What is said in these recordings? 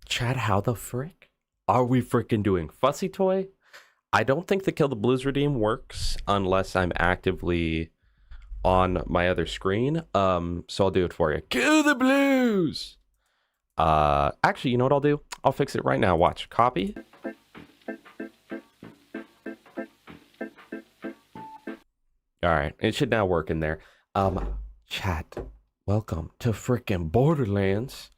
Chat, how the frick are we freaking doing? Fussy Toy? I don't think the Kill the Blues redeem works unless I'm actively on my other screen. So I'll do it for you. Kill the Blues! Actually, you know what I'll do? I'll fix it right now. Watch. Copy. Alright, it should now work in there. Chat, welcome to frickin' Borderlands.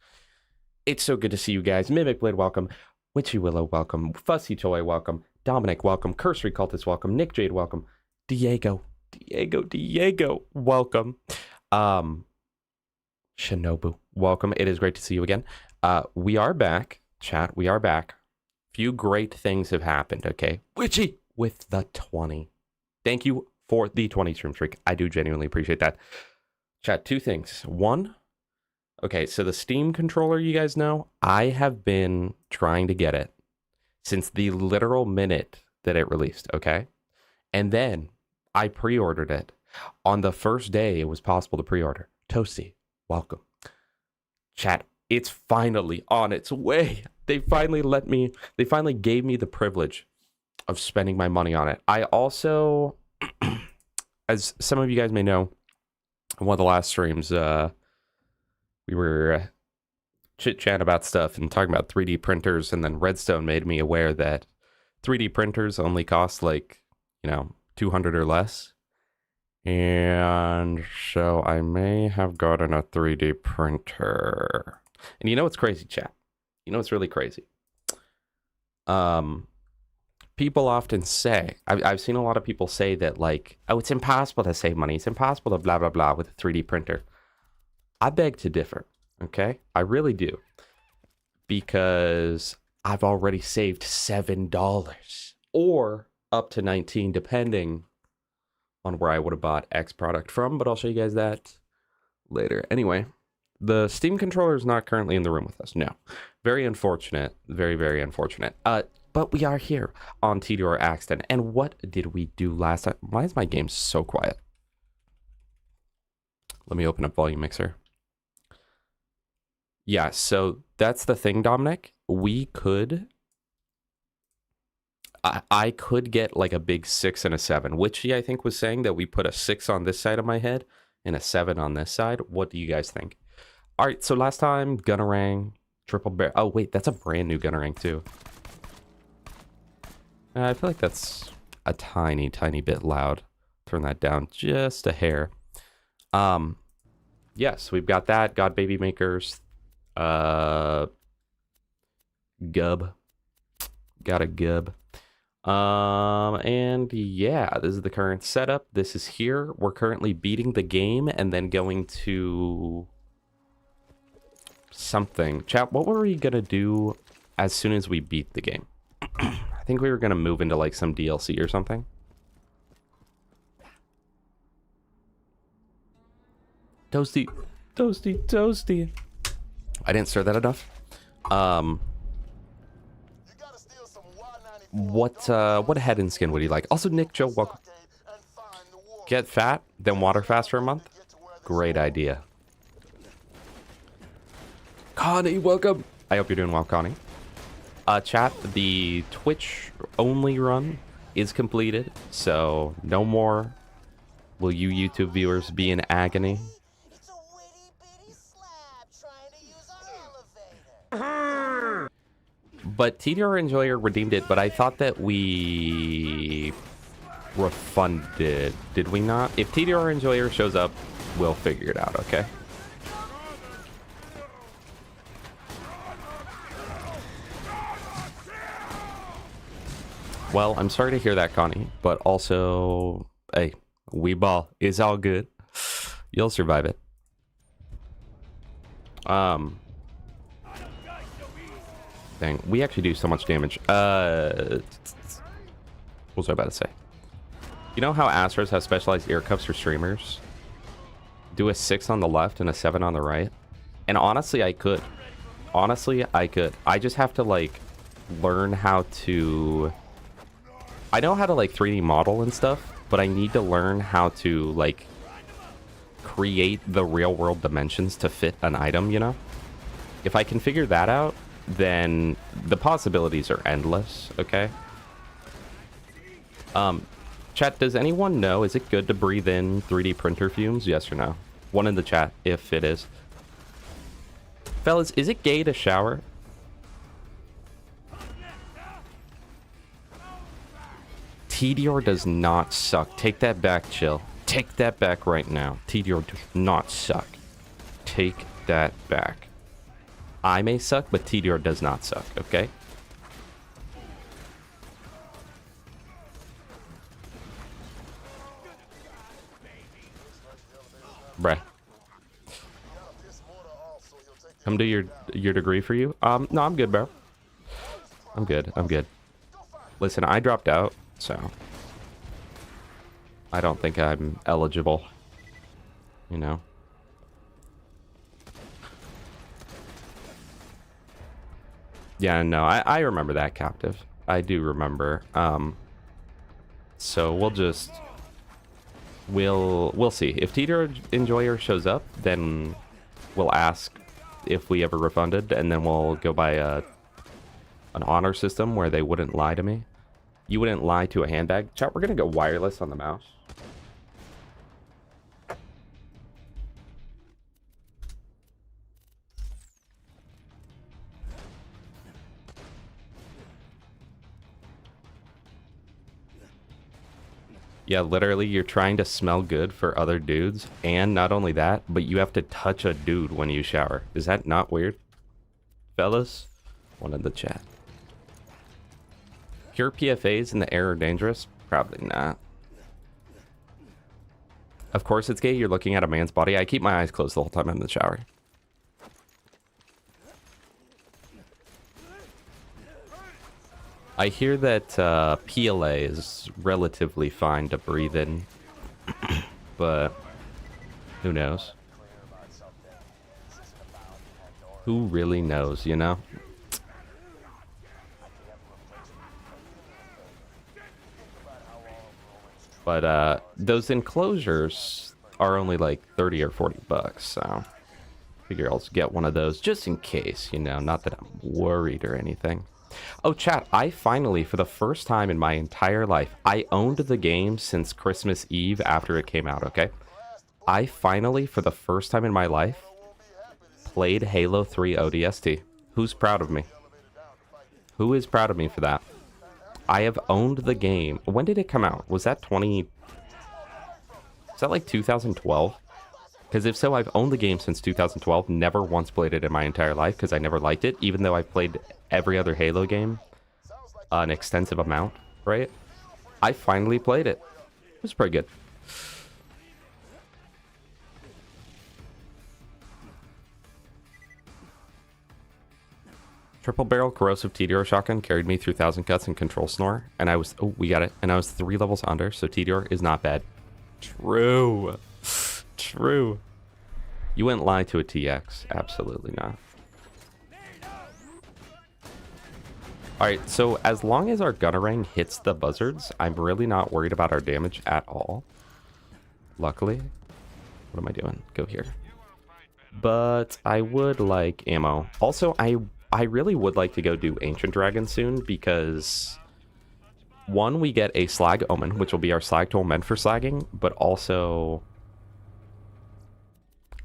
It's so good to see you guys. Mimic Blade, welcome. Witchy Willow, welcome. Fussy Toy, welcome. Dominic, welcome. Cursory Cultist, welcome. Nick Jade, welcome. Diego, welcome. Shinobu, welcome. It is great to see you again. We are back, chat. We are back. Few great things have happened, okay? Witchy with the 20. Thank you for the 20 stream streak. I do genuinely appreciate that. Chat, two things. One, okay, so the Steam controller, you guys know, I have been trying to get it since the literal minute that it released, okay? And then I pre-ordered it. On the first day, it was possible to pre-order. Toasty, welcome. Chat, it's finally on its way. They finally gave me the privilege of spending my money on it. I also, as some of you guys may know, in one of the last streams, we were chit-chat about stuff and talking about 3D printers, and then Redstone made me aware that 3D printers only cost like, you know, 200 or less. And so I may have gotten a 3D printer. And you know what's crazy, chat? You know what's really crazy? People often say, I've seen a lot of people say that, like, oh, it's impossible to save money. It's impossible to blah, blah, blah with a 3D printer. I beg to differ, okay? I really do. Because I've already saved $7 or up to 19, depending on where I would have bought X product from, but I'll show you guys that later. Anyway, the Steam controller is not currently in the room with us. No. Very unfortunate. Very, very unfortunate. But we are here on Tediore Axton. And what did we do last time? Why is my game so quiet? Let me open up Volume Mixer. Yeah, so that's the thing, Dominic. We could... I could get like a big 6 and a 7. Witchy, I think, was saying that we put a 6 on this side of my head and a 7 on this side. What do you guys think? All right, so last time, Gunnerang, Triple Bear. Oh, wait, that's a brand new Gunnerang, too. I feel like that's a tiny, tiny bit loud. Turn that down just a hair. Yes, we've got that. God Baby Makers. Gub. Got a gub. And yeah, this is the current setup. This is here. We're currently beating the game and then going to something. Chat, what were we gonna do as soon as we beat the game? I think we were gonna move into like some DLC or something. Toasty, toasty, toasty. I didn't stir that enough. What head and skin would you like? Also, Nick, Joe, welcome. Get fat, then water fast for a month? Great idea. Connie, welcome. I hope you're doing well, Connie. Chat, the Twitch only run is completed, so no more will you YouTube viewers be in agony. But Tediore Enjoyer redeemed it, but I thought that we refunded. Did we not? If Tediore Enjoyer shows up, we'll figure it out, okay? Well, I'm sorry to hear that, Connie, but also, hey, we ball. It's all good. You'll survive it. Dang, we actually do so much damage. What was I about to say? You know how Astros have specialized ear cups for streamers? Do a 6 on the left and a 7 on the right. And honestly, I could. Honestly, I could. I just have to, like, learn how to... I know how to, like, 3D model and stuff, but I need to learn how to, like, create the real world dimensions to fit an item, you know? If I can figure that out, then the possibilities are endless, okay? Chat, does anyone know, is it good to breathe in 3D printer fumes? Yes or no? One in the chat, if it is. Fellas, is it gay to shower? Tediore does not suck. Take that back, chill. Take that back right now. Tediore does not suck. Take that back. I may suck, but Tediore does not suck, okay? Bruh. Come do your degree for you? No, I'm good, bro. I'm good. Listen, I dropped out, so I don't think I'm eligible. You know? Yeah, no, I remember that, Captive. I do remember. So we'll see. If Tediore Enjoyer shows up, then we'll ask if we ever refunded, and then we'll go by an honor system where they wouldn't lie to me. You wouldn't lie to a handbag. Chat, we're gonna go wireless on the mouse. Yeah, literally, you're trying to smell good for other dudes, and not only that, but you have to touch a dude when you shower. Is that not weird? Fellas, one in the chat. Pure PFAs in the air are dangerous? Probably not. Of course it's gay, you're looking at a man's body. I keep my eyes closed the whole time I'm in the shower. I hear that PLA is relatively fine to breathe in, but who knows? Who really knows, you know? But those enclosures are only like 30 or 40 bucks, so figure I'll get one of those just in case, you know, not that I'm worried or anything. Oh, chat, I finally, for the first time in my entire life, I owned the game since Christmas Eve after it came out, okay? I finally, for the first time in my life, played Halo 3 ODST. Who's proud of me? Who is proud of me for that? I have owned the game. When did it come out? Was that like 2012? Because if so, I've owned the game since 2012. Never once played it in my entire life because I never liked it, even though I played every other Halo game an extensive amount, right? I finally played it. It was pretty good. Triple barrel corrosive Tediore shotgun carried me through 1,000 cuts and control snore, and I was, oh, we got it, and I was 3 levels under, so Tediore is not bad. True. True. You wouldn't lie to a TX. Absolutely not. Alright, so as long as our gunnerang hits the buzzards, I'm really not worried about our damage at all. Luckily. What am I doing? Go here. But I would like ammo. Also, I really would like to go do Ancient Dragon soon because... One, we get a Slag Omen, which will be our slag tool meant for slagging, but also...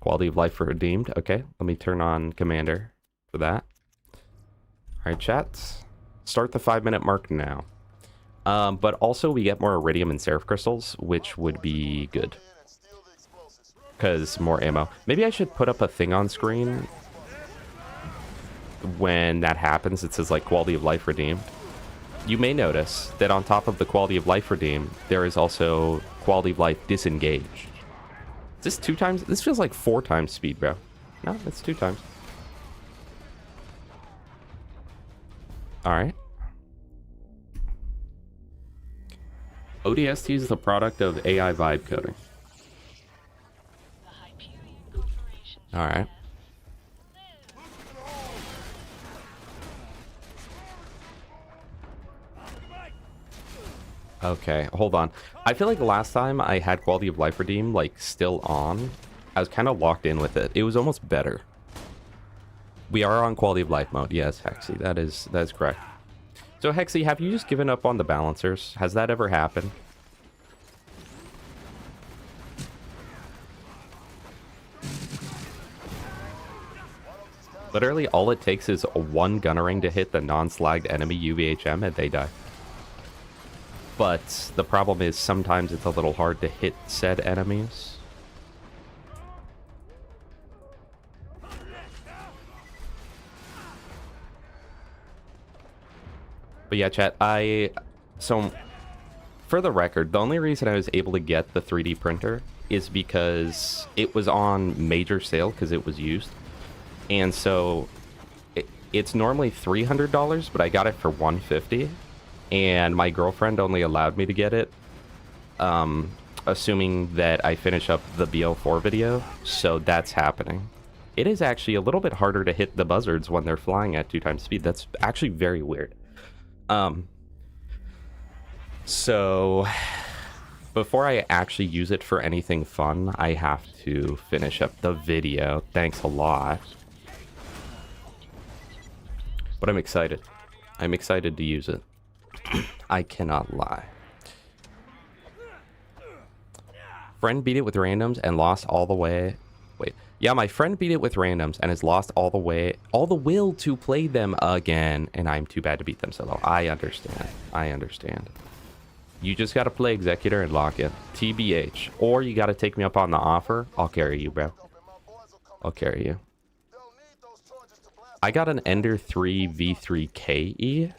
Quality of life for redeemed. Okay, let me turn on Commander for that. Alright, chat. Start the 5-minute mark now. But also we get more Iridium and Seraph Crystals, which would be good. Because more ammo. Maybe I should put up a thing on screen when that happens. It says like quality of life redeemed. You may notice that on top of the quality of life redeemed, there is also quality of life disengaged. Is this 2 times? This feels like 4 times speed, bro. No, it's 2 times. Alright. ODST is the product of AI vibe coding. Alright. Okay, hold on. I feel like the last time I had quality of life redeem, like, still on, I was kind of locked in with it. It was almost better. We are on quality of life mode. Yes, Hexy, that is correct. So, Hexy, have you just given up on the balancers? Has that ever happened? Literally, all it takes is one gunnering to hit the non-slagged enemy UVHM and they die. But the problem is sometimes it's a little hard to hit said enemies. But yeah, chat, so for the record, the only reason I was able to get the 3D printer is because it was on major sale because it was used. And so it's normally $300, but I got it for $150. And my girlfriend only allowed me to get it, assuming that I finish up the BL4 video. So that's happening. It is actually a little bit harder to hit the buzzards when they're flying at 2 times speed. That's actually very weird. So before I actually use it for anything fun, I have to finish up the video. Thanks a lot. But I'm excited. I'm excited to use it. I cannot lie. Friend beat it with randoms and lost all the way. Wait. Yeah, my friend beat it with randoms and has lost all the will to play them again. And I'm too bad to beat them solo. I understand. I understand. You just got to play Executor and lock it. TBH. Or you got to take me up on the offer. I'll carry you, bro. I'll carry you. I got an Ender 3 V3KE.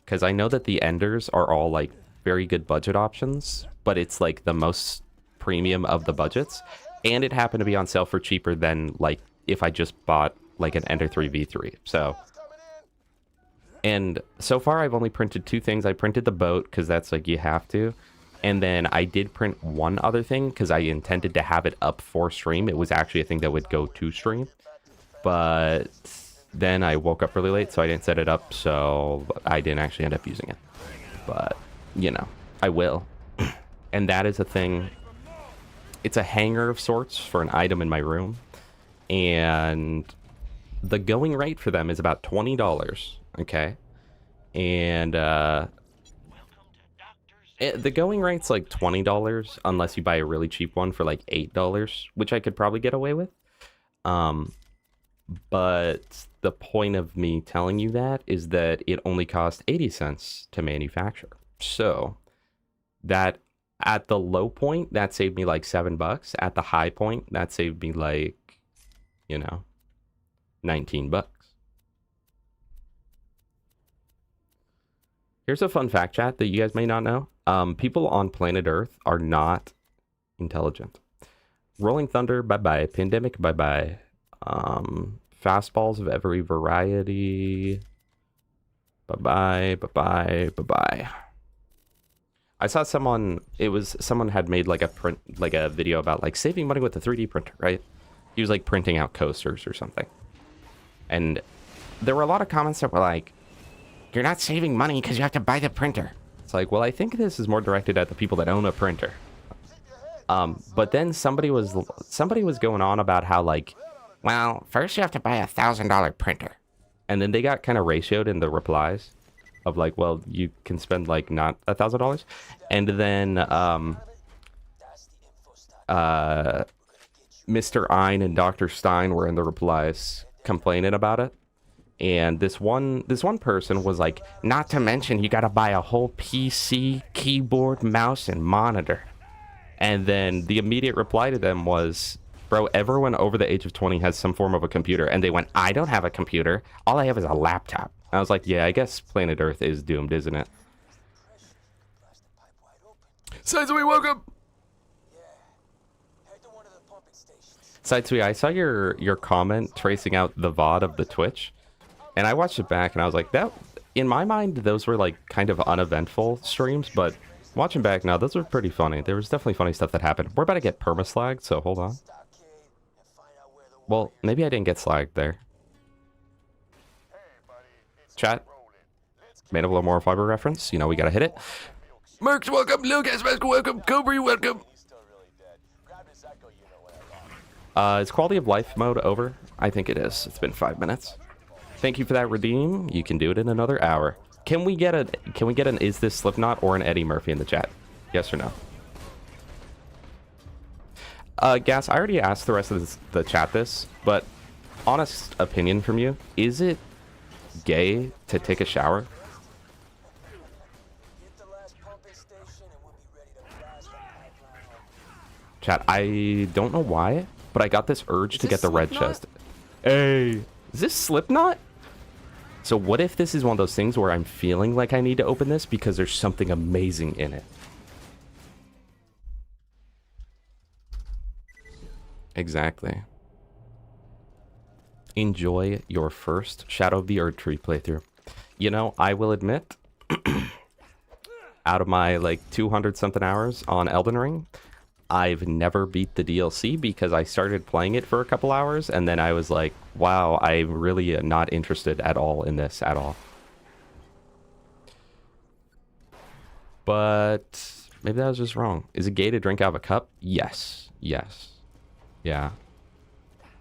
Because I know that the Enders are all, like, very good budget options. But it's, like, the most premium of the budgets. And it happened to be on sale for cheaper than, like, if I just bought, like, an Ender 3 V3. So... And so far, I've only printed 2 things. I printed the boat, because that's, like, you have to. And then I did print one other thing, because I intended to have it up for stream. It was actually a thing that would go to stream. But then I woke up really late, so I didn't set it up, so I didn't actually end up using it. But, you know, I will. And that is a thing. It's a hanger of sorts for an item in my room. And the going rate for them is about $20. Okay, and the going rate's like $20 unless you buy a really cheap one for like $8, which I could probably get away with. But the point of me telling you that is that it only cost 80 cents to manufacture. So that at the low point, that saved me like $7. At the high point, that saved me like, you know, $19. Here's a fun fact, chat, that you guys may not know. People on planet Earth are not intelligent. Rolling Thunder, bye-bye. Pandemic, bye-bye. Fastballs of every variety. Bye-bye, bye-bye, bye-bye. I saw someone had made like a video about like saving money with a 3D printer, right? He was like printing out coasters or something. And there were a lot of comments that were like, you're not saving money because you have to buy the printer. It's like, well, I think this is more directed at the people that own a printer. But then somebody was going on about how, like, well, first you have to buy a $1,000 printer. And then they got kind of ratioed in the replies of like, well, you can spend like not $1,000. And then Mr. Ein and Dr. Stein were in the replies complaining about it. And this one person was like, not to mention you gotta buy a whole PC, keyboard, mouse, and monitor. And then the immediate reply to them was, bro, everyone over the age of 20 has some form of a computer. And they went, I don't have a computer. All I have is a laptop. I was like, yeah, I guess planet Earth is doomed, isn't it? Sidesway, welcome! Sidesway, I saw your comment tracing out the VOD of the Twitch. And I watched it back and I was like, that, in my mind, those were like kind of uneventful streams, but watching back now, those were pretty funny. There was definitely funny stuff that happened. We're about to get perma-slagged, so hold on. Well, maybe I didn't get slagged there. Chat. Made a little more fiber reference. You know, we gotta hit it. Mercs, welcome. Lucas, welcome. Cobra, welcome. Is quality of life mode over? I think it is. It's been 5 minutes. Thank you for that redeem. You can do it in another hour. Can we get an is this Slipknot or an Eddie Murphy in the chat? Yes or no? Gas, I already asked the rest of the chat this, but honest opinion from you, is it gay to take a shower? Chat, I don't know why, but I got this urge to get the red chest. Hey, is this Slipknot? So what if this is one of those things where I'm feeling like I need to open this because there's something amazing in it? Exactly. Enjoy your first Shadow of the Erdtree playthrough. You know, I will admit, out of my like 200 something hours on Elden Ring, I've never beat the DLC because I started playing it for a couple hours and then I was like, wow, I'm really not interested at all in this at all. But maybe that was just wrong. Is it gay to drink out of a cup? Yes. Yes. Yeah.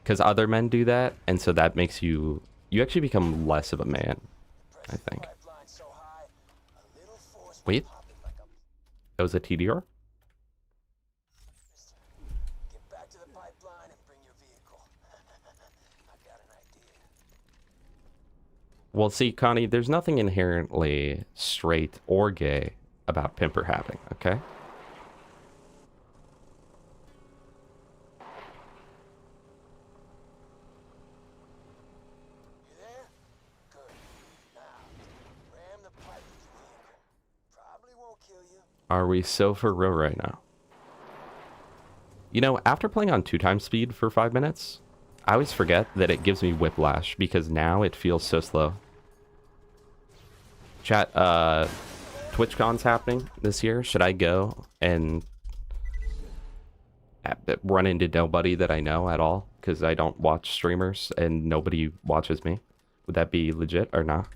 Because other men do that, and so that makes you actually become less of a man, I think. Wait. That was a Tediore? Well, see, Connie, there's nothing inherently straight or gay about pimper happing, okay? Are we so for real right now? You know, after playing on 2x speed for 5 minutes, I always forget that it gives me whiplash because now it feels so slow. Chat, TwitchCon's happening this year. Should I go and run into nobody that I know at all? Because I don't watch streamers and nobody watches me. Would that be legit or not?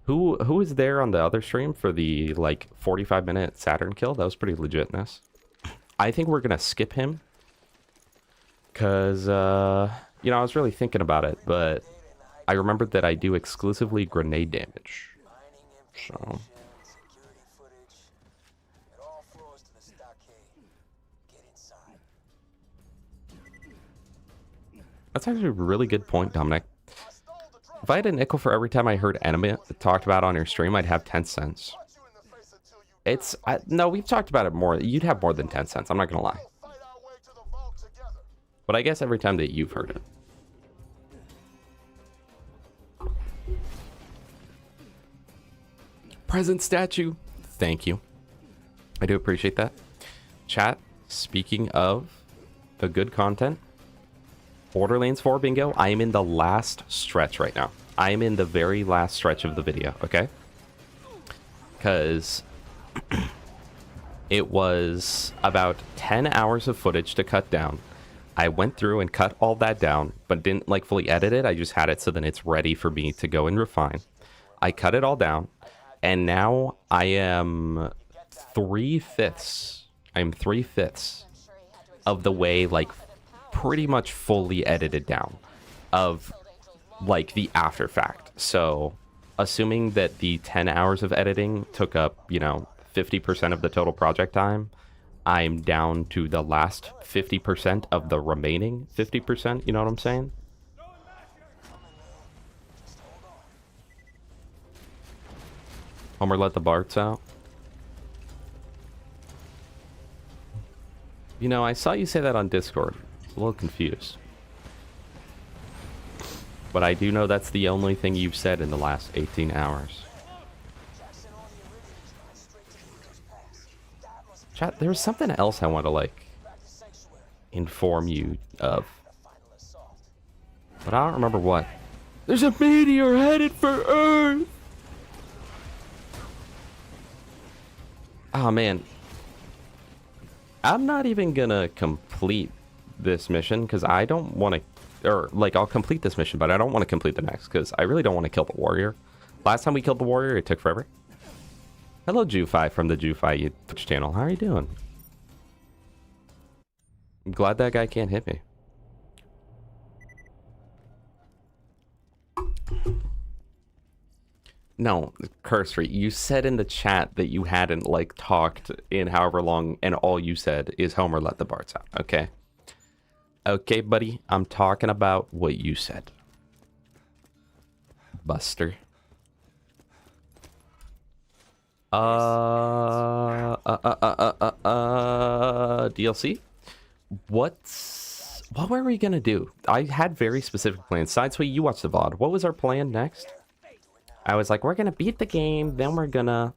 Who was there on the other stream for the like 45-minute Saturn kill? That was pretty legitness. I think we're gonna skip him because you know, I was really thinking about it, but I remembered that I do exclusively grenade damage. So that's actually a really good point, Dominic. If I had a nickel for every time I heard anime talked about on your stream, I'd have 10 cents. No, we've talked about it more. You'd have more than 10 cents, I'm not gonna lie. But I guess every time that you've heard it. Present statue. Thank you. I do appreciate that. Chat, speaking of the good content, Borderlands 4 bingo, I am in the last stretch right now. I am in the very last stretch of the video, okay? Because it was about 10 hours of footage to cut down. I went through and cut all that down, but didn't like fully edit it. I just had it so then it's ready for me to go and refine. I cut it all down, and now I am 3/5. I'm 3/5 of the way, like, pretty much fully edited down of like the after fact. So assuming that the 10 hours of editing took up, you know, 50% of the total project time, I'm down to the last 50% of the remaining 50%, you know what I'm saying? Homer let the Barts out. You know, I saw you say that on Discord. A little confused, but I do know that's the only thing you've said in the last 18 hours. Chat, there was something else I want to like inform you of, but I don't remember what. There's a meteor headed for Earth. Oh man, I'm not even gonna complete this mission because I don't want to, or like I'll complete this mission, but I don't want to complete the next because I really don't want to kill the warrior. Last time we killed the warrior, it took forever. Hello, Jufi from the Jufi Twitch channel. How are you doing? I'm glad that guy can't hit me. No, Cursory, you said in the chat that you hadn't, like, talked in however long, and all you said is Homer let the Barts out, okay? Okay, buddy, I'm talking about what you said. Buster. DLC? What were we gonna do? I had very specific plans. Sidesway, you watched the VOD. What was our plan next? I was like, we're gonna beat the game, then we're gonna...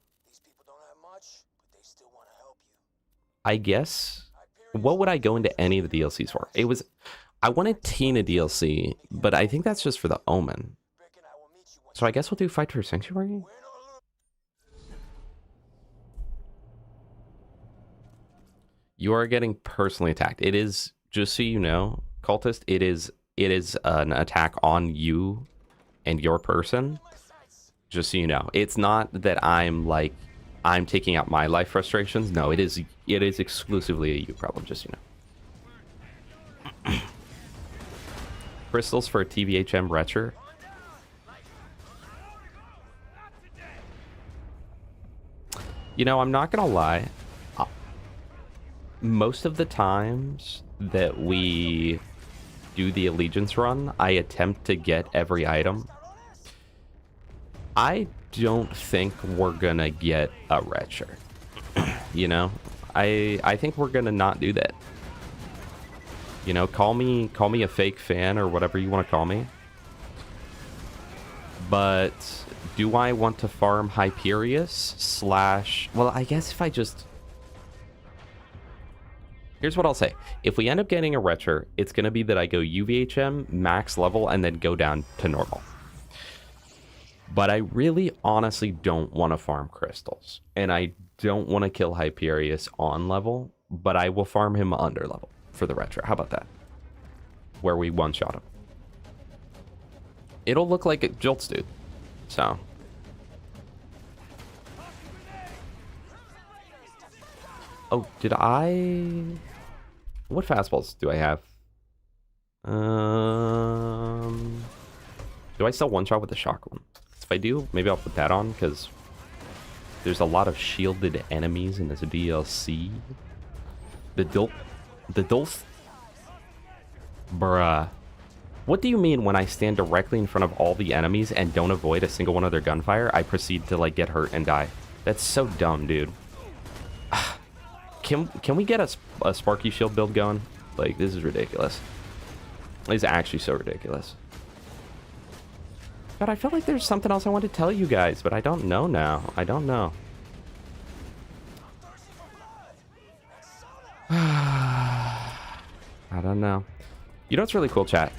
I guess... What would I go into any of the DLCs for? It was... I wanted Tina DLC, but I think that's just for the Omen. So I guess we'll do Fight for Sanctuary? You are getting personally attacked. It is, just so you know, Cultist, it is an attack on you and your person. Just so you know. It's not that I'm taking out my life frustrations. No, it is exclusively a you problem, just so you know. Crystals for a TVHM Retcher. You know, I'm not gonna lie. Most of the times that we do the Allegiance run, I attempt to get every item. I don't think we're gonna get a Retcher. You know? I think we're gonna not do that. You know, call me a fake fan or whatever you want to call me. But do I want to farm Hyperius / well, I guess if I just... Here's what I'll say. If we end up getting a Retcher, it's going to be that I go UVHM, max level, and then go down to normal. But I really honestly don't want to farm crystals. And I don't want to kill Hyperius on level, but I will farm him under level for the Retcher. How about that? Where we one-shot him. It'll look like it jolts, dude. So... Oh, did I... What fastballs do I have? Do I still one-shot with the shotgun? If I do, maybe I'll put that on, because there's a lot of shielded enemies in this DLC. The Dulf? Bruh. What do you mean when I stand directly in front of all the enemies and don't avoid a single one of their gunfire, I proceed to, like, get hurt and die? That's so dumb, dude. Can we get a Sparky Shield build going? Like, this is ridiculous. It's actually so ridiculous. God, I feel like there's something else I want to tell you guys, but I don't know now. I don't know. I don't know. You know what's really cool, chat?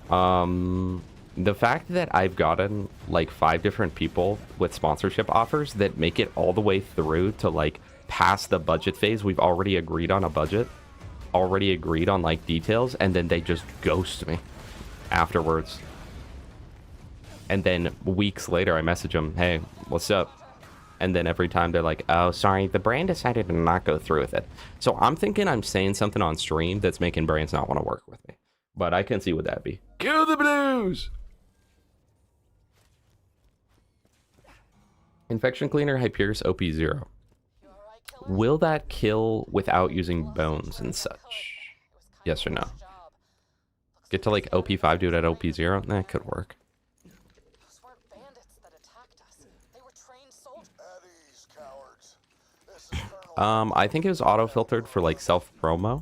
The fact that I've gotten, like, 5 different people with sponsorship offers that make it all the way through to, like, past the budget phase. We've already agreed on a budget, already agreed on, like, details, and then they just ghost me afterwards. And then weeks later I message them, hey, what's up? And then every time they're like, oh, sorry, the brand decided to not go through with it. So I'm thinking I'm saying something on stream that's making brands not want to work with me, but I can see what that'd be. Kill the blues. Infection Cleaner, Hyperius, OP0. Will that kill without using bones and such? Yes or no? Get to, like, OP5, do it at OP0? That could work. I think it was auto-filtered for, like, self-promo.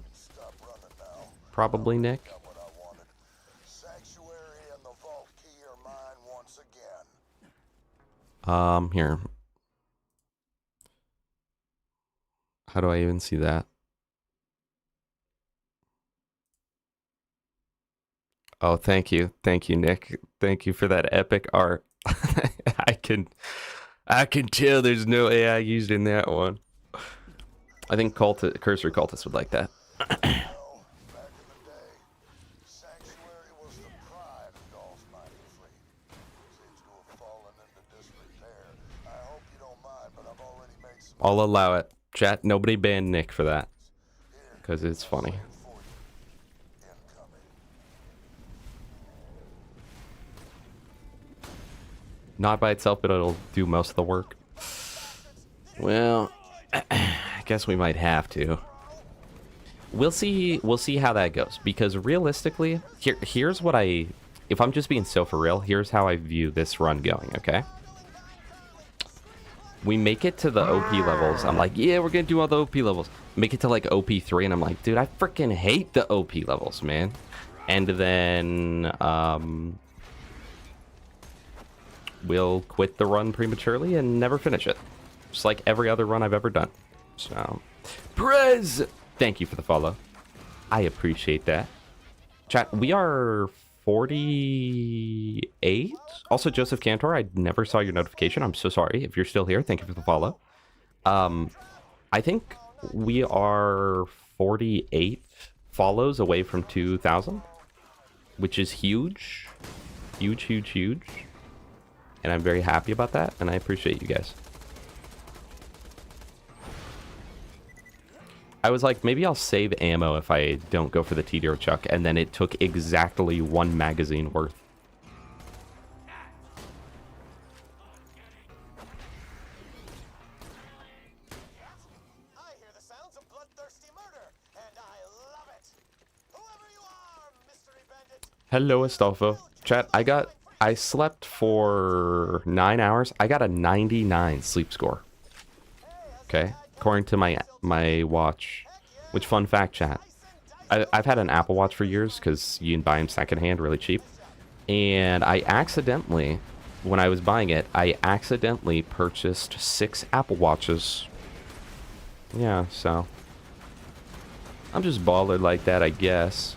Probably, Nick. Here. How do I even see that? Oh, thank you. Thank you, Nick. Thank you for that epic art. I can tell there's no AI used in that one. I think Cursory Cultist would like that. I'll allow it. Chat, nobody ban Nick for that. Because it's funny. Not by itself, but it'll do most of the work. Well, I guess we might have to. We'll see how that goes. Because realistically, here's what if I'm just being so for real, here's how I view this run going, okay? We make it to the OP levels. I'm like, yeah, we're gonna do all the OP levels. Make it to like OP3, and I'm like, dude, I freaking hate the OP levels, man. And then we'll quit the run prematurely and never finish it. Just like every other run I've ever done. So, Prez, thank you for the follow. I appreciate that. Chat, we are 48. Also, Joseph Cantor, I never saw your notification. I'm so sorry. If you're still here, thank you for the follow. I think we are 48 follows away from 2,000, which is huge. Huge, huge, huge. And I'm very happy about that, and I appreciate you guys. I was like, maybe I'll save ammo if I don't go for the Tediore chuck, and then it took exactly 1 magazine worth. I hear the sounds of bloodthirsty murder, and I love it. Whoever you are, mystery bandit. Hello, Astolfo. Chat, I slept for 9 hours. I got a 99 sleep score. Okay, according to my watch. Which, fun fact, chat, I've had an Apple Watch for years because you can buy them secondhand really cheap. And I accidentally, when I was buying it, I accidentally purchased 6 Apple Watches. Yeah, so I'm just baller like that, I guess.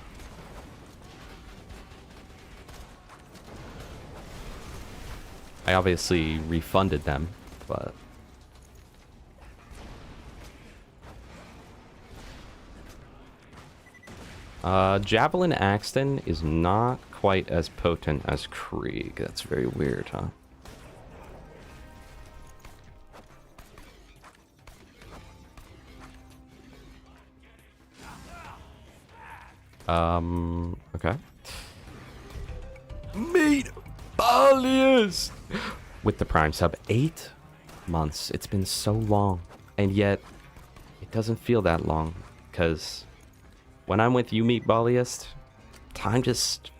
I obviously refunded them, but... Javelin Axton is not quite as potent as Krieg. That's very weird, huh? Okay. Meet Balius! With the Prime sub, 8 months. It's been so long. And yet, it doesn't feel that long. Because when I'm with you, Meet Baliest, time just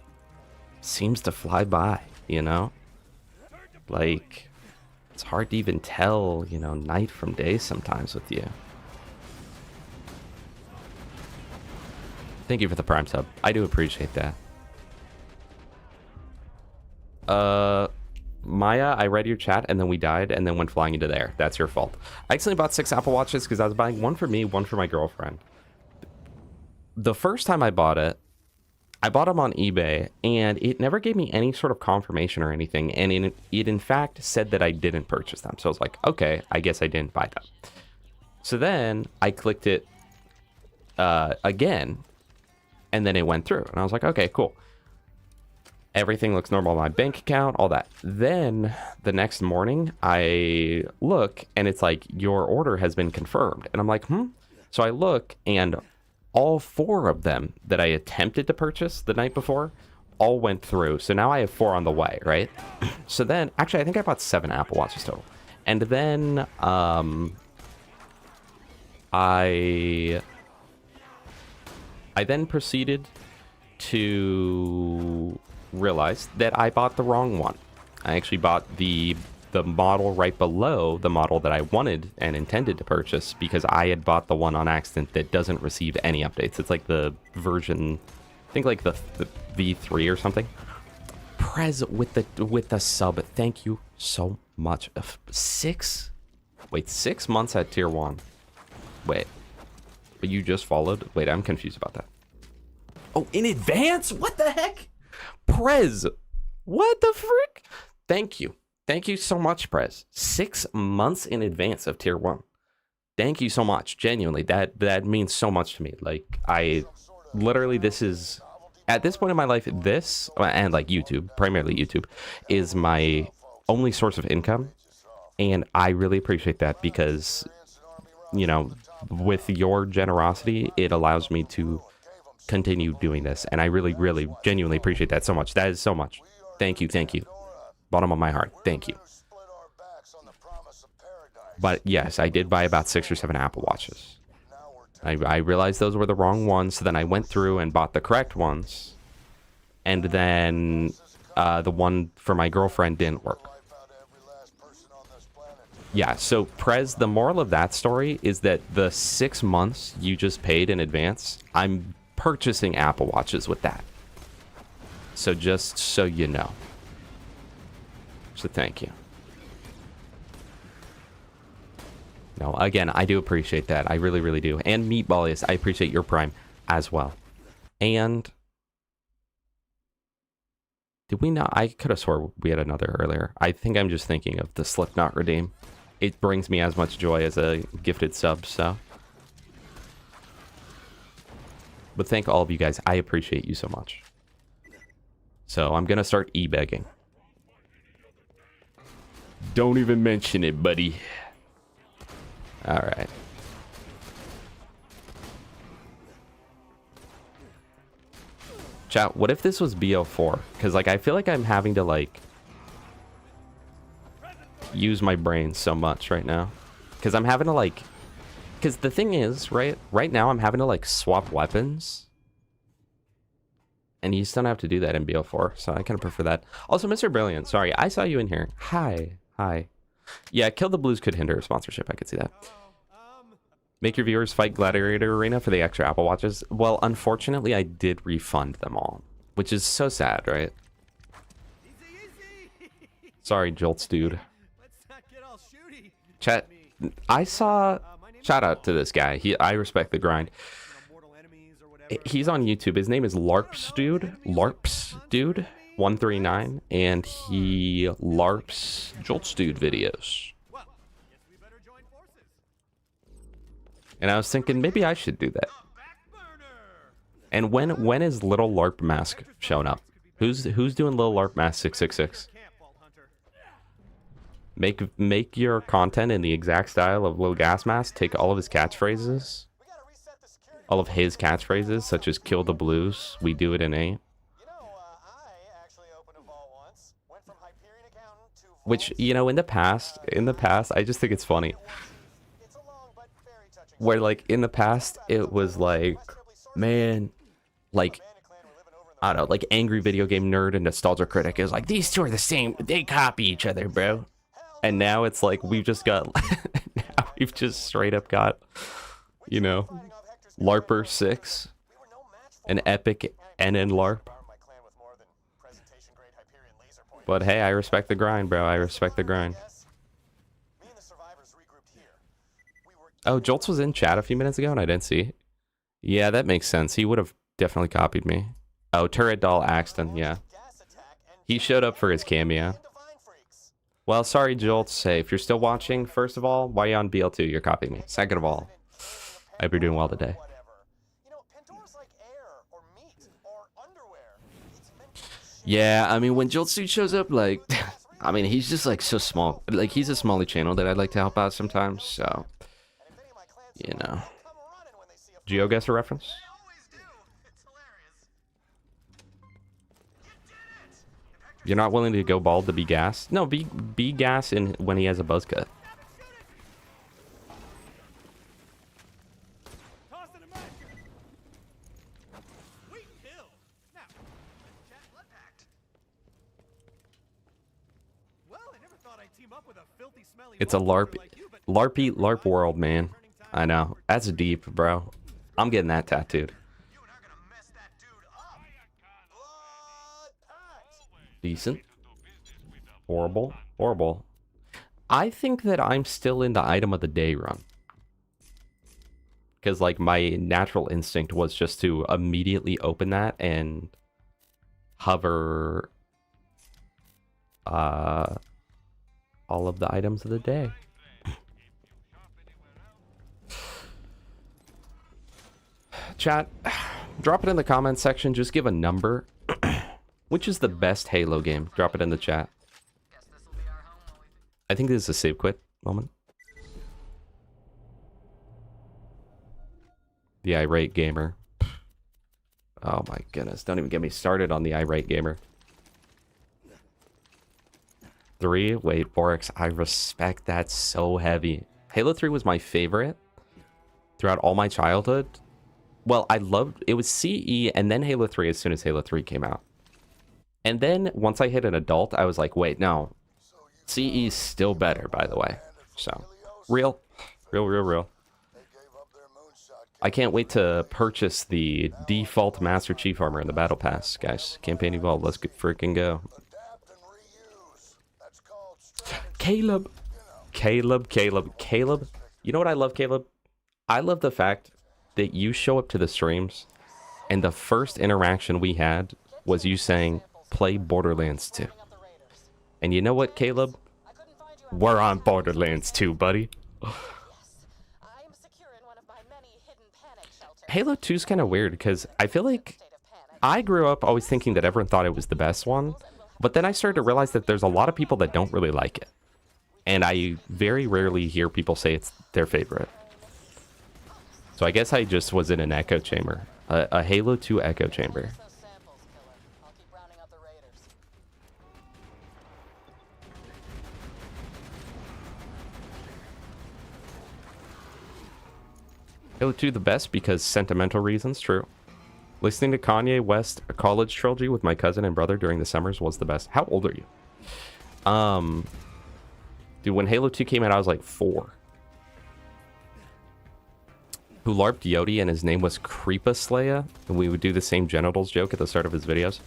seems to fly by, you know? Like, it's hard to even tell, you know, night from day sometimes with you. Thank you for the Prime sub. I do appreciate that. Maya, I read your chat and then we died and then went flying into the air. That's your fault. I actually bought 6 Apple Watches because I was buying one for me, one for my girlfriend. The first time I bought them on eBay and it never gave me any sort of confirmation or anything. And it in fact said that I didn't purchase them. So I was like, okay, I guess I didn't buy them. So then I clicked it again and then it went through and I was like, okay, cool. Everything looks normal on my bank account, all that. Then the next morning I look and it's like, your order has been confirmed. And I'm like, So I look and all 4 of them that I attempted to purchase the night before all went through. So now I have 4 on the way, right? So then, actually, I think I bought 7 Apple Watches total. And then I then proceeded to realize that I bought the wrong one. I actually bought the model right below the model that I wanted and intended to purchase because I had bought the one on accident that doesn't receive any updates. It's like the version, I think like the V3 or something. Prez with the sub. Thank you so much. 6 months at tier 1. Wait, but you just followed? Wait, I'm confused about that. Oh, in advance? What the heck? Prez, what the frick? Thank you. Thank you so much, Prez. 6 months in advance of tier 1. Thank you so much. Genuinely, that means so much to me. Like, I literally, this is, at this point in my life, this, and like YouTube, primarily YouTube, is my only source of income. And I really appreciate that because you know, with your generosity, it allows me to continue doing this. And I really, really, genuinely appreciate that so much. That is so much. Thank you, thank you. Bottom of my heart, thank you. But yes, I did buy about 6 or 7 Apple Watches. I realized those were the wrong ones, so then I went through and bought the correct ones. And then the one for my girlfriend didn't work. Yeah, so Prez, the moral of that story is that the 6 months you just paid in advance, I'm purchasing Apple Watches with that. So just so you know. So thank you. No, again, I do appreciate that. I really, really do. And Meatball is, I appreciate your Prime as well. And did we not? I could have swore we had another earlier. I think I'm just thinking of the Slipknot redeem. It brings me as much joy as a gifted sub, so. But thank all of you guys. I appreciate you so much. So I'm going to start e-begging. Don't even mention it, buddy. All right. Chat, what if this was BL4? Because, like, I feel like I'm having to, like, use my brain so much right now. Because I'm having to, like... Because the thing is, right now I'm having to, like, swap weapons. And you just don't have to do that in BL4, so I kind of prefer that. Also, Mr. Brilliant, sorry, I saw you in here. Hi. Yeah, Kill the Blues could hinder a sponsorship, I could see that. Make your viewers fight Gladiator Arena for the extra Apple Watches. Well, unfortunately, I did refund them all, which is so sad, right? Sorry, Jolts, dude. Chat, I saw... Shout out to this guy. I respect the grind. He's on YouTube. His name is LARPs Dude 139, and he LARPs Jolts Dude videos. And I was thinking maybe I should do that. And when is Little LARP Mask showing up? Who's doing Little LARP Mask 666? Make your content in the exact style of Lil Gas Mask. Take all of his catchphrases. All of his catchphrases, such as Kill the Blues, We Do It in 8. Which, you know, in the past, I just think it's funny. Where, like, in the past, it was like, man, like, I don't know, like, angry video game nerd and nostalgia critic is like, these two are the same, they copy each other, bro. And now it's like, we've just got, now we've just straight up got, you know, LARPer 6, an epic NN LARP. But hey, I respect the grind, bro. I respect the grind. Oh, Jolts was in chat a few minutes ago and I didn't see it. Yeah, that makes sense. He would have definitely copied me. Oh, Turret Doll Axton, yeah. He showed up for his cameo. Well, sorry, Jolts. Hey, if you're still watching, first of all, why are you on BL2? You're copying me. Second of all, I hope you're doing well today. Yeah, I mean, when Jolts Dude shows up, like, I mean, he's just, like, so small. Like, he's a smally channel that I'd like to help out sometimes, so... You know. GeoGuessr reference? You're not willing to go bald to be gas? No, be gas in when he has a buzz cut. It's a LARP world, man. I know. That's deep, bro. I'm getting that tattooed. Decent. Horrible. Horrible. I think that I'm still in the item of the day run. Because, like, my natural instinct was just to immediately open that and hover all of the items of the day. Chat, drop it in the comments section. Just give a number. Which is the best Halo game? Drop it in the chat. I think this is a save quit moment. The irate gamer. Oh my goodness. Don't even get me started on the irate gamer. 3. Wait, Oryx, I respect that so heavy. Halo 3 was my favorite throughout all my childhood. Well, I loved... It was CE and then Halo 3 as soon as Halo 3 came out. And then once I hit an adult, I was like, wait, no. CE is still better, by the way. So, real. I can't wait to purchase the default Master Chief armor in the Battle Pass, guys. Campaign Evolved, let's freaking go. Caleb. You know what I love, Caleb? I love the fact that you show up to the streams and the first interaction we had was you saying, play Borderlands 2. And you know what, Caleb? We're on Borderlands 2, buddy. Halo 2 is kind of weird because I feel like I grew up always thinking that everyone thought it was the best one. But then I started to realize that there's a lot of people that don't really like it. And I very rarely hear people say it's their favorite. So I guess I just was in an echo chamber. A Halo 2 echo chamber. Halo 2 the best because sentimental reasons, true. Listening to Kanye West, a college trilogy with my cousin and brother during the summers was the best. How old are you? Dude, when Halo 2 came out, I was like 4. Who LARPed Yodi and his name was Creepaslaya, and we would do the same genitals joke at the start of his videos.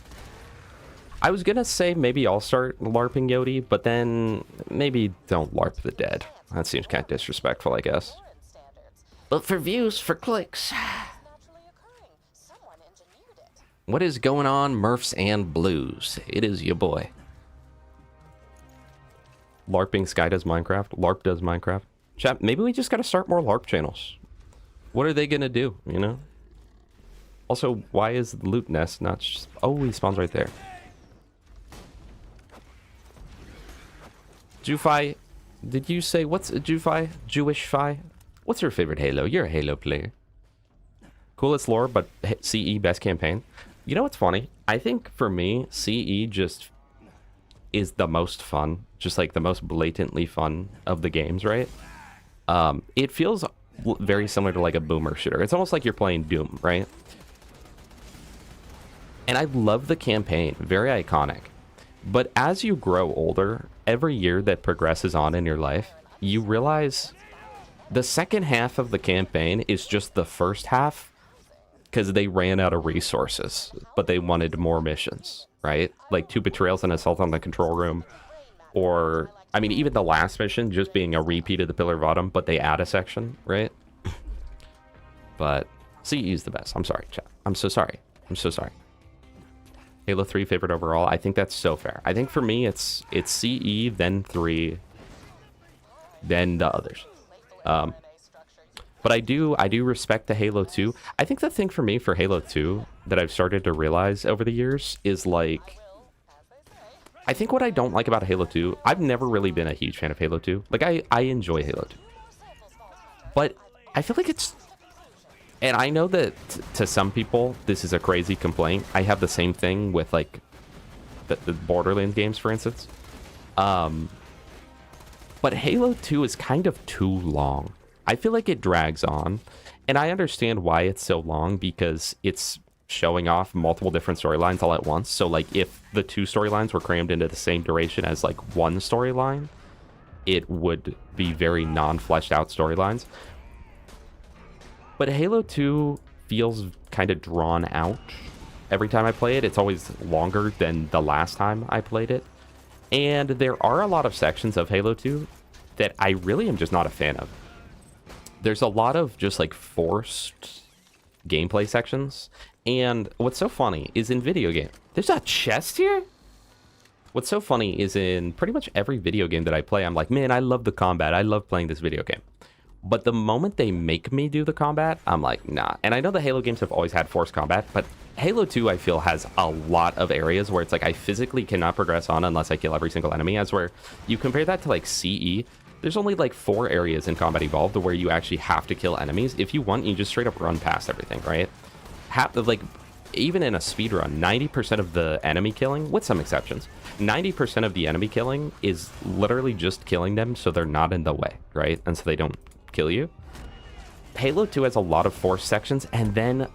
I was gonna say maybe I'll start LARPing Yodi, but then maybe don't LARP the dead. That seems kind of disrespectful, I guess. But for views, for clicks. What is going on, Murphs and Blues? It is your boy. LARPing Sky does Minecraft. LARP does Minecraft. Chat, maybe we just gotta start more LARP channels. What are they gonna do, you know? Also, why is the loot nest not just... Oh, he spawns right there. Jufi, did you say... What's a Jufi? Jewish-fi? What's your favorite Halo? You're a Halo player. Coolest lore, but CE best campaign. You know what's funny? I think for me, CE just is the most fun. Just like the most blatantly fun of the games, right? It feels very similar to like a boomer shooter. It's almost like you're playing Doom, right? And I love the campaign. Very iconic. But as you grow older, every year that progresses on in your life, you realize the second half of the campaign is just the first half because they ran out of resources, but they wanted more missions, right? Like 2 betrayals and assault on the control room. Or, I mean, even the last mission just being a repeat of the Pillar of Autumn, but they add a section, right? But CE is the best. I'm sorry, chat. I'm so sorry. I'm so sorry. Halo 3 favorite overall. I think that's so fair. I think for me, it's CE, then 3, then the others. But I do respect the Halo 2. I think the thing for me for Halo 2 that I've started to realize over the years is like, I think what I don't like about Halo 2, I've never really been a huge fan of Halo 2. Like I enjoy Halo 2. But I feel like it's, and I know that to some people this is a crazy complaint. I have the same thing with like the Borderlands games, for instance. But Halo 2 is kind of too long. I feel like it drags on, and I understand why it's so long because it's showing off multiple different storylines all at once. So like if the 2 storylines were crammed into the same duration as like one storyline, it would be very non-fleshed out storylines. But Halo 2 feels kind of drawn out every time I play it. It's always longer than the last time I played it. And there are a lot of sections of Halo 2 that I really am just not a fan of. There's a lot of just like forced gameplay sections. And what's so funny is in video game, there's a chest here? What's so funny is in pretty much every video game that I play, I'm like, man, I love the combat. I love playing this video game. But the moment they make me do the combat, I'm like, nah. And I know the Halo games have always had forced combat, but Halo 2, I feel, has a lot of areas where it's like I physically cannot progress on unless I kill every single enemy. As where you compare that to like CE, There's only like 4 areas in Combat Evolved where you actually have to kill enemies. If you want, you just straight up run past everything, right? Like, even in a speedrun, 90% of the enemy killing, with some exceptions, 90% of the enemy killing is literally just killing them so they're not in the way, right? And so they don't kill you. Halo 2 has a lot of force sections, and then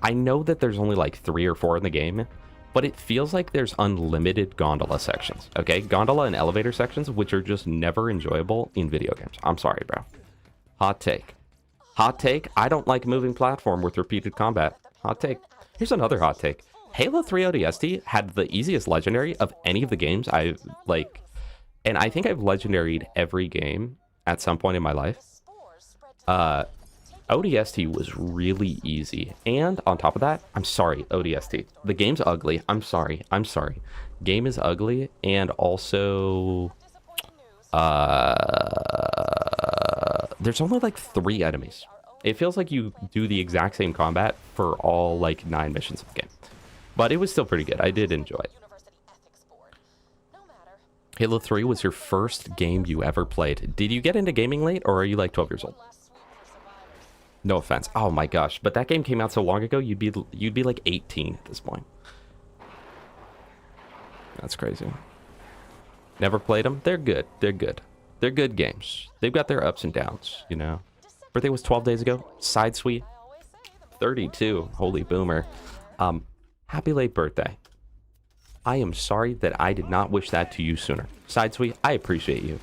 I know that there's only like 3 or 4 in the game, but it feels like there's unlimited gondola sections, okay? Gondola and elevator sections, which are just never enjoyable in video games. I'm sorry, bro. Hot take. Hot take, I don't like moving platform with repeated combat. Hot take. Here's another hot take. Halo 3 ODST had the easiest legendary of any of the games I've, like... And I think I've legendaried every game at some point in my life. ODST was really easy. And on top of that, I'm sorry, ODST. The game's ugly. I'm sorry. Game is ugly, and also... there's only like 3 enemies. It feels like you do the exact same combat for all like 9 missions of the game. But it was still pretty good. I did enjoy it. Halo 3 was your first game you ever played. Did you get into gaming late, or are you like 12 years old? No offense. Oh my gosh, but that game came out so long ago, you'd be like 18 at this point. That's crazy. Never played them? They're good. They're good. They're good games. They've got their ups and downs, you know. Birthday was 12 days ago. Side suite. 32. Holy boomer. Happy late birthday. I am sorry that I did not wish that to you sooner. Side suite, I appreciate you.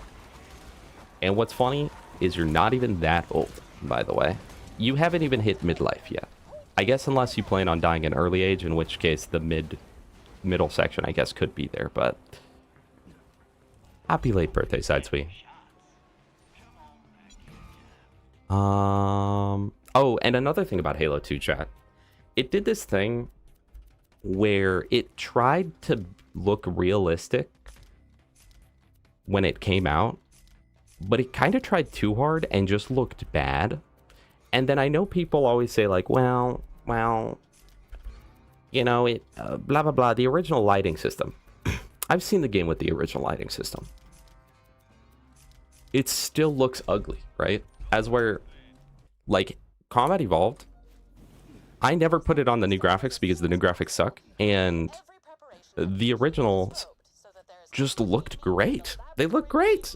And what's funny is you're not even that old, by the way. You haven't even hit midlife yet. I guess unless you plan on dying in early age, in which case the middle section, I guess, could be there, but... Happy late birthday, Side Suite. Oh, and another thing about Halo 2, chat. It did this thing where it tried to look realistic when it came out, but it kind of tried too hard and just looked bad. And then I know people always say like, well, you know, it blah, blah, blah, the original lighting system. I've seen the game with the original lighting system. It still looks ugly, right? As where, like, Combat Evolved, I never put it on the new graphics because the new graphics suck, and the originals just looked great. They look great.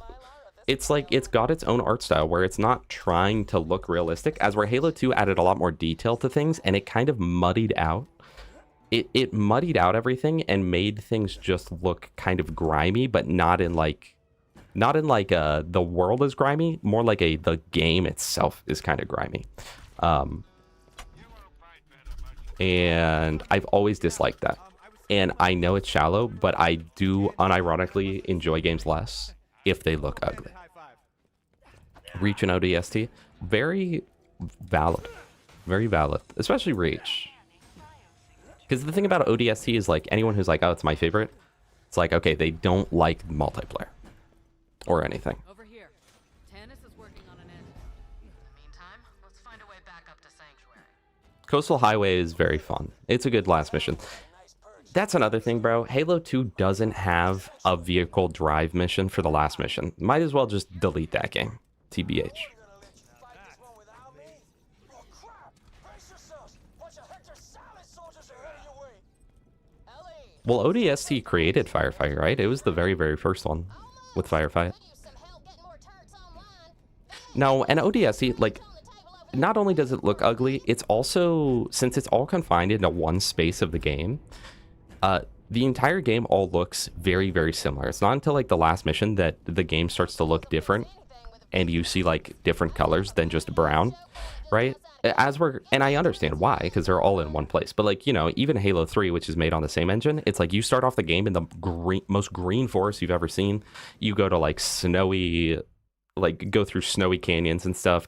It's like, it's got its own art style where it's not trying to look realistic, as where Halo 2 added a lot more detail to things, and it kind of muddied out. It muddied out everything and made things just look kind of grimy, but not in like the world is grimy, more like the game itself is kind of grimy. And I've always disliked that. And I know it's shallow, but I do unironically enjoy games less if they look ugly. Reach and ODST, very valid. Very valid, especially Reach. Because the thing about ODST is like anyone who's like, oh, it's my favorite. It's like, okay, they don't like multiplayer or anything. Over here. Tannis is working on an end. In the meantime, let's find a way back up to Sanctuary. Coastal Highway is very fun. It's a good last mission. That's another thing, bro. Halo 2 doesn't have a vehicle drive mission for the last mission. Might as well just delete that game. TBH. Well, ODST created Firefight, right? It was the very, very first one with Firefight. No, and ODST, like, not only does it look ugly, it's also, since it's all confined into one space of the game, the entire game all looks very, very similar. It's not until, like, the last mission that the game starts to look different, and you see, like, different colors than just brown, right? And I understand why, because they're all in one place. But, like, you know, even Halo 3, which is made on the same engine, it's like you start off the game in the most green forest you've ever seen. You go to, like, snowy, like, go through snowy canyons and stuff,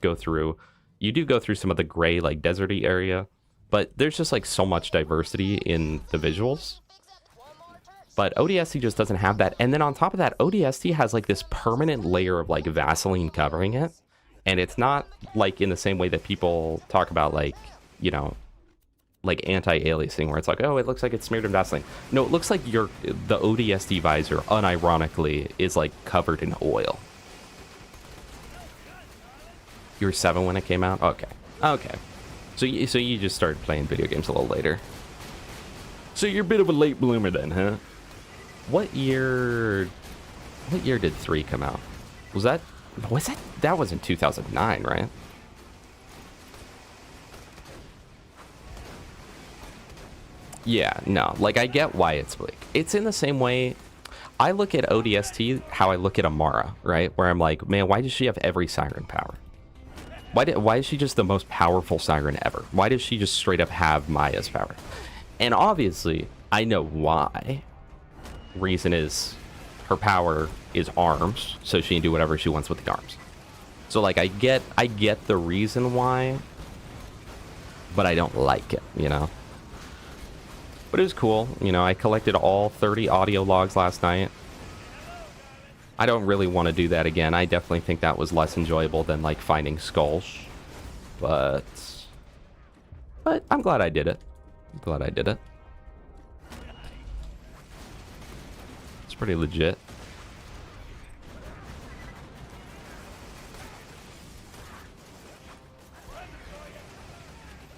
you do go through some of the gray, like, deserty area. But there's just, like, so much diversity in the visuals. But ODST just doesn't have that. And then on top of that, ODST has, like, this permanent layer of, like, Vaseline covering it. And it's not, like, in the same way that people talk about, like, you know, like anti-aliasing, where it's like, oh, it looks like it's smeared in Vaseline. No, it looks like the ODST visor, unironically, is, like, covered in oil. You were 7 when it came out? Okay. Okay. So you just started playing video games a little later. So you're a bit of a late bloomer then, huh? What year did 3 come out? Was that that was in 2009, right? Yeah, no. Like, I get why it's bleak. It's in the same way I look at ODST how I look at Amara, right? Where I'm like, man, why does she have every siren power? Why is she just the most powerful siren ever? Why does she just straight up have Maya's power? And obviously, I know why. Reason is her power is arms, so she can do whatever she wants with the arms. So like I get the reason why, but I don't like it, you know? But it was cool, you know, I collected all 30 audio logs last night. I don't really want to do that again. I definitely think that was less enjoyable than like finding skulls. But I'm glad I did it. I'm glad I did it. It's pretty legit.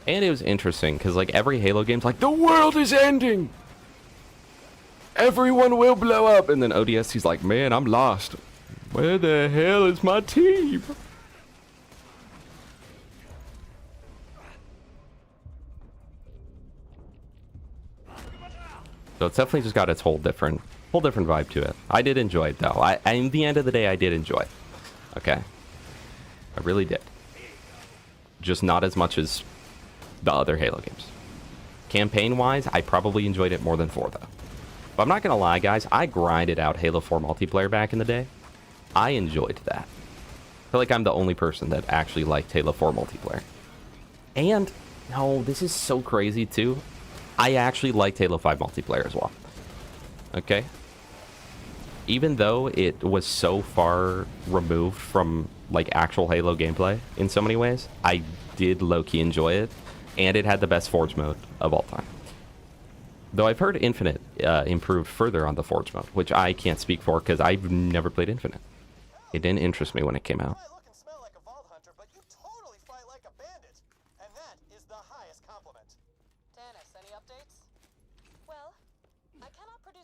And it was interesting because like every Halo game's like, the world is ending. Everyone will blow up. And then ODST's like, man, I'm lost. Where the hell is my team? So it's definitely just got its whole different vibe to it. I did enjoy it though. In the end of the day, I did enjoy it. Okay. I really did. Just not as much as the other Halo games. Campaign-wise, I probably enjoyed it more than 4 though. But I'm not gonna lie, guys, I grinded out Halo 4 multiplayer back in the day. I enjoyed that. I feel like I'm the only person that actually liked Halo 4 multiplayer. And, no, this is so crazy too. I actually liked Halo 5 multiplayer as well. Okay? Even though it was so far removed from, like, actual Halo gameplay in so many ways, I did low-key enjoy it. And it had the best Forge mode of all time. Though I've heard Infinite improved further on the Forge mode, which I can't speak for because I've never played Infinite. It didn't interest me when it came out.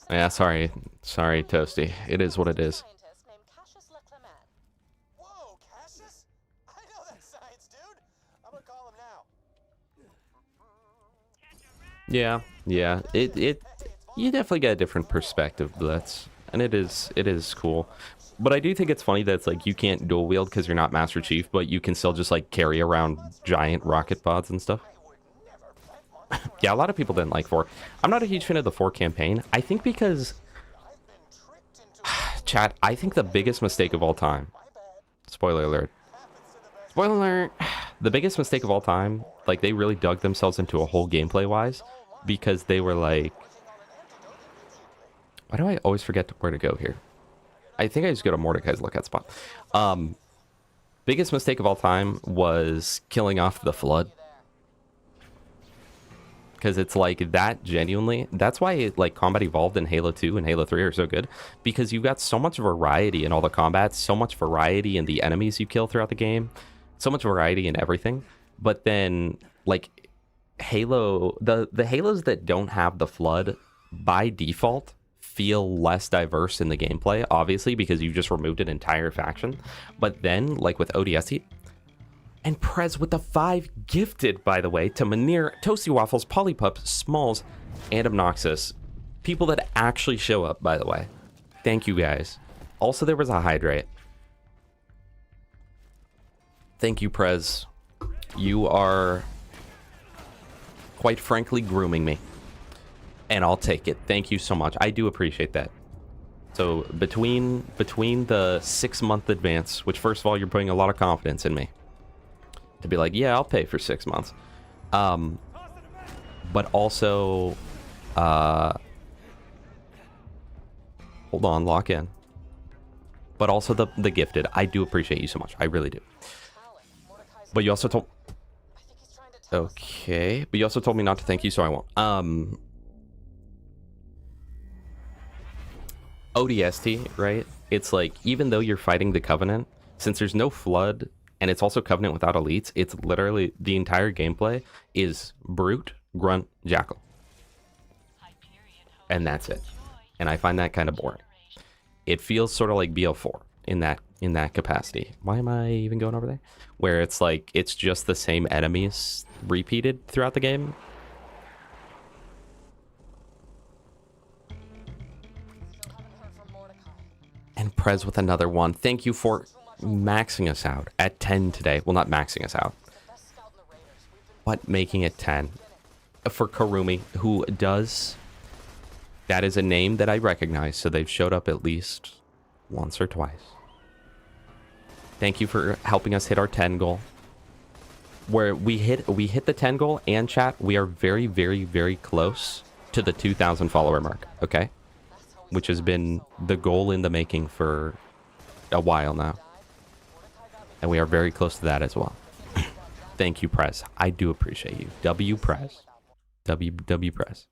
Yeah, sorry, Toasty. It is what it is. Whoa, Cassius? I know that science dude. I'm gonna call him now. Yeah. You definitely get a different perspective, Blitz, and it is cool. But I do think it's funny that it's like you can't dual wield because you're not Master Chief, but you can still just like carry around giant rocket pods and stuff. Yeah, a lot of people didn't like 4. I'm not a huge fan of the 4 campaign. I think because chat, I think the biggest mistake of all time. Spoiler alert. Spoiler alert. The biggest mistake of all time, like they really dug themselves into a hole gameplay wise because they were like, why do I always forget where to go here? I think I just go to Mordecai's lookout spot. Biggest mistake of all time was killing off the Flood. Because it's like that genuinely, that's why like Combat Evolved in Halo 2 and Halo 3 are so good. Because you've got so much variety in all the combats, so much variety in the enemies you kill throughout the game, so much variety in everything. But then like Halo, the Halos that don't have the Flood by default feel less diverse in the gameplay, obviously, because you've just removed an entire faction. But then like with ODST, and Prez with the 5 gifted, by the way, to Manir, Toasty Waffles, Polypup, Smalls, and Obnoxious. People that actually show up, by the way. Thank you, guys. Also, there was a Hydrate. Thank you, Prez. You are, quite frankly, grooming me. And I'll take it. Thank you so much. I do appreciate that. So, between the 6-month advance, which, first of all, you're putting a lot of confidence in me. To be like, yeah, I'll pay for 6 months. But also, hold on, lock in. But also the gifted. I do appreciate you so much. I really do. But you also told... Okay. But you also told me not to thank you, so I won't. ODST, right? It's like, even though you're fighting the Covenant, since there's no Flood... and it's also Covenant without elites. It's literally the entire gameplay is Brute, Grunt, Jackal. And that's it. And I find that kind of boring. It feels sort of like BL4 in that capacity. Why am I even going over there? Where it's like it's just the same enemies repeated throughout the game. And Prez with another one. Thank you for maxing us out at 10 today. Well, not maxing us out, but making it 10 for Karumi, who does. That is a name that I recognize, so they've showed up at least once or twice. Thank you for helping us hit our 10 goal. Where we hit the 10 goal, and chat, we are very, very, very close to the 2,000 follower mark, okay? Which has been the goal in the making for a while now. And we are very close to that as well. Thank you, Prez. I do appreciate you. W Prez. W Prez.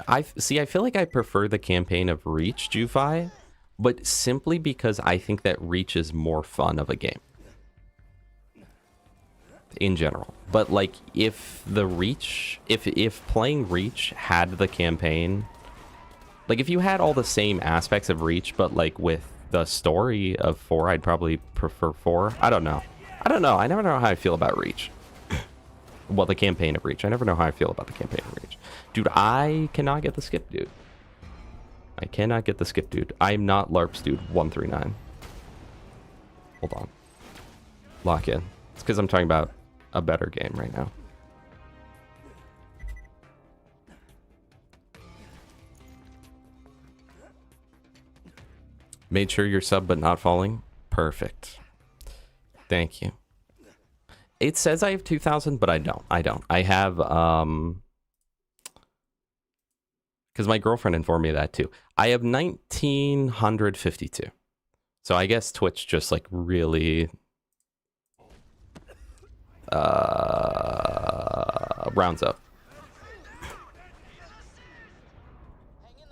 I feel like I prefer the campaign of Reach, Jufi, but simply because I think that Reach is more fun of a game. In general. But like if the Reach, if playing Reach had the campaign, like if you had all the same aspects of Reach, but like with the story of 4, I'd probably prefer 4. I don't know. I never know how I feel about Reach. Well, the campaign of Reach. I never know how I feel about the campaign of Reach. Dude, I cannot get the skip, dude. I cannot get the skip, dude. I'm not LARPs, dude. 139. Hold on. Lock in. It's because I'm talking about a better game right now. Made sure you're sub but not falling. Perfect. Thank you. It says I have 2,000, but I don't. I have, because my girlfriend informed me of that too. I have 1,952. So I guess Twitch just like really rounds up.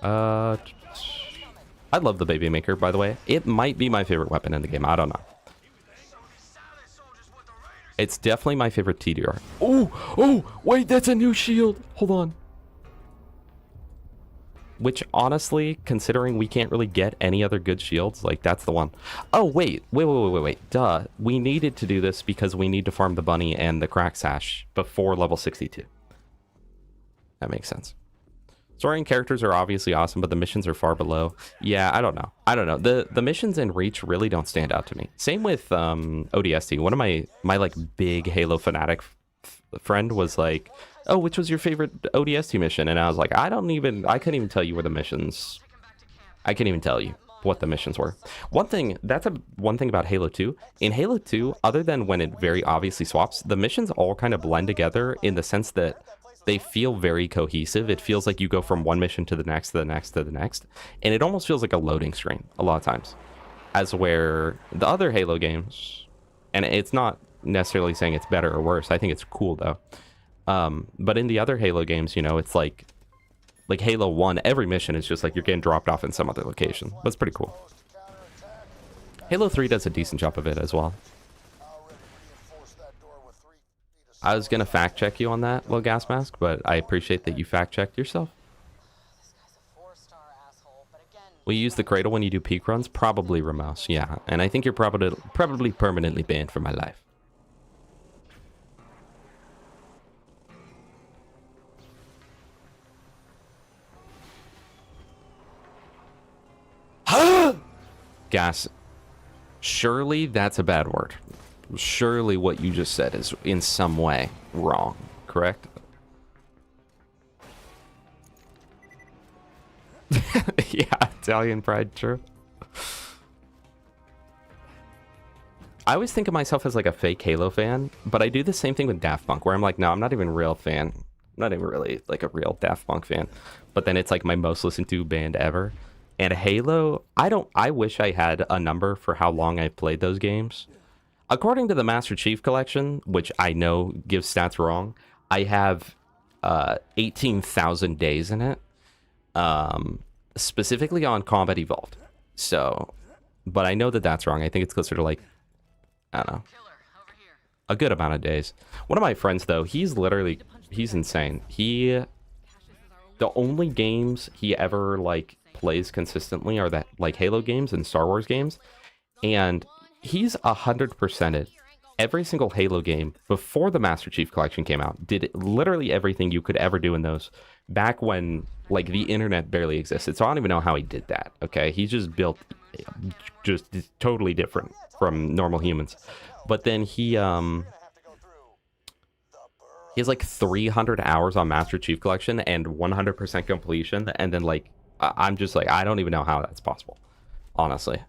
I love the baby maker, by the way. It might be my favorite weapon in the game. I don't know. It's definitely my favorite Tediore. Oh, wait, that's a new shield. Hold on. Which, honestly, considering we can't really get any other good shields, like, that's the one. Oh, wait. Duh. We needed to do this because we need to farm the bunny and the crack sash before level 62. That makes sense. Story and characters are obviously awesome, but the missions are far below. Yeah, I don't know. The missions in Reach really don't stand out to me. Same with ODST. One of my like big Halo fanatic friend was like, "Oh, which was your favorite ODST mission?" And I was like, I couldn't even tell you where the missions. I can't even tell you what the missions were. One thing about Halo 2. In Halo 2, other than when it very obviously swaps, the missions all kind of blend together in the sense that they feel very cohesive. It feels like you go from one mission to the next, to the next, to the next. And it almost feels like a loading screen a lot of times. As where the other Halo games, and it's not necessarily saying it's better or worse. I think it's cool though. But in the other Halo games, you know, it's like Halo 1, every mission is just like you're getting dropped off in some other location. That's pretty cool. Halo 3 does a decent job of it as well. I was going to fact check you on that, Low Gas Mask, but I appreciate that you fact checked yourself. Will you use the cradle when you do peak runs? Probably, Ramos, yeah. And I think you're probably permanently banned for my life. Gas. Surely that's a bad word. Surely what you just said is in some way wrong, correct? Yeah, Italian pride, true. I always think of myself as like a fake Halo fan, but I do the same thing with Daft Punk, where I'm like, no, I'm not even a real fan. I'm not even really like a real Daft Punk fan. But then it's like my most listened to band ever. And Halo, I wish I had a number for how long I've played those games. According to the Master Chief Collection, which I know gives stats wrong, I have 18,000 days in it, specifically on Combat Evolved. So, but I know that that's wrong. I think it's closer to like, I don't know, Killer, over here. a good amount of days. One of my friends though, he's insane. The only games he ever like plays consistently are that like Halo games and Star Wars games, and he's 100%ed every single Halo game before the Master Chief Collection came out. Did literally everything you could ever do in those back when like the internet barely existed. So I don't even know how he did that. Okay, he just built just totally different from normal humans. But then he has like 300 hours on Master Chief Collection and 100% completion, and then like I'm just like, I don't even know how that's possible, honestly.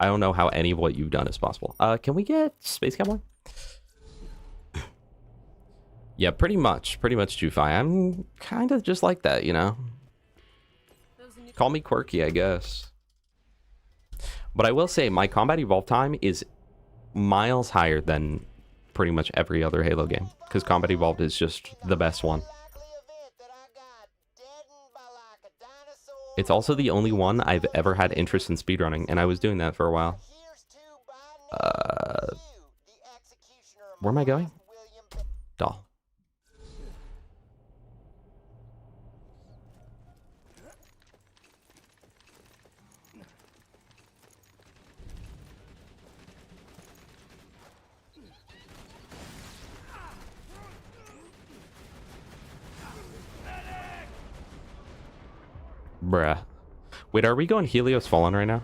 I don't know how any of what you've done is possible. Can we get Space Cowboy? Yeah, pretty much, Jufi. I'm kind of just like that, you know? Call me quirky, I guess. But I will say, my Combat Evolve time is miles higher than pretty much every other Halo game, because Combat Evolved is just the best one. It's also the only one I've ever had interest in speedrunning, and I was doing that for a while. Where am I going? Doll. Bruh. Wait, are we going Helios Fallen right now?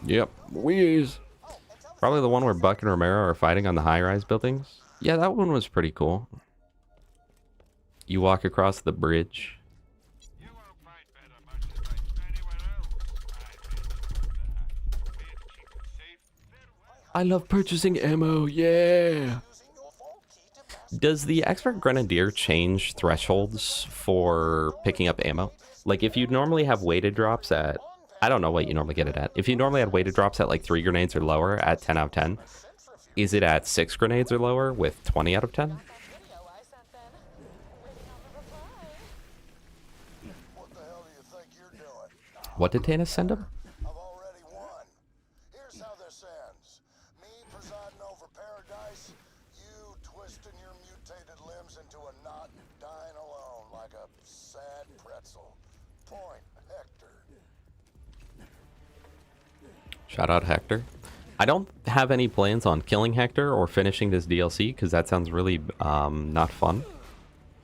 Yep. Wheeze. Probably the one where Buck and Romero are fighting on the high-rise buildings. Yeah, that one was pretty cool. You walk across the bridge. I love purchasing ammo, yeah! Does the Expert Grenadier change thresholds for picking up ammo? Like, if you normally have weighted drops at... I don't know what you normally get it at. If you normally had weighted drops at, like, 3 grenades or lower at 10 out of 10, is it at 6 grenades or lower with 20 out of 10? What did Tanis send him? Shout out Hector. I don't have any plans on killing Hector or finishing this DLC because that sounds really not fun.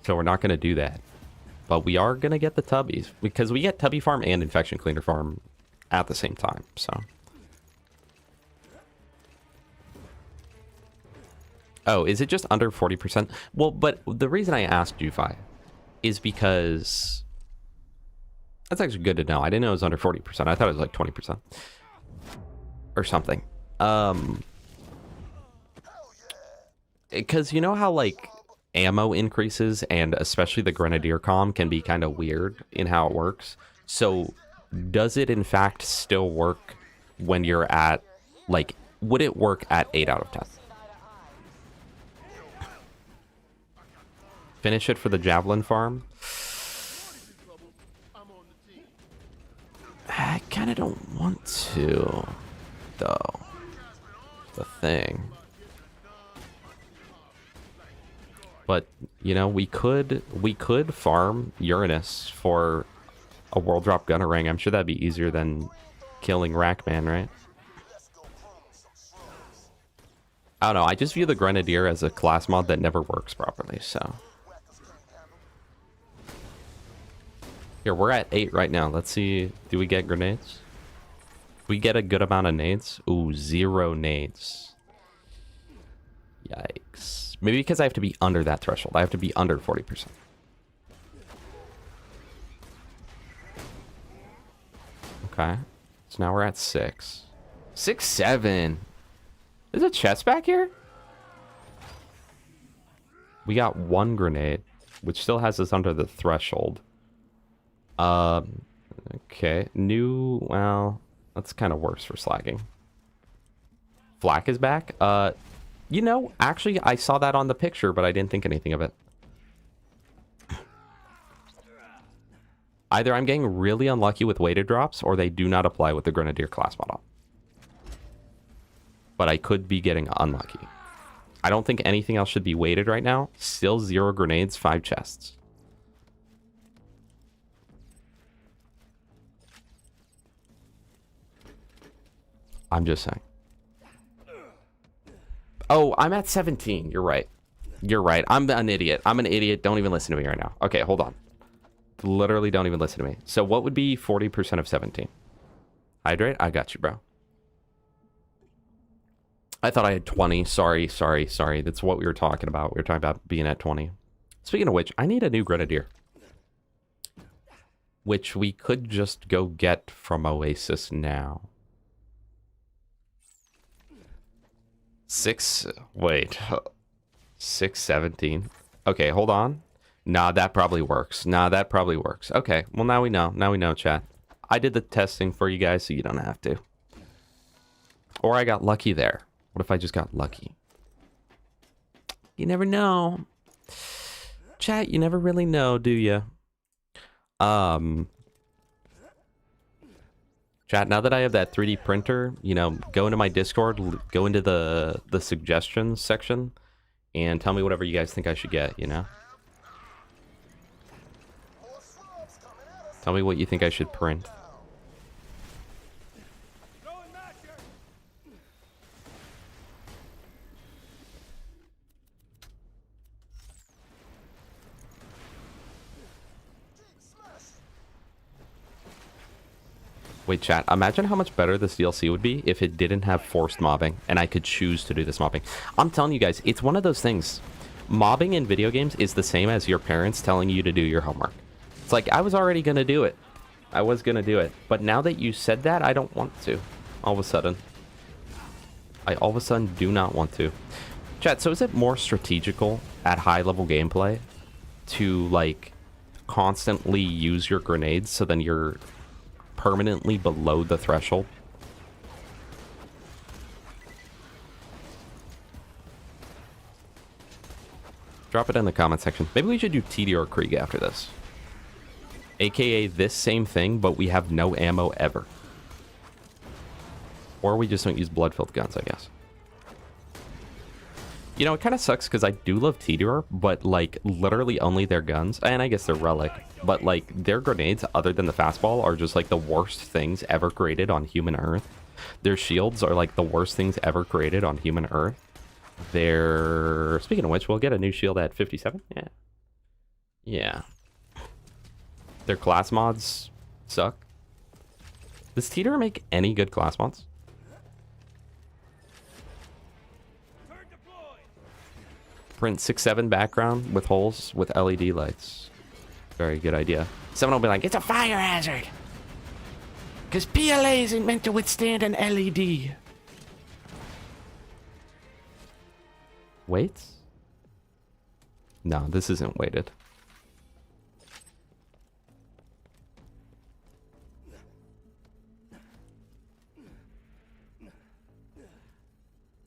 So we're not going to do that. But we are going to get the Tubbies because we get Tubby Farm and Infection Cleaner Farm at the same time. So. Oh, is it just under 40%? Well, but the reason I asked you, Fi, is because that's actually good to know. I didn't know it was under 40%. I thought it was like 20%. Or something. Because you know how like ammo increases and especially the Grenadier comm can be kind of weird in how it works. So does it in fact still work when you're at like, would it work at 8 out of 10? Finish it for the Javelin farm. I kind of don't want to. Though the thing, but you know, we could farm Uranus for a world drop gunner ring. I'm sure that'd be easier than killing Rackman, right? I don't know. I just view the Grenadier as a class mod that never works properly. So here we're at 8 right now. Let's see. Do we get grenades? We get a good amount of nades. Ooh, 0 nades. Yikes. Maybe because I have to be under that threshold. I have to be under 40%. Okay. So now we're at 6. 6, 7. There's a chest back here? We got 1 grenade, which still has us under the threshold. Okay. New, well... That's kind of worse for slagging. Flak is back. You know, actually, I saw that on the picture, but I didn't think anything of it. Either I'm getting really unlucky with weighted drops, or they do not apply with the Grenadier class model. But I could be getting unlucky. I don't think anything else should be weighted right now. Still 0 grenades, 5 chests. I'm just saying. Oh, I'm at 17. You're right. You're right. I'm an idiot. I'm an idiot. Don't even listen to me right now. Okay, hold on. Literally don't even listen to me. So what would be 40% of 17? Hydrate? I got you, bro. I thought I had 20. Sorry. That's what we were talking about. We were talking about being at 20. Speaking of which, I need a new Grenadier. Which we could just go get from Oasis now. 617. Okay, hold on. Nah, that probably works. Okay, well, now we know, chat. I did the testing for you guys, so you don't have to. Or I got lucky there. What if I just got lucky? You never know. Chat, you never really know, do you? Chat, now that I have that 3D printer, you know, go into my Discord, go into the suggestions section, and tell me whatever you guys think I should get, you know? Tell me what you think I should print. Wait, chat, imagine how much better this DLC would be if it didn't have forced mobbing and I could choose to do this mobbing. I'm telling you guys, it's one of those things. Mobbing in video games is the same as your parents telling you to do your homework. It's like, I was already going to do it. I was going to do it. But now that you said that, I don't want to. All of a sudden. I all of a sudden do not want to. Chat, so is it more strategical at high-level gameplay to, like, constantly use your grenades so then you're permanently below the threshold? Drop it in the comment section. Maybe we should do Tediore Krieg after this. AKA this same thing, but we have no ammo ever. Or we just don't use blood-filled guns, I guess. You know, it kind of sucks because I do love Tediore, but, like, literally only their guns, and I guess their relic, but, like, their grenades, other than the fastball, are just, like, the worst things ever created on human Earth. Their shields are, like, the worst things ever created on human Earth. Their... Speaking of which, we'll get a new shield at 57? Yeah. Yeah. Their class mods suck. Does Tediore make any good class mods? Print 6.7 background with holes with LED lights. Very good idea. Someone will be like, it's a fire hazard. Because PLA isn't meant to withstand an LED. Wait? No, this isn't weighted.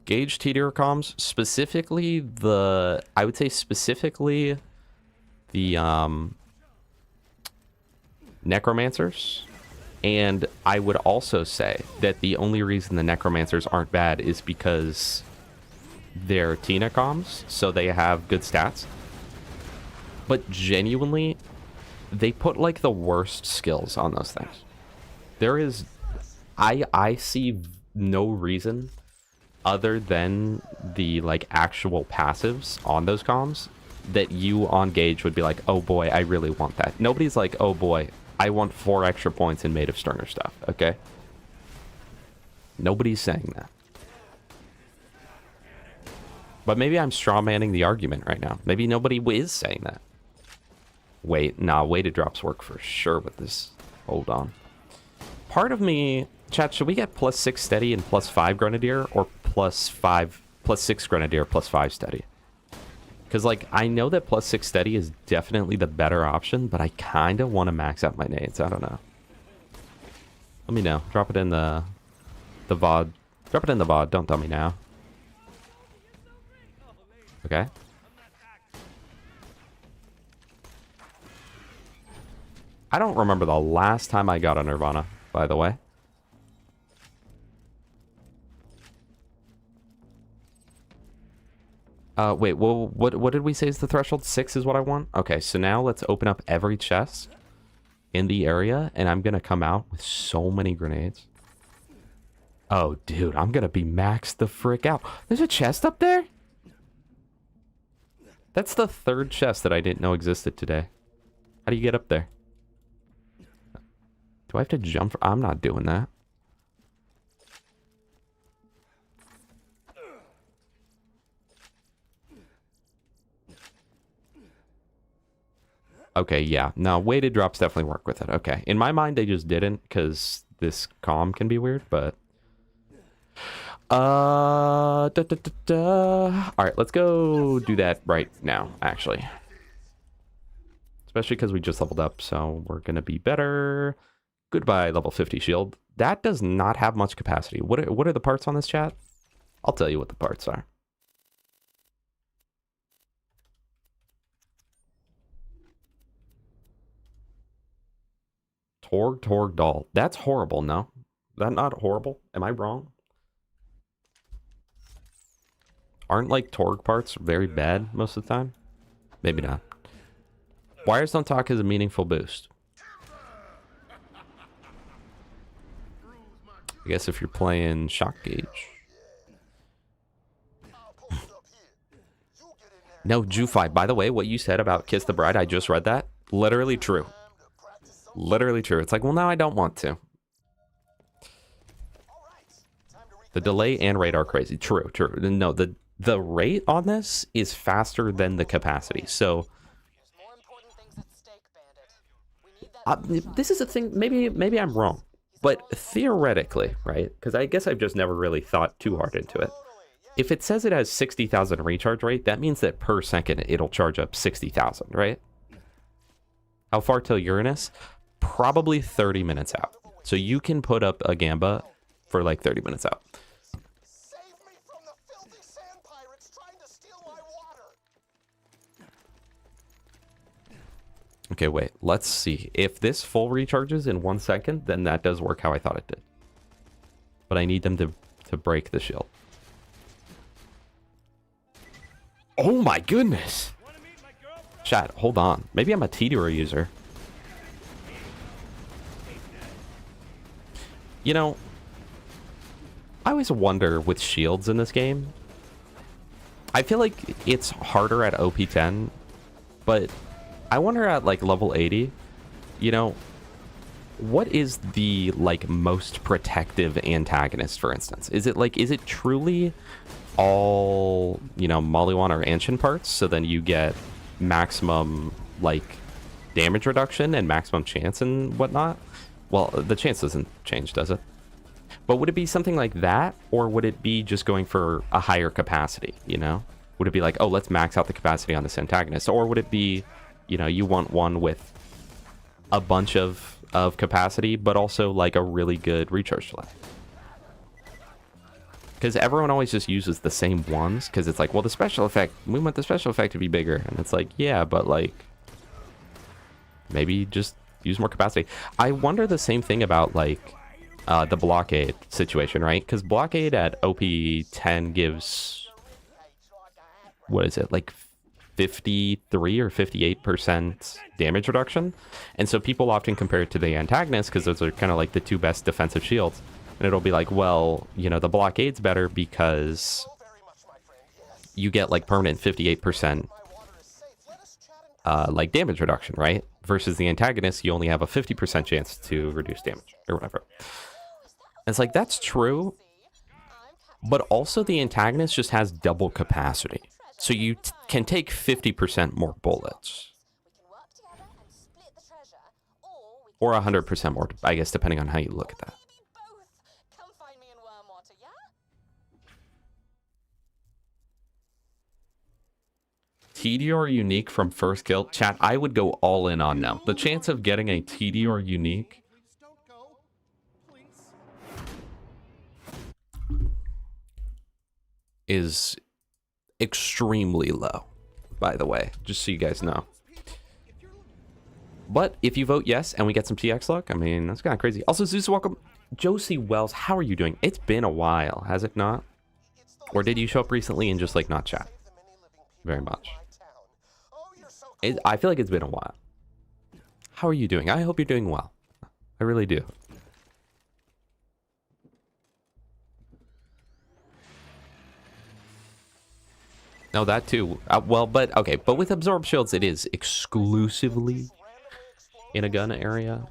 Gauge Tediore comms, specifically the, I would say specifically the necromancers, and I would also say that the only reason the necromancers aren't bad is because they're Tina comms, so they have good stats, but genuinely they put like the worst skills on those things. There is, I see no reason other than the like actual passives on those comms that you on Gauge would be like, oh boy, I really want that. Nobody's like, oh boy, I want 4 extra points in Made of Sterner stuff, okay? Nobody's saying that. But maybe I'm strawmanning the argument right now. Maybe nobody is saying that. Wait, nah, weighted drops work for sure with this. Hold on. Part of me, chat, should we get +6 steady and +5 Grenadier, or +6 Grenadier, +5 steady? Because, like, I know that +6 steady is definitely the better option, but I kind of want to max out my nades. I don't know. Let me know. Drop it in the VOD. Drop it in the VOD. Don't tell me now. Okay. I don't remember the last time I got a Nirvana, by the way. Wait, well, what did we say is the threshold? 6 is what I want? Okay, so now let's open up every chest in the area, and I'm gonna come out with so many grenades. Oh, dude, I'm gonna be maxed the frick out. There's a chest up there? That's the 3rd chest that I didn't know existed today. How do you get up there? Do I have to jump? I'm not doing that. Okay, yeah. No, weighted drops definitely work with it. Okay. In my mind, they just didn't because this comm can be weird, but... All right, let's go do that right now, actually. Especially because we just leveled up, so we're going to be better. Goodbye, level 50 shield. That does not have much capacity. What are the parts on this, chat? I'll tell you what the parts are. Torg doll. That's horrible, no? That not horrible? Am I wrong? Aren't like Torg parts very bad most of the time? Maybe not. Wires don't talk is a meaningful boost. I guess if you're playing shock gauge. No, Jufi. By the way, what you said about Kiss the Bride, I just read that. Literally true. Literally true. It's like, well, now I don't want to. The delay and rate are crazy. True, true. No, the rate on this is faster than the capacity. So this is a thing. Maybe I'm wrong, but theoretically, right? Because I guess I've just never really thought too hard into it. If it says it has 60,000 recharge rate, that means that per second it'll charge up 60,000, right? How far till Uranus? Probably 30 minutes out. So you can put up a Gamba for like 30 minutes out. Save me from the filthy sand pirates trying to steal my water. Okay, wait. Let's see. If this full recharges in 1 second, then that does work how I thought it did. But I need them to break the shield. Oh my goodness! Chat, hold on. Maybe I'm a Tediore user. You know, I always wonder with shields in this game. I feel like it's harder at OP10, but I wonder at like level 80, you know, what is the like most protective antagonist, for instance? Is it truly all, you know, Maliwan or Anshin parts, so then you get maximum like damage reduction and maximum chance and whatnot? Well, the chance doesn't change, does it? But would it be something like that, or would it be just going for a higher capacity, you know? Would it be like, oh, let's max out the capacity on this antagonist? Or would it be, you know, you want one with a bunch of capacity, but also like a really good recharge delay? Because everyone always just uses the same ones, because it's like, well, the special effect, we want the special effect to be bigger. And it's like, yeah, but like, maybe just use more capacity. I wonder the same thing about like the blockade situation, right? Because blockade at OP 10 gives, what is it, like 53 or 58% damage reduction, and so people often compare it to the antagonist because those are kind of like the two best defensive shields, and it'll be like, well, you know, the blockade's better because you get like permanent 58% like damage reduction, right? Versus the antagonist, you only have a 50% chance to reduce damage or whatever. And it's like, that's true, but also the antagonist just has double capacity. So you can take 50% more bullets. Or 100% more, I guess, depending on how you look at that. Tediore unique from first kill. Chat, I would go all in on now. The chance of getting a Tediore unique is extremely low, by the way, just so you guys know. But if you vote yes and we get some TX luck, I mean, that's kind of crazy. Also, Zeus, welcome. Josie Wells, how are you doing? It's been a while, has it not? Or did you show up recently and just like not chat? Very much. I feel like it's been a while. How are you doing? I hope you're doing well. I really do. No, that too. Well, but okay, but with absorb shields, it is exclusively in a gun area.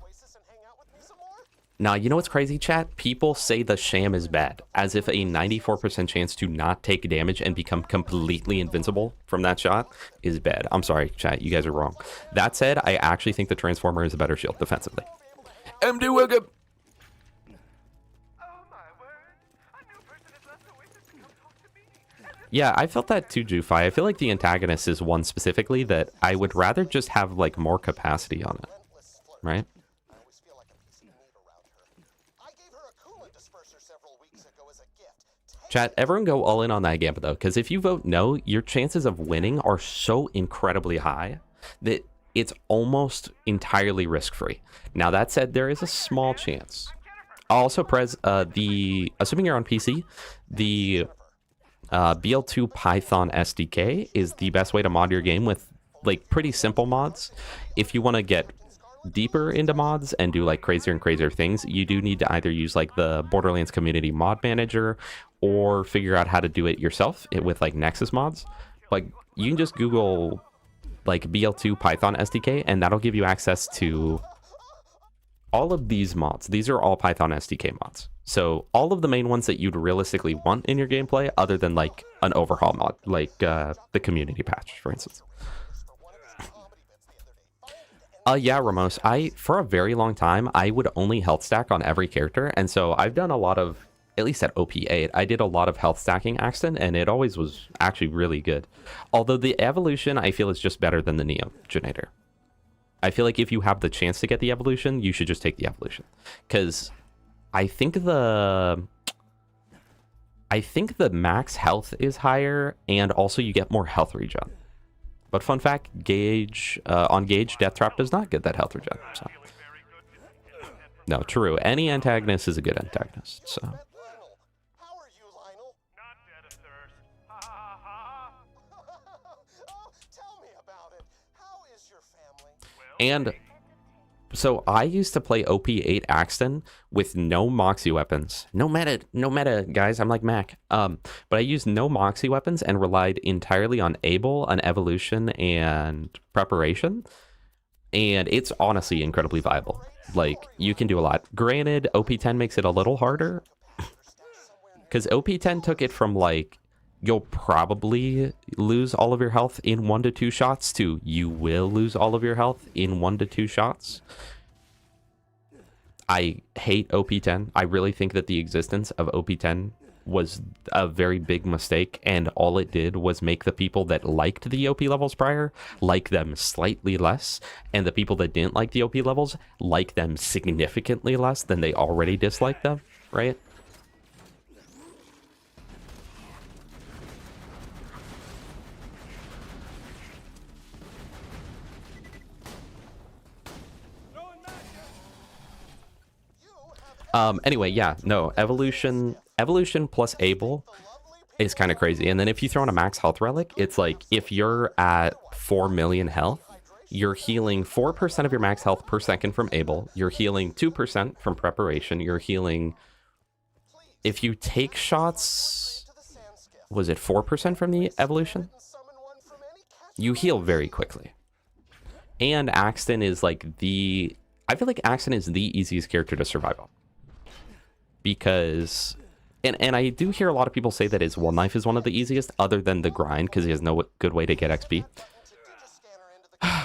Now, you know what's crazy, chat? People say the sham is bad, as if a 94% chance to not take damage and become completely invincible from that shot is bad. I'm sorry, chat, you guys are wrong. That said, I actually think the Transformer is a better shield defensively. MD welcome. Yeah, I felt that too, Jufi. I feel like the antagonist is one specifically that I would rather just have like more capacity on it, right? Chat, everyone go all in on that Gambit though, because if you vote no, your chances of winning are so incredibly high that it's almost entirely risk-free. Now that said, there is a small chance. Also, assuming you're on PC, the BL2 Python SDK is the best way to mod your game with like pretty simple mods. If you want to get deeper into mods and do like crazier and crazier things, you do need to either use like the Borderlands Community Mod Manager or figure out how to do it yourself with like Nexus mods. Like you can just Google like BL2 Python SDK and that'll give you access to all of these mods. These are all Python SDK mods. So all of the main ones that you'd realistically want in your gameplay other than like an overhaul mod, like the community patch, for instance. Yeah, Ramos, for a very long time, I would only health stack on every character. And so I've done a lot of, at least at OP8, I did a lot of health stacking Axton, and it always was actually really good. Although the evolution, I feel, is just better than the Neogenator. I feel like if you have the chance to get the evolution, you should just take the evolution. Because I think the max health is higher, and also you get more health regen. But fun fact, on Gauge, Death Trap does not get that health regen. So. No, true. Any antagonist is a good antagonist. So. How are you, Lionel? Not dead of thirst. Oh, tell me about it. How is your family? And so I used to play OP8 Axton with no Moxie weapons. No meta, guys. I'm like Mac. But I used no Moxie weapons and relied entirely on Able, an evolution, and preparation. And it's honestly incredibly viable. Like, you can do a lot. Granted, OP10 makes it a little harder. Because OP10 took it from, like, you'll probably lose all of your health in 1 to 2 shots to you will lose all of your health in 1 to 2 shots. I hate OP10. I really think that the existence of OP10 was a very big mistake, and all it did was make the people that liked the OP levels prior like them slightly less, and the people that didn't like the OP levels like them significantly less than they already disliked them, right? Anyway, yeah, no, evolution plus Able is kind of crazy. And then if you throw in a max health relic, it's like if you're at 4 million health, you're healing 4% of your max health per second from Able. You're healing 2% from preparation. You're healing, if you take shots, was it 4% from the evolution? You heal very quickly. And Axton is like I feel like Axton is the easiest character to survive on. Because, and I do hear a lot of people say that his one knife is one of the easiest, other than the grind, because he has no good way to get XP.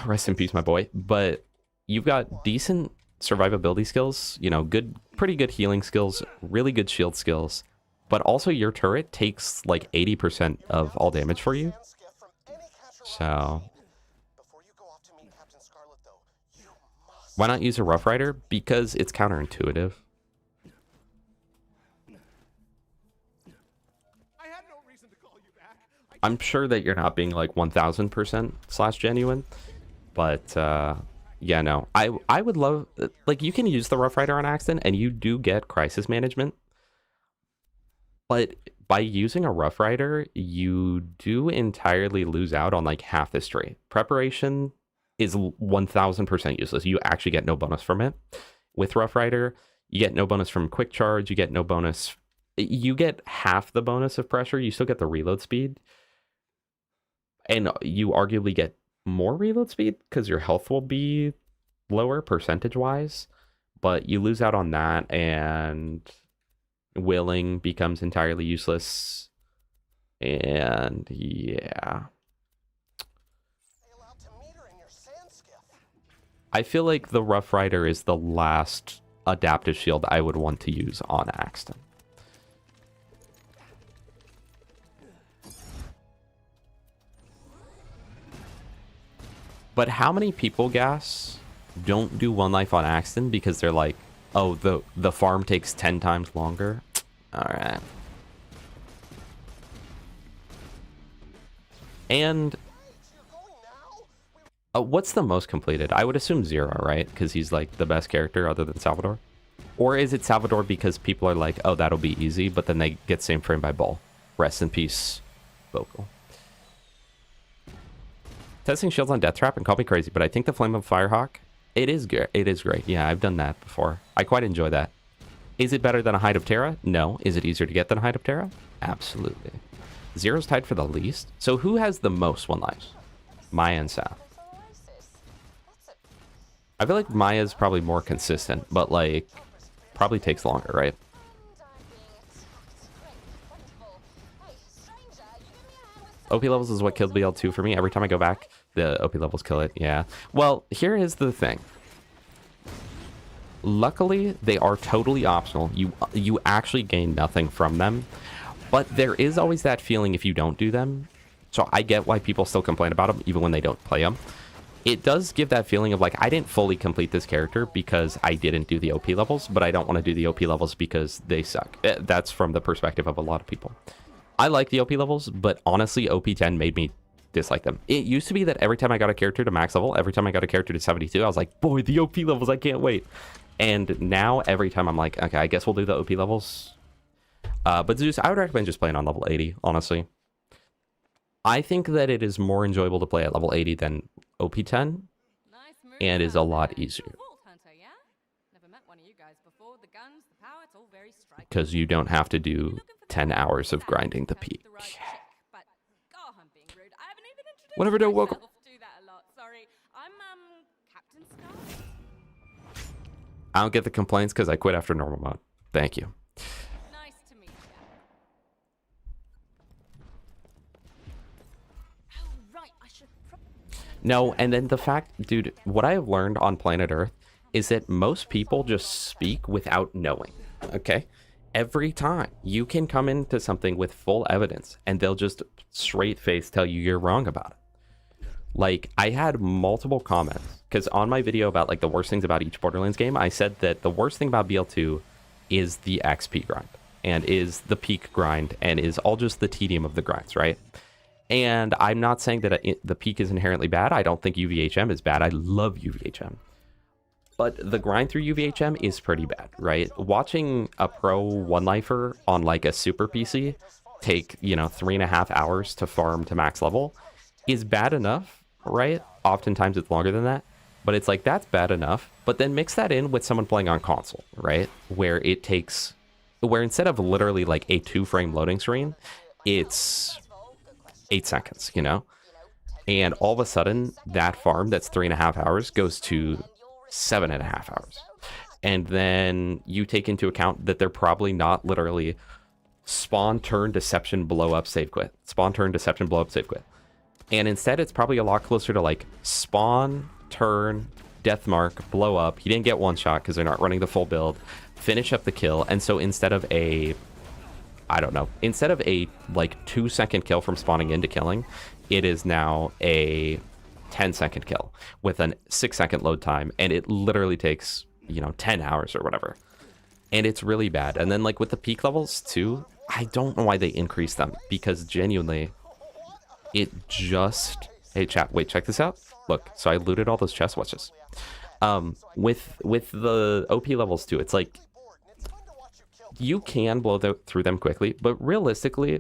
Rest in peace, my boy. But you've got decent survivability skills, you know, pretty good healing skills, really good shield skills, but also your turret takes like 80% of all damage for you. So, why not use a Rough Rider? Because it's counterintuitive. I'm sure that you're not being like 1000% slash genuine, but yeah, no. I would love, like, you can use the Rough Rider on Axton and you do get crisis management, but by using a Rough Rider, you do entirely lose out on like half this trait. Preparation is 1000% useless. You actually get no bonus from it. With Rough Rider, you get no bonus from quick charge, you get no bonus. You get half the bonus of pressure, you still get the reload speed. And you arguably get more reload speed because your health will be lower percentage-wise, but you lose out on that, and willing becomes entirely useless. And yeah. I feel like the Rough Rider is the last adaptive shield I would want to use on Axton. But how many people, Gas, don't do one life on Axton because they're like, oh, the farm takes 10 times longer? Alright. And what's the most completed? I would assume 0, right? Because he's like the best character other than Salvador. Or is it Salvador because people are like, oh, that'll be easy, but then they get same frame by Bull. Rest in peace, Vocal. Testing shields on Death Trap, and call me crazy, but I think the Flame of Firehawk, it is good. It is great. Yeah, I've done that before. I quite enjoy that. Is it better than a Hide of Terra? No. Is it easier to get than a Hide of Terra? Absolutely. 0's tied for the least. So who has the most one lives? Maya and Saf. I feel like Maya's probably more consistent, but like probably takes longer, right? OP levels is what killed BL2 for me. Every time I go back, the OP levels kill it. Yeah. Well, here is the thing. Luckily, they are totally optional. You actually gain nothing from them. But there is always that feeling if you don't do them. So I get why people still complain about them, even when they don't play them. It does give that feeling of like, I didn't fully complete this character because I didn't do the OP levels, but I don't want to do the OP levels because they suck. That's from the perspective of a lot of people. I like the OP levels, but honestly, OP10 made me dislike them. It used to be that every time I got a character to max level, every time I got a character to 72, I was like, boy, the OP levels, I can't wait. And now every time I'm like, okay, I guess we'll do the OP levels. But Zeus, I would recommend just playing on level 80, honestly. I think that it is more enjoyable to play at level 80 than OP10, and is a lot easier. Because you don't have to do 10 hours of grinding the peak. Whatever, no, welcome. I don't get the complaints because I quit after normal mode. Thank you. Nice to meet you. Oh, right, I should No, and then the fact, dude, what I have learned on planet Earth is that most people just speak without knowing, okay? Every time you can come into something with full evidence and they'll just straight face tell you you're wrong about it. Like, I had multiple comments because on my video about like the worst things about each Borderlands game, I said that the worst thing about BL2 is the XP grind and is the peak grind and is all just the tedium of the grinds, right? And I'm not saying that the peak is inherently bad. I don't think UVHM is bad. I love UVHM. But the grind through UVHM is pretty bad, right? Watching a pro one-lifer on like a super PC take, you know, 3.5 hours to farm to max level is bad enough, right? Oftentimes it's longer than that, but it's like, that's bad enough. But then mix that in with someone playing on console, right? Where it takes, where instead of literally like a 2-frame loading screen, it's 8 seconds, you know? And all of a sudden, that farm that's 3.5 hours goes to 7.5 hours. And then you take into account that they're probably not literally spawn, turn, deception, blow up, save, quit. Spawn, turn, deception, blow up, save, quit. And instead, it's probably a lot closer to like spawn, turn, death mark, blow up. He didn't get one shot because they're not running the full build. Finish up the kill. And so instead of a, I don't know, instead of a like 2-second kill from spawning into killing, it is now a 10-second kill with a 6-second load time. And it literally takes, you know, 10 hours or whatever. And it's really bad. And then like with the peak levels too, I don't know why they increase them, because genuinely it just... Hey, chat, wait, check this out. Look, so I looted all those chests. Watch this. With the OP levels too, it's like you can blow through them quickly, but realistically,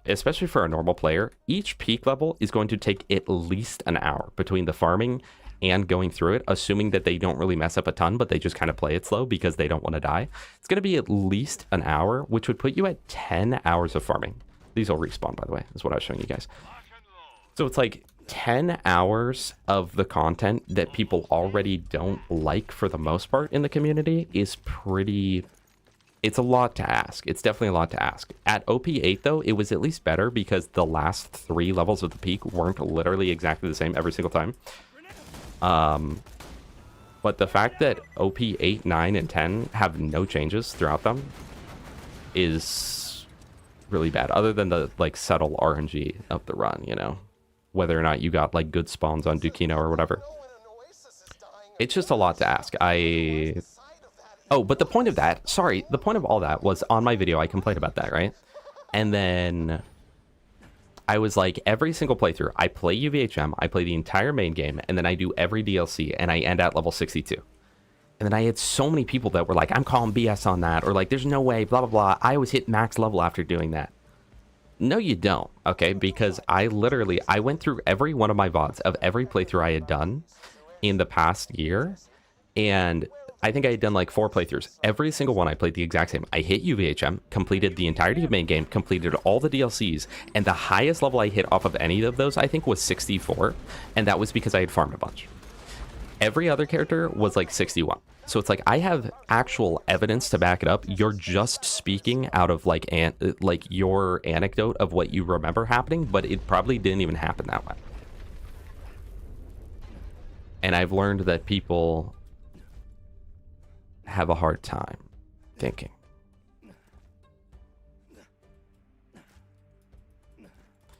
especially for a normal player, each peak level is going to take at least an hour between the farming and going through it, assuming that they don't really mess up a ton, but they just kind of play it slow because they don't want to die. It's going to be at least an hour, which would put you at 10 hours of farming. These will respawn, by the way, is what I was showing you guys. So it's like 10 hours of the content that people already don't like for the most part in the community is pretty... It's a lot to ask. It's definitely a lot to ask. At OP8, though, it was at least better because the last 3 levels of the peak weren't literally exactly the same every single time. But the fact that OP8, 9, and 10 have no changes throughout them is really bad. Other than the, like, subtle RNG of the run, you know? Whether or not you got, like, good spawns on Dukino or whatever. It's just a lot to ask. Oh, but the point of that, sorry, the point of all that was on my video, I complained about that, right? And then I was like, every single playthrough, I play UVHM, I play the entire main game, and then I do every DLC, and I end at level 62. And then I had so many people that were like, I'm calling BS on that, or like, there's no way, blah, blah, blah. I always hit max level after doing that. No, you don't, okay? Because I went through every one of my VODs of every playthrough I had done in the past year, and I think I had done like 4 playthroughs. Every single one I played the exact same. I hit UVHM, completed the entirety of main game, completed all the DLCs, and the highest level I hit off of any of those, I think, was 64, and that was because I had farmed a bunch. Every other character was like 61. So it's like, I have actual evidence to back it up. You're just speaking out of like your anecdote of what you remember happening, but it probably didn't even happen that way. And I've learned that people have a hard time thinking.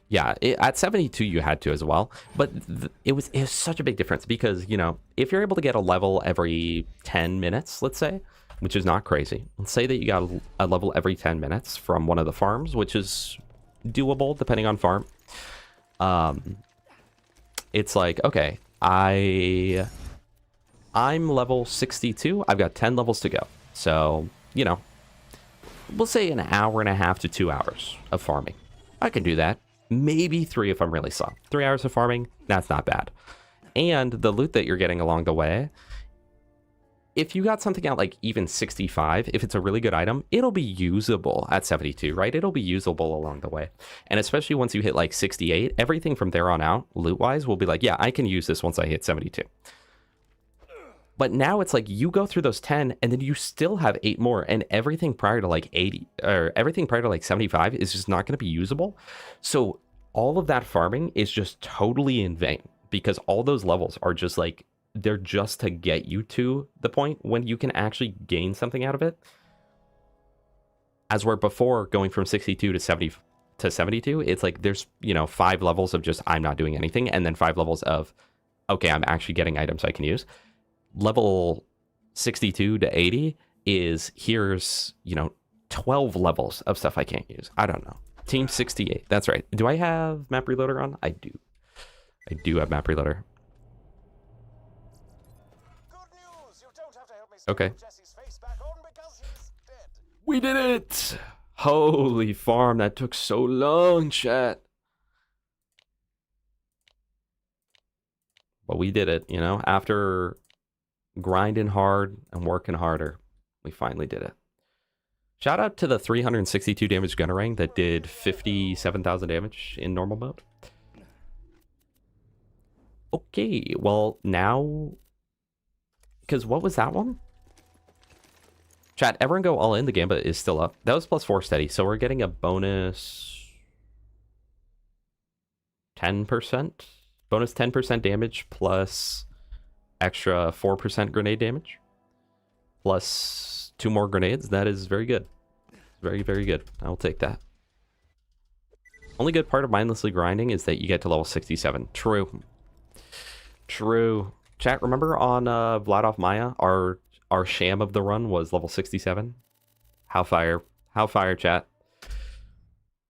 Yeah, at 72 you had to as well, but it was such a big difference because, you know, if you're able to get a level every 10 minutes, let's say, which is not crazy. Let's say that you got a level every 10 minutes from one of the farms, which is doable depending on farm. It's like, okay, I'm level 62. I've got 10 levels to go. So, you know, we'll say an hour and a half to 2 hours of farming. I can do that. Maybe 3 if I'm really slow. 3 hours of farming, that's not bad. And the loot that you're getting along the way, if you got something at like even 65, if it's a really good item, it'll be usable at 72, right? It'll be usable along the way. And especially once you hit like 68, everything from there on out, loot-wise, will be like, yeah, I can use this once I hit 72. But now it's like you go through those 10 and then you still have 8 more, and everything prior to like 80 or everything prior to like 75 is just not going to be usable. So all of that farming is just totally in vain because all those levels are just like, they're just to get you to the point when you can actually gain something out of it. As where before going from 62 to 70 to 72, it's like there's, you know, 5 levels of just I'm not doing anything, and then 5 levels of okay, I'm actually getting items I can use. Level 62 to 80 is here's, you know, 12 levels of stuff I can't use. I don't know. Team 68. That's right. Do I have map reloader on? I do. I do have map reloader. Good news. You don't have to help me Okay. Jesse's face back on because he's dead. We did it! Holy farm, that took so long, chat. But we did it, you know, after grinding hard and working harder, we finally did it. Shout out to the 362 damage gunnerang that did 57,000 damage in normal mode. Okay, well now, because what was that one? Chat, everyone go all in. The gambit is still up. That was +4 steady, so we're getting a bonus 10%. Bonus 10% damage plus extra 4% grenade damage. Plus 2 more grenades. That is very good. Very, very good. I'll take that. Only good part of mindlessly grinding is that you get to level 67. True. True. Chat, remember on Vlad Maya, our sham of the run was level 67? How fire. How fire, chat.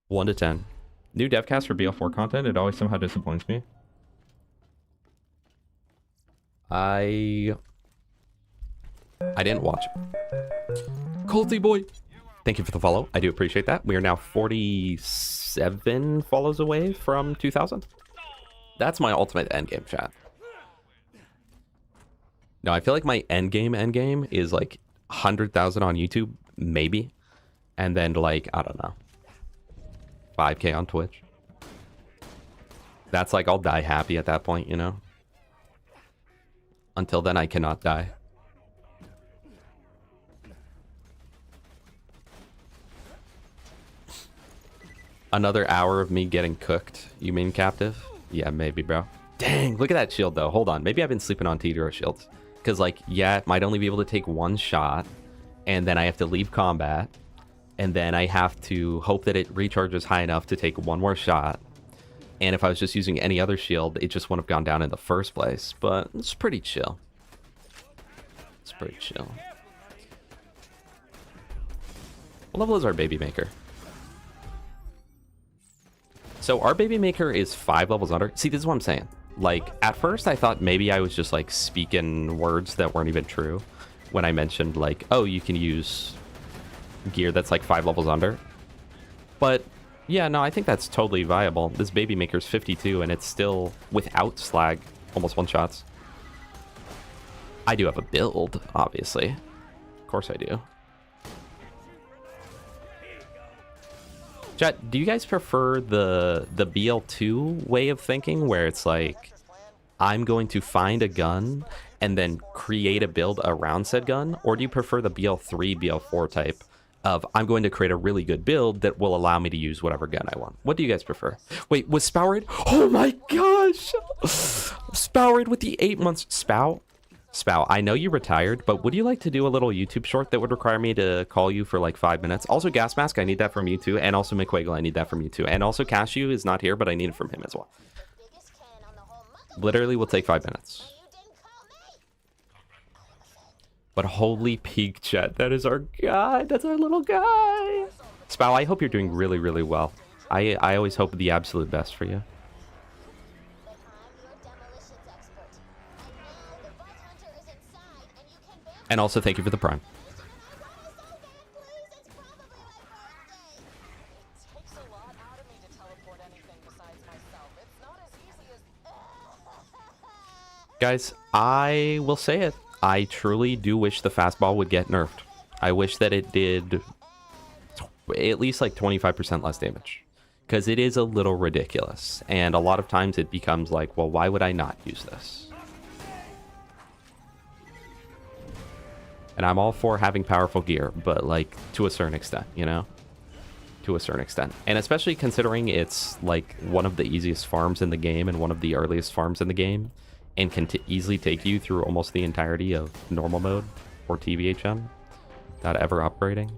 1 to 10. New devcast for BL4 content. It always somehow disappoints me. I didn't watch it. Colty boy. Thank you for the follow. I do appreciate that. We are now 47 follows away from 2,000. That's my ultimate endgame, chat. No, I feel like my endgame is like 100,000 on YouTube, maybe. And then like, I don't know, 5K on Twitch. That's like, I'll die happy at that point, you know? Until then, I cannot die. Another hour of me getting cooked. You mean captive? Yeah, maybe, bro. Dang, look at that shield, though. Hold on. Maybe I've been sleeping on Tediore shields. Because, like, yeah, it might only be able to take one shot. And then I have to leave combat. And then I have to hope that it recharges high enough to take one more shot. And if I was just using any other shield, it just wouldn't have gone down in the first place. But it's pretty chill. It's pretty chill. What level is our baby maker? So our baby maker is 5 levels under. See, this is what I'm saying. Like, at first I thought maybe I was just like speaking words that weren't even true when I mentioned like, oh, you can use gear that's like 5 levels under. But yeah, no, I think that's totally viable. This baby maker's 52 and it's still without slag, almost one shots. I do have a build, obviously. Of course I do. Chat, do you guys prefer the BL2 way of thinking where it's like I'm going to find a gun and then create a build around said gun? Or do you prefer the BL3, BL4 type of I'm going to create a really good build that will allow me to use whatever gun I want? What do you guys prefer? Wait, was Spowered? Oh my gosh! Spowered with the 8 months. Spow, I know you retired, but would you like to do a little YouTube short that would require me to call you for like 5 minutes? Also, Gas Mask, I need that from you too. And also McWiggle, I need that from you too. And also Cashew is not here, but I need it from him as well. Literally will take 5 minutes. But holy peak, chat. That is our guy. That's our little guy. Spow, I hope you're doing really, really well. I always hope the absolute best for you. And also, thank you for the Prime. Guys, I will say it. I truly do wish the fastball would get nerfed. I wish that it did at least like 25% less damage. Because it is a little ridiculous. And a lot of times it becomes like, well, why would I not use this? And I'm all for having powerful gear, but like to a certain extent, you know? To a certain extent. And especially considering it's like one of the easiest farms in the game and one of the earliest farms in the game and can easily take you through almost the entirety of normal mode or TVHM without ever upgrading.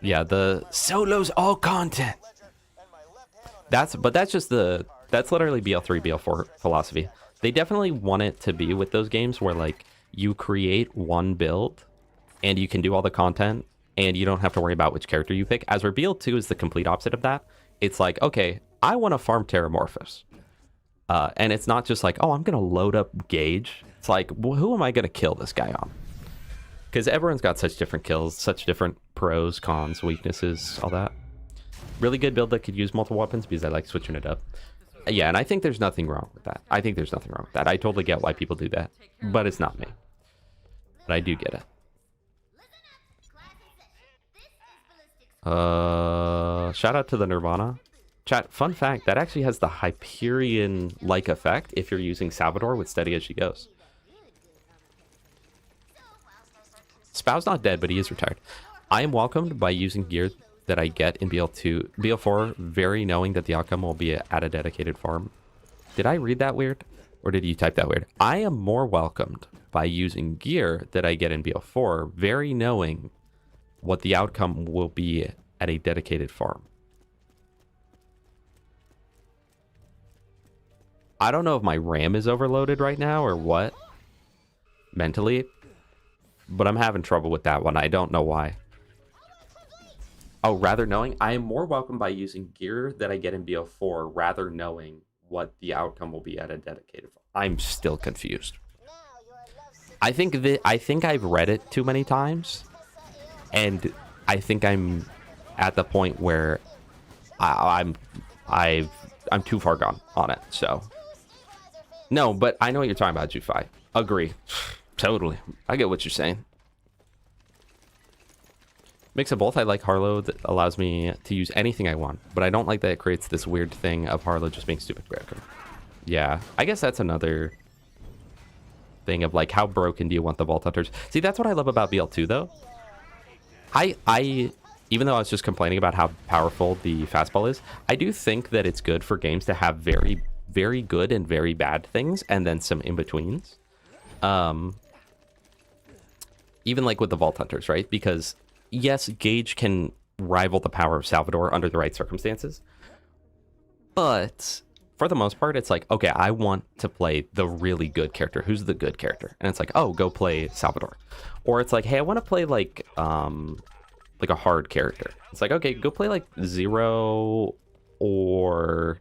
Yeah, the solos all content. That's just that's literally BL3, BL4 philosophy. They definitely want it to be with those games where like you create one build and you can do all the content and you don't have to worry about which character you pick. As where BL2 is the complete opposite of that. It's like, okay, I want to farm Terramorphous. And it's not just like, oh, I'm going to load up Gauge. It's like, well, who am I going to kill this guy on? Because everyone's got such different kills, such different pros, cons, weaknesses, all that. Really good build that could use multiple weapons because I like switching it up. Yeah, and I think there's nothing wrong with that. I think there's nothing wrong with that. I totally get why people do that. But it's not me. But I do get it. Shout out to the Nirvana. Chat, fun fact, that actually has the Hyperion-like effect if you're using Salvador with Steady as She Goes. Spow's not dead, but he is retired. I am welcomed by using gear that I get in BL2. BL4, very knowing that the outcome will be at a dedicated farm. Did I read that weird? Or did you type that weird? I am more welcomed by using gear that I get in BL4, very knowing what the outcome will be at a dedicated farm. I don't know if my RAM is overloaded right now or what, mentally, but I'm having trouble with that one. I don't know why. Oh, rather knowing, I am more welcome by using gear that I get in BL4, rather knowing what the outcome will be at a dedicated. I'm still confused. I think I've read it too many times, and I think I'm at the point where I'm too far gone on it. So no, but I know what you're talking about, Jufai. Agree, totally. I get what you're saying. Mix of both. I like Harlow that allows me to use anything I want, but I don't like that it creates this weird thing of Harlow just being stupid broken. Yeah, I guess that's another thing of like, how broken do you want the Vault Hunters? See, that's what I love about BL2 though. I even though I was just complaining about how powerful the fastball is, I do think that it's good for games to have very, very good and very bad things and then some in-betweens. Even like with the Vault Hunters, right? Because yes, Gage can rival the power of Salvador under the right circumstances, but for the most part, it's like, okay, I want to play the really good character. Who's the good character? And it's like, oh, go play Salvador. Or it's like, hey, I want to play like a hard character. It's like, okay, go play like Zero or,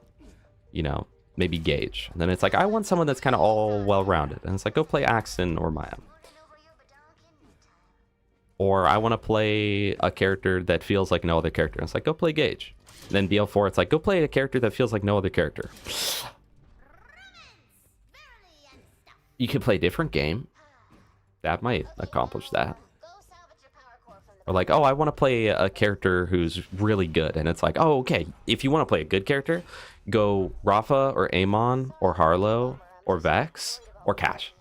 you know, maybe Gage. And then it's like, I want someone that's kind of all well-rounded. And it's like, go play Axton or Maya. Or I want to play a character that feels like no other character. And it's like, go play Gage. And then BL4, it's like, go play a character that feels like no other character. You could play a different game. That might accomplish that. Or like, oh, I want to play a character who's really good. And it's like, oh, okay. If you want to play a good character, go Rafa or Amon or Harlow or Vex or Cash.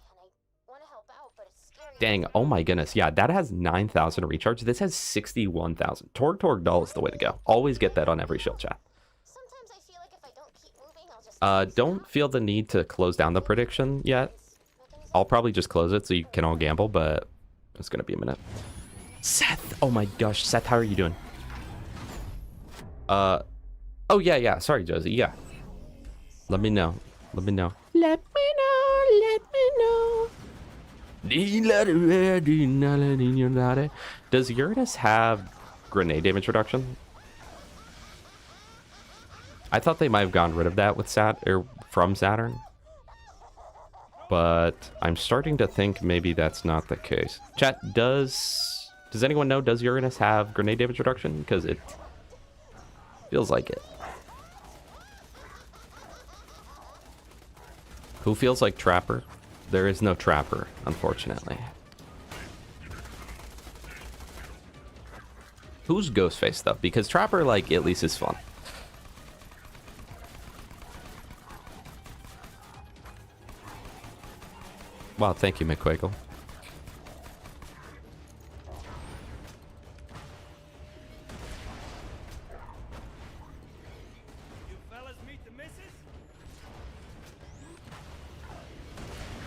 Dang, oh my goodness. Yeah, that has 9,000 recharge. This has 61,000. Torg Doll is the way to go. Always get that on every shield chat. Don't feel the need to close down the prediction yet. I'll probably just close it so you can all gamble, but it's going to be a minute. Seth! Oh my gosh, Seth, how are you doing? Oh, yeah. Sorry, Josie. Yeah. Let me know. Let me know. Let me know. Let me know. Does Uranus have grenade damage reduction? I thought they might have gotten rid of that with from Saturn. But I'm starting to think maybe that's not the case. Chat, does anyone know, does Uranus have grenade damage reduction? Because it feels like it. Who feels like Trapper? There is no Trapper, unfortunately. Who's Ghostface, though? Because Trapper, like, at least is fun. Wow, thank you, McQuagle.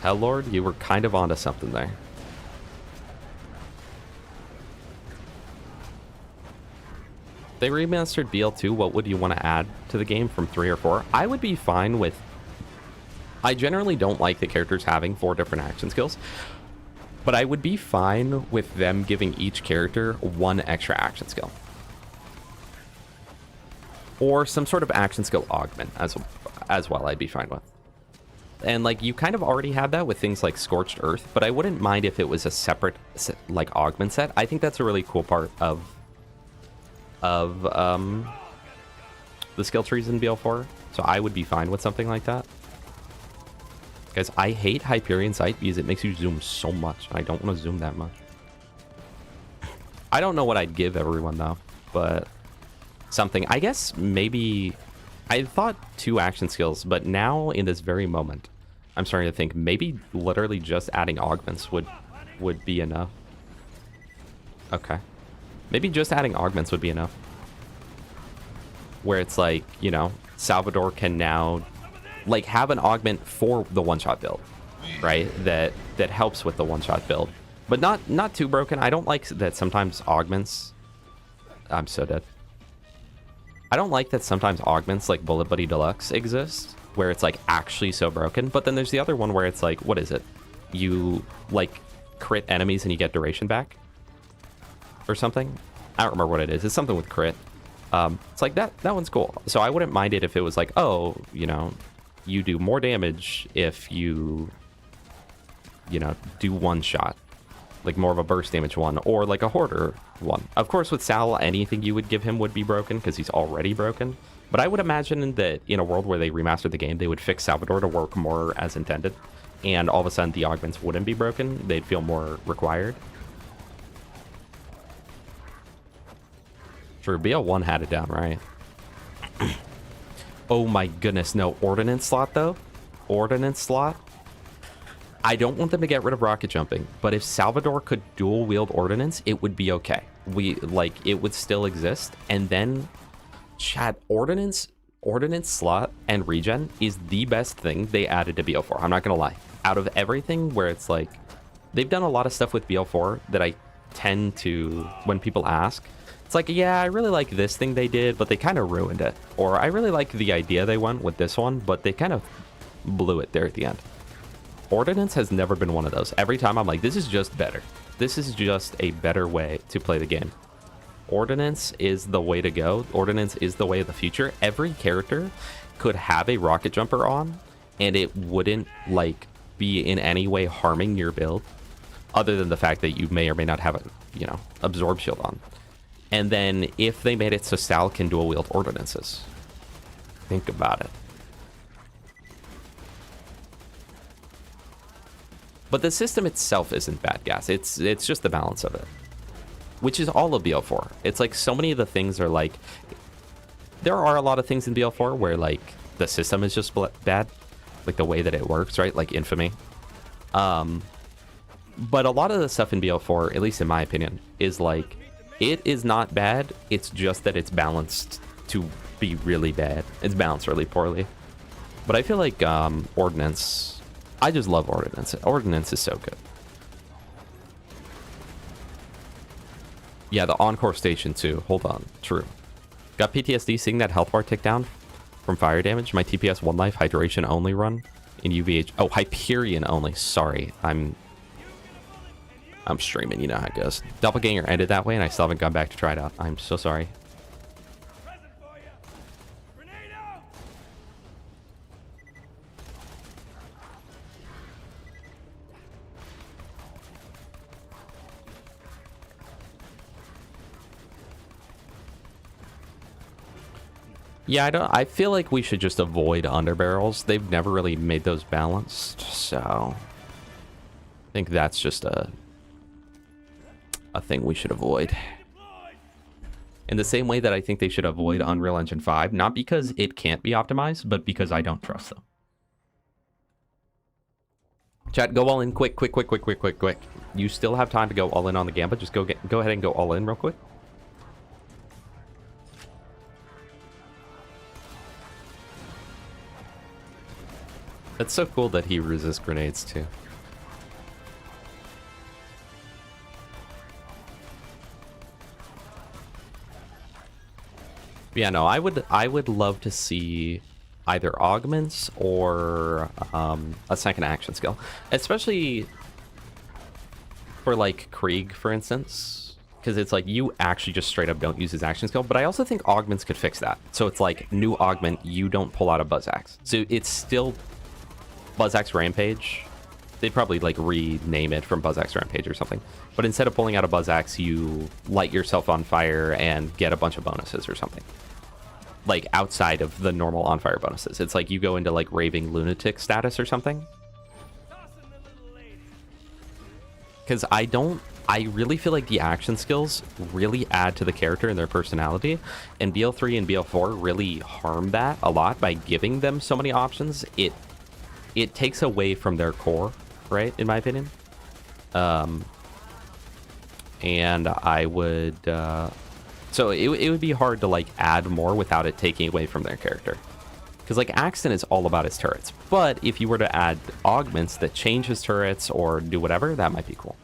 Hellord, you were kind of onto something there. They remastered BL2. What would you want to add to the game from 3 or 4? I would be fine with... I generally don't like the characters having 4 different action skills, but I would be fine with them giving each character 1 extra action skill. Or some sort of action skill augment as well, I'd be fine with. And like, you kind of already have that with things like Scorched Earth, but I wouldn't mind if it was a separate like augment set. I think that's a really cool part of the skill trees in BL4. So I would be fine with something like that. Guys, I hate Hyperion Sight because it makes you zoom so much. I don't want to zoom that much. I don't know what I'd give everyone though, but something. I guess maybe... I thought 2 action skills, but now in this very moment, I'm starting to think maybe literally just adding augments would be enough. Okay. Maybe just adding augments would be enough. Where it's like, you know, Salvador can now like have an augment for the one-shot build, right? That helps with the one-shot build. But not too broken. I don't like that sometimes augments... I'm so dead. I don't like that sometimes augments like Bullet Buddy Deluxe exist, where it's like actually so broken. But then there's the other one where it's like, what is it? You like crit enemies and you get duration back or something. I don't remember what it is. It's something with crit. It's like that one's cool. So I wouldn't mind it if it was like, oh, you know, you do more damage if you know, do one shot, like more of a burst damage one, or like a hoarder one. Of course, with Sal, anything you would give him would be broken because he's already broken. But I would imagine that in a world where they remastered the game, they would fix Salvador to work more as intended, and all of a sudden the augments wouldn't be broken. They'd feel more required. True, BL1 had it down, right? Oh my goodness, no. Ordnance slot, though? Ordnance slot? I don't want them to get rid of rocket jumping, but if Salvador could dual wield ordnance, it would be okay. It would still exist. And then, chat, ordnance slot and regen is the best thing they added to BL4. I'm not gonna lie. Out of everything where it's like, they've done a lot of stuff with BL4 that I tend to, when people ask, it's like, yeah, I really like this thing they did, but they kind of ruined it. Or I really like the idea they went with this one, but they kind of blew it there at the end. Ordnance has never been one of those. Every time I'm like, this is just better. This is just a better way to play the game. Ordnance is the way to go. Ordnance is the way of the future. Every character could have a rocket jumper on, and it wouldn't like be in any way harming your build, other than the fact that you may or may not have a, you know, absorb shield on. And then if they made it so Sal can dual wield ordinances, think about it. But the system itself isn't bad, guys. It's just the balance of it, which is all of BL4. It's like so many of the things are like, there are a lot of things in BL4 where like the system is just bad, like the way that it works, right? Like Infamy. But a lot of the stuff in BL4, at least in my opinion, is like, it is not bad. It's just that it's balanced to be really bad. It's balanced really poorly. But I feel like Ordnance, I just love Ordnance. Ordnance is so good. Yeah, the Encore station too. Hold on. True. Got PTSD seeing that health bar tick down from fire damage. My TPS 1 life hydration only run in UVH. Oh, Hyperion only. Sorry. I'm streaming. You know how it goes. Doppelganger ended that way and I still haven't gone back to try it out. I'm so sorry. Yeah, I feel like we should just avoid underbarrels. They've never really made those balanced, so I think that's just a thing we should avoid. In the same way that I think they should avoid Unreal Engine 5, not because it can't be optimized, but because I don't trust them. Chat, go all in quick. You still have time to go all in on the Gambit. Just go ahead and go all in real quick. That's so cool that he resists grenades too. Yeah, no, I would love to see either augments or a second action skill, especially for like Krieg, for instance, because it's like you actually just straight up don't use his action skill. But I also think augments could fix that. So it's like new augment, you don't pull out a Buzz Axe, so it's still Buzz Axe Rampage. They'd probably like rename it from Buzz Axe Rampage or something. But instead of pulling out a Buzz Axe, you light yourself on fire and get a bunch of bonuses or something. Like outside of the normal on fire bonuses. It's like you go into like raving lunatic status or something. Because I really feel like the action skills really add to the character and their personality. And BL3 and BL4 really harm that a lot by giving them so many options. It takes away from their core, right, in my opinion. And I would so it would be hard to like add more without it taking away from their character, because like Axton is all about his turrets, but if you were to add augments that change his turrets or do whatever, that might be cool.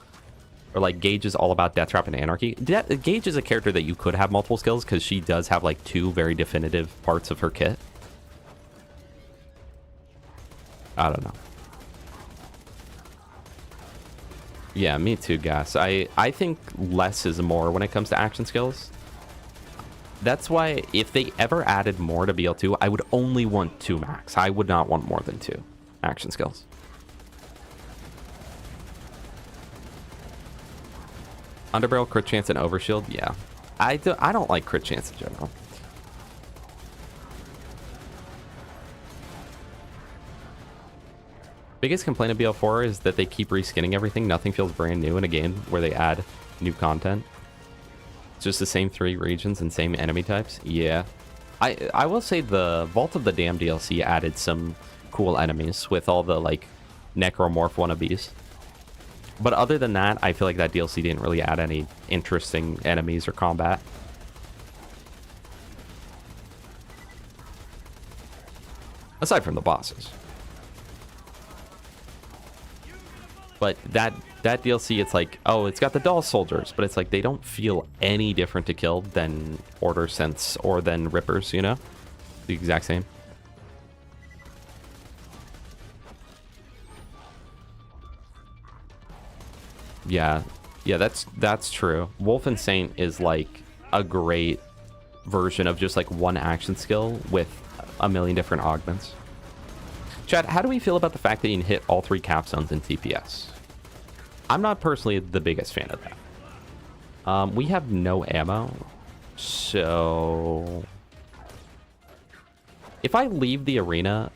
Or like Gage is all about Death Trap and Anarchy. Gage is a character that you could have multiple skills because she does have like two very definitive parts of her kit. I don't know. Yeah, me too, Gas. I think less is more when it comes to action skills. That's why if they ever added more to BL2, I would only want 2 max. I would not want more than 2 action skills. Underbarrel, crit chance, and overshield? Yeah. I don't like crit chance in general. Biggest complaint of BL4 is that they keep reskinning everything. Nothing feels brand new in a game where they add new content. It's just the same 3 regions and same enemy types. Yeah. I will say the Vault of the Dam DLC added some cool enemies with all the, like, necromorph wannabes. But other than that, I feel like that DLC didn't really add any interesting enemies or combat. Aside from the bosses. But that DLC, it's like, oh, it's got the doll soldiers, but it's like they don't feel any different to kill than Order Sense or than Rippers, you know? The exact same. Yeah, that's true. Wolf and Saint is like a great version of just like one action skill with a million different augments. Chad, how do we feel about the fact that you can hit all 3 cap zones in TPS? I'm not personally the biggest fan of that. We have no ammo, so if I leave the arena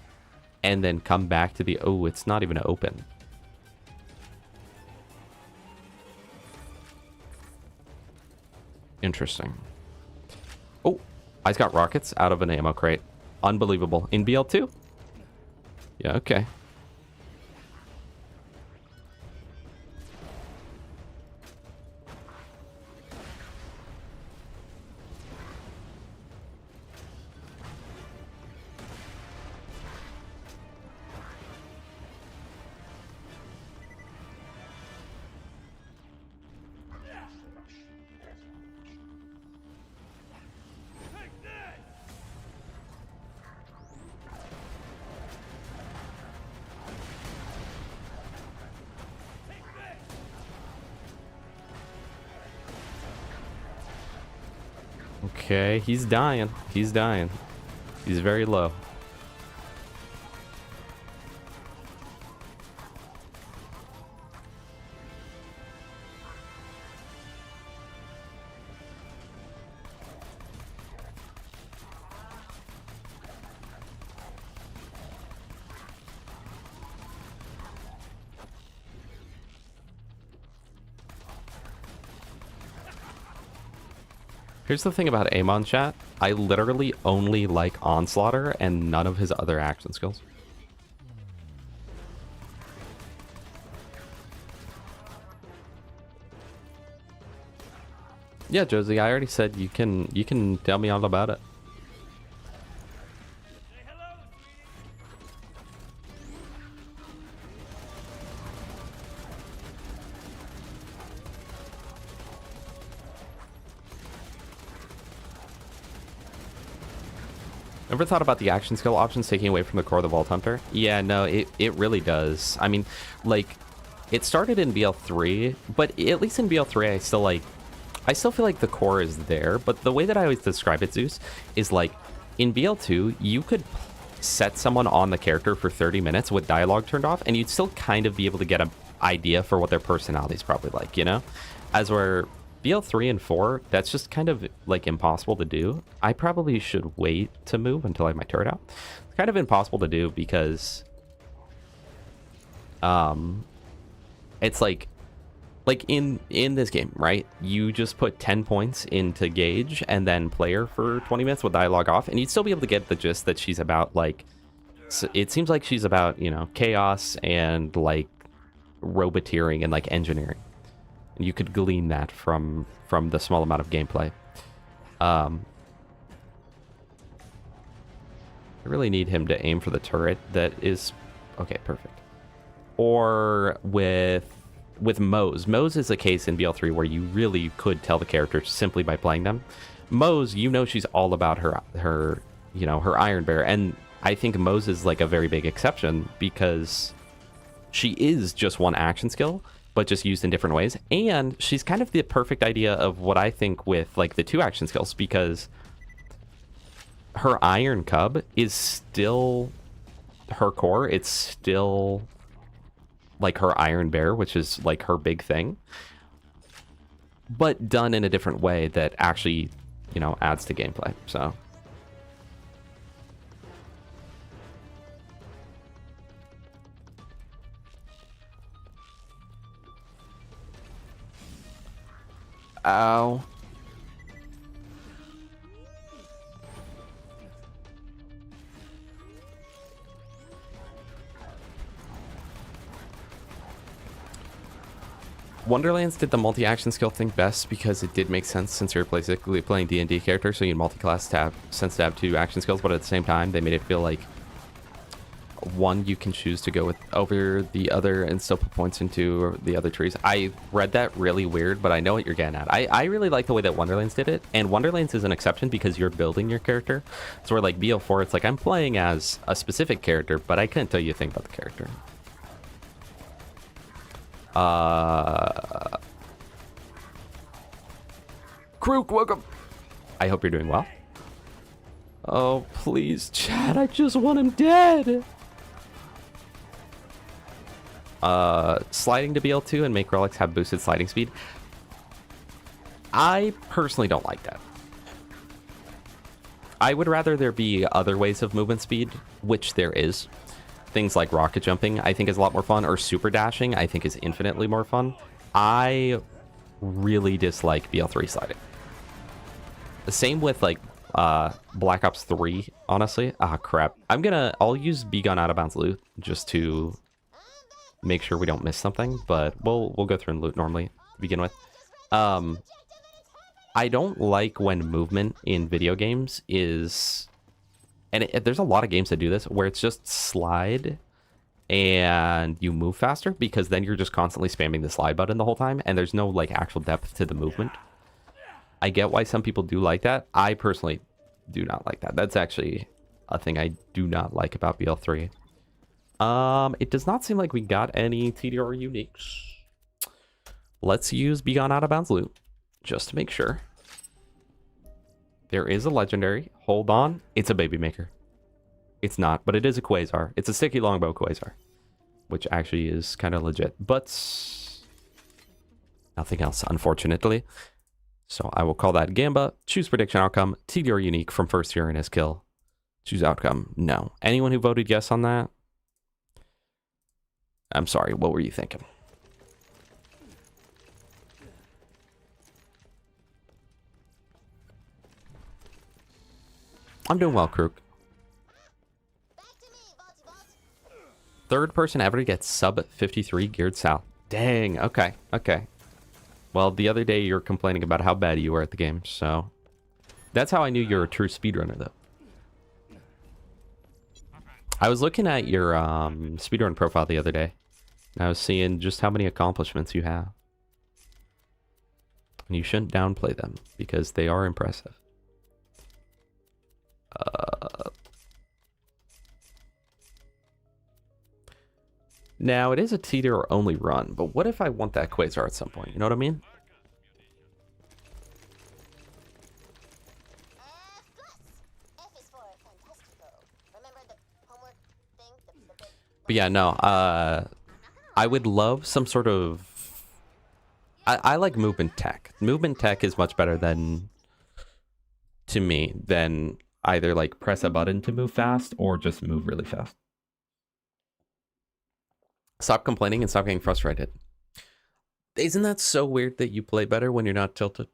and then come back to the... Oh, it's not even open. Interesting. Oh, I just got rockets out of an ammo crate. Unbelievable. In BL2? Yeah, okay. Okay, he's dying. He's dying. He's very low. Here's the thing about Amon, chat. I literally only like Onslaughter and none of his other action skills. Yeah, Josie, I already said you can tell me all about it. Ever thought about the action skill options taking away from the core of the Vault Hunter? Yeah, no, it really does. I mean, like, it started in BL3, but at least in BL3, I still feel like the core is there. But the way that I always describe it, Zeus, is like, in BL2, you could set someone on the character for 30 minutes with dialogue turned off, and you'd still kind of be able to get an idea for what their personality is probably like, you know? As where BL3 and 4, that's just kind of like impossible to do. I probably should wait to move until I have my turret out. It's kind of impossible to do because it's like in this game, right? You just put 10 points into Gage and then player for 20 minutes with dialogue off, and you'd still be able to get the gist that she's about, like, it seems like she's about, you know, chaos and like roboteering and like engineering. You could glean that from the small amount of gameplay. I really need him to aim for the turret that is... Okay, perfect. Or with Moze. Moze is a case in BL3 where you really could tell the character simply by playing them. Moze, you know she's all about her you know, her Iron Bear. And I think Mose is like a very big exception because she is just one action skill, but just used in different ways. And she's kind of the perfect idea of what I think with like the 2 action skills, because her Iron Cub is still her core. It's still like her Iron Bear, which is like her big thing, but done in a different way that actually, you know, adds to gameplay. So ow. Wonderlands did the multi-action skill thing best because it did make sense since you're basically playing D&D character, so you multi-class tab sense to have 2 action skills, but at the same time they made it feel like one you can choose to go with over the other and still put points into the other trees. I read that really weird, but I know what you're getting at. I really like the way that Wonderlands did it, and Wonderlands is an exception because you're building your character. So where like BL4, it's like I'm playing as a specific character, but I couldn't tell you a thing about the character. Krook, welcome. I hope you're doing well. Oh, please, Chad, I just want him dead. Sliding to BL2 and make relics have boosted sliding speed. I personally don't like that. I would rather there be other ways of movement speed, which there is. Things like rocket jumping, I think, is a lot more fun, or super dashing, I think, is infinitely more fun. I really dislike BL3 sliding. The same with, like, Black Ops 3, honestly. Ah, crap. I'll use Be Gone Out of Bounds loot just to make sure we don't miss something, but we'll go through and loot normally to begin with. I don't like when movement in video games is... And there's a lot of games that do this, where it's just slide and you move faster, because then you're just constantly spamming the slide button the whole time, and there's no like actual depth to the movement. I get why some people do like that. I personally do not like that. That's actually a thing I do not like about BL3. It does not seem like we got any Tediore uniques. Let's use Be Gone Out of Bounds loot, just to make sure. There is a legendary. Hold on. It's a baby maker. It's not, but it is a Quasar. It's a sticky longbow Quasar, which actually is kind of legit, but nothing else, unfortunately. So I will call that Gamba. Choose prediction outcome. Tediore unique from first year in his kill. Choose outcome. No. Anyone who voted yes on that? I'm sorry. What were you thinking? I'm doing well, Krook. Third person ever to get sub 53 geared south. Dang, okay, okay. Well, the other day you were complaining about how bad you were at the game, so... That's how I knew you're a true speedrunner, though. I was looking at your speedrun profile the other day, and I was seeing just how many accomplishments you have. And you shouldn't downplay them, because they are impressive. Now, it is a Tediore only run, but what if I want that Quasar at some point? You know what I mean? But yeah, no, I would love some sort of... I like movement tech. Movement tech is much better than, to me, than either like press a button to move fast or just move really fast. Stop complaining and stop getting frustrated. Isn't that so weird that you play better when you're not tilted?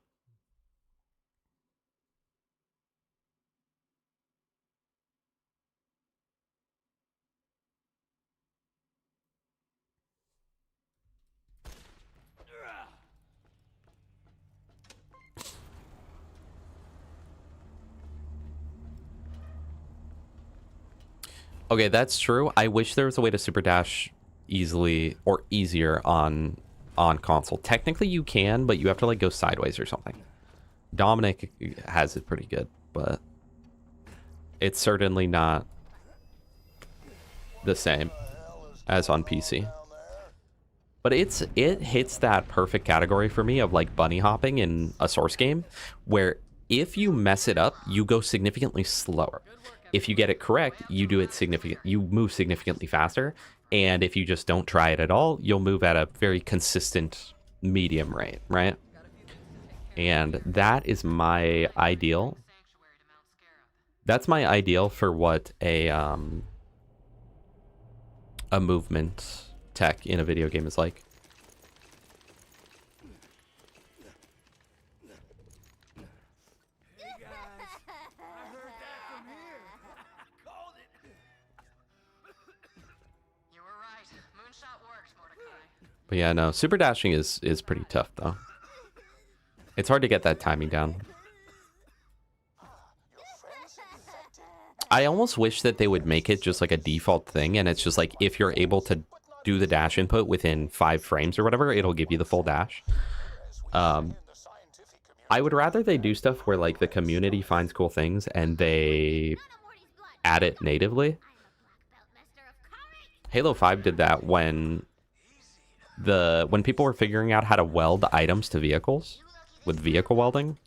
Okay, that's true. I wish there was a way to super dash easily or easier on console. Technically you can, but you have to like go sideways or something. Dominic has it pretty good, but it's certainly not the same as on PC. But it hits that perfect category for me of like bunny hopping in a Source game, where if you mess it up, you go significantly slower. If you get it correct, you move significantly faster. And if you just don't try it at all, you'll move at a very consistent medium rate, right? And that is my ideal. That's my ideal for what a movement tech in a video game is like. But yeah, no, super dashing is pretty tough though. It's hard to get that timing down. I almost wish that they would make it just like a default thing, and it's just like if you're able to do the dash input within 5 frames or whatever, it'll give you the full dash. I would rather they do stuff where like the community finds cool things and they add it natively. Halo 5 did that when people were figuring out how to weld items to vehicles with vehicle welding.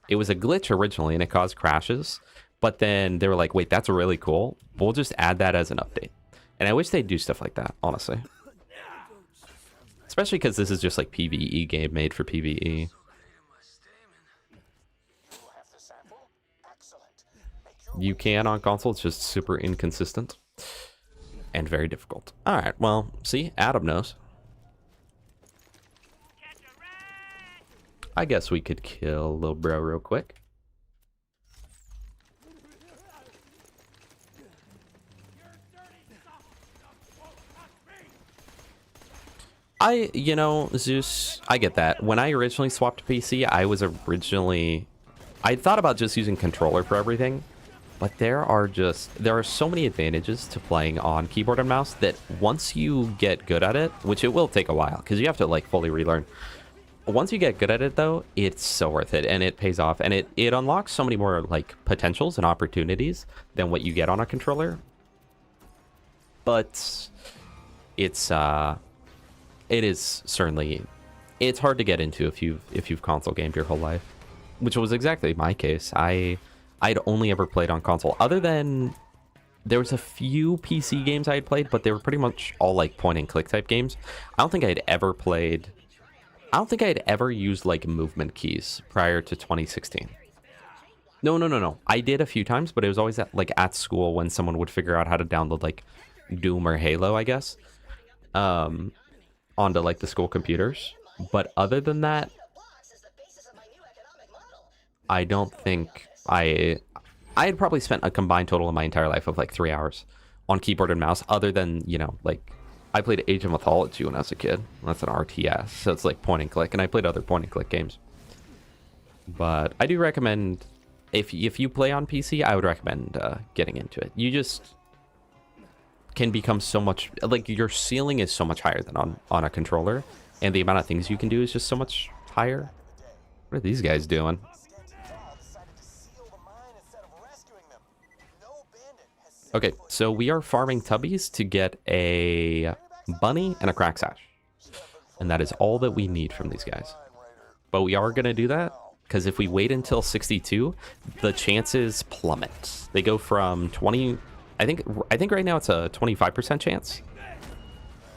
It was a glitch originally and it caused crashes, but then they were like, wait, that's really cool. We'll just add that as an update. And I wish they'd do stuff like that, honestly. Especially because this is just like PvE game made for PvE. You can on console, it's just super inconsistent and very difficult. Alright, well, see, Adam knows. I guess we could kill little bro real quick. You know, Zeus, I get that. When I originally swapped to PC, I thought about just using controller for everything, but there are so many advantages to playing on keyboard and mouse that once you get good at it, which it will take a while, because you have to like fully relearn. Once you get good at it though, it's so worth it and it pays off, and it unlocks so many more like potentials and opportunities than what you get on a controller. But it is certainly, it's hard to get into if you've console gamed your whole life, which was exactly my case. I'd only ever played on console, other than there was a few PC games I had played, but they were pretty much all like point and click type games. I don't think I had ever used like movement keys prior to 2016. No. I did a few times, but it was always at school when someone would figure out how to download like Doom or Halo, I guess, onto like the school computers. But other than that, I don't think I had probably spent a combined total of my entire life of like 3 hours on keyboard and mouse, other than, you know, like I played Age of Mythology when I was a kid. That's an RTS, so it's like point and click, and I played other point and click games. But I do recommend, if you play on PC, I would recommend getting into it. You just can become so much, like your ceiling is so much higher than on a controller, and the amount of things you can do is just so much higher. What are these guys doing? Okay, so we are farming tubbies to get a bunny and a crack sash. And that is all that we need from these guys. But we are going to do that, because if we wait until 62, the chances plummet. They go from 20... I think right now it's a 25% chance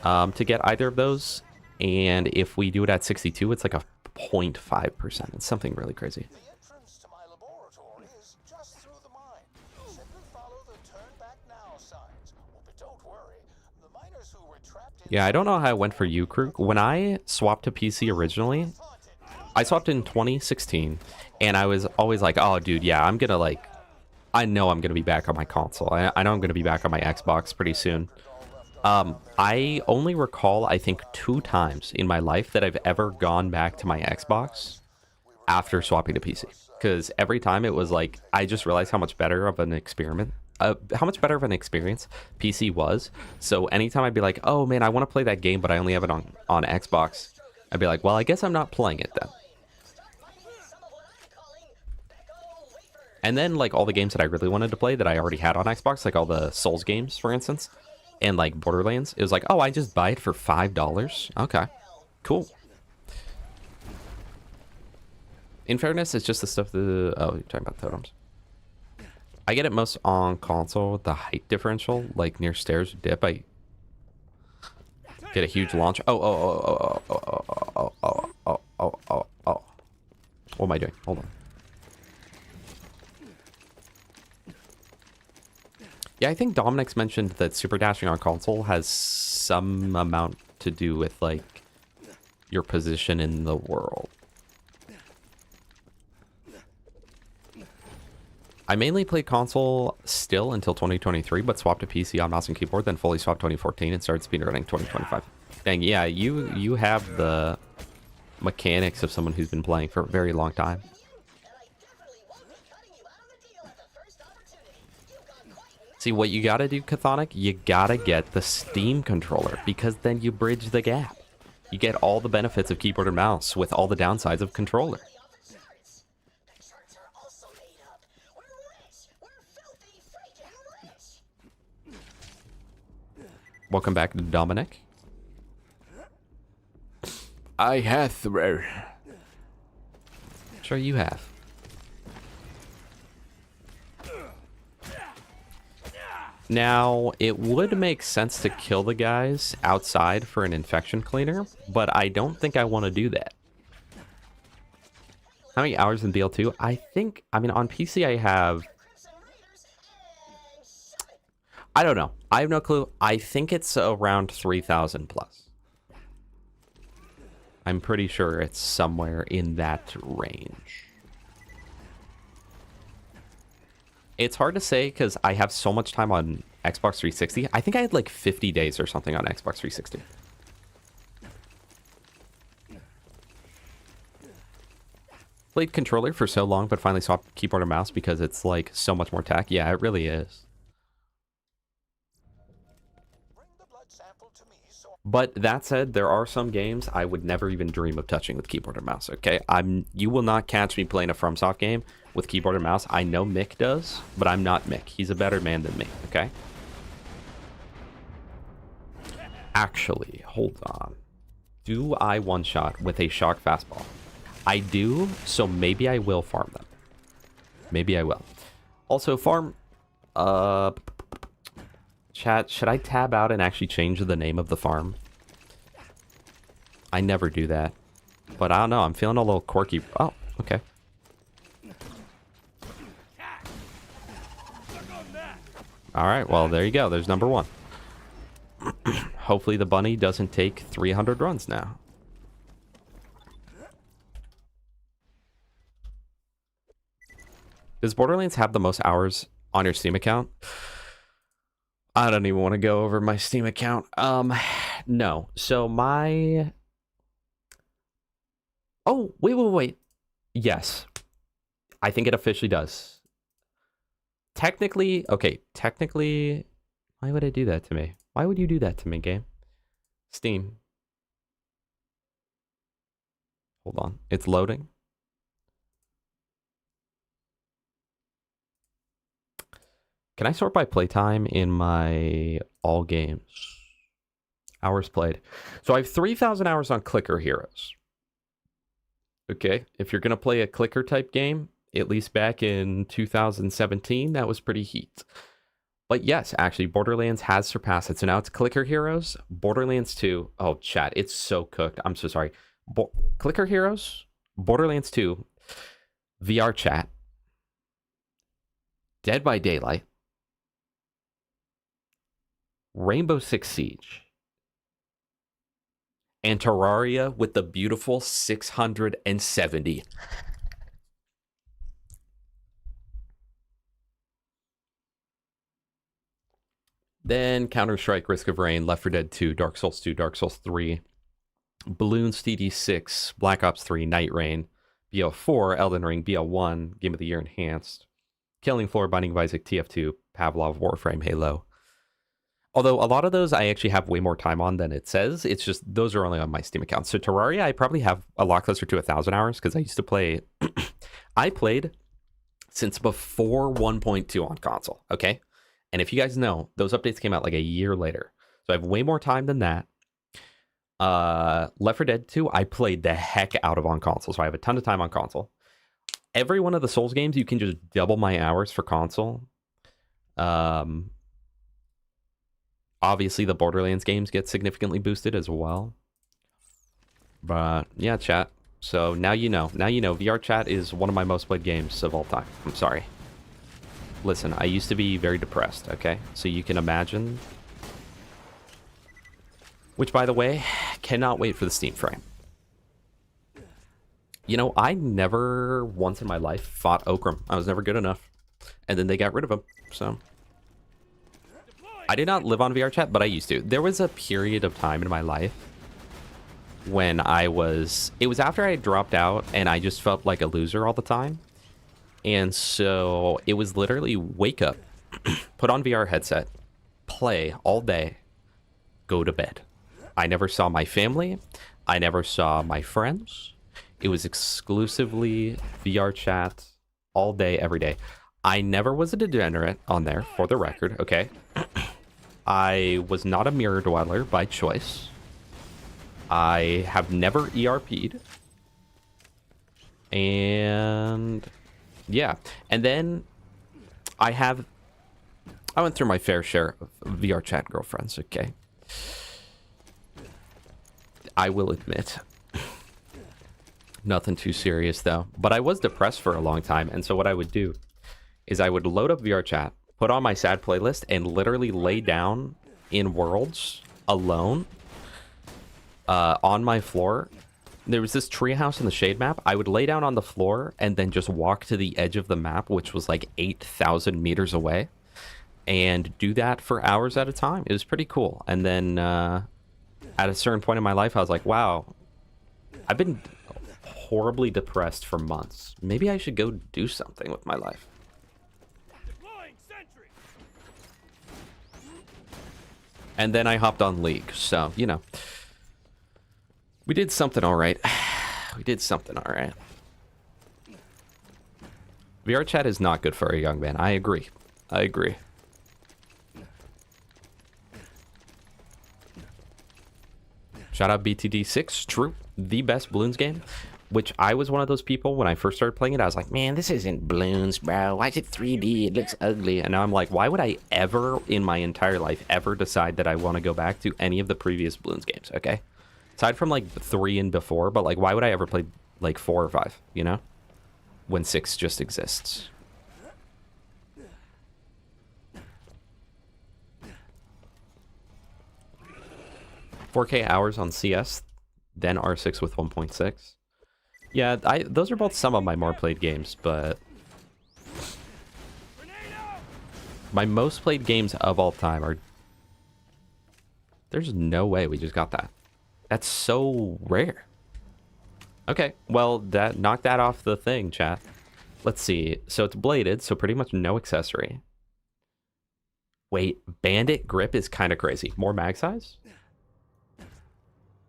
to get either of those. And if we do it at 62, it's like a 0.5%. It's something really crazy. Yeah, I don't know how it went for you, Krug. When I swapped to PC originally, I swapped in 2016, and I was always like, oh, dude, yeah, I'm going to like... I know I'm going to be back on my console. I know I'm going to be back on my Xbox pretty soon. I only recall, I think, 2 times in my life that I've ever gone back to my Xbox after swapping to PC. Because every time it was like, I just realized how much better of an experience PC was. So anytime I'd be like, oh man, I want to play that game, but I only have it on Xbox, I'd be like, well, I guess I'm not playing it then. And then like all the games that I really wanted to play that I already had on Xbox, like all the Souls games, for instance, and like Borderlands, it was like, oh, I just buy it for $5. Okay, cool. In fairness, it's just the stuff that... Oh, you're talking about totems. I get it most on console with the height differential, like near stairs dip. I get a huge launch. Oh. What am I doing? Hold on. Yeah, I think Dominic's mentioned that super dashing on console has some amount to do with like your position in the world. I mainly played console still until 2023, but swapped to PC on mouse and keyboard, then fully swapped 2014 and started speedrunning 2025. Dang, yeah, you have the mechanics of someone who's been playing for a very long time. See, what you gotta do, Chthonic, you gotta get the Steam controller, because then you bridge the gap. You get all the benefits of keyboard and mouse with all the downsides of controller. Welcome back to Dominic. I have. Sure you have. Now, it would make sense to kill the guys outside for an infection cleaner, but I don't think I want to do that. How many hours in BL2? I mean, on PC I have... I don't know. I have no clue. I think it's around 3,000 plus. I'm pretty sure it's somewhere in that range. It's hard to say because I have so much time on Xbox 360. I think I had like 50 days or something on Xbox 360. Played controller for so long, but finally swapped keyboard and mouse because it's like so much more tech. Yeah, it really is. But that said, there are some games I would never even dream of touching with keyboard and mouse, okay? You will not catch me playing a FromSoft game with keyboard and mouse. I know Mick does, but I'm not Mick. He's a better man than me, okay? Actually, hold on. Do I one-shot with a shock fastball? I do, so maybe I will farm them. Maybe I will. Also, farm... Chat, should I tab out and actually change the name of the farm? I never do that. But I don't know, I'm feeling a little quirky. Oh, okay. Alright, well, there you go. There's number one. Hopefully the bunny doesn't take 300 runs now. Does Borderlands have the most hours on your Steam account? I don't even want to go over my Steam account. No. So my... Oh, wait. Yes. I think it officially does. Technically, okay, why would I do that to me? Why would you do that to me, game? Steam. Hold on. It's loading. Can I sort by playtime in my all games? Hours played. So I have 3,000 hours on Clicker Heroes. Okay, if you're going to play a clicker type game, at least back in 2017, that was pretty heat. But yes, actually, Borderlands has surpassed it. So now it's Clicker Heroes, Borderlands 2. Oh, chat, it's so cooked. I'm so sorry. Clicker Heroes, Borderlands 2, VR chat, Dead by Daylight, Rainbow Six Siege, and Terraria with the beautiful 670. Then Counter-Strike, Risk of Rain, Left 4 Dead 2, Dark Souls 2, Dark Souls 3, Balloons TD6, Black Ops 3, Night Rain, BL4, Elden Ring, BL1, Game of the Year Enhanced, Killing Floor, Binding of Isaac, TF2, Pavlov, Warframe, Halo. Although a lot of those I actually have way more time on than it says. It's just those are only on my Steam account. So Terraria, I probably have a lot closer to 1,000 hours because I used to play. I played since before 1.2 on console. Okay, And if you guys know, those updates came out like a year later. So I have way more time than that. Left 4 Dead 2, I played the heck out of on console. So I have a ton of time on console. Every one of the Souls games, you can just double my hours for console. Obviously, the Borderlands games get significantly boosted as well. But yeah, chat. So now you know. Now you know. VR Chat is one of my most played games of all time. I'm sorry. Listen, I used to be very depressed, okay? So you can imagine. Which, by the way, cannot wait for the Steam frame. You know, I never once in my life fought Okram. I was never good enough. And then they got rid of him, so... I did not live on VR Chat, but I used to. There was a period of time in my life when I was... It was after I dropped out, and I just felt like a loser all the time. And so it was literally wake up, put on VR headset, play all day, go to bed. I never saw my family. I never saw my friends. It was exclusively VR Chat all day, every day. I never was a degenerate on there, for the record, okay? I was not a mirror dweller by choice. I have never ERP'd. And yeah. And then I went through my fair share of VR Chat girlfriends, okay? I will admit. Nothing too serious though. But I was depressed for a long time, and so what I would do is I would load up VR Chat, put on my sad playlist, and literally lay down in worlds alone on my floor. There was this treehouse in the shade map. I would lay down on the floor and then just walk to the edge of the map, which was like 8,000 meters away, and do that for hours at a time. It was pretty cool. And then at a certain point in my life, I was like, wow, I've been horribly depressed for months. Maybe I should go do something with my life. And then I hopped on League, so, you know. We did something all right. We did something all right. VR Chat is not good for a young man. I agree. I agree. Shout out BTD6. True. The best Bloons game. Which I was one of those people when I first started playing it. I was like, man, this isn't Bloons, bro. Why is it 3D? It looks ugly. And now I'm like, why would I ever in my entire life ever decide that I want to go back to any of the previous Bloons games, okay? Aside from like 3 and before, but like, why would I ever play like 4 or 5, you know? When 6 just exists. $4K hours on CS, then R6 with 1.6. Yeah, those are both some of my more played games, but my most played games of all time are... There's no way we just got that. That's so rare. Okay, well, knock that off the thing, chat. Let's see. So it's bladed, so pretty much no accessory. Wait, bandit grip is kind of crazy. More mag size?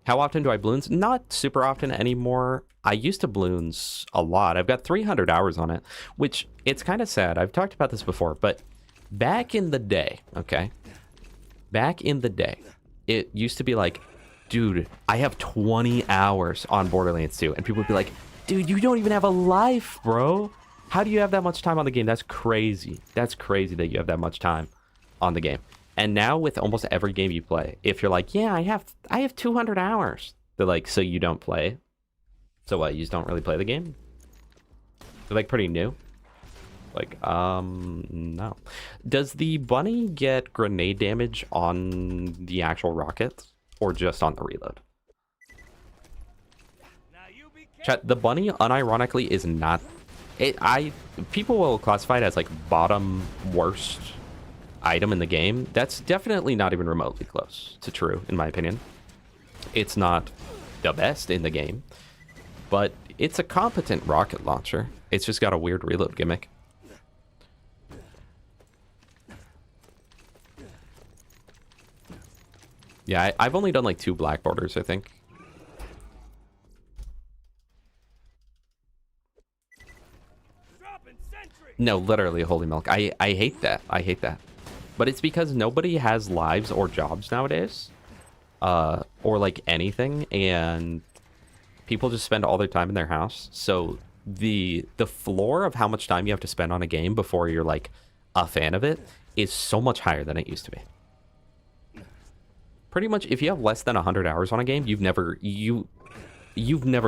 How often do I Bloons? Not super often anymore. I used to Bloons a lot. I've got 300 hours on it, which it's kind of sad. I've talked about this before, but back in the day, okay? Back in the day, it used to be like, dude, I have 20 hours on Borderlands 2. And people would be like, dude, you don't even have a life, bro. How do you have that much time on the game? That's crazy. That's crazy that you have that much time on the game. And now with almost every game you play, if you're like, yeah, I have 200 hours. They're like, so you don't play? So what, you just don't really play the game? They're like pretty new. Like, no. Does the bunny get grenade damage on the actual rockets or just on the reload? Chat, the bunny unironically is not... People will classify it as like bottom worst item in the game. That's definitely not even remotely close to true, in my opinion. It's not the best in the game, but it's a competent rocket launcher. It's just got a weird reload gimmick. Yeah, I've only done like 2 black borders, I think. No, literally, holy milk. I hate that. I hate that. But it's because nobody has lives or jobs nowadays. Or like anything, and people just spend all their time in their house. So the floor of how much time you have to spend on a game before you're like a fan of it is so much higher than it used to be. Pretty much, if you have less than 100 hours on a game, you've never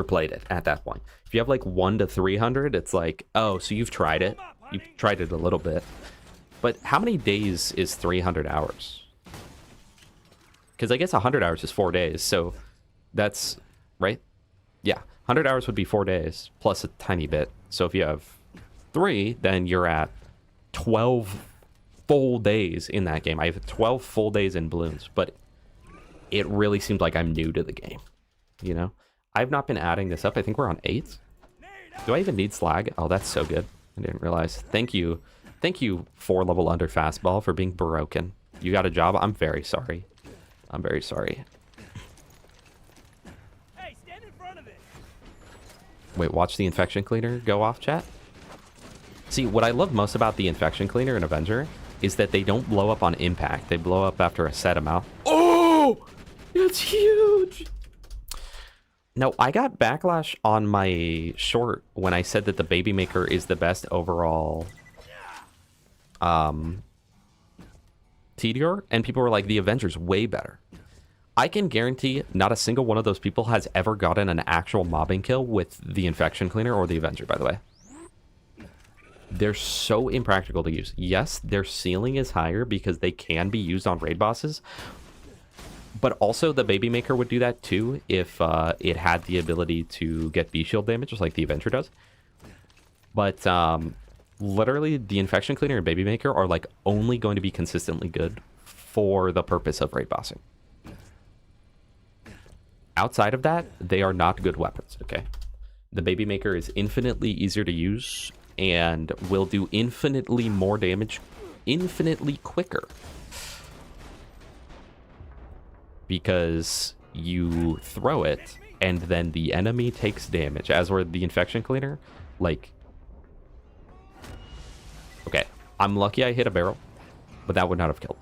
played it at that point. If you have like 1 to 300, it's like, oh, so you've tried it. You've tried it a little bit. But how many days is 300 hours? Because I guess 100 hours is 4 days, so that's, right? Yeah, 100 hours would be 4 days, plus a tiny bit. So if you have 3, then you're at 12 full days in that game. I have 12 full days in Balloons, but it really seemed like I'm new to the game, you know? I've not been adding this up. I think we're on 8. Do I even need slag? Oh, that's so good. I didn't realize. Thank you. Thank you, 4 level under fastball, for being broken. You got a job? I'm very sorry. I'm very sorry. Hey, stand in front of it. Wait, watch the infection cleaner go off, chat? See, what I love most about the infection cleaner in Avenger is that they don't blow up on impact. They blow up after a set amount. Oh! That's huge! No, I got backlash on my short when I said that the Baby Maker is the best overall Tediore, and people were like, the Avenger's way better. I can guarantee not a single one of those people has ever gotten an actual mobbing kill with the infection cleaner or the Avenger, by the way. They're so impractical to use. Yes, their ceiling is higher because they can be used on raid bosses, but also the Baby Maker would do that too if it had the ability to get B shield damage, just like the Avenger does. But literally, the infection cleaner and Baby Maker are like only going to be consistently good for the purpose of raid bossing. Outside of that, they are not good weapons, okay? The Baby Maker is infinitely easier to use and will do infinitely more damage infinitely quicker. Because you throw it and then the enemy takes damage. As where the infection cleaner, like... Okay, I'm lucky I hit a barrel, but that would not have killed.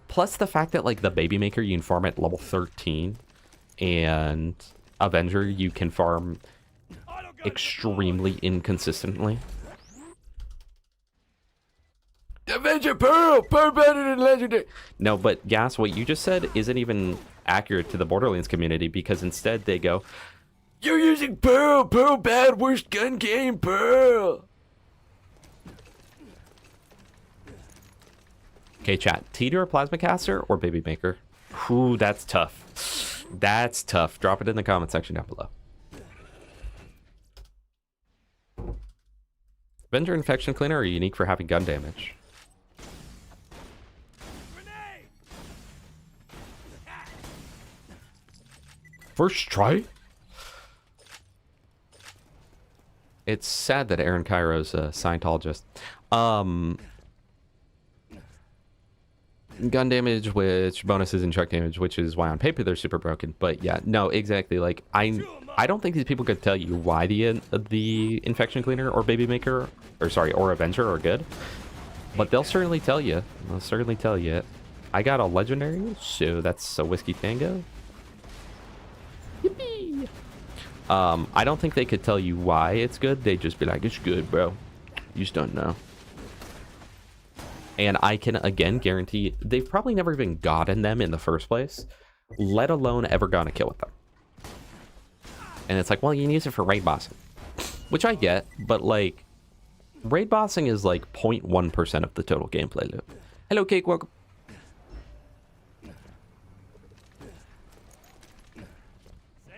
Plus the fact that like the Baby Maker you can farm at level 13 and Avenger you can farm extremely inconsistently. Avenger Pearl better than Legendary. No, but Gas, what you just said isn't even accurate to the Borderlands community, because instead they go, "You're using Pearl bad, worst gun game, Pearl." Okay, chat. Tediore Plasma Caster or Baby Maker? Ooh, that's tough. That's tough. Drop it in the comment section down below. Avenger Infection Cleaner are unique for having gun damage. First try? It's sad that Aaron Cairo's a Scientologist. Gun damage, which bonuses and truck damage, which is why on paper they're super broken. But yeah, no, exactly. Like I don't think these people could tell you why the Infection Cleaner or Baby Maker, or sorry, or Avenger are good. But they'll certainly tell you. They'll certainly tell you. I got a legendary, so that's a Whiskey Tango. Yippee! I don't think they could tell you why it's good. They'd just be like, it's good, bro. You just don't know. And I can, again, guarantee they've probably never even gotten them in the first place, let alone ever gotten a kill with them. And it's like, well, you can use it for raid bossing. Which I get, but, like, raid bossing is, like, 0.1% of the total gameplay loop. Hello, Cake, welcome.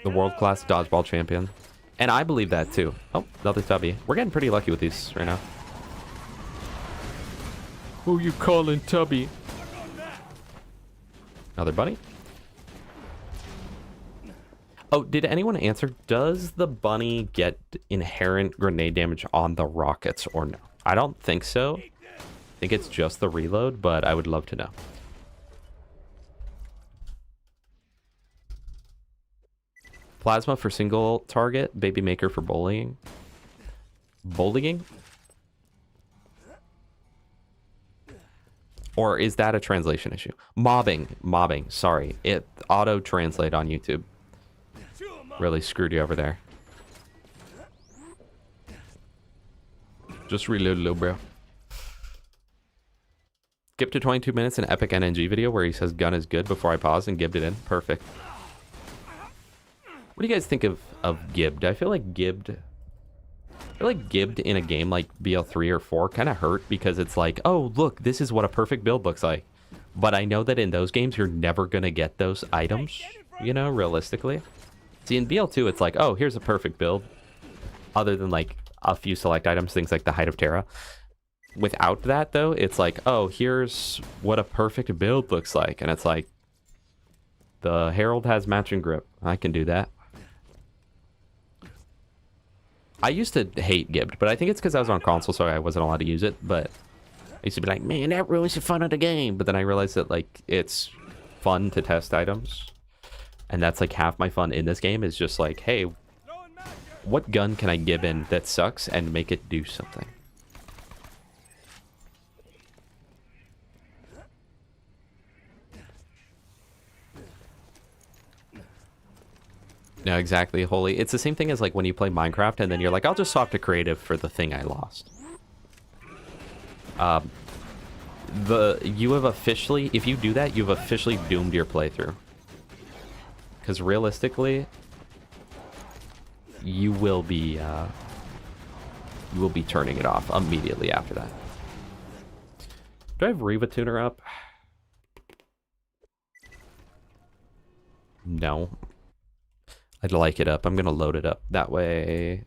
The world-class dodgeball champion. And I believe that, too. Oh, another tubby. We're getting pretty lucky with these right now. Who you calling Tubby? Another bunny? Oh, did anyone answer? Does the bunny get inherent grenade damage on the rockets or no? I don't think so. I think it's just the reload, but I would love to know. Plasma for single target, Baby Maker for bullying. Bullying? Or is that a translation issue? Mobbing, sorry. It auto-translate on YouTube. Really screwed you over there. Just reload a little, bro. Skip to 22 minutes, an epic NNG video where he says gun is good before I pause and gibbed it in. Perfect. What do you guys think of gibbed? I feel like gibbed in a game like BL3 or 4 kind of hurt because it's like, oh, look, this is what a perfect build looks like. But I know that in those games, you're never going to get those items, you know, realistically. See, in BL2, it's like, oh, here's a perfect build. Other than like a few select items, things like the Height of Terra. Without that, though, it's like, oh, here's what a perfect build looks like. And it's like, the Herald has matching grip. I can do that. I used to hate gibbed, but I think it's because I was on console, so I wasn't allowed to use it. But I used to be like, man, that ruins the fun of the game. But then I realized that, like, it's fun to test items. And that's, like, half my fun in this game is just like, hey, what gun can I gib in that sucks and make it do something? No, exactly, Holy. It's the same thing as like when you play Minecraft and then you're like, I'll just swap to creative for the thing I lost. You have officially, if you do that, you've officially doomed your playthrough. Because realistically, you will be turning it off immediately after that. Do I have Riva Tuner up? No. I'd like it up. I'm gonna load it up. That way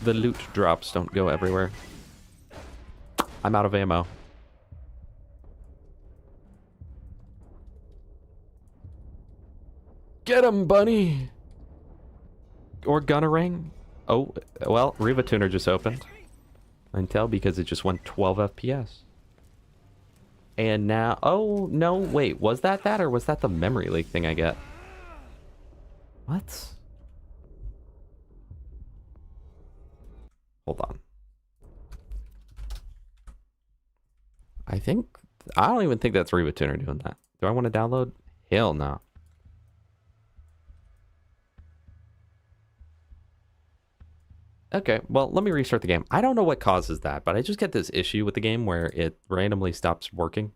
the loot drops don't go everywhere. I'm out of ammo. Get him, bunny! Or Gunnerang. Oh, well, Riva Tuner just opened. I can tell because it just went 12 FPS. And now, oh, no, wait, was that or was that the memory leak thing I get? What? Hold on. I don't even think that's Riva Tuner doing that. Do I want to download? Hell no. Okay, well, let me restart the game. I don't know what causes that, but I just get this issue with the game where it randomly stops working.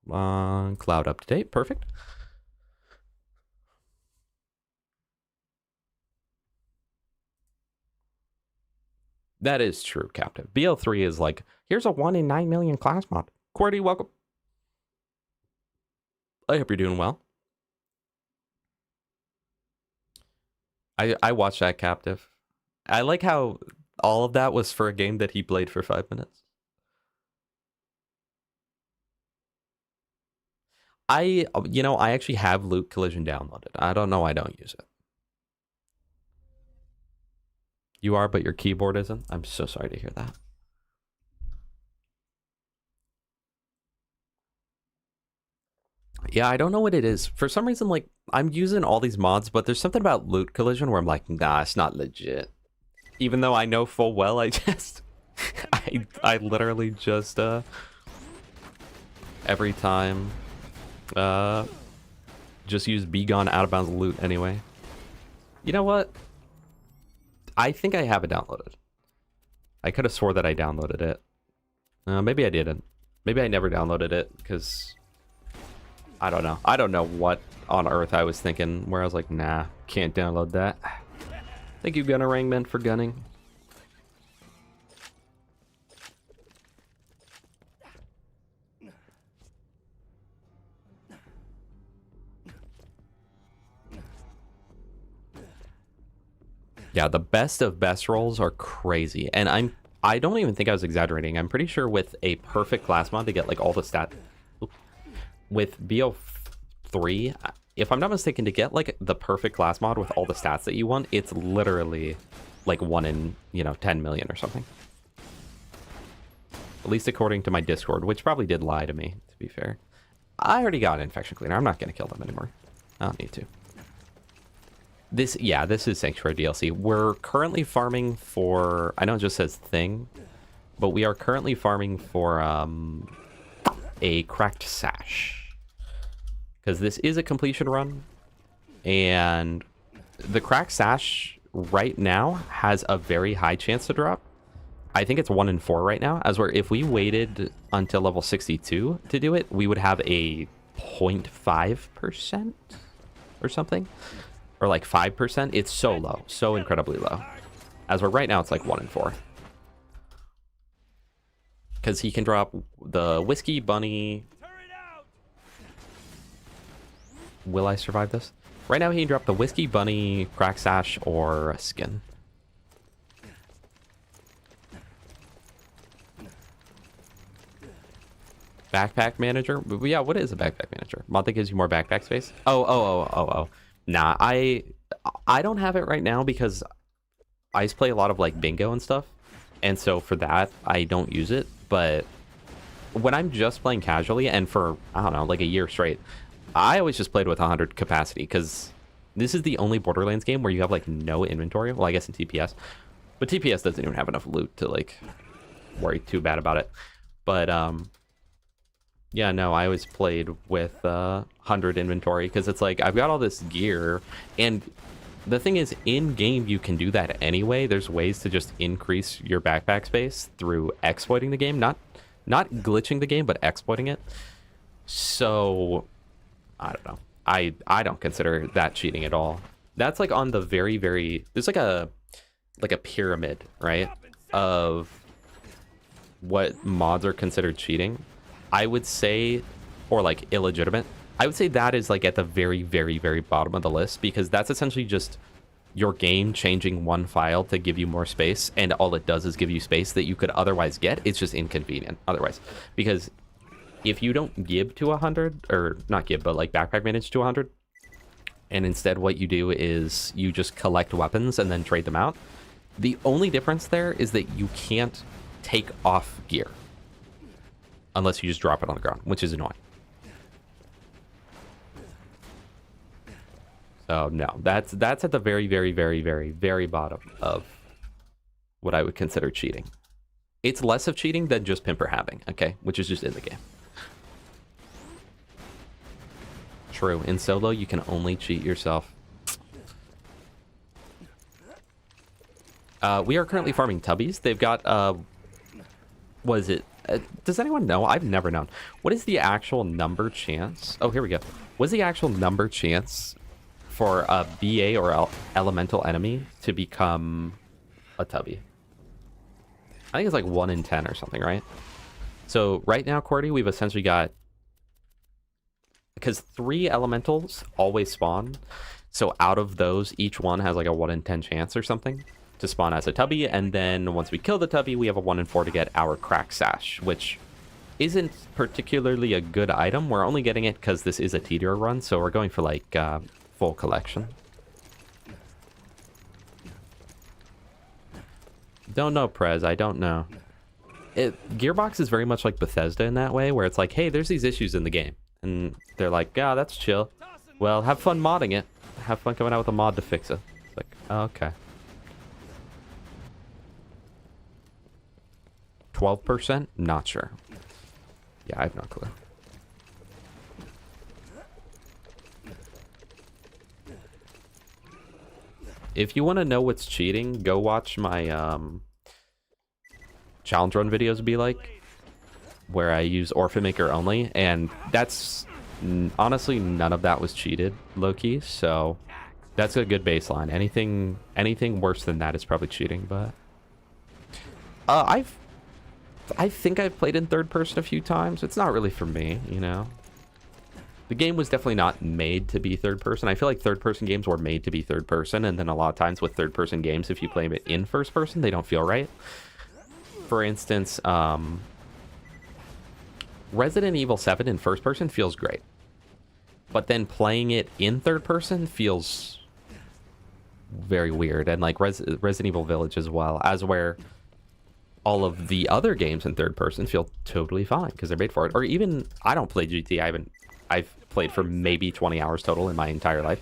Cloud up to date. Perfect. That is true, Captain. BL3 is like, here's a 1 in 9 million class mod. QWERTY, welcome. I hope you're doing well. I watched that, Captive. I like how all of that was for a game that he played for 5 minutes. I actually have Loot Collision downloaded. I don't know, I don't use it. You are, but your keyboard isn't? I'm so sorry to hear that. Yeah, I don't know what it is. For some reason, like, I'm using all these mods, but there's something about Loot Collision where I'm like, nah, it's not legit. Even though I know full well, I just... I literally just, every time, just use Be Gone Out of Bounds Loot anyway. You know what? I think I have it downloaded. I could have swore that I downloaded it. Maybe I didn't. Maybe I never downloaded it, because... I don't know. I don't know what on earth I was thinking, where I was like, nah, can't download that. Thank you, Gunnerang Man, for gunning. Yeah, the best of best rolls are crazy. And I don't even think I was exaggerating. I'm pretty sure with a perfect class mod to get like all the stats. With BL3, if I'm not mistaken, to get like the perfect class mod with all the stats that you want, it's literally like 1 in, 10 million or something. At least according to my Discord, which probably did lie to me, to be fair. I already got an infection cleaner. I'm not going to kill them anymore. I don't need to. This is Sanctuary DLC. We're currently farming for, I know it just says thing, but we are currently farming for a cracked sash. Because this is a completion run, and the cracked sash right now has a very high chance to drop. I think it's 1 in 4 right now, as where if we waited until level 62 to do it, we would have a 0.5% or something, or like 5%. It's so low, so incredibly low. As where right now it's like 1 in 4. Because he can drop the Whiskey Bunny. Will I survive this? Right now he can drop the Whiskey Bunny, Crack Sash, or Skin. Backpack manager? Yeah, what is a backpack manager? Mod that gives you more backpack space? Oh. Nah, I don't have it right now because I just play a lot of like bingo and stuff. And so for that, I don't use it. But when I'm just playing casually and for, I don't know, like a year straight, I always just played with 100 capacity because this is the only Borderlands game where you have like no inventory. Well, I guess in TPS. But TPS doesn't even have enough loot to like worry too bad about it. But yeah, no, I always played with 100 inventory because it's like I've got all this gear, and the thing is, in game you can do that anyway. There's ways to just increase your backpack space through exploiting the game, not glitching the game, but exploiting it. So I don't know. I don't consider that cheating at all. That's like on the very there's like a pyramid, right, of what mods are considered cheating. I would say, or like illegitimate. I would say that is like at the very bottom of the list, because that's essentially just your game changing one file to give you more space, and all it does is give you space that you could otherwise get. It's just inconvenient otherwise, because if you don't give to 100, or not give, but like backpack manage to 100, and instead what you do is you just collect weapons and then trade them out, the only difference there is that you can't take off gear unless you just drop it on the ground, which is annoying. So no, that's at the very bottom of what I would consider cheating. It's less of cheating than just pimper having, okay, which is just in the game. True, in solo you can only cheat yourself. We are currently farming tubbies. They've got what is it? Does anyone know? I've never known. What is the actual number chance? Oh, here we go. What's the actual number chance for a BA or elemental enemy to become a tubby? I think it's like 1 in 10 or something, right? So right now, Cordy, we've essentially got, because 3 elementals always spawn, so out of those, each one has like a 1 in 10 chance or something to spawn as a tubby, and then once we kill the tubby, we have a 1 in 4 to get our crack sash, which isn't particularly a good item. We're only getting it because this is a Tediore run, so we're going for like full collection. Don't know, Prez. I don't know. Gearbox is very much like Bethesda in that way, where it's like, hey, there's these issues in the game, and they're like, yeah, that's chill. Well, have fun modding it. Have fun coming out with a mod to fix it. It's like, oh, okay. 12%? Not sure. Yeah, I have no clue. If you want to know what's cheating, go watch my challenge run videos be like, where I use Orphan Maker only, and that's honestly none of that was cheated, low-key, so that's a good baseline. Anything worse than that is probably cheating, but I think I've played in third person a few times. It's not really for me, you know. The game was definitely not made to be third person. I feel like third person games were made to be third person, and then a lot of times with third person games, if you play it in first person, they don't feel right. For instance, Resident Evil 7 in first person feels great, but then playing it in third person feels very weird. And like Resident Evil Village as well, as where all of the other games in third person feel totally fine because they're made for it. Or even, I don't play GT. I've played for maybe 20 hours total in my entire life,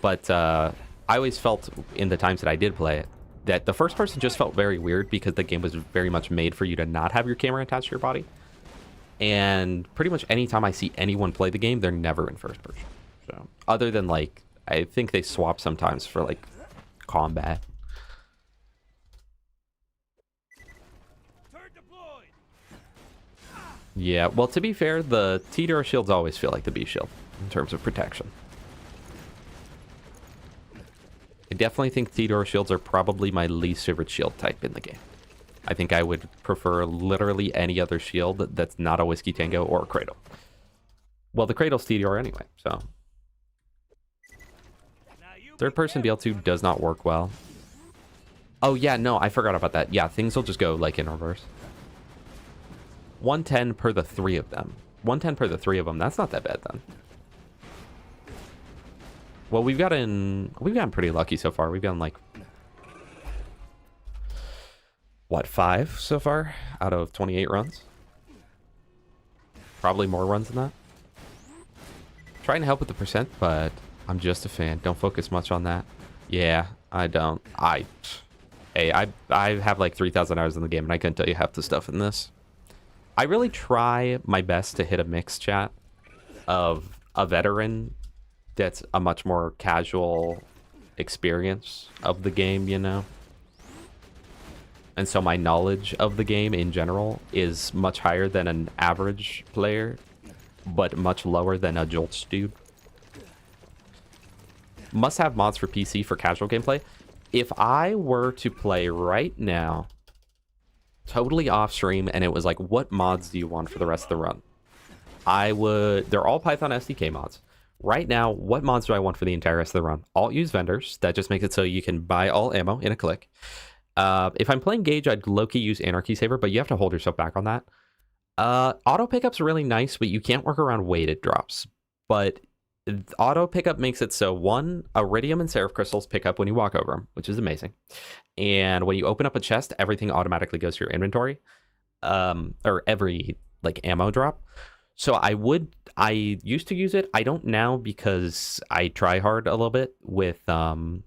but I always felt in the times that I did play it that the first person just felt very weird because the game was very much made for you to not have your camera attached to your body. And pretty much anytime I see anyone play the game, they're never in first person. So other than like, I think they swap sometimes for like combat. Yeah, well, to be fair, the Tediore shields always feel like the B shield in terms of protection. I definitely think Tediore shields are probably my least favorite shield type in the game. I think I would prefer literally any other shield that's not a Whiskey Tango or a Cradle. Well, the Cradle's Tediore anyway, so. Third person BL2 does not work well. Oh yeah, no, I forgot about that. Yeah, things will just go like in reverse. 110 per the 3 of them. 110 per the 3 of them. That's not that bad then. Well, we've gotten pretty lucky so far. We've gotten like what, 5 so far out of 28 runs? Probably more runs than that. Trying to help with the percent, but I'm just a fan. Don't focus much on that. Yeah, I don't. Hey, I have like 3,000 hours in the game, and I couldn't tell you half the stuff in this. I really try my best to hit a mix, chat, of a veteran that's a much more casual experience of the game, you know? And so my knowledge of the game in general is much higher than an average player, but much lower than a Jolts dude. Must have mods for PC for casual gameplay. If I were to play right now, totally off stream, and it was like, what mods do you want for the rest of the run? They're all Python SDK mods. Right now, what mods do I want for the entire rest of the run? Alt use vendors. That just makes it so you can buy all ammo in a click. If I'm playing Gauge, I'd low-key use Anarchy Saver, but you have to hold yourself back on that. Auto pickup's really nice, but you can't work around weighted drops. But auto pickup makes it so, one, Iridium and Seraph crystals pick up when you walk over them, which is amazing. And when you open up a chest, everything automatically goes to your inventory, or every like ammo drop. So I used to use it. I don't now because I try hard a little bit with ammo,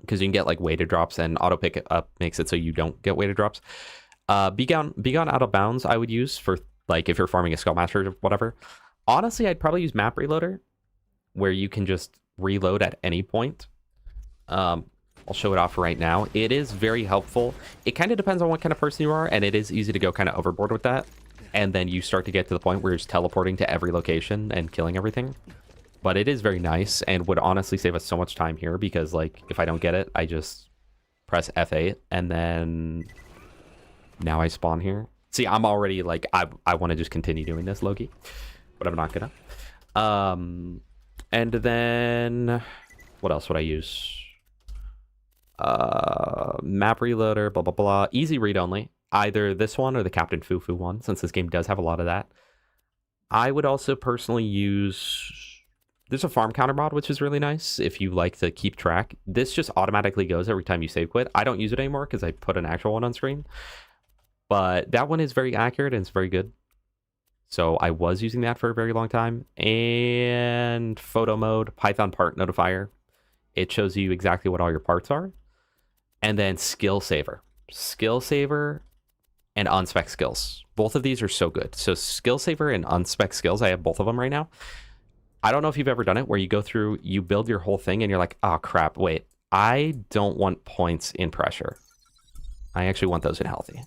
because you can get like weighted drops, and auto pick up makes it so you don't get weighted drops. Be Gone Out of Bounds I would use for like if you're farming a Skullmaster or whatever. Honestly, I'd probably use Map Reloader, where you can just reload at any point. I'll show it off right now. It is very helpful. It kind of depends on what kind of person you are, and it is easy to go kind of overboard with that. And then you start to get to the point where you're just teleporting to every location and killing everything. But it is very nice and would honestly save us so much time here, because like if I don't get it, I just press F8 and then now I spawn here. See, I'm already like, I want to just continue doing this, Loki, but I'm not gonna. And then what else would I use? Map Reloader, blah, blah, blah. Easy read only. Either this one or the Captain Fufu one, since this game does have a lot of that. I would also personally use... There's a farm counter mod, which is really nice if you like to keep track. This just automatically goes every time you save quit. I don't use it anymore because I put an actual one on screen. But that one is very accurate and it's very good. So I was using that for a very long time. And photo mode, Python part notifier. It shows you exactly what all your parts are. And then skill saver. Skill saver and unspec skills. Both of these are so good. So skill saver and unspec skills, I have both of them right now. I don't know if you've ever done it where you go through, you build your whole thing and you're like, oh crap, wait, I don't want points in pressure. I actually want those in healthy.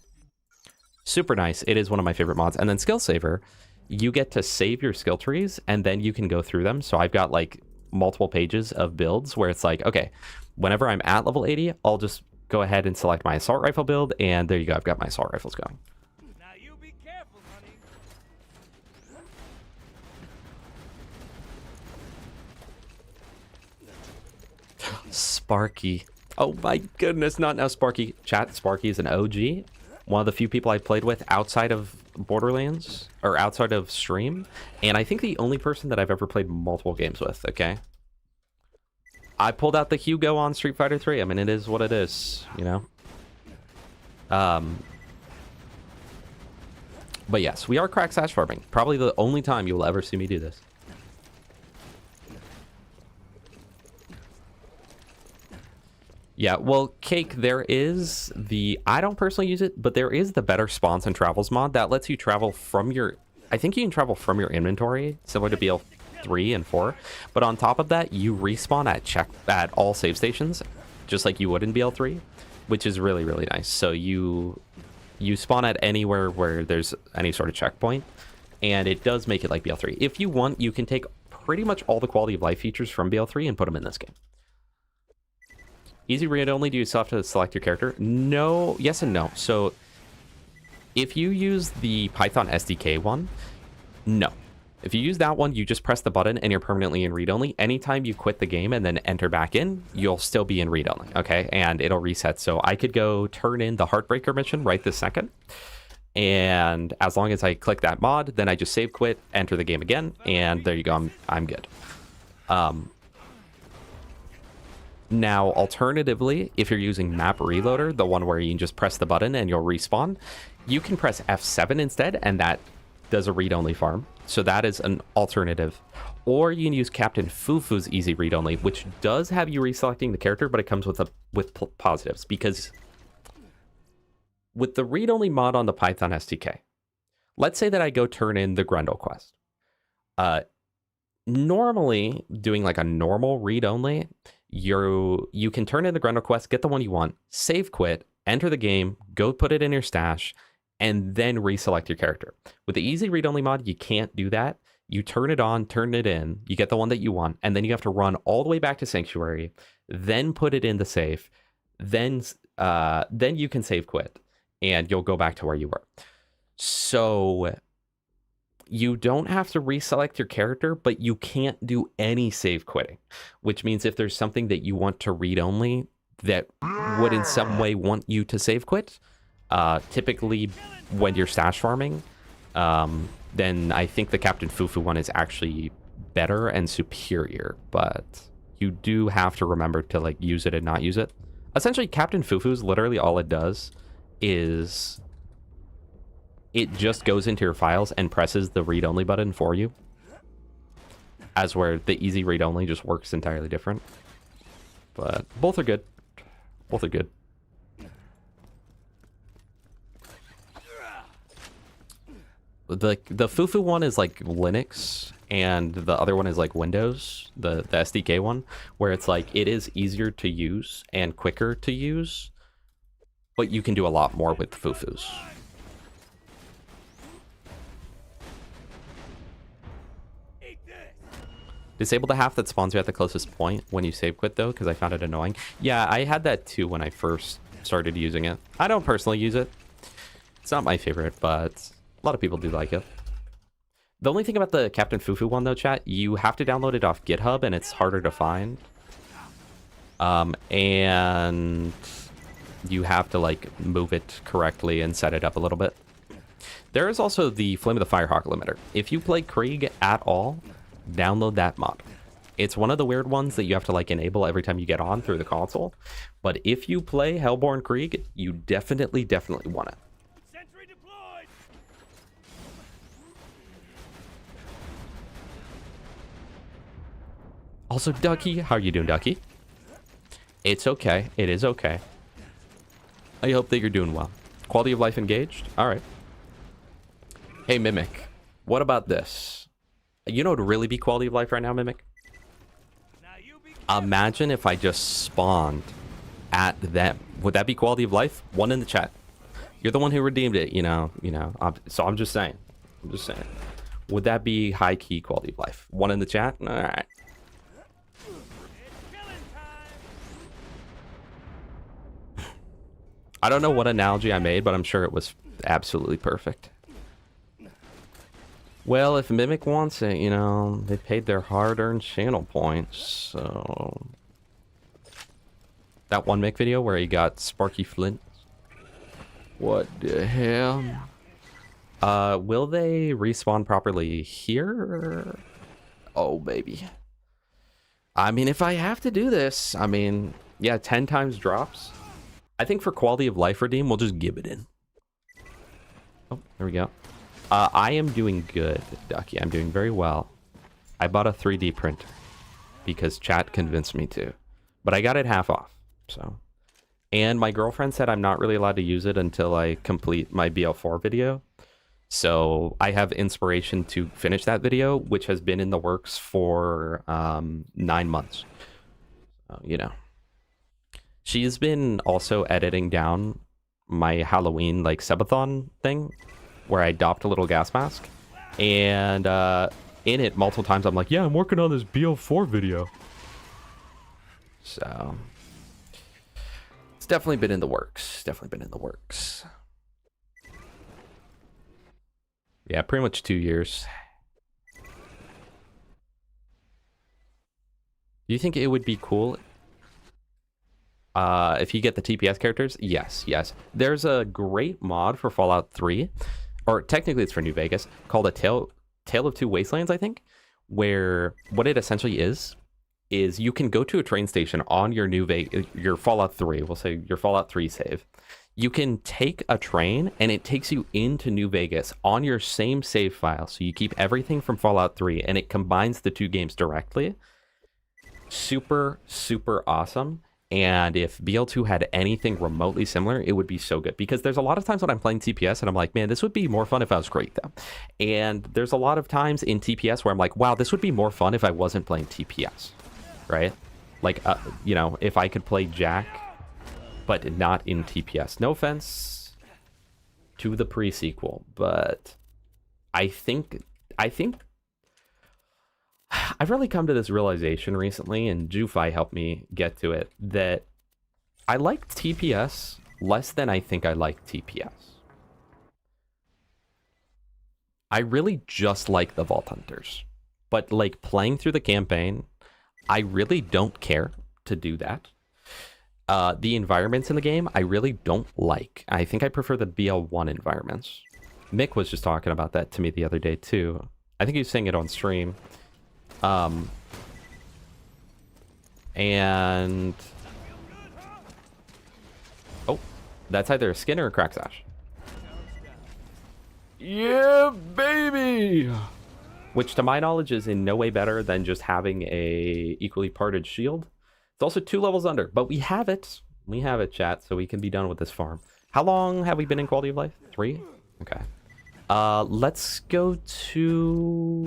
Super nice. It is one of my favorite mods. And then skill saver, you get to save your skill trees and then you can go through them. So I've got like multiple pages of builds where it's like, okay, whenever I'm at level 80, I'll just go ahead and select my assault rifle build, and there you go, I've got my assault rifles going. Now you be careful, honey. Sparky. Oh my goodness, not now Sparky. Chat, Sparky is an OG. One of the few people I played with outside of Borderlands, or outside of stream, and I think the only person that I've ever played multiple games with, okay? I pulled out the Hugo on Street Fighter 3. I mean, it is what it is, you know? But yes, we are crack sash farming. Probably the only time you will ever see me do this. Yeah, well, Cake, there is the... I don't personally use it, but there is the Better Spawns and Travels mod that lets you travel from your... I think you can travel from your inventory, similar to BL3 and 4. But on top of that, you respawn at all save stations, just like you would in BL3, which is really, really nice. So you spawn at anywhere where there's any sort of checkpoint, and it does make it like BL3. If you want, you can take pretty much all the quality of life features from BL3 and put them in this game. Easy read only, do you still have to select your character? No, yes and no. So if you use the Python SDK one, no. If you use that one, you just press the button and you're permanently in read only. Anytime you quit the game and then enter back in, you'll still be in read only, okay? And it'll reset. So I could go turn in the Heartbreaker mission right this second. And as long as I click that mod, then I just save quit, enter the game again, and there you go, I'm good. Now, alternatively, if you're using Map Reloader, the one where you can just press the button and you'll respawn, you can press F7 instead, and that does a read-only farm. So that is an alternative. Or you can use Captain Fufu's Easy Read-Only, which does have you reselecting the character, but it comes with positives, because with the read-only mod on the Python SDK, let's say that I go turn in the Grendel quest. Normally, doing like a normal read-only, you can turn in the Grendel quest, get the one you want, save quit, enter the game, go put it in your stash, and then reselect your character. With the easy read-only mod, you can't do that. You turn it on, turn it in, you get the one that you want, and then you have to run all the way back to Sanctuary, then put it in the safe, then you can save quit, and you'll go back to where you were. So you don't have to reselect your character, but you can't do any save quitting, which means if there's something that you want to read only that would in some way want you to save quit, typically when you're stash farming, then I think the Captain Fufu one is actually better and superior, but you do have to remember to like use it and not use it. Essentially, Captain Fufu's literally all it does is it just goes into your files and presses the read-only button for you, as where the easy read-only just works entirely different. But both are good. Both are good. The Fufu one is like Linux, and the other one is like Windows, the SDK one, where it's like it is easier to use and quicker to use, but you can do a lot more with Fufus. Disable the half that spawns you at the closest point when you save quit, though, because I found it annoying. Yeah, I had that too when I first started using it. I don't personally use it. It's not my favorite, but a lot of people do like it. The only thing about the Captain Fufu one, though, chat, you have to download it off GitHub, and it's harder to find. And you have to, like, move it correctly and set it up a little bit. There is also the Flame of the Firehawk limiter. If you play Krieg at all, download that mod. It's one of the weird ones that you have to like enable every time you get on through the console, but if you play Hellborn Krieg, you definitely want it. Sentry deployed. Also, Ducky, how are you doing, Ducky? It's okay. It is okay. I hope that you're doing well. Quality of life engaged? All right. Hey, Mimic, what about this? You know what would really be quality of life right now, Mimic? Now you be Imagine if I just spawned at them. Would that be quality of life? One in the chat. You're the one who redeemed it, you know. So I'm just saying. Would that be high key quality of life? One in the chat? All right. killing time. I don't know what analogy I made, but I'm sure it was absolutely perfect. Well, if Mimic wants it, you know, they paid their hard-earned channel points, so... That one Mick video where he got Sparky Flint. What the hell? Will they respawn properly here? Oh, baby. I mean, if I have to do this, I mean, yeah, 10 times drops. I think for quality of life redeem, we'll just give it in. Oh, there we go. I am doing good, Ducky. I'm doing very well. I bought a 3D printer because chat convinced me to, but I got it half off, so And my girlfriend said I'm not really allowed to use it until I complete my BL4 video. So I have inspiration to finish that video, which has been in the works for 9 months. You know. She's been also editing down my Halloween like subathon thing where I adopt a little gas mask. And in it multiple times I'm like, yeah, I'm working on this BL4 video. So it's definitely been in the works. Definitely been in the works. Yeah, pretty much 2 years. Do you think it would be cool if you get the TPS characters? Yes, yes. There's a great mod for Fallout 3, or technically it's for New Vegas, called a Tale of Two Wastelands, I think, where what it essentially is you can go to a train station on your your Fallout 3, we'll say your Fallout 3 save. You can take a train and it takes you into New Vegas on your same save file. So you keep everything from Fallout 3 and it combines the two games directly. Super, super awesome. And if BL2 had anything remotely similar, it would be so good. Because there's a lot of times when I'm playing TPS and I'm like, man, this would be more fun if I was great though. And there's a lot of times in TPS where I'm like, wow, this would be more fun if I wasn't playing TPS, right? Like, you know, if I could play Jack, but not in TPS. No offense to the pre-sequel, but I think I've really come to this realization recently, and Jufi helped me get to it, that I like TPS less than I think I like TPS. I really just like the Vault Hunters, but like playing through the campaign, I really don't care to do that. The environments in the game, I really don't like. I think I prefer the BL1 environments. Mick was just talking about that to me the other day too. I think he was saying it on stream. And oh, that's either a skin or a crack sash. Yeah, baby! Which to my knowledge is in no way better than just having a equally parted shield. It's also 2 levels under, but we have it. We have it, chat, so we can be done with this farm. How long have we been in quality of life? 3? Okay. Let's go to...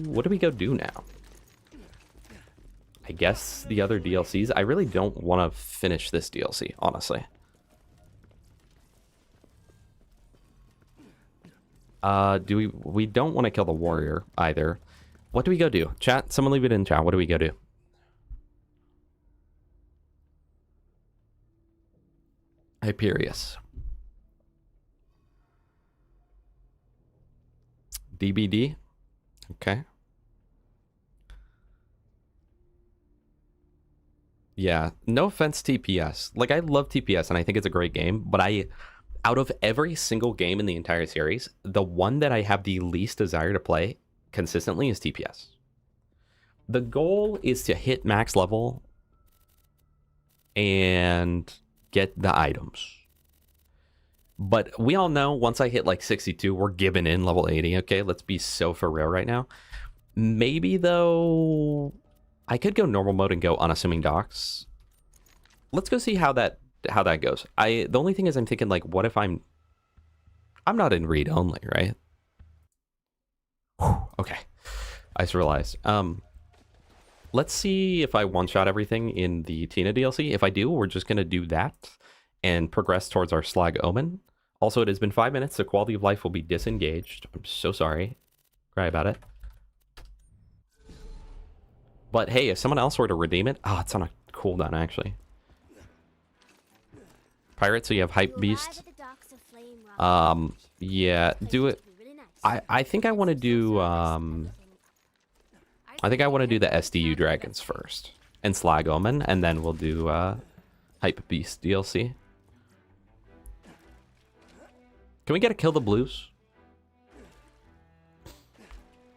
What do we go do now? I guess the other DLCs. I really don't want to finish this DLC, honestly. We don't want to kill the warrior either. What do we go do? Chat, someone leave it in chat. What do we go do? Hyperius. DBD. Okay. Yeah, no offense TPS. Like, I love TPS and I think it's a great game, but out of every single game in the entire series, the one that I have the least desire to play consistently is TPS. The goal is to hit max level and get the items. But we all know once I hit like 62, we're giving in level 80. Okay, let's be so for real right now. Maybe though, I could go normal mode and go unassuming docks. Let's go see how that goes. The only thing is I'm thinking like, what if I'm not in read only, right? Whew, okay, I just realized. Let's see if I one-shot everything in the Tina DLC. If I do, we're just gonna do that and progress towards our Slag Omen. Also, it has been 5 minutes, so quality of life will be disengaged. I'm so sorry. Cry about it. But hey, if someone else were to redeem it... Oh, it's on a cooldown, actually. Pirate, so you have Hype Beast. Yeah, do it. I think I want to do... I think I want to do the SDU Dragons first. And Slag Omen, and then we'll do Hype Beast DLC. Can we get a Kill the Blues?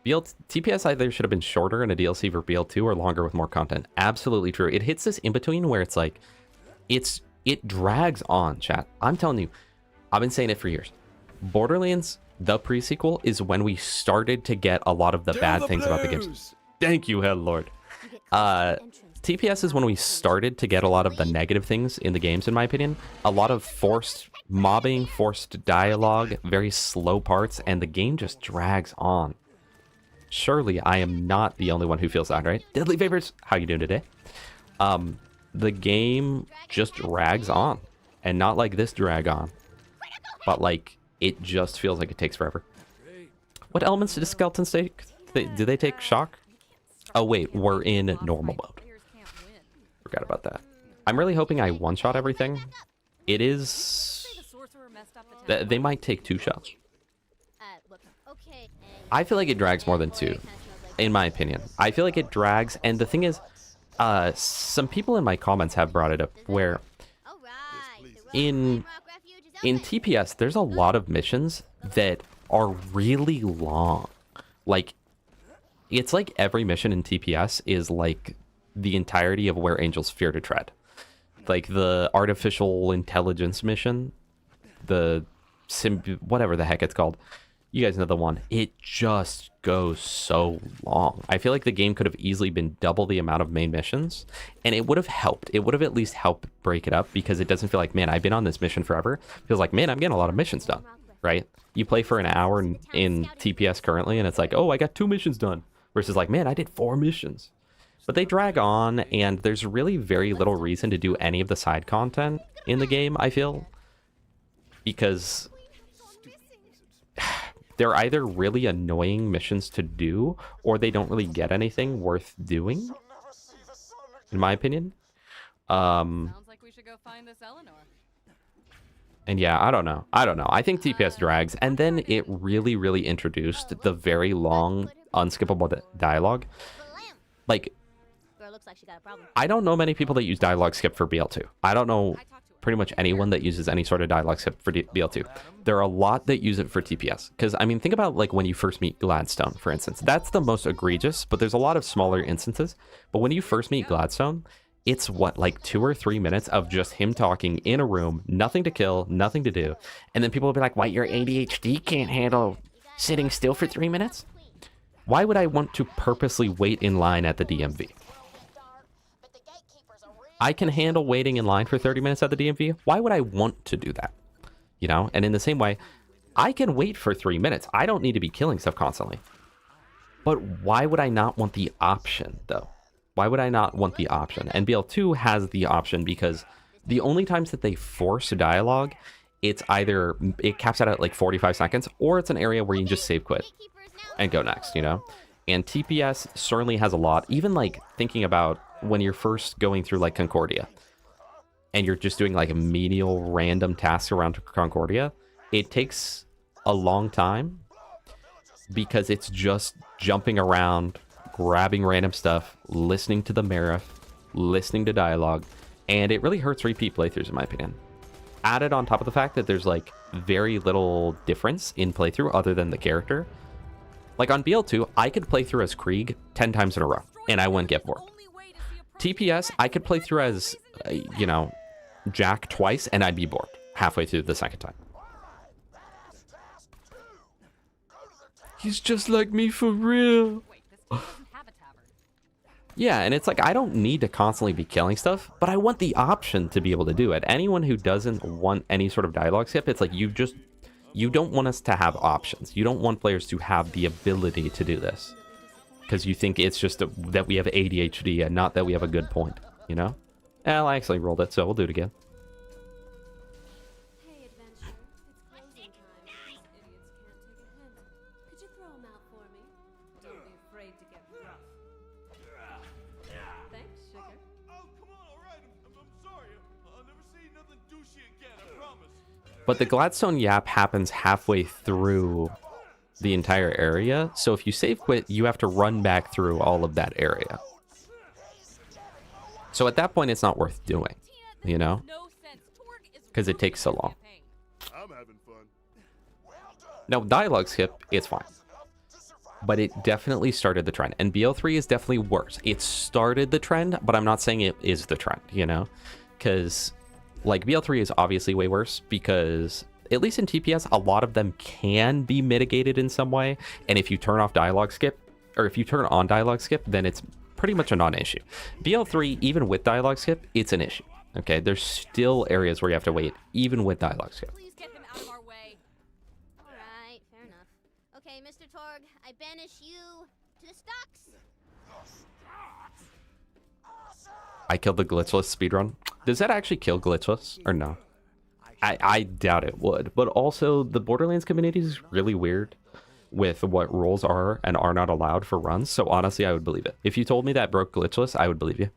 TPS either should have been shorter in a DLC for BL2 or longer with more content. Absolutely true. It hits this in between where it's like, it drags on, chat. I'm telling you, I've been saying it for years. Borderlands, the pre-sequel, is when we started to get a lot of the bad things about the games. Thank you, Head Lord. TPS is when we started to get a lot of the negative things in the games, in my opinion. A lot of forced mobbing, forced dialogue, very slow parts, and the game just drags on. Surely I am not the only one who feels that, right? Deadly Vapors, how you doing today? The game just drags on. And not like this drag on, but like it just feels like it takes forever. What elements do skeletons take? Do they take shock? Oh wait, we're in normal mode. Forgot about that. I'm really hoping I one-shot everything. It is... They might take 2 shots. I feel like it drags more than 2, in my opinion. I feel like it drags, and the thing is, some people in my comments have brought it up, where in TPS, there's a lot of missions that are really long. Like, it's like every mission in TPS is like the entirety of Where Angels Fear to Tread. Like the artificial intelligence mission, the whatever the heck it's called. You guys know the one. It just goes so long. I feel like the game could have easily been double the amount of main missions, and it would have helped. It would have at least helped break it up, because it doesn't feel like, man, I've been on this mission forever. It feels like, man, I'm getting a lot of missions done, right? You play for an hour in TPS currently, and it's like, oh, I got 2 missions done. Versus like, man, I did 4 missions. But they drag on, and there's really very little reason to do any of the side content in the game, I feel. Because they're either really annoying missions to do, or they don't really get anything worth doing, in my opinion. Sounds like we should go find this Eleanor. And yeah, I don't know. I think TPS drags, and then it really, really introduced the very long, unskippable dialogue. Like, I don't know many people that use dialogue skip for BL2. I don't know pretty much anyone that uses any sort of dialogue skip for BL2. There are a lot that use it for TPS. Because, I mean, think about, like, when you first meet Gladstone, for instance. That's the most egregious, but there's a lot of smaller instances. But when you first meet Gladstone, it's, what, like 2 or 3 minutes of just him talking in a room, nothing to kill, nothing to do. And then people will be like, why, your ADHD can't handle sitting still for 3 minutes? Why would I want to purposely wait in line at the DMV? I can handle waiting in line for 30 minutes at the DMV. Why would I want to do that? You know, and in the same way, I can wait for 3 minutes. I don't need to be killing stuff constantly. But why would I not want the option, though? Why would I not want the option? And BL2 has the option because the only times that they force dialogue, it's either, it caps out at like 45 seconds, or it's an area where you can just save quit and go next, you know? And TPS certainly has a lot. Even like thinking about when you're first going through like Concordia and you're just doing like a menial random tasks around Concordia, it takes a long time because it's just jumping around, grabbing random stuff, listening to the Marif, listening to dialogue, and it really hurts repeat playthroughs in my opinion. Added on top of the fact that there's like very little difference in playthrough other than the character. Like on BL2, I could play through as Krieg 10 times in a row, and I wouldn't get bored. TPS, I could play through as, you know, Jack twice, and I'd be bored halfway through the second time. He's just like me for real. Yeah, and it's like, I don't need to constantly be killing stuff, but I want the option to be able to do it. Anyone who doesn't want any sort of dialogue skip, it's like you don't want us to have options. You don't want players to have the ability to do this. Because you think it's just that we have ADHD and not that we have a good point, you know? Well, I actually rolled it, so we'll do it again. Hey, adventurer. It's closing time. These idiots can't take a hint. Could you throw them out for me? Don't be afraid to get rough. Thanks, sugar. Oh, come on, all right. I'm sorry. I'll never say nothing douchey again, I promise. But the Gladstone Yap happens halfway through the entire area, so if you save quit, you have to run back through all of that area. So at that point, it's not worth doing, you know? Because it takes so long. I'm having fun. No, dialogue skip, it's fine. But it definitely started the trend. And BL3 is definitely worse. It started the trend, but I'm not saying it is the trend, you know? Because, like, BL3 is obviously way worse because, at least in TPS, a lot of them can be mitigated in some way. And if you turn off dialogue skip, or if you turn on dialogue skip, then it's pretty much a non-issue. BL3, even with dialogue skip, it's an issue. Okay, there's still areas where you have to wait, even with dialogue skip. Please get him out of our way. Alright, fair enough. Okay, Mr. Torg, I banish you to the stocks. I killed the glitchless speedrun. Does that actually kill glitchless or no? I doubt it would. But also, the Borderlands community is really weird with what rules are and are not allowed for runs. So honestly, I would believe it. If you told me that broke glitchless, I would believe you.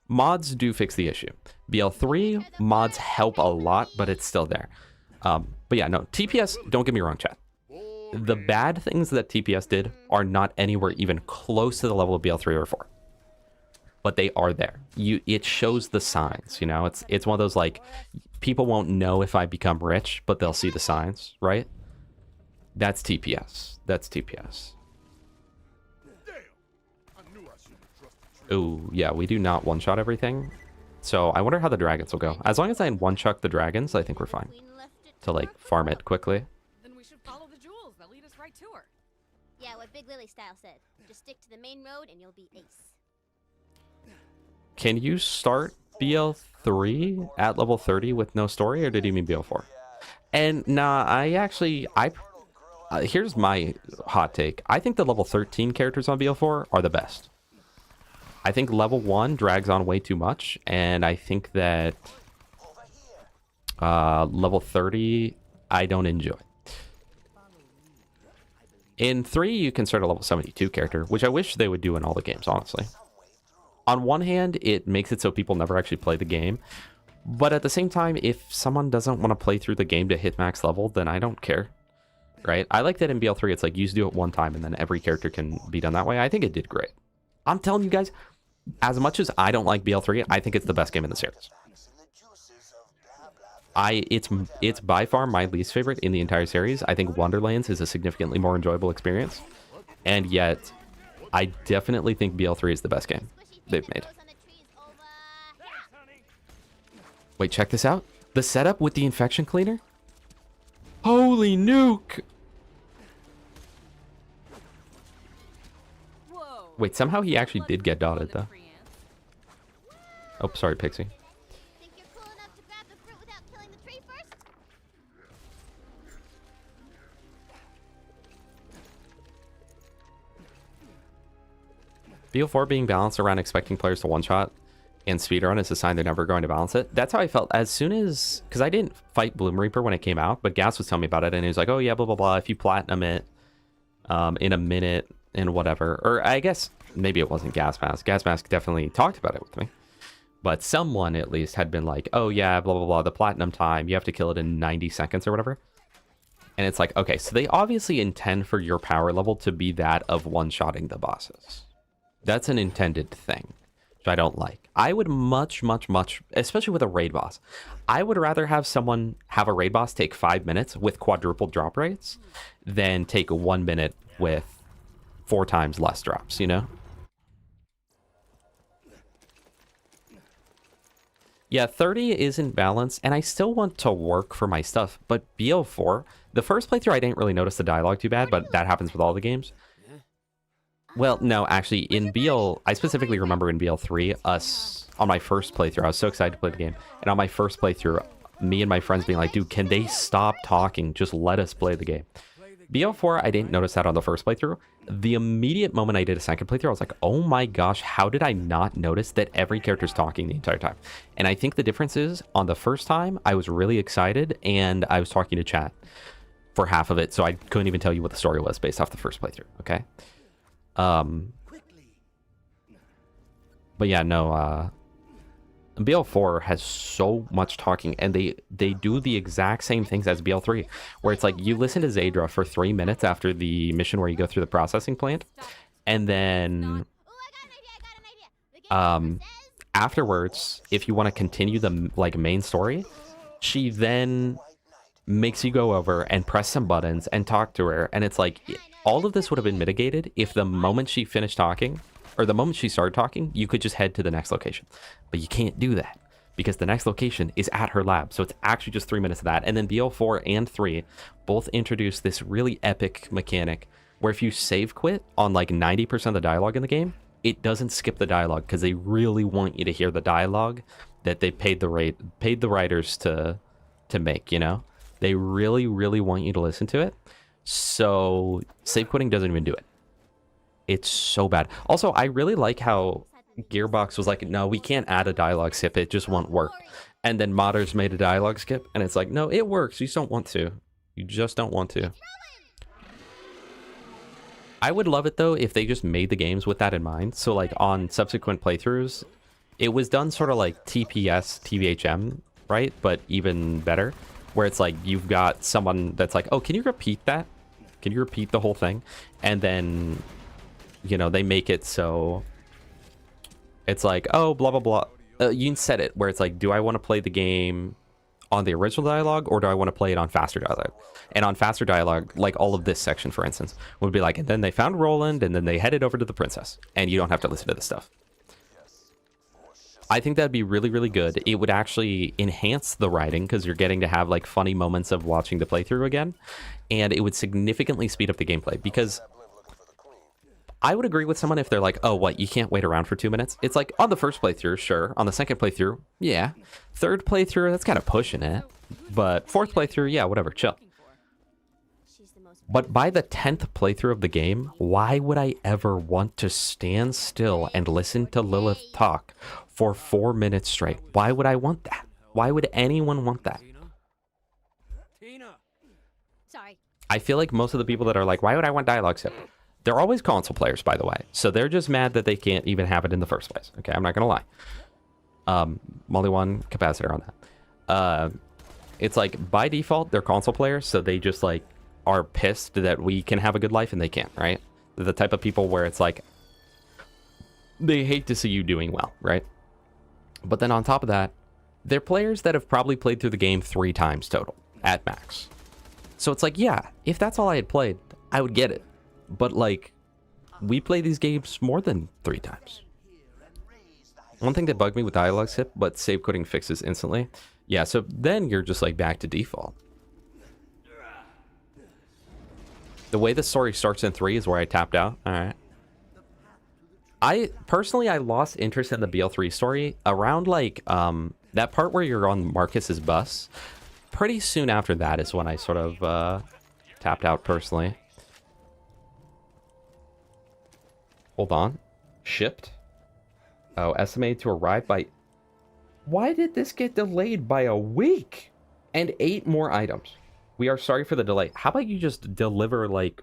Mods do fix the issue. BL3 mods help a lot, but it's still there. But yeah, no, TPS, don't get me wrong, chat. The bad things that TPS did are not anywhere even close to the level of BL3 or 4. But they are there. It shows the signs, you know? It's one of those, like, people won't know if I become rich, but they'll see the signs, right? That's TPS. That's TPS. Ooh, yeah, we do not one-shot everything. So I wonder how the dragons will go. As long as I one-chuck the dragons, I think we're fine. To, like, farm it quickly. Then we should follow the jewels that lead us right to her. Yeah, what Big Lily Style said. Just stick to the main road and you'll be ace. Can you start BL3 at level 30 with no story, or did you mean BL4? And nah, here's my hot take. I think the level 13 characters on BL4 are the best. I think level 1 drags on way too much, and I think that level 30 I don't enjoy. In 3, you can start a level 72 character, which I wish they would do in all the games, honestly. On one hand, it makes it so people never actually play the game. But at the same time, if someone doesn't want to play through the game to hit max level, then I don't care. Right? I like that in BL3, it's like you just do it one time and then every character can be done that way. I think it did great. I'm telling you guys, as much as I don't like BL3, I think it's the best game in the series. It's by far my least favorite in the entire series. I think Wonderlands is a significantly more enjoyable experience. And yet, I definitely think BL3 is the best game they've made. Wait, check this out. The setup with the infection cleaner? Holy nuke! Whoa. Wait, somehow he actually did get dotted, though. Oh, sorry, Pixie. Think you're cool enough to grab the fruit without killing the tree first? BL4 being balanced around expecting players to one-shot and speedrun is a sign they're never going to balance it. That's how I felt as soon as... Because I didn't fight Bloom Reaper when it came out, but Gas was telling me about it, and he was like, oh yeah, blah, blah, blah. If you platinum it in a minute and whatever. Or I guess maybe it wasn't Gas Mask. Gas Mask definitely talked about it with me. But someone at least had been like, oh yeah, blah, blah, blah. The platinum time, you have to kill it in 90 seconds or whatever. And it's like, okay, so they obviously intend for your power level to be that of one-shotting the bosses. That's an intended thing, which I don't like. I would much, especially with a raid boss, I would rather have someone have a raid boss take 5 minutes with quadruple drop rates than take 1 minute with 4 times less drops, you know? Yeah, 30 isn't balanced, and I still want to work for my stuff, but BL4, the first playthrough I didn't really notice the dialogue too bad, but that happens with all the games. Well, no, actually, in BL, I specifically remember in BL3, us, on my first playthrough, I was so excited to play the game, and on my first playthrough, me and my friends being like, dude, can they stop talking? Just let us play the game. BL4, I didn't notice that on the first playthrough. The immediate moment I did a second playthrough, I was like, oh my gosh, how did I not notice that every character's talking the entire time? And I think the difference is, on the first time, I was really excited, and I was talking to chat for half of it, so I couldn't even tell you what the story was based off the first playthrough, okay? But yeah, no, BL4 has so much talking, and they do the exact same things as BL3, where it's like you listen to Zadra for 3 minutes after the mission where you go through the processing plant, and then afterwards, if you want to continue the like main story, she then makes you go over and press some buttons and talk to her, and it's like all of this would have been mitigated if the moment she finished talking, or the moment she started talking, you could just head to the next location. But you can't do that because the next location is at her lab. So it's actually just 3 minutes of that. And then BL4 and 3 both introduce this really epic mechanic where if you save quit on like 90% of the dialogue in the game, it doesn't skip the dialogue because they really want you to hear the dialogue that they paid the writers to make, you know? They really, really want you to listen to it. So save quitting doesn't even do it. It's so bad. Also, I really like how Gearbox was like, no, we can't add a dialogue skip. It just won't work. And then modders made a dialogue skip, and it's like, no, it works. You just don't want to. You just don't want to. I would love it, though, if they just made the games with that in mind. So, like, on subsequent playthroughs, it was done sort of like TPS, TVHM, right? But even better, where it's like you've got someone that's like, oh, can you repeat that? Can you repeat the whole thing? And then, you know, they make it so it's like, oh, blah, blah, blah. You can set it where it's like, do I want to play the game on the original dialogue or do I want to play it on faster dialogue? And on faster dialogue, like all of this section, for instance, would be like, and then they found Roland and then they headed over to the princess and you don't have to listen to this stuff. I think that'd be really, really good. It would actually enhance the writing because you're getting to have like funny moments of watching the playthrough again. And it would significantly speed up the gameplay because I would agree with someone if they're like, oh, what, you can't wait around for 2 minutes? It's like, on the first playthrough, sure. On the second playthrough, yeah. Third playthrough, that's kind of pushing it. But fourth playthrough, yeah, whatever, chill. But by the 10th playthrough of the game, why would I ever want to stand still and listen to Lilith talk for 4 minutes straight? Why would I want that? Why would anyone want that? Sorry. I feel like most of the people that are like, why would I want dialogue skip? They're always console players, by the way. So they're just mad that they can't even have it in the first place. Okay, I'm not going to lie. Molly 1 capacitor on that. It's like, by default, they're console players. So they just, like, are pissed that we can have a good life and they can't, right? They're the type of people where it's like, they hate to see you doing well, right? But then on top of that, they're players that have probably played through the game 3 times total, at max. So it's like, yeah, if that's all I had played, I would get it. But, like, we play these games more than 3 times. One thing that bugged me with dialogue skip, but save quitting fixes instantly. Yeah, so then you're just, like, back to default. The way the story starts in 3 is where I tapped out. All right. I lost interest in the BL3 story around, like, that part where you're on Marcus's bus. Pretty soon after that is when I sort of tapped out personally. Hold on. Shipped. Oh, estimated to arrive by... Why did this get delayed by a week? And 8 more items. We are sorry for the delay. How about you just deliver, like...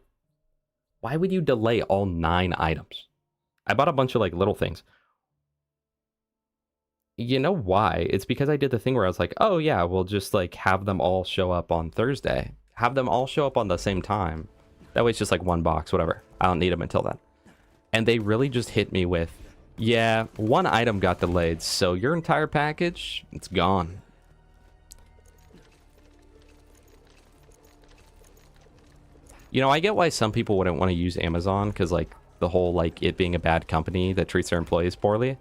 Why would you delay all 9 items? I bought a bunch of, like, little things. You know why? It's because I did the thing where I was like, oh, yeah, we'll just, like, have them all show up on Thursday. Have them all show up on the same time. That way it's just, like, 1 box, whatever. I don't need them until then. And they really just hit me with, yeah, 1 item got delayed, so your entire package, it's gone. You know, I get why some people wouldn't want to use Amazon, because, like, the whole, like, it being a bad company that treats their employees poorly.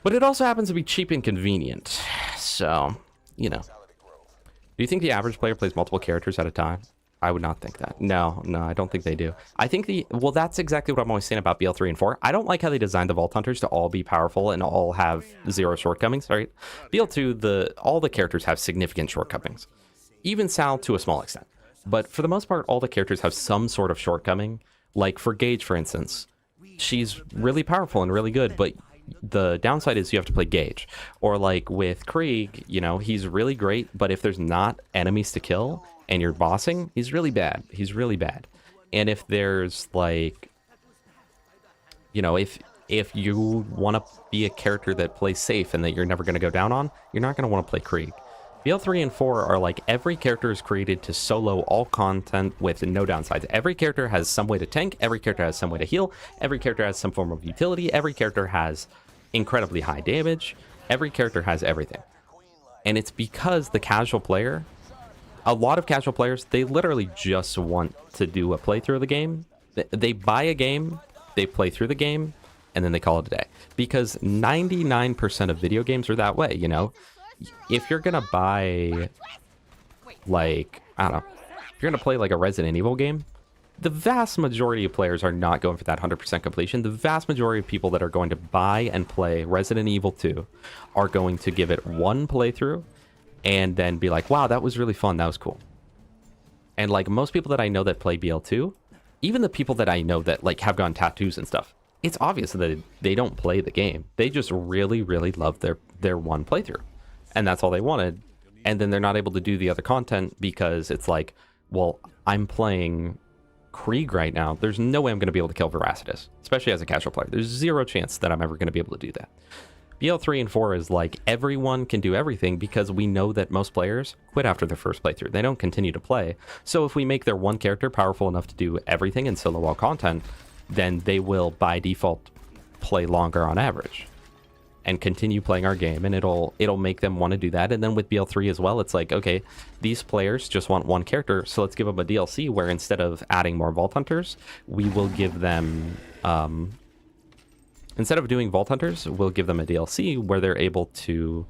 But it also happens to be cheap and convenient. So, you know. Do you think the average player plays multiple characters at a time? I would not think that. No, I don't think they do. I think well, that's exactly what I'm always saying about BL3 and 4. I don't like how they designed the Vault Hunters to all be powerful and all have 0 shortcomings, right? BL2, all the characters have significant shortcomings. Even Sal to a small extent. But for the most part, all the characters have some sort of shortcoming. Like for Gage, for instance, she's really powerful and really good, but the downside is you have to play Gage. Or like with Krieg, you know, he's really great, but if there's not enemies to kill and you're bossing, he's really bad. He's really bad. And if there's like, you know, if you want to be a character that plays safe and that you're never going to go down on, you're not going to want to play Krieg. BL3 and 4 are like every character is created to solo all content with no downsides. Every character has some way to tank, every character has some way to heal, every character has some form of utility, every character has incredibly high damage, every character has everything. And it's because the casual player, a lot of casual players, they literally just want to do a playthrough of the game. They buy a game, they play through the game, and then they call it a day. Because 99% of video games are that way, you know? If you're gonna buy, like, I don't know, if you're gonna play like a Resident Evil game, the vast majority of players are not going for that 100% completion. The vast majority of people that are going to buy and play Resident Evil 2 are going to give it one playthrough and then be like, wow, that was really fun, that was cool. And like most people that I know that play BL2, even the people that I know that like have gotten tattoos and stuff, it's obvious that they don't play the game. They just really, really love their one playthrough. And that's all they wanted. And then they're not able to do the other content because it's like, well, I'm playing Krieg right now. There's no way I'm going to be able to kill Veracitus, especially as a casual player. There's zero chance that I'm ever going to be able to do that. BL3 and 4 is like everyone can do everything because we know that most players quit after their first playthrough. They don't continue to play. So if we make their one character powerful enough to do everything in solo wall content, then they will by default play longer on average and continue playing our game, and it'll make them want to do that. And then with BL3 as well, it's like, okay, these players just want one character, so let's give them a DLC where instead of adding more Vault Hunters, we will give them instead of doing Vault Hunters, we'll give them a DLC where they're able to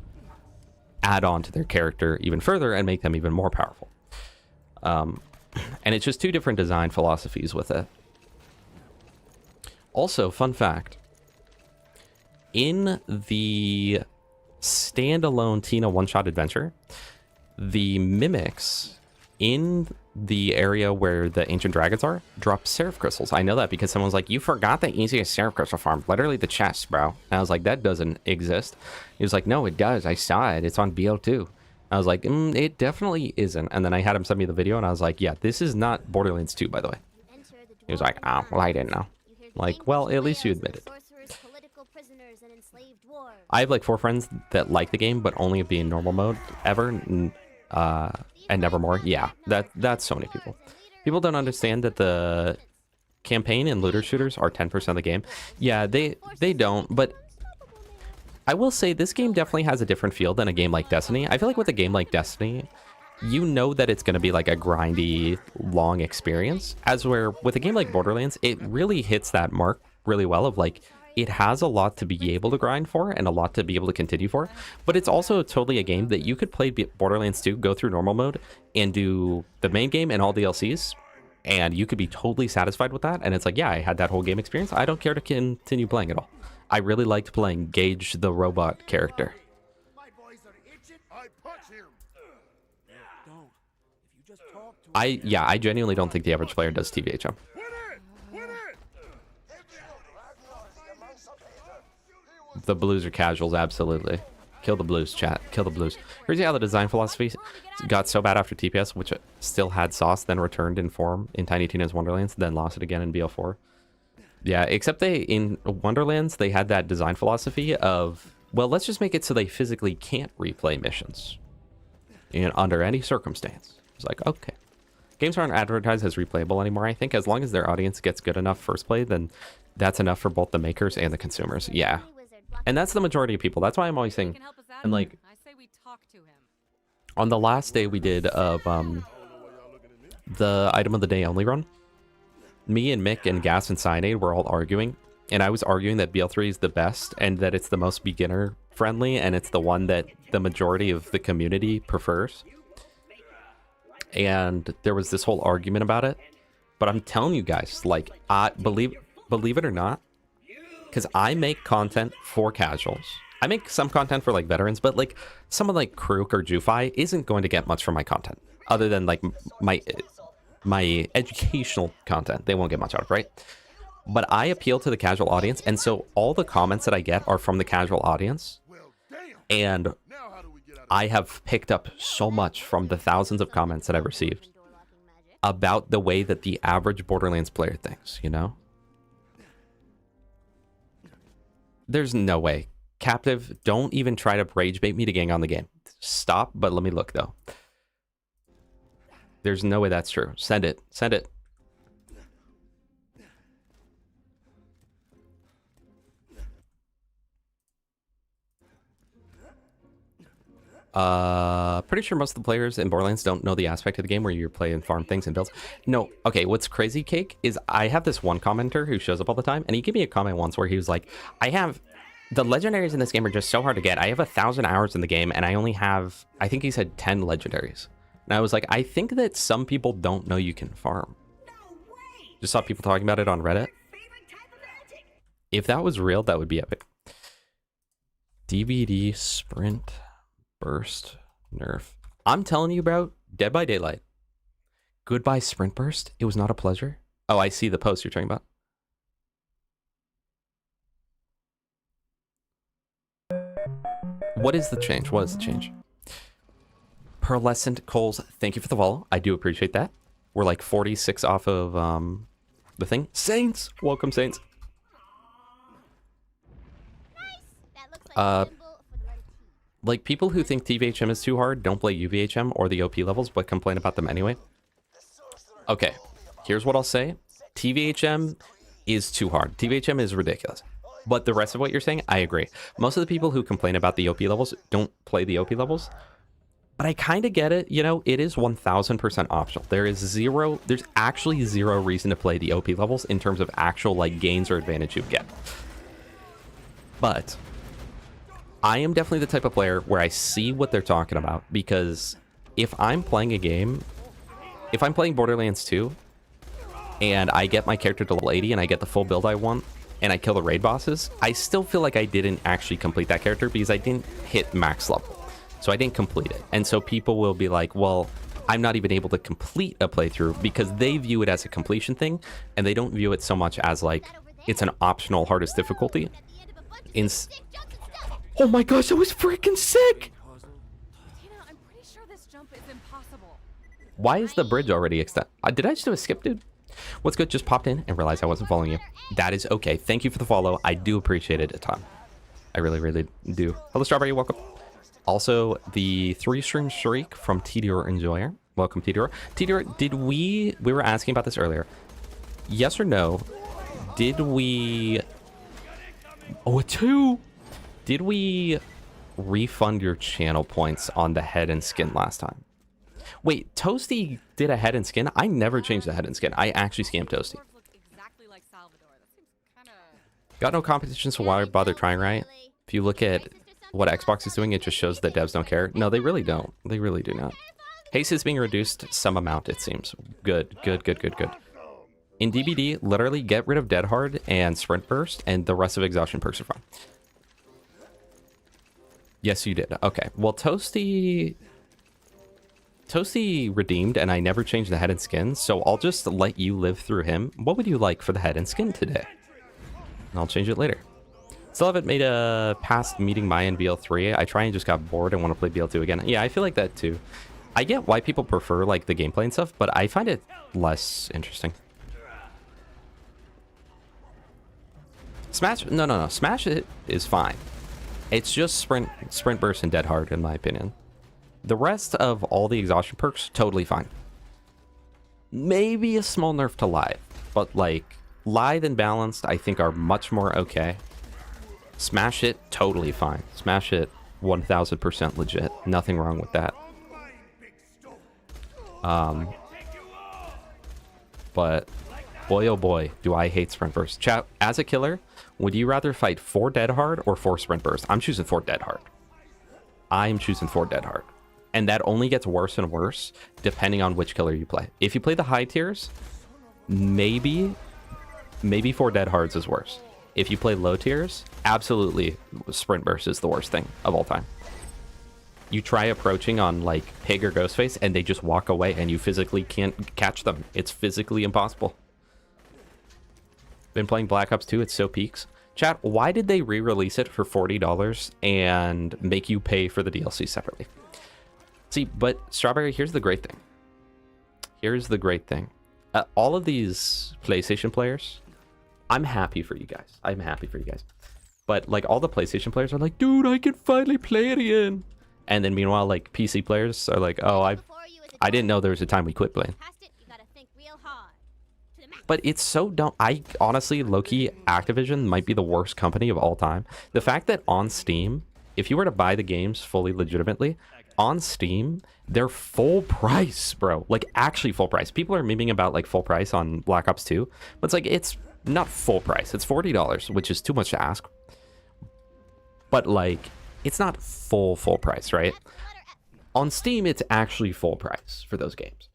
add on to their character even further and make them even more powerful. And it's just two different design philosophies with it. Also, fun fact, in the standalone Tina one-shot adventure, the mimics in the area where the ancient dragons are drop seraph crystals. I know that because someone was like, you forgot the easiest seraph crystal farm, literally the chest, bro. And I was like, that doesn't exist. He was like, no, it does. I saw it. It's on BL2. I was like, it definitely isn't. And then I had him send me the video, and I was like, yeah, this is not Borderlands 2, by the way. He was like, oh, well, I didn't know. Like, well, at least you admitted. I have like 4 friends that like the game, but only be in normal mode ever, and Nevermore. Yeah, that's so many people. People don't understand that the campaign and looter shooters are 10% of the game. Yeah, they don't, but I will say this game definitely has a different feel than a game like Destiny. I feel like with a game like Destiny, you know that it's going to be like a grindy, long experience, as where with a game like Borderlands, it really hits that mark really well of like, it has a lot to be able to grind for and a lot to be able to continue for, but it's also totally a game that you could play Borderlands 2, go through normal mode, and do the main game and all DLCs, and you could be totally satisfied with that. And it's like, yeah, I had that whole game experience. I don't care to continue playing at all. I really liked playing Gage the robot character. I genuinely don't think the average player does TVHM. The blues are casuals, absolutely. Kill the blues, chat. Kill the blues. Here's how the design philosophy got so bad after TPS, which still had sauce, then returned in form in Tiny Tina's Wonderlands, then lost it again in BL4. Yeah, except in Wonderlands, they had that design philosophy of, well, let's just make it so they physically can't replay missions under any circumstance. It's like, okay. Games aren't advertised as replayable anymore. I think as long as their audience gets good enough first play, then that's enough for both the makers and the consumers. Yeah. And that's the majority of people. That's why I'm always saying, and like, I say we talk to him. on the last day we did of the item of the day only run, me and Mick and Gas and Cyanide were all arguing, and I was arguing that BL3 is the best and that it's the most beginner friendly and it's the one that the majority of the community prefers. And there was this whole argument about it, but I'm telling you guys, like, I believe it or not, because I make content for casuals. I make some content for like veterans, but like someone like Krook or Jufi isn't going to get much from my content other than like my educational content. They won't get much out of, right? But I appeal to the casual audience, and so all the comments that I get are from the casual audience, and I have picked up so much from the thousands of comments that I've received about the way that the average Borderlands player thinks, you know? There's no way. Captive, don't even try to rage bait me to gang on the game. Stop, but let me look, though. There's no way that's true. Send it. Send it. Pretty sure most of the players in Borderlands don't know the aspect of the game where you're playing farm things and builds. No, okay, what's crazy, Cake, is I have this one commenter who shows up all the time, and he gave me a comment once where he was like, the legendaries in this game are just so hard to get. I have 1,000 hours in the game, and I only have, I think he said 10 legendaries. And I was like, I think that some people don't know you can farm. Just saw people talking about it on Reddit. If that was real, that would be epic. DVD sprint burst nerf. I'm telling you, bro, Dead by Daylight. Goodbye sprint burst. It was not a pleasure. Oh, I see the post you're talking about. What is the change? What is the change? Pearlescent Coles, thank you for the follow. I do appreciate that. We're like 46 off of the thing. Saints, welcome Saints. That looks like a symbol for the letter T. Like people who think TVHM is too hard don't play UVHM or the OP levels, but complain about them anyway. Okay, here's what I'll say. TVHM is too hard. TVHM is ridiculous. But the rest of what you're saying, I agree. Most of the people who complain about the OP levels don't play the OP levels. But I kind of get it. You know, it is 1000% optional. There's actually zero reason to play the OP levels in terms of actual like gains or advantage you get. But I am definitely the type of player where I see what they're talking about, because if I'm playing a game, if I'm playing Borderlands 2 and I get my character to level 80 and I get the full build I want and I kill the raid bosses, I still feel like I didn't actually complete that character because I didn't hit max level. So I didn't complete it. And so people will be like, well, I'm not even able to complete a playthrough, because they view it as a completion thing and they don't view it so much as like it's an optional hardest difficulty. Oh my gosh, that was freaking sick! Tina, I'm pretty sure this jump is impossible. Why is the bridge already extended? Did I just do a skip, dude? What's good? Just popped in and realized I wasn't following you. That is okay. Thank you for the follow. I do appreciate it a ton. I really, really do. Hello, Strawberry. Welcome. Also, the 3-stream streak from Tediore Enjoyer. Welcome, Tediore. Tediore, did we were asking about this earlier. Yes or no? Did we... Oh, a 2! Did we refund your channel points on the head and skin last time? Wait, Toasty did a head and skin? I never changed the head and skin. I actually scammed Toasty. Look exactly like Salvador. That seems kind of... Got no competition, so why bother trying, right? If you look at what Xbox is doing, it just shows that devs don't care. No, they really don't. They really do not. Haste is being reduced some amount, it seems. Good, good, good, good, good. In DBD, literally get rid of Dead Hard and Sprint Burst, and the rest of exhaustion perks are fine. Yes, you did. Okay. Well, Toasty redeemed, and I never changed the head and skin, so I'll just let you live through him. What would you like for the head and skin today? And I'll change it later. Still haven't made a past meeting Maya in BL3. I try and just got bored and want to play BL2 again. Yeah, I feel like that too. I get why people prefer like the gameplay and stuff, but I find it less interesting. Smash? No. Smash it is fine. It's just sprint burst and Dead Hard, in my opinion. The rest of all the exhaustion perks, totally fine. Maybe a small nerf to Lithe, but like Lithe and Balanced, I think are much more okay. Smash it, totally fine. Smash it, 1000% legit. Nothing wrong with that. But boy, oh boy, do I hate Sprint Burst. Chat, as a killer, would you rather fight 4 Dead Hard or 4 Sprint Burst? I'm choosing 4 Dead Hard. I'm choosing 4 Dead Hard. And that only gets worse and worse depending on which killer you play. If you play the high tiers, maybe 4 Dead Hards is worse. If you play low tiers, absolutely Sprint Burst is the worst thing of all time. You try approaching on like Pig or Ghostface and they just walk away and you physically can't catch them. It's physically impossible. Been playing Black Ops 2, it's so peaks. Chat, why did they re-release it for $40 and make you pay for the DLC separately? See, but Strawberry, here's the great thing. Here's the great thing. All of these PlayStation players, I'm happy for you guys. I'm happy for you guys. But like all the PlayStation players are like, dude, I can finally play it again. And then meanwhile, like PC players are like, oh, I didn't know there was a time we quit playing. But it's so dumb. I honestly, low-key, Activision might be the worst company of all time. The fact that on Steam, if you were to buy the games fully legitimately, on Steam, they're full price, bro. Like, actually full price. People are memeing about, like, full price on Black Ops 2. But it's like, it's not full price. It's $40, which is too much to ask. But, like, it's not full price, right? On Steam, it's actually full price for those games,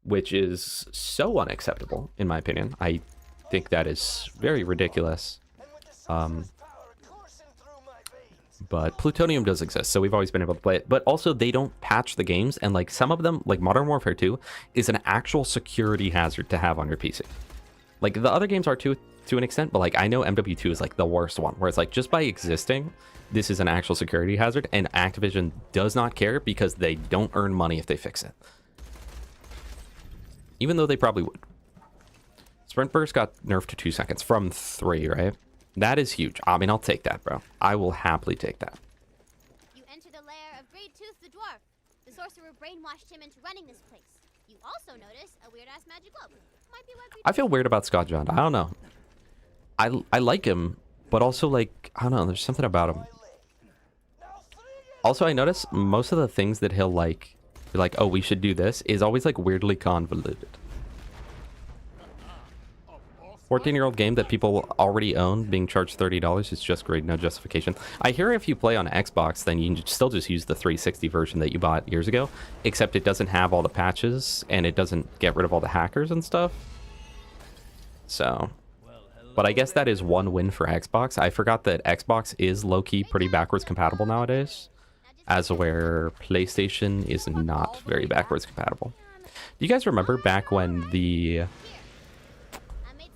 which is so unacceptable, in my opinion. I think that is very ridiculous. But plutonium does exist, so we've always been able to play it. But also, they don't patch the games, and like some of them, like Modern Warfare 2, is an actual security hazard to have on your PC. Like the other games are to an extent, but like I know MW2 is like the worst one, where it's like just by existing, this is an actual security hazard, and Activision does not care because they don't earn money if they fix it. Even though they probably would. Sprint burst got nerfed to 2 seconds from 3, right? That is huge. I mean, I'll take that, bro. I will happily take that. You enter the lair of Great Tooth the Dwarf. The sorcerer brainwashed him into running this place. You also notice a weird-ass magic globe. Might be what I feel weird about Scott John. I don't know. I like him, but also, like, I don't know. There's something about him. Also, I notice most of the things that he'll, like, be like, oh, we should do this, is always, like, weirdly convoluted. 14-year-old game that people already own being charged $30 is just great, no justification. I hear if you play on Xbox, then you can still just use the 360 version that you bought years ago, except it doesn't have all the patches, and it doesn't get rid of all the hackers and stuff. So, but I guess that is one win for Xbox. I forgot that Xbox is low-key pretty backwards compatible nowadays, as where PlayStation is not very backwards compatible. Do you guys remember back when the...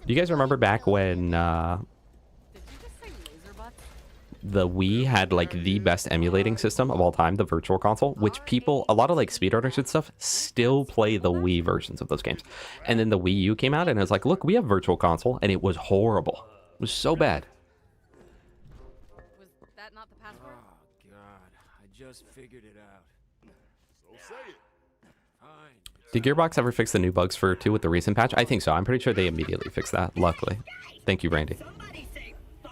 Do you guys remember back when the Wii had like the best emulating system of all time, the Virtual Console, which people, a lot of like speedrunners and stuff, still play the Wii versions of those games. And then the Wii U came out and it was like, look, we have Virtual Console, and it was horrible. It was so bad. Was that not the password? Oh, God. I just figured it out. So say it. Fine. Did Gearbox ever fix the new bugs for 2 with the recent patch? I think so. I'm pretty sure they immediately fixed that, luckily. Thank you, Randy.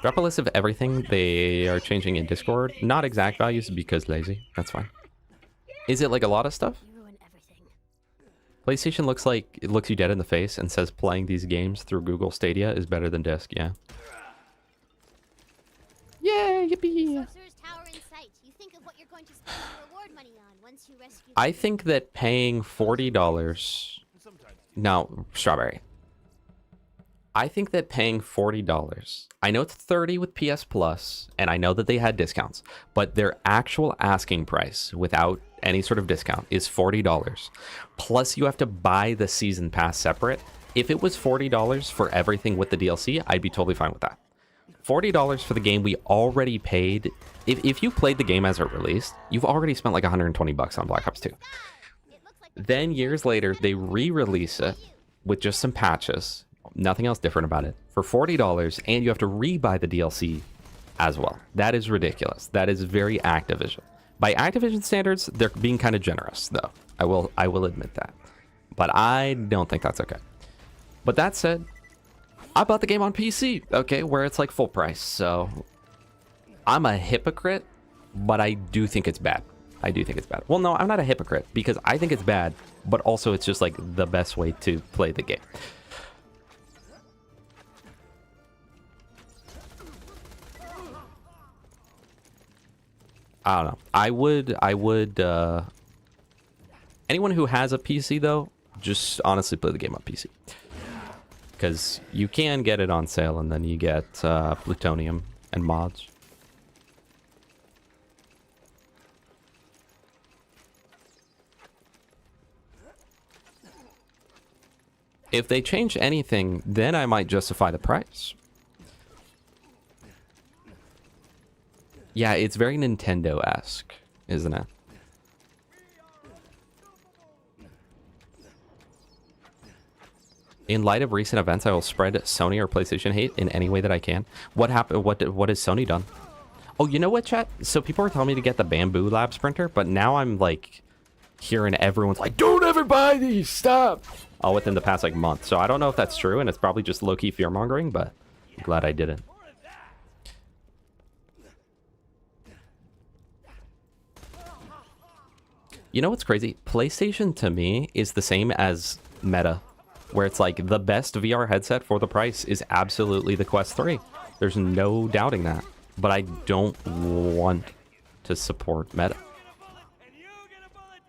Drop a list of everything they are changing in Discord. Not exact values because lazy. That's fine. Is it like a lot of stuff? You ruin everything. PlayStation looks like it looks you dead in the face and says playing these games through Google Stadia is better than disc. Yeah. Yay, yippee! Sorcerer's tower in sight. You think of what you're going to spend your reward money on once you rescue. I think that paying $40... No, Strawberry. I think that paying $40... I know it's $30 with PS Plus, and I know that they had discounts, but their actual asking price without any sort of discount is $40. Plus, you have to buy the season pass separate. If it was $40 for everything with the DLC, I'd be totally fine with that. $40 for the game we already paid. If you played the game as it released, you've already spent like $120 on Black Ops 2. Then years later, they re-release it with just some patches, nothing else different about it, for $40, and you have to re-buy the DLC as well. That is ridiculous. That is very Activision. By Activision standards, they're being kind of generous, though. I will admit that. But I don't think that's okay. But that said, I bought the game on PC, okay, where it's like full price, so I'm a hypocrite, but I do think it's bad. I do think it's bad. Well, no, I'm not a hypocrite, because I think it's bad, but also it's just like the best way to play the game. I don't know. I would, anyone who has a PC, though, just honestly play the game on PC. Because you can get it on sale, and then you get plutonium and mods. If they change anything, then I might justify the price. Yeah, it's very Nintendo-esque, isn't it? In light of recent events, I will spread Sony or PlayStation hate in any way that I can. What happened? What has Sony done? Oh, you know what, chat? So people were telling me to get the Bamboo Labs printer, but now I'm like hearing everyone's like, "Don't ever buy these! Stop!" All within the past like month. So I don't know if that's true, and it's probably just low-key fear-mongering, but I'm glad I didn't. You know what's crazy? PlayStation to me is the same as Meta, where it's like the best VR headset for the price is absolutely the Quest 3. There's no doubting that. But I don't want to support Meta.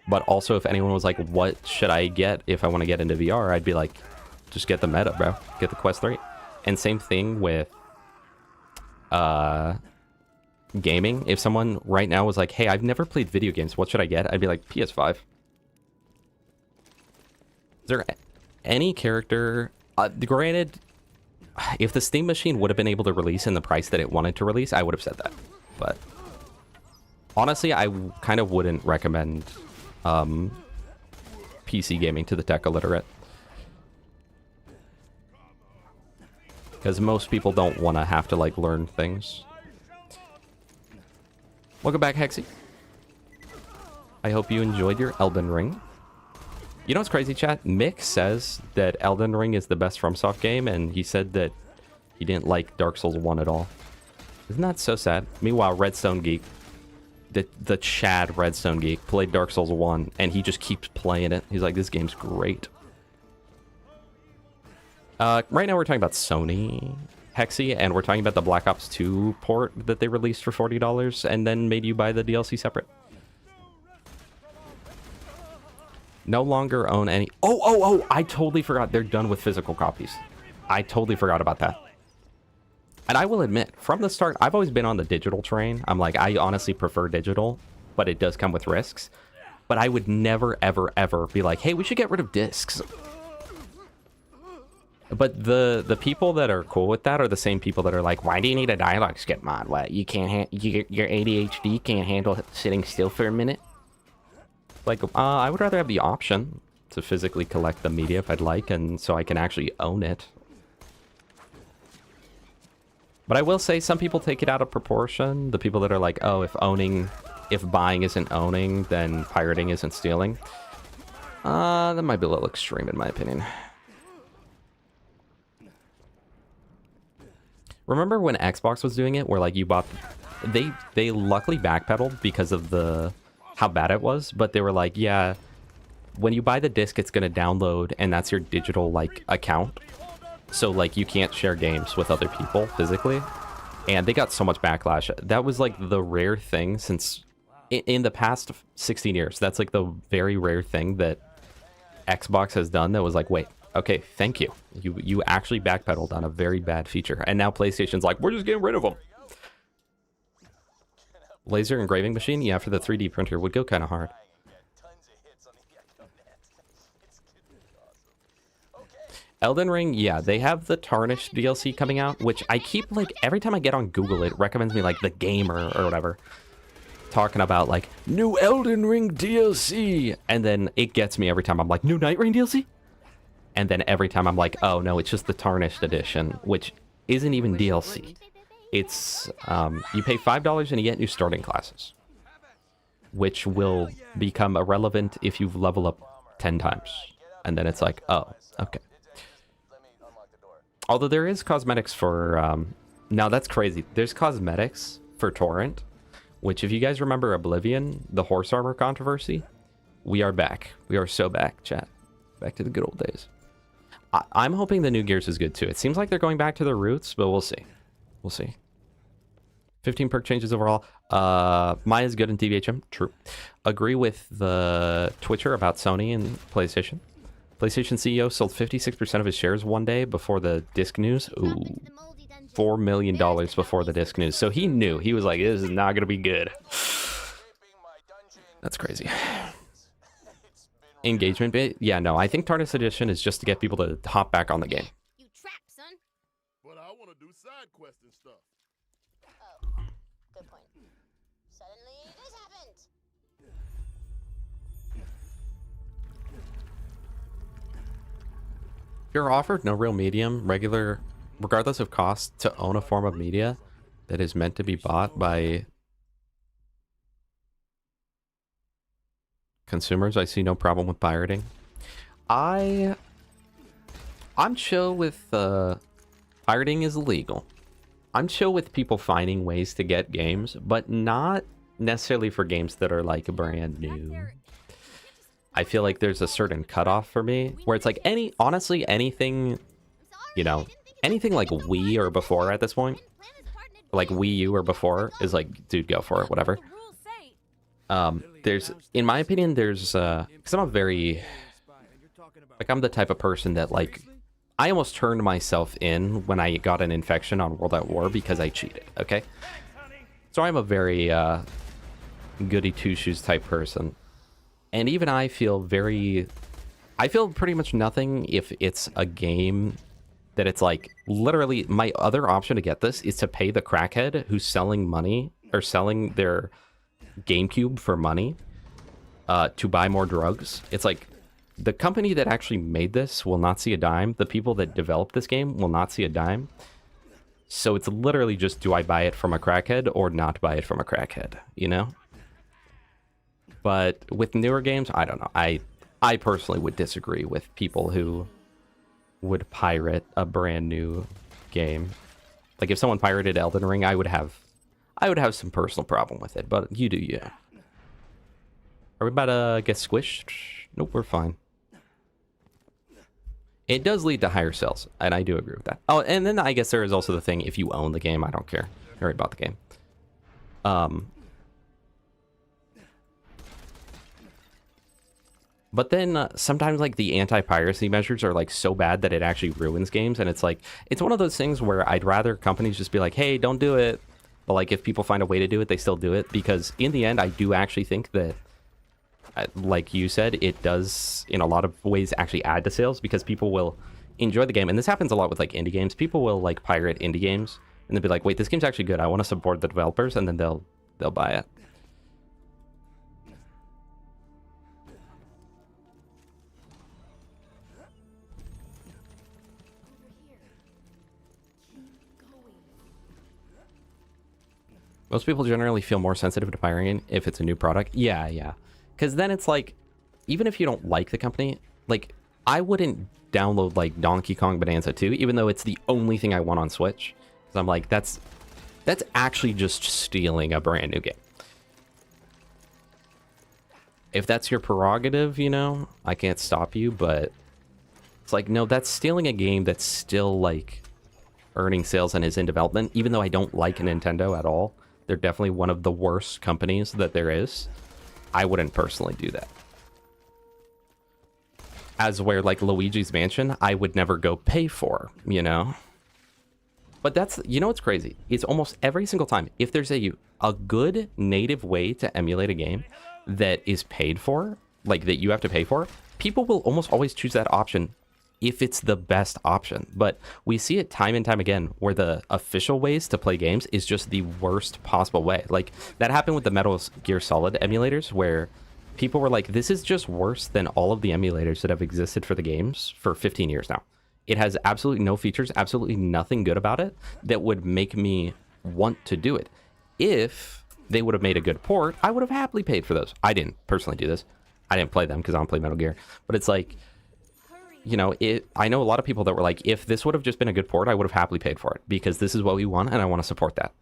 But also, if anyone was like, what should I get if I want to get into VR? I'd be like, just get the Meta, bro. Get the Quest 3. And same thing with gaming. If someone right now was like, hey, I've never played video games, what should I get? I'd be like, PS5. Is there any character... granted, if the Steam machine would have been able to release in the price that it wanted to release, I would have said that. But honestly, I kind of wouldn't recommend PC gaming to the tech illiterate. Because most people don't want to have to, like, learn things. Welcome back, Hexy. I hope you enjoyed your Elden Ring. You know what's crazy, chat? Mick says that Elden Ring is the best FromSoft game, and he said that he didn't like Dark Souls 1 at all. Isn't that so sad? Meanwhile, Redstone Geek, the Chad Redstone Geek, played Dark Souls 1, and he just keeps playing it. He's like, this game's great. Right now we're talking about Sony, Hexy, and we're talking about the Black Ops 2 port that they released for $40 and then made you buy the DLC separate. No longer own any... Oh, I totally forgot. They're done with physical copies. I totally forgot about that. And I will admit, from the start, I've always been on the digital train. I'm like, I honestly prefer digital, but it does come with risks. But I would never, ever, ever be like, hey, we should get rid of discs. But the people that are cool with that are the same people that are like, why do you need a dialogue skip mod? What, you can't your ADHD can't handle sitting still for a minute? Like, I would rather have the option to physically collect the media if I'd like, and so I can actually own it. But I will say some people take it out of proportion. The people that are like, oh, if buying isn't owning, then pirating isn't stealing. That might be a little extreme in my opinion. Remember when Xbox was doing it, where like you bought... They luckily backpedaled because of how bad it was, but they were like, yeah, when you buy the disc, it's going to download, and that's your digital, like, account. So, like, you can't share games with other people physically. And they got so much backlash. That was, like, the rare thing since... In the past 16 years, that's, like, the very rare thing that Xbox has done that was like, wait, okay, thank you. You actually backpedaled on a very bad feature. And now PlayStation's like, we're just getting rid of them. Laser engraving machine? Yeah, for the 3D printer would go kind of hard. Elden Ring, yeah, they have the Tarnished DLC coming out, which I keep, like, every time I get on Google, it recommends me, like, The Gamer or whatever, talking about, like, new Elden Ring DLC, and then it gets me every time. I'm like, new Night Rain DLC? And then every time I'm like, oh, no, it's just the Tarnished edition, which isn't even DLC. It's, you pay $5 and you get new starting classes, which will become irrelevant if you've leveled up 10 times. And then it's like, oh, okay. Although there is cosmetics for, now that's crazy. There's cosmetics for Torrent, which if you guys remember Oblivion, the horse armor controversy, we are back. We are so back, chat. Back to the good old days. I'm hoping the new Gears is good too. It seems like they're going back to their roots, but we'll see. We'll see. 15 perk changes overall. Maya's good in TVHM. True. Agree with the Twitcher about Sony and PlayStation. PlayStation CEO sold 56% of his shares one day before the disc news. Ooh. $4 million before the disc news. So he knew. He was like, this is not going to be good. That's crazy. Engagement bit? Yeah, no. I think Tarnished Edition is just to get people to hop back on the game. You trapped, son. But I want to do side quests and stuff. Oh, good point. Suddenly, this happened. If you're offered no real medium, regular, regardless of cost, to own a form of media that is meant to be bought by consumers, I see no problem with pirating. I'm chill with pirating is illegal. I'm chill with people finding ways to get games, but not necessarily for games that are like brand new. I feel like there's a certain cutoff for me where it's like honestly, anything, you know, anything like Wii or before at this point, like Wii U or before is like, dude, go for it, whatever. There's, in my opinion, there's, because I'm a very, like, I'm the type of person that, like, I almost turned myself in when I got an infection on World at War because I cheated, okay? So I'm a very, goody two-shoes type person. And even I feel pretty much nothing if it's a game that it's like, literally, my other option to get this is to pay the crackhead who's selling money, or selling their GameCube for money, to buy more drugs. It's like, the company that actually made this will not see a dime. The people that developed this game will not see a dime. So it's literally just, do I buy it from a crackhead or not buy it from a crackhead, you know? But with newer games, I don't know. I personally would disagree with people who would pirate a brand new game. Like, if someone pirated Elden Ring, I would have some personal problem with it, but you do you. Are we about to get squished? Nope, we're fine. It does lead to higher sales, and I do agree with that. Oh, and then I guess there is also the thing, if you own the game, I don't care. I already bought the game. But then sometimes, like, the anti-piracy measures are, like, so bad that it actually ruins games, and it's like, it's one of those things where I'd rather companies just be like, hey, don't do it. But, like, if people find a way to do it, they still do it, because in the end, I do actually think that, like you said, it does, in a lot of ways, actually add to sales, because people will enjoy the game. And this happens a lot with, like, indie games. People will, like, pirate indie games, and they'll be like, wait, this game's actually good. I want to support the developers, and then they'll buy it. Most people generally feel more sensitive to pirating if it's a new product. Yeah. Because then it's like, even if you don't like the company, like, I wouldn't download, like, Donkey Kong Bonanza 2, even though it's the only thing I want on Switch. Because I'm like, that's actually just stealing a brand new game. If that's your prerogative, you know, I can't stop you, but it's like, no, that's stealing a game that's still, like, earning sales and is in development, even though I don't like Nintendo at all. They're definitely one of the worst companies that there is. I wouldn't personally do that. As where, like, Luigi's Mansion, I would never go pay for, you know? But that's, you know what's crazy? It's almost every single time, if there's a good native way to emulate a game that is paid for, like, that you have to pay for, people will almost always choose that option if it's the best option. But we see it time and time again where the official ways to play games is just the worst possible way. Like, that happened with the Metal Gear Solid emulators, where people were like, this is just worse than all of the emulators that have existed for the games for 15 years now. It has absolutely no features, absolutely nothing good about it that would make me want to do it. If they would have made a good port, I would have happily paid for those. I didn't personally do this. I didn't play them because I don't play Metal Gear. But it's like, you know, I know a lot of people that were like, if this would have just been a good port, I would have happily paid for it, because this is what we want and I want to support that.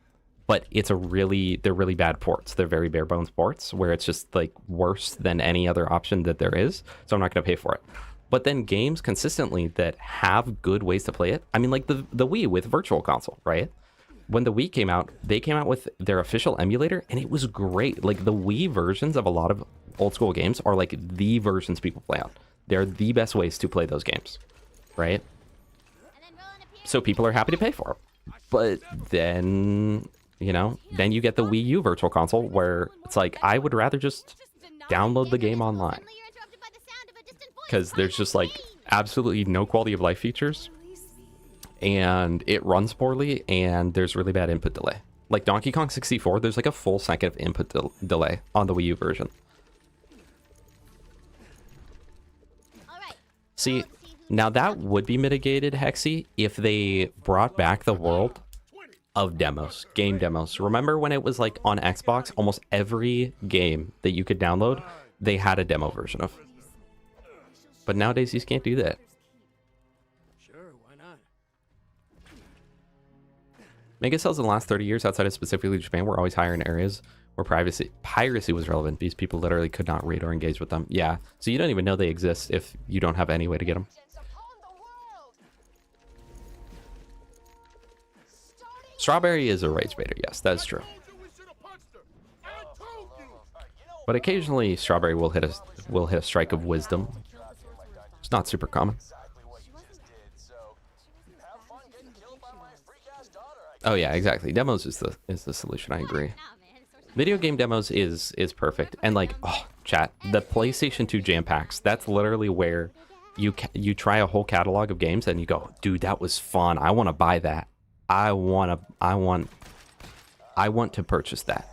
But they're really bad ports. They're very bare bones ports where it's just, like, worse than any other option that there is. So I'm not going to pay for it. But then games consistently that have good ways to play it. I mean, like the Wii with Virtual Console, right? When the Wii came out, they came out with their official emulator, and it was great. Like, the Wii versions of a lot of old school games are, like, the versions people play on. They're the best ways to play those games, right? So people are happy to pay for them. But then, you know, then you get the Wii U Virtual Console, where it's like, I would rather just download the game online, because there's just, like, absolutely no quality of life features, and it runs poorly, and there's really bad input delay. Like Donkey Kong 64, there's like a full second of input delay on the Wii U version. See, now that would be mitigated, Hexy, if they brought back the world of demos, game demos. Remember when it was, like, on Xbox, almost every game that you could download, they had a demo version of. But nowadays, you just can't do that. Sure, why not? Mega sales in the last 30 years outside of specifically Japan were always higher in areas where piracy was relevant. These people literally could not read or engage with them. Yeah, so you don't even know they exist if you don't have any way to get them. Strawberry is a rage baiter, yes, that is true. But occasionally, Strawberry will hit a strike of wisdom. It's not super common. Oh yeah, exactly. Demos is the solution. I agree. Video game demos is perfect, and like, oh, chat, the PlayStation 2 jam packs. That's literally where you try a whole catalog of games and you go, dude, that was fun. I want to buy that. I want to purchase that.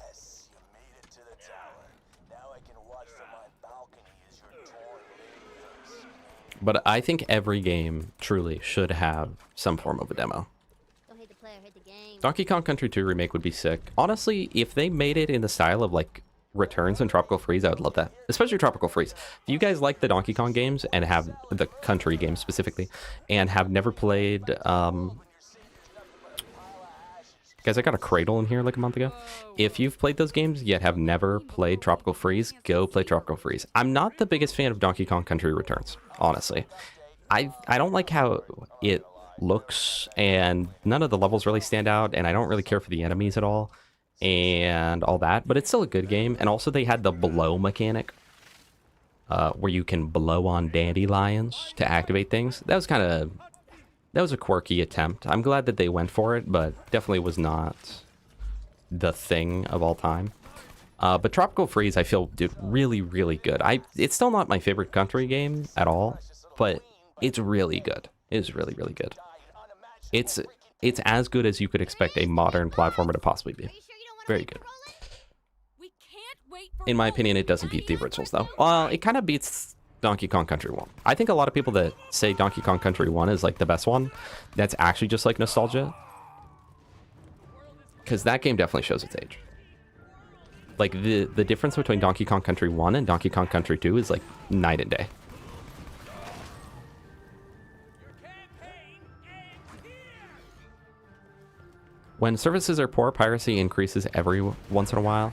But I think every game truly should have some form of a demo. Donkey Kong Country 2 remake would be sick. Honestly, if they made it in the style of like Returns and Tropical Freeze, I would love that. Especially Tropical Freeze. If you guys like the Donkey Kong games and have the country games specifically, and have never played, guys, I got a Cradle in here like a month ago. If you've played those games yet have never played Tropical Freeze, go play Tropical Freeze. I'm not the biggest fan of Donkey Kong Country Returns, honestly. I don't like how it looks, and none of the levels really stand out, and I don't really care for the enemies at all, and all that, but it's still a good game. And also they had the blow mechanic, where you can blow on dandelions to activate things. That was a quirky attempt. I'm glad that they went for it, but definitely was not the thing of all time. But Tropical Freeze, I feel, did really, really good. It's still not my favorite country game at all, but it's really good. It's really, really good. It's as good as you could expect a modern platformer to possibly be. Very good. In my opinion, it doesn't beat the originals, though. Well, it kind of beats Donkey Kong Country 1. I think a lot of people that say Donkey Kong Country 1 is like the best one, that's actually just like nostalgia. Because that game definitely shows its age. Like the difference between Donkey Kong Country 1 and Donkey Kong Country 2 is like night and day. When services are poor, piracy increases every once in a while.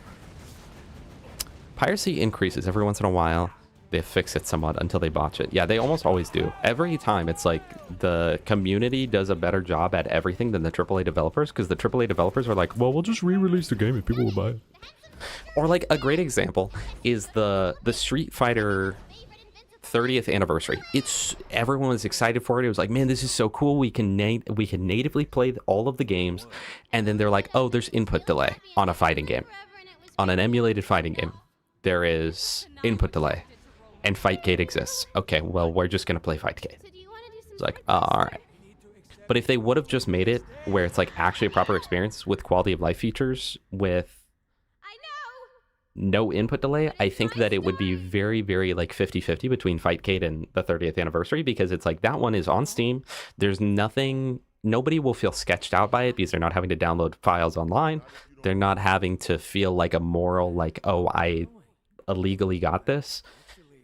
Piracy increases every once in a while. They fix it somewhat until they botch it. Yeah, they almost always do. Every time, it's like the community does a better job at everything than the AAA developers, because the AAA developers are like, well, we'll just re-release the game and people will buy it. Or like a great example is the Street Fighter 30th anniversary. Everyone was excited for it. It was like, man, this is so cool. We can natively play all of the games, and then they're like, oh, there's input delay on a fighting game, on an emulated fighting game. There is input delay, and Fightcade exists. Okay, well, we're just gonna play Fightcade. It's like, oh, all right. But if they would have just made it where it's like actually a proper experience with quality of life features, with no input delay, I think that it would be very, very like 50-50 between Fightcade and the 30th anniversary, because it's like that one is on Steam. There's nothing, nobody will feel sketched out by it because they're not having to download files online. They're not having to feel like a moral, like, oh, I illegally got this.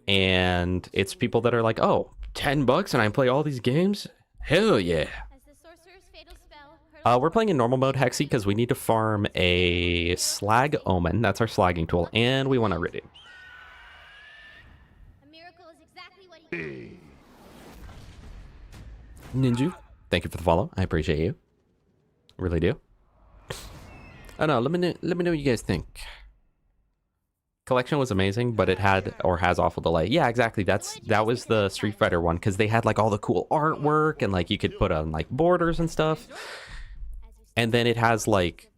And it's people that are like, oh, $10 and I play all these games? Hell yeah. We're playing in normal mode, Hexy, because we need to farm a slag omen. That's our slagging tool, and we want iridium. Ninju, thank you for the follow. I appreciate you. Really do. Oh no, let me know what you guys think. Collection was amazing, but it had or has awful delay. Yeah, exactly. That was the Street Fighter one, because they had like all the cool artwork and like you could put on like borders and stuff. And then it has like,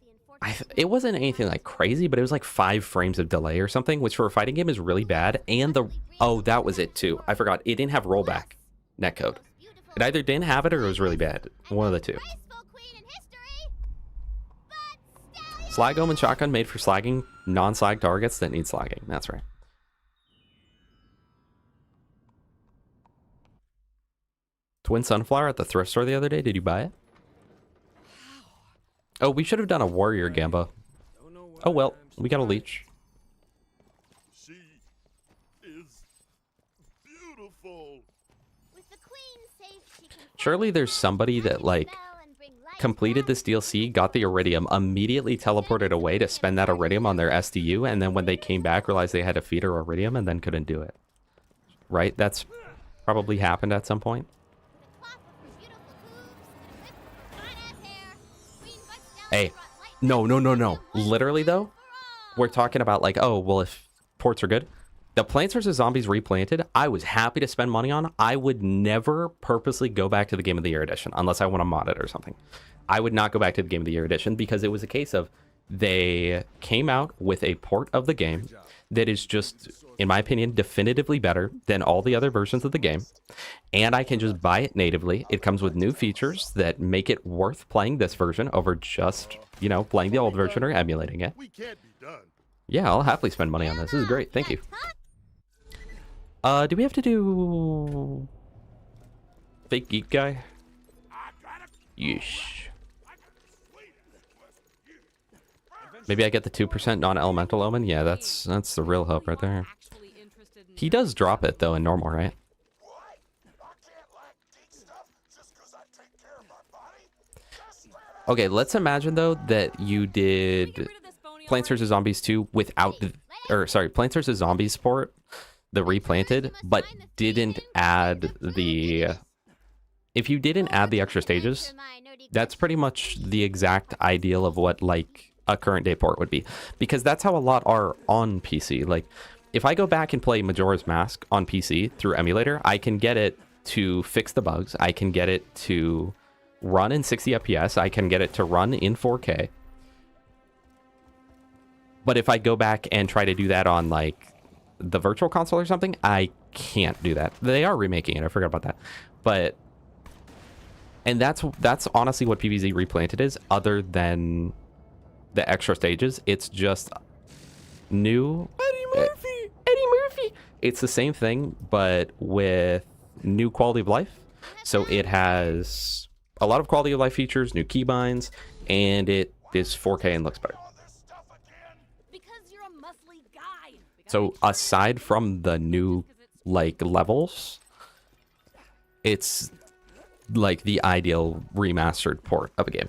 it wasn't anything like crazy, but it was like 5 frames of delay or something, which for a fighting game is really bad. And oh, that was it too. I forgot. It didn't have rollback netcode. It either didn't have it or it was really bad. One of the two. Slag Omen Shotgun made for slagging non-slag targets that need slagging. That's right. Twin Sunflower at the thrift store the other day. Did you buy it? Oh, we should have done a warrior gamba. Oh well, we got a leech. She is beautiful. With the queen safe, she can Surely there's somebody that like completed this DLC, got the Iridium, immediately teleported away to spend that Iridium on their SDU, and then when they came back, realized they had to feed her Iridium and then couldn't do it. Right? That's probably happened at some point. Hey, no. Literally, though, we're talking about like, oh, well, if ports are good. The Plants vs. Zombies Replanted, I was happy to spend money on. I would never purposely go back to the Game of the Year edition unless I want to mod it or something. I would not go back to the Game of the Year edition because it was a case of they came out with a port of the game that is just, in my opinion, definitively better than all the other versions of the game. And I can just buy it natively. It comes with new features that make it worth playing this version over just, you know, playing the old version or emulating it. We can't be done. Yeah, I'll happily spend money on this. This is great. Thank you. Do we have to do fake geek guy? Yeesh. Maybe I get the 2% non-elemental omen. Yeah, that's the real hope right there. He does drop it though in normal, right? Okay, let's imagine though that you did Plants vs. Zombies 2 without the, or sorry, Plants vs. Zombies support, the replanted, but didn't add the, if you didn't add the extra stages, that's pretty much the exact ideal of what like a current day port would be, because that's how a lot are on PC. Like if I go back and play Majora's Mask on PC through emulator, I can get it to fix the bugs. I can get it to run in 60 FPS. I can get it to run in 4K. But if I go back and try to do that on like the virtual console or something, I can't do that. They are remaking it. I forgot about that. But, and that's honestly what PvZ Replanted is, other than the extra stages. It's just new. Eddie Murphy. It's the same thing, but with new quality of life. So it has a lot of quality of life features, new keybinds, and it is 4K and looks better. So aside from the new like levels, it's like the ideal remastered port of a game.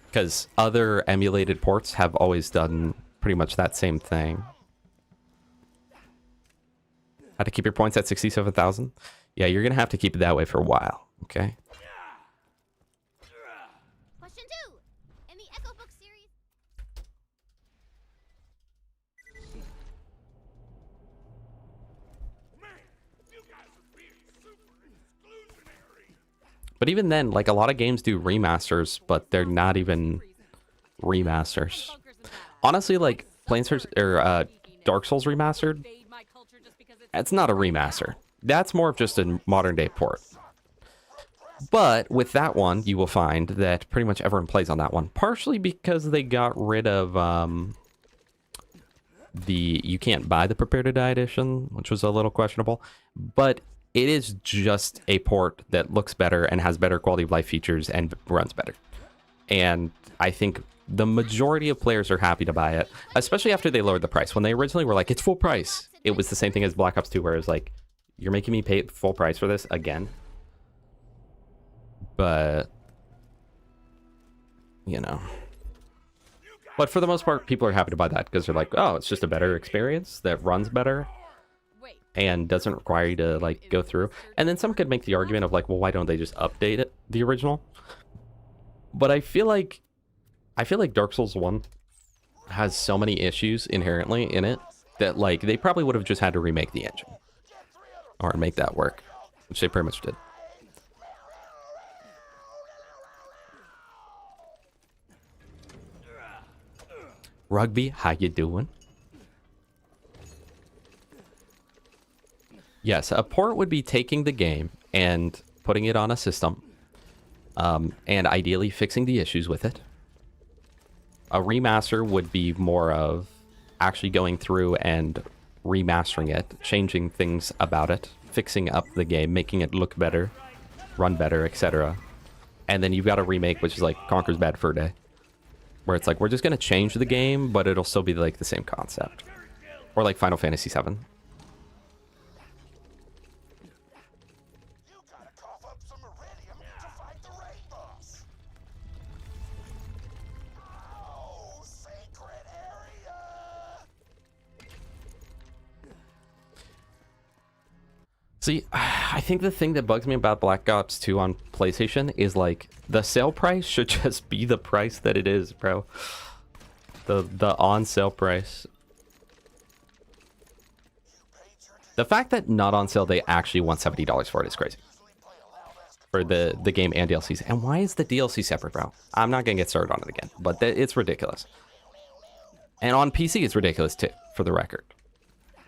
Because other emulated ports have always done pretty much that same thing. How to keep your points at 67,000? Yeah, you're going to have to keep it that way for a while, okay? Question 2. In the Echo Book series... But even then, like a lot of games do remasters, but they're not even remasters. Honestly, like Dark Souls Remastered, that's not a remaster. That's more of just a modern day port. But with that one, you will find that pretty much everyone plays on that one. Partially because they got rid of you can't buy the Prepare to Die edition, which was a little questionable. But it is just a port that looks better and has better quality of life features and runs better. And I think the majority of players are happy to buy it, especially after they lowered the price. When they originally were like, it's full price, it was the same thing as Black Ops 2, where it was like, you're making me pay full price for this again? But, you know. But for the most part, people are happy to buy that because they're like, oh, it's just a better experience that runs better and doesn't require you to like go through. And then some could make the argument of like, well, why don't they just update it, the original? But I feel like Dark Souls 1 has so many issues inherently in it that like they probably would have just had to remake the engine or make that work, which they pretty much did. Rugby, how you doing? Yes, a port would be taking the game and putting it on a system, and ideally fixing the issues with it. A remaster would be more of actually going through and remastering it, changing things about it, fixing up the game, making it look better, run better, etc. And then you've got a remake, which is like Conker's Bad Fur Day, where it's like, we're just going to change the game, but it'll still be like the same concept. Or like Final Fantasy VII. See, I think the thing that bugs me about Black Ops 2 on PlayStation is like the sale price should just be the price that it is, bro. The on sale price. The fact that not on sale they actually want $70 for it is crazy. For the game and DLCs. And why is the DLC separate, bro? I'm not gonna get started on it again, but it's ridiculous. And on PC it's ridiculous too, for the record.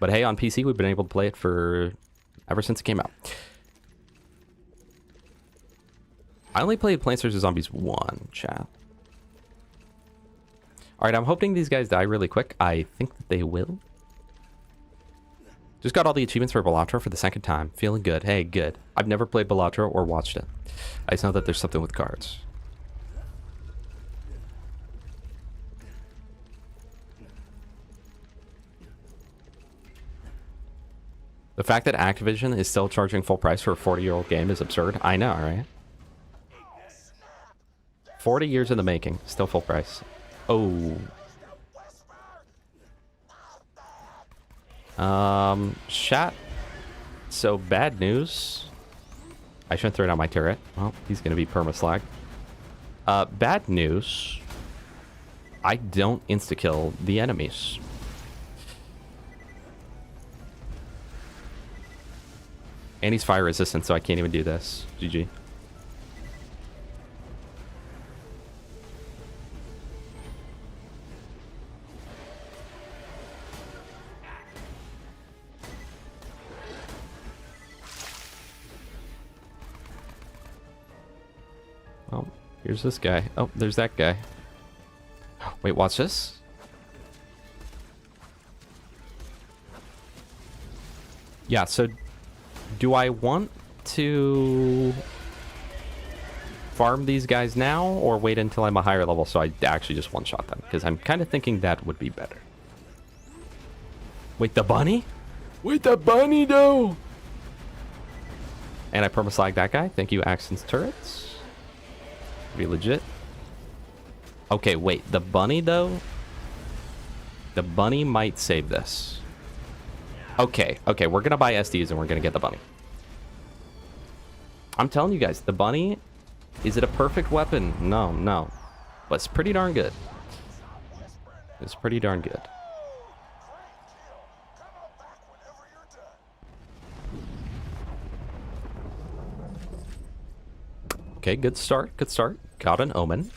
But hey, on PC we've been able to play it for ever since it came out. I only played Plants vs. Zombies 1, chat. Alright, I'm hoping these guys die really quick. I think that they will. Just got all the achievements for BL2 for the second time. Feeling good. Hey, good. I've never played BL2 or watched it. I just know that there's something with cards. The fact that Activision is still charging full price for a 40-year-old game is absurd. I know, right? 40 years in the making. Still full price. Oh. Chat. So, bad news. I shouldn't throw down my turret. Well, he's going to be perma-slag. Bad news. I don't insta-kill the enemies. And he's fire resistant, so I can't even do this. GG. Oh, here's this guy. Oh, there's that guy. Wait, watch this. Yeah, so do I want to farm these guys now or wait until I'm a higher level so I actually just one-shot them? Because I'm kind of thinking that would be better. Wait, the bunny? Wait, the bunny, though! And I perma-slag that guy. Thank you, Axton's turrets. Be legit. Okay, wait. The bunny, though? The bunny might save this. Okay, okay. We're going to buy SDs and we're going to get the bunny. I'm telling you guys, the bunny, is it a perfect weapon? No, no. But it's pretty darn good. It's pretty darn good. Okay, good start, good start. Got an omen.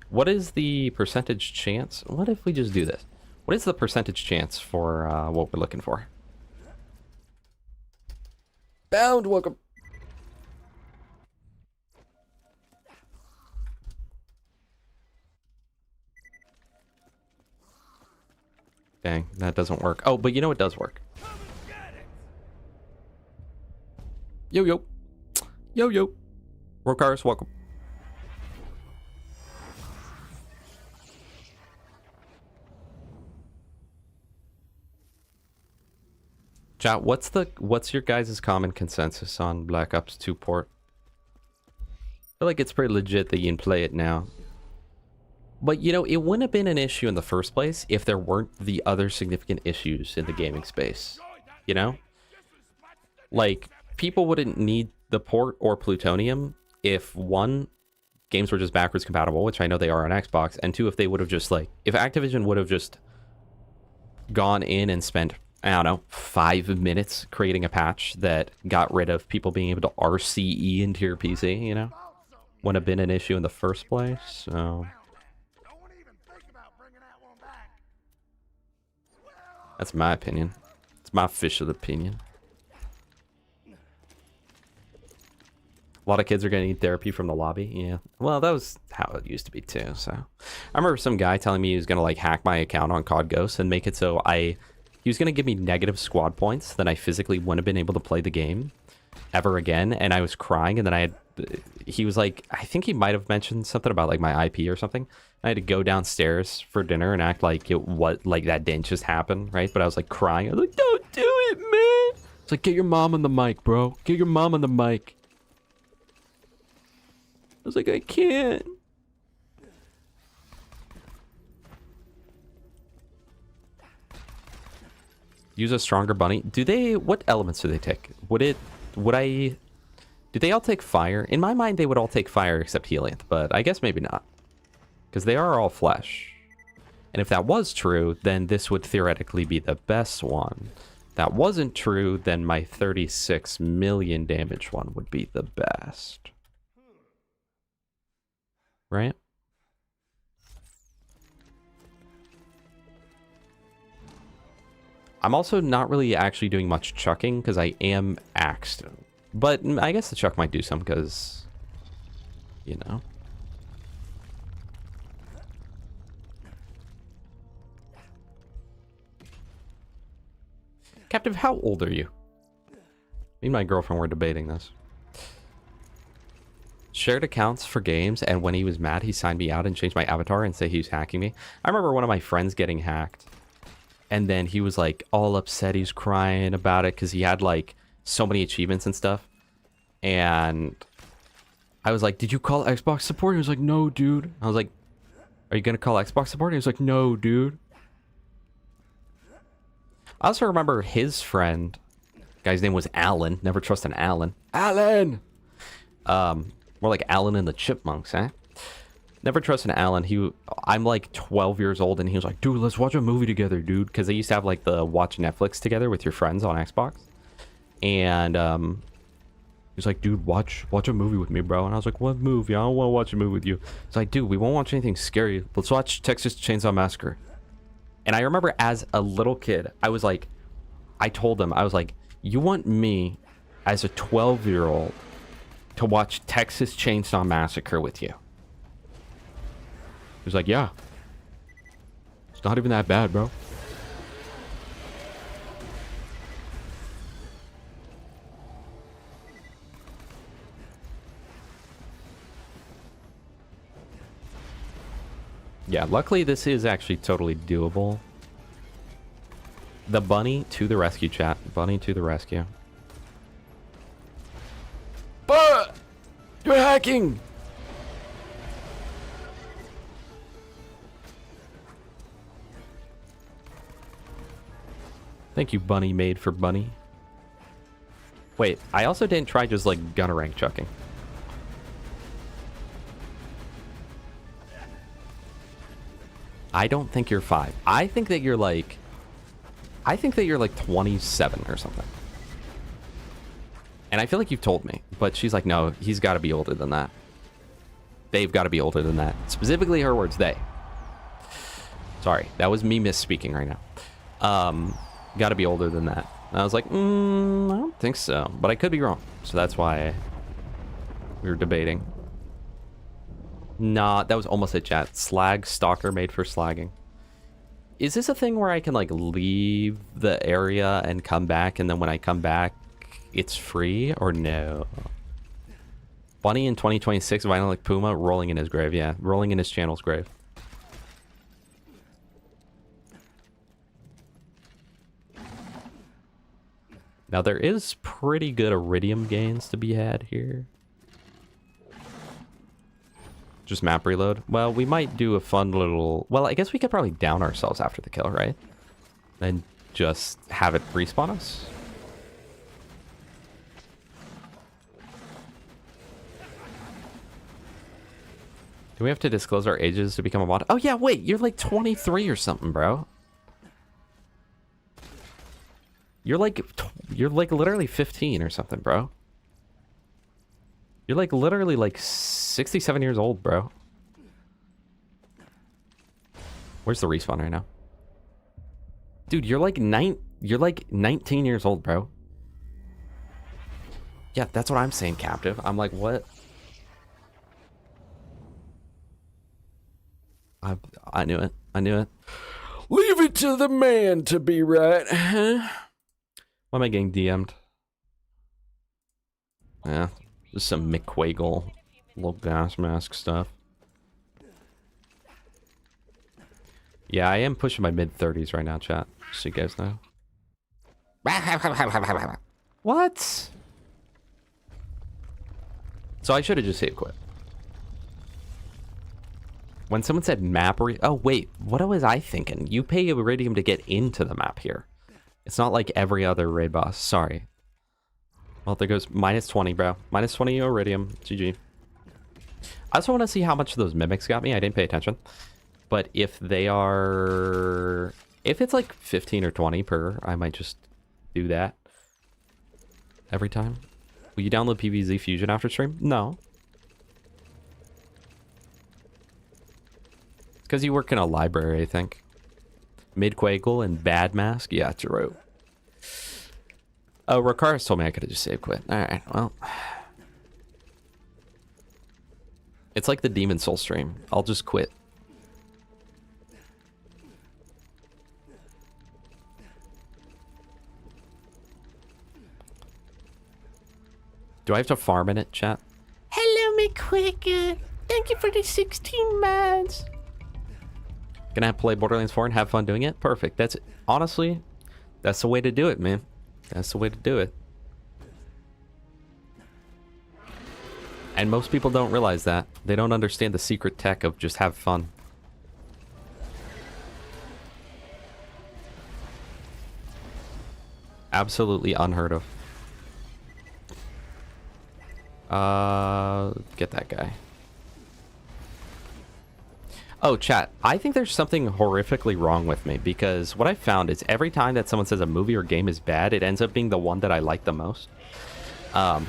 What is the percentage chance? What if we just do this? What is the percentage chance for what we're looking for? Bound, welcome. Dang, that doesn't work. Oh, but you know it does work. Yo, yo. Yo, yo. Workers, welcome. Chat, what's your guys' common consensus on Black Ops 2 port? I feel like it's pretty legit that you can play it now. But, you know, it wouldn't have been an issue in the first place if there weren't the other significant issues in the gaming space. You know? Like, people wouldn't need the port or plutonium if, one, games were just backwards compatible, which I know they are on Xbox, and two, if they would have just, like, if Activision would have just gone in and spent, I don't know, 5 minutes creating a patch that got rid of people being able to RCE into your PC, you know? Wouldn't have been an issue in the first place, so... That's my opinion. It's my official opinion. A lot of kids are going to need therapy from the lobby. Yeah. Well, that was how it used to be too. So I remember some guy telling me he was going to like hack my account on COD Ghosts and make it so he was going to give me negative squad points. Then I physically wouldn't have been able to play the game ever again. And I was crying. And then he was like, I think he might have mentioned something about like my IP or something. I had to go downstairs for dinner and act like like that didn't just happen, right? But I was like crying. I was like, don't do it, man. It's like, get your mom on the mic, bro. Get your mom on the mic. I was like, I can't. Use a stronger bunny. Do they... What elements do they take? Do they all take fire? In my mind, they would all take fire except Helianth, but I guess maybe not. Because they are all flesh. And if that was true, then this would theoretically be the best one. If that wasn't true, then my 36 million damage one would be the best. Right? I'm also not really actually doing much chucking because I am Axton. But I guess the chuck might do some because, you know. Captive, how old are you? Me and my girlfriend were debating this. Shared accounts for games, and when he was mad, he signed me out and changed my avatar and say he was hacking me. I remember one of my friends getting hacked. And then he was like all upset. He's crying about it because he had like so many achievements and stuff. And I was like, did you call Xbox support? He was like, no, dude. I was like, are you going to call Xbox support? He was like, no, dude. I also remember his friend, guy's name was Alan. Never trust an Alan. Alan! More like Alan and the Chipmunks, eh? Never trust an Alan. I'm like 12 years old, and he was like, dude, let's watch a movie together, dude. Because they used to have like the watch Netflix together with your friends on Xbox. And he was like, dude, watch a movie with me, bro. And I was like, what movie? I don't want to watch a movie with you. It's like, dude, we won't watch anything scary. Let's watch Texas Chainsaw Massacre. And I remember as a little kid, I was like, I told him, I was like, you want me as a 12-year-old to watch Texas Chainsaw Massacre with you? He was like, yeah. It's not even that bad, bro. Yeah, luckily this is actually totally doable. The bunny to the rescue, chat. Bunny to the rescue. But you're hacking! Thank you, bunny made for bunny. Wait, I also didn't try just like gunner rank chucking. I don't think you're 5. I think that you're like 27 or something. And I feel like you've told me, but she's like, no, he's got to be older than that. They've got to be older than that. Specifically her words, they. Sorry, that was me misspeaking right now. Got to be older than that. And I was like, I don't think so, but I could be wrong. So that's why we were debating. Nah, that was almost a chat. Slag stalker made for slagging. Is this a thing where I can like leave the area and come back, and then when I come back, it's free, or no? Bunny in 2026, violent like Puma, rolling in his grave. Yeah, rolling in his channel's grave. Now there is pretty good iridium gains to be had here. Just map reload. Well, we might do a fun little... Well, I guess we could probably down ourselves after the kill, right? And just have it respawn us. Do we have to disclose our ages to become a mod? Oh yeah, wait, you're like 23 or something, bro. You're like literally 15 or something, bro. You're like literally like 67 years old, bro. Where's the respawn right now? Dude, you're like 19 years old, bro. Yeah, that's what I'm saying, captive. I'm like, what? I knew it. I knew it. Leave it to the man to be right, huh? Why am I getting DM'd? Yeah, just some McQuagle, little gas mask stuff. Yeah, I am pushing my mid-30s right now, chat. Just so you guys know. What? So I should have just hit quit. When someone said map... Oh, wait. What was I thinking? You pay Iridium to get into the map here. It's not like every other raid boss. Sorry. Well, there goes minus 20, bro. Minus 20 iridium. GG. I also want to see how much those mimics got me. I didn't pay attention. But if they are... If it's like 15 or 20 per, I might just do that. Every time. Will you download PvZ Fusion after stream? No. It's because you work in a library, I think. Midquagle and Bad Mask? Yeah, true. Oh, Rakaris told me I could have just saved quit. Alright, well. It's like the Demon Soul stream. I'll just quit. Do I have to farm in it, chat? Hello, McQuicker. Thank you for the 16 months. Gonna play Borderlands 4 and have fun doing it? Perfect. That's honestly, that's the way to do it, man. That's the way to do it. And most people don't realize that. They don't understand the secret tech of just have fun. Absolutely unheard of. Get that guy. Oh, chat. I think there's something horrifically wrong with me because what I found is every time that someone says a movie or game is bad, it ends up being the one that I like the most. I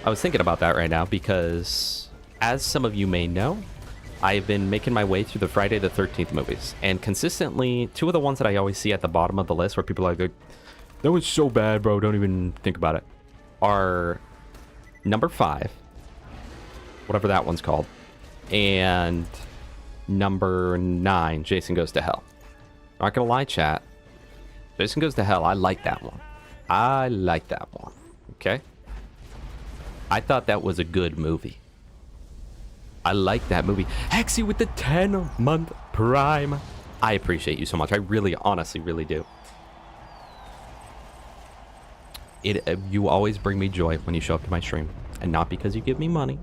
was thinking about that right now because, as some of you may know, I've been making my way through the Friday the 13th movies, and consistently, two of the ones that I always see at the bottom of the list where people are like, that was so bad, bro, don't even think about it, are number 5, whatever that one's called, and number 9, Jason Goes to Hell. Not gonna lie, chat. Jason Goes to Hell, I like that one. I like that one. Okay? I thought that was a good movie. I like that movie. Hexy with the 10-month prime. I appreciate you so much. I really, honestly, really do. You always bring me joy when you show up to my stream. And not because you give me money.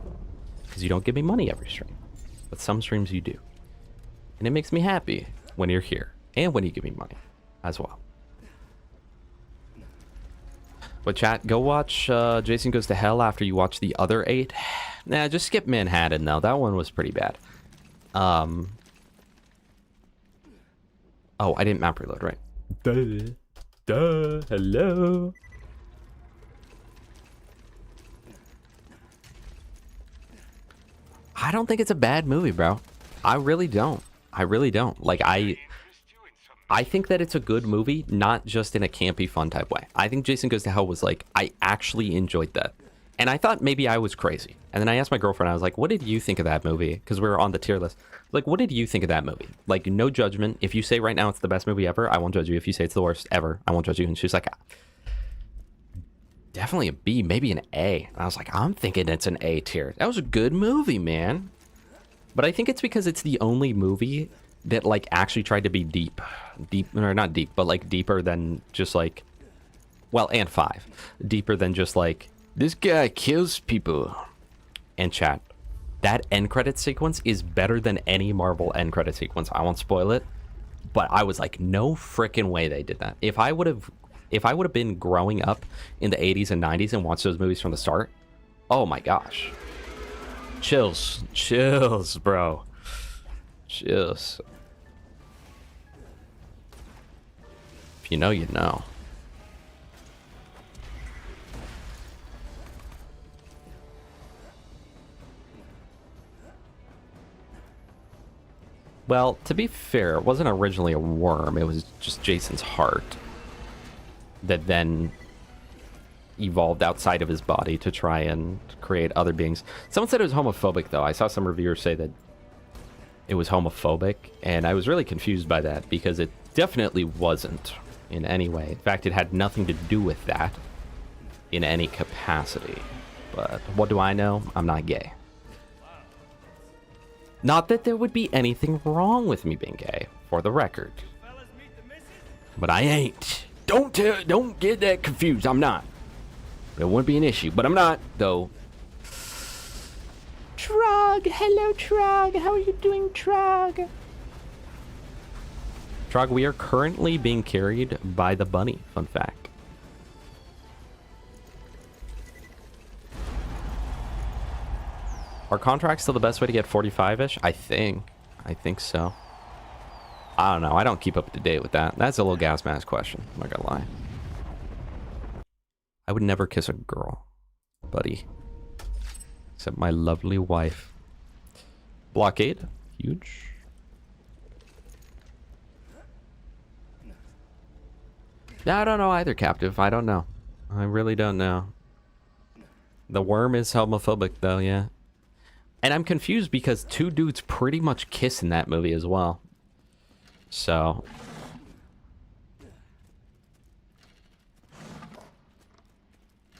Because you don't give me money every stream. But some streams you do. And it makes me happy when you're here. And when you give me money as well. But chat, go watch Jason Goes to Hell after you watch the other 8. Nah, just skip Manhattan though. That one was pretty bad. Oh, I didn't map reload, right? Hello. I don't think it's a bad movie, bro. I really don't. I really don't. Like, I think that it's a good movie, not just in a campy, fun type way. I think Jason Goes to Hell was like, I actually enjoyed that. And I thought maybe I was crazy. And then I asked my girlfriend, I was like, what did you think of that movie? Because we were on the tier list. Like, what did you think of that movie? Like, no judgment. If you say right now it's the best movie ever, I won't judge you. If you say it's the worst ever, I won't judge you. And she's like, definitely a B, maybe an A. And I was like, I'm thinking it's an A tier. That was a good movie, man. But I think it's because it's the only movie that like actually tried to be deep, or not deep, but like deeper than just like, well, and 5, deeper than just like, this guy kills people. And chat, that end credit sequence is better than any Marvel end credit sequence. I won't spoil it, but I was like, no freaking way they did that. If I would have been growing up in the 80s and 90s and watched those movies from the start, oh my gosh, chills, bro, chills. If you know, you know. Well, to be fair, it wasn't originally a worm. It was just Jason's heart that then evolved outside of his body to try and create other beings. Someone said it was homophobic, though. I saw some reviewers say that it was homophobic, and I was really confused by that because it definitely wasn't in any way. In fact, it had nothing to do with that in any capacity. But what do I know? I'm not gay. Not that there would be anything wrong with me being gay, for the record. But I ain't. Don't get that confused. I'm not. It wouldn't be an issue, but I'm not, though. Trog, hello Trog. How are you doing, Trog? Trog, we are currently being carried by the bunny. Fun fact. Are contracts still the best way to get 45-ish? I think so. I don't know. I don't keep up to date with that. That's a little gas mask question. I'm not gonna lie. I would never kiss a girl, buddy. Except my lovely wife. Blockade. Huge. No, I don't know either, Captive. I don't know. I really don't know. The worm is homophobic, though, yeah. And I'm confused because two dudes pretty much kiss in that movie as well. So...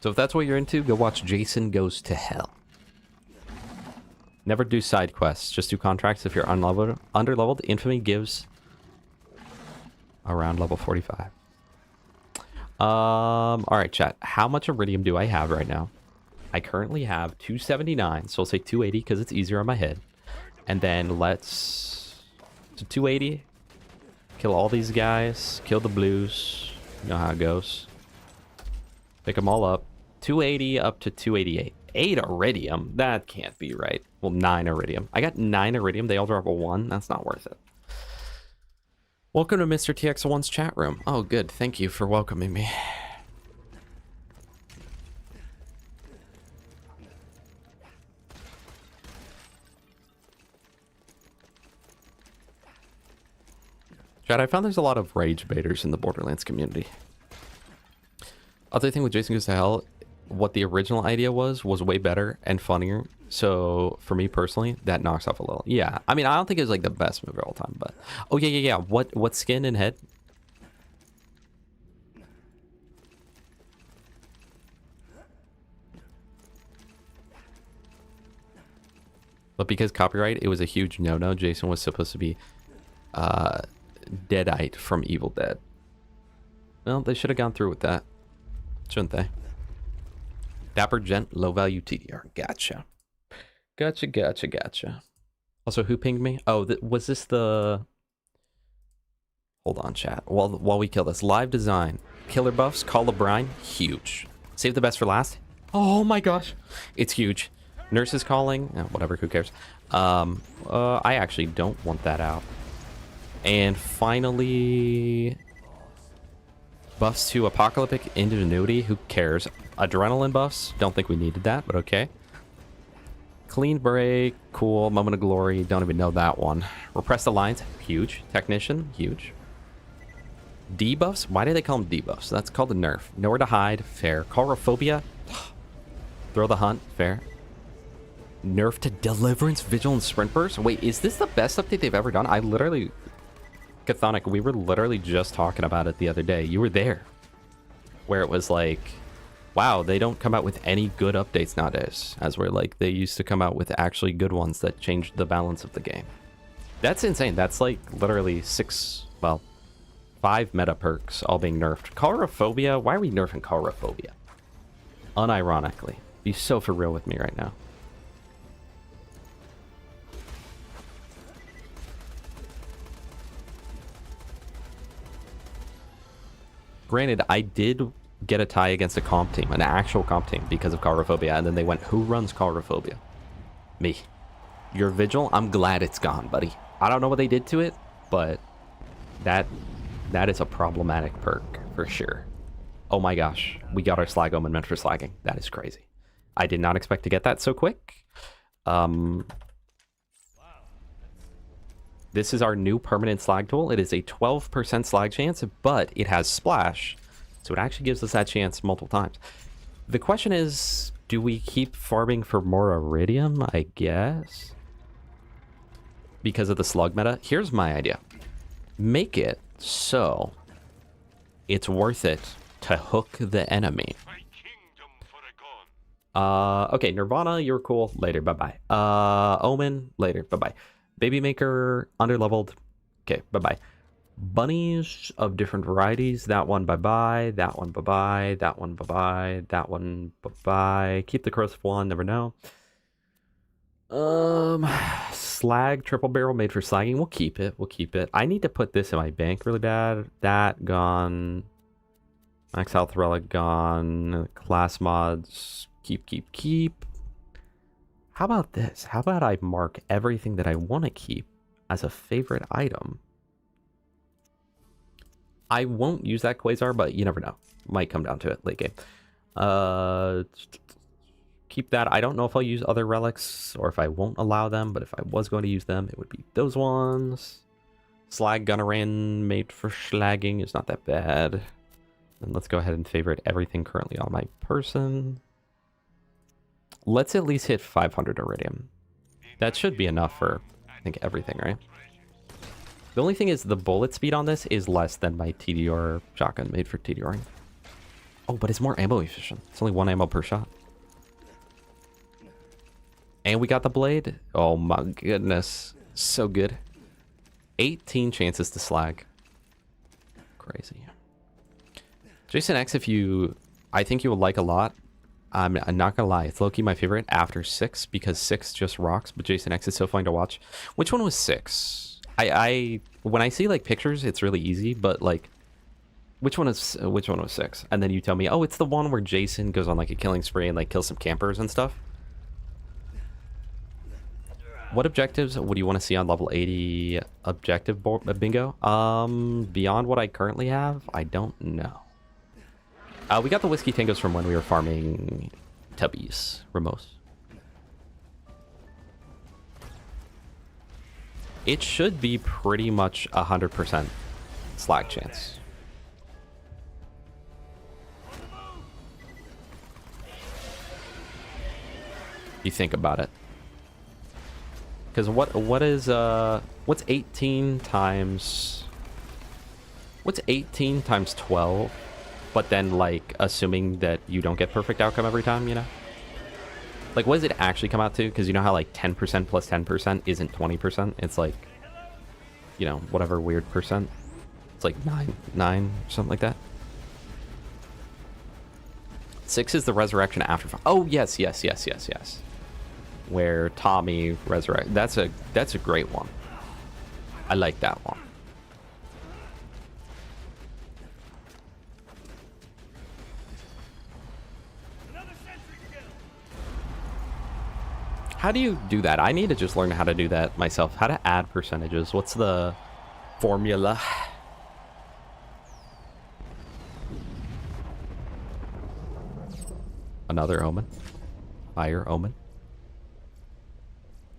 So if that's what you're into, go watch Jason Goes to Hell. Never do side quests. Just do contracts if you're unleveled. Underleveled, Infamy gives around level 45. Alright, chat. How much Iridium do I have right now? I currently have 279, so I'll say 280 because it's easier on my head. And then let's... So 280. Kill all these guys. Kill the blues. You know how it goes. Pick them all up. 280 up to 288. 8 Iridium? That can't be right. Well, 9 Iridium. I got 9 Iridium. They all drop a 1. That's not worth it. Welcome to Mr. TX1's chat room. Oh, good. Thank you for welcoming me. Chat, I found there's a lot of rage baiters in the Borderlands community. Other thing with Jason Goes to Hell, what the original idea was way better and funnier. So for me personally, that knocks off a little. Yeah, I mean, I don't think it's like the best movie of all time, but oh yeah. What skin and head? But because copyright, it was a huge no-no. Jason was supposed to be Deadite from Evil Dead. Well, they should have gone through with that, shouldn't they? Dapper Gent, low value Tediore. Gotcha. Also, who pinged me? Oh, was this the... Hold on, chat. While we kill this. Live design. Killer buffs. Call of Brine. Huge. Save the best for last. Oh my gosh. It's huge. Nurse is calling. Oh, whatever, who cares? I actually don't want that out. And finally... Buffs to Apocalyptic Ingenuity. Who cares? Adrenaline buffs. Don't think we needed that, but okay. Clean break. Cool. Moment of Glory. Don't even know that one. Repressed Alliance. Huge. Technician. Huge. Debuffs. Why do they call them debuffs? That's called a nerf. Nowhere to hide. Fair. Chorophobia. Throw the hunt. Fair. Nerf to Deliverance. Vigilance Sprint Burst. Wait, is this the best update they've ever done? I literally... Chthonic, we were literally just talking about it the other day. You were there. Where it was like... Wow, they don't come out with any good updates nowadays. As we're like, they used to come out with actually good ones that changed the balance of the game. That's insane. That's like literally 5 meta perks all being nerfed. Chorophobia? Why are we nerfing Chorophobia? Unironically. Be so for real with me right now. Granted, I did get a tie against a comp team, an actual comp team, because of Chorophobia, and then they went, who runs Chorophobia? Me. Your Vigil? I'm glad it's gone, buddy. I don't know what they did to it, but that is a problematic perk, for sure. Oh my gosh, we got our Slag Omen meant for slagging. That is crazy. I did not expect to get that so quick. This is our new permanent slag tool. It is a 12% slag chance, but it has splash. So it actually gives us that chance multiple times. The question is, do we keep farming for more Iridium? I guess. Because of the slug meta. Here's my idea. Make it so it's worth it to hook the enemy. Okay, Nirvana, you're cool. Later, bye-bye. Omen, later, bye-bye. Baby Maker, underleveled. Okay, bye-bye. Bunnies of different varieties. That one, bye-bye. That one, bye-bye. That one, bye-bye. That one, bye-bye. Keep the Corrosive one, never know. Slag triple barrel made for slagging. We'll keep it. We'll keep it. I need to put this in my bank really bad. That gone. Max health relic gone. Class mods. Keep. How about this? How about I mark everything that I want to keep as a favorite item? I won't use that Quasar, but you never know. Might come down to it late game. Keep that. I don't know if I'll use other relics or if I won't allow them, but if I was going to use them, it would be those ones. Slag Gunnerin made for slagging is not that bad. And let's go ahead and favorite everything currently on my person. Let's at least hit 500 iridium. That should be enough for, I think, everything, right? The only thing is the bullet speed on this is less than my Tediore shotgun made for Tediore. Oh, but it's more ammo efficient. It's only 1 ammo per shot. And we got the blade. Oh my goodness. So good. 18 chances to slag. Crazy. Jason X, I think you would like a lot. I'm not gonna lie, it's low-key my favorite after 6 because 6 just rocks, but Jason X is so fun to watch. Which one was 6? When I see like pictures, it's really easy, but like which one was 6? And then you tell me, oh, it's the one where Jason goes on like a killing spree and like kills some campers and stuff. What objectives would you want to see on level 80 objective bingo? Beyond what I currently have, I don't know. We got the Whiskey Tangos from when we were farming Tubbies, Ramos. It should be pretty much 100% slag chance. You think about it. Because what's 18 times 12? But then, like, assuming that you don't get perfect outcome every time, you know? Like, what does it actually come out to? Because you know how, like, 10% plus 10% isn't 20%? It's like, you know, whatever weird percent. It's like 9, something like that. 6 is the resurrection after. Oh, yes. Where Tommy resurrect. That's a great one. I like that one. How do you do that? I need to just learn how to do that myself. How to add percentages. What's the formula? Another omen. Fire omen.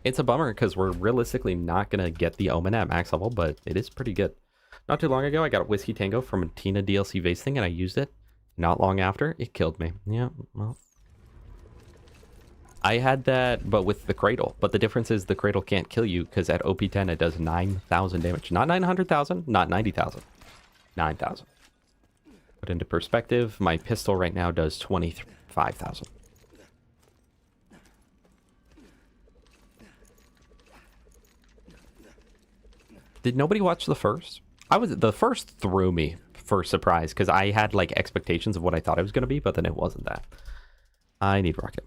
It's a bummer because we're realistically not going to get the omen at max level, but it is pretty good. Not too long ago, I got a Whiskey Tango from a Tina DLC vase thing, and I used it. Not long after, it killed me. Yeah, well. I had that, but with the Cradle. But the difference is the Cradle can't kill you, because at OP10 it does 9,000 damage. Not 900,000, not 90,000. 9,000. Put into perspective, my pistol right now does 25,000. Did nobody watch the first? The first threw me for surprise, because I had like expectations of what I thought it was going to be, but then it wasn't that. I need rocket.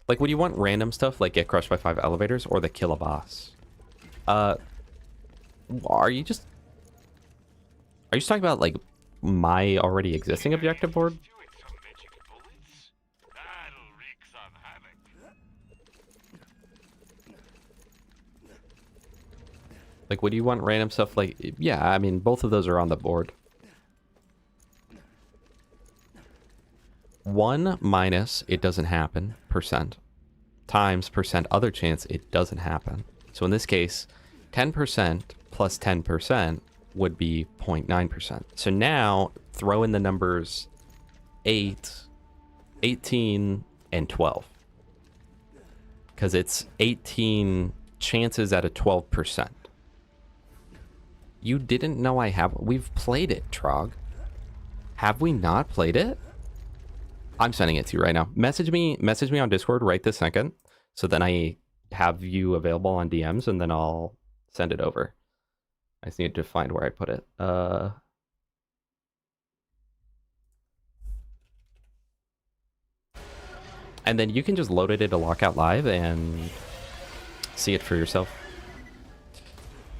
Like, would you want random stuff like get crushed by 5 elevators or the kill a boss? Are you just talking about like my already existing objective board? Like, would you want random stuff like... Yeah, I mean, both of those are on the board. 1 minus it doesn't happen percent times percent other chance it doesn't happen. So in this case, 10% plus 10% would be 0.9%. So now throw in the numbers 8, 18, and 12. Because it's 18 chances at a 12%. You didn't know I have... We've played it, Trog. Have we not played it? I'm sending it to you right now. Message me on Discord right this second. So then I have you available on DMs and then I'll send it over. I just need to find where I put it. And then you can just load it into Lockout Live and See it for yourself.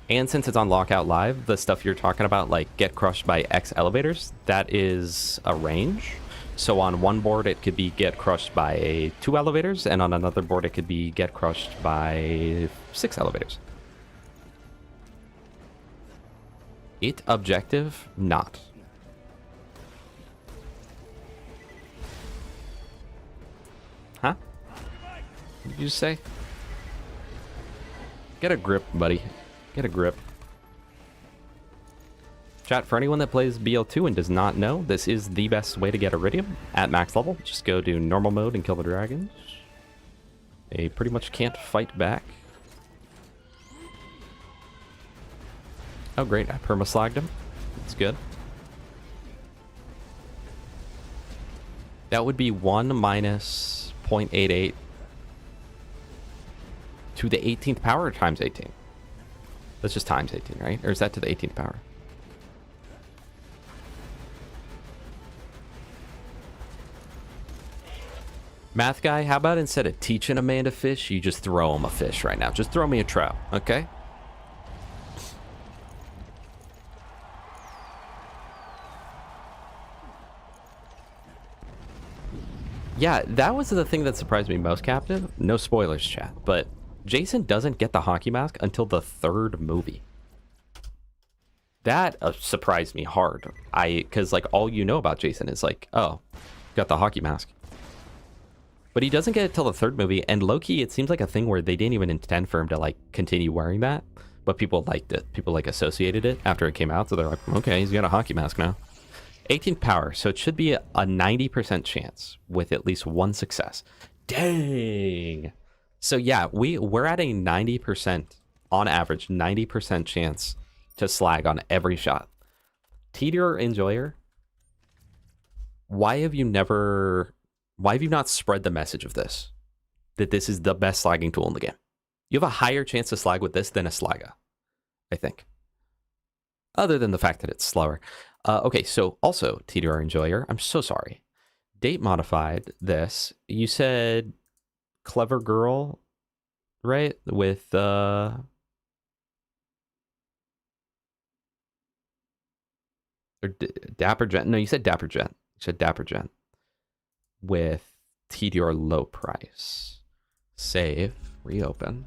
And since it's on Lockout Live, the stuff you're talking about, like get crushed by X elevators, that is a range. So on one board, it could be get crushed by 2 elevators, and on another board, it could be get crushed by 6 elevators. It objective, not. Huh? What did you just say? Get a grip, buddy. Get a grip. Chat, for anyone that plays BL2 and does not know, this is the best way to get Iridium at max level. Just go to normal mode and kill the dragons. They pretty much can't fight back. Oh great, I perma-slagged him. That's good. That would be 1 minus 0.88 to the 18th power times 18. That's just times 18, right? Or is that to the 18th power? Math guy, how about instead of teaching a man to fish, you just throw him a fish right now? Just throw me a trout, okay? Yeah, that was the thing that surprised me most, Captain. No spoilers, chat, but Jason doesn't get the hockey mask until the 3rd movie. That surprised me hard. Because like all you know about Jason is like, oh, got the hockey mask. But he doesn't get it till the 3rd movie, and low-key, it seems like a thing where they didn't even intend for him to like continue wearing that, but people liked it. People like associated it after it came out, so they're like, okay, he's got a hockey mask now. 18th power, so it should be a 90% chance with at least 1 success. Dang. So yeah, we're at a 90%, on average, 90% chance to slag on every shot. Tediore Enjoyer, why have you not spread the message of this? That this is the best slagging tool in the game. You have a higher chance to slag with this than a Slagga, I think. Other than the fact that it's slower. Okay, so also, Tediore Enjoyer, I'm so sorry. Date modified this. You said clever girl, right? With or Dapper Gent. No, you said Dapper Gent. You said Dapper Gent. With Tediore low price. Save. Reopen.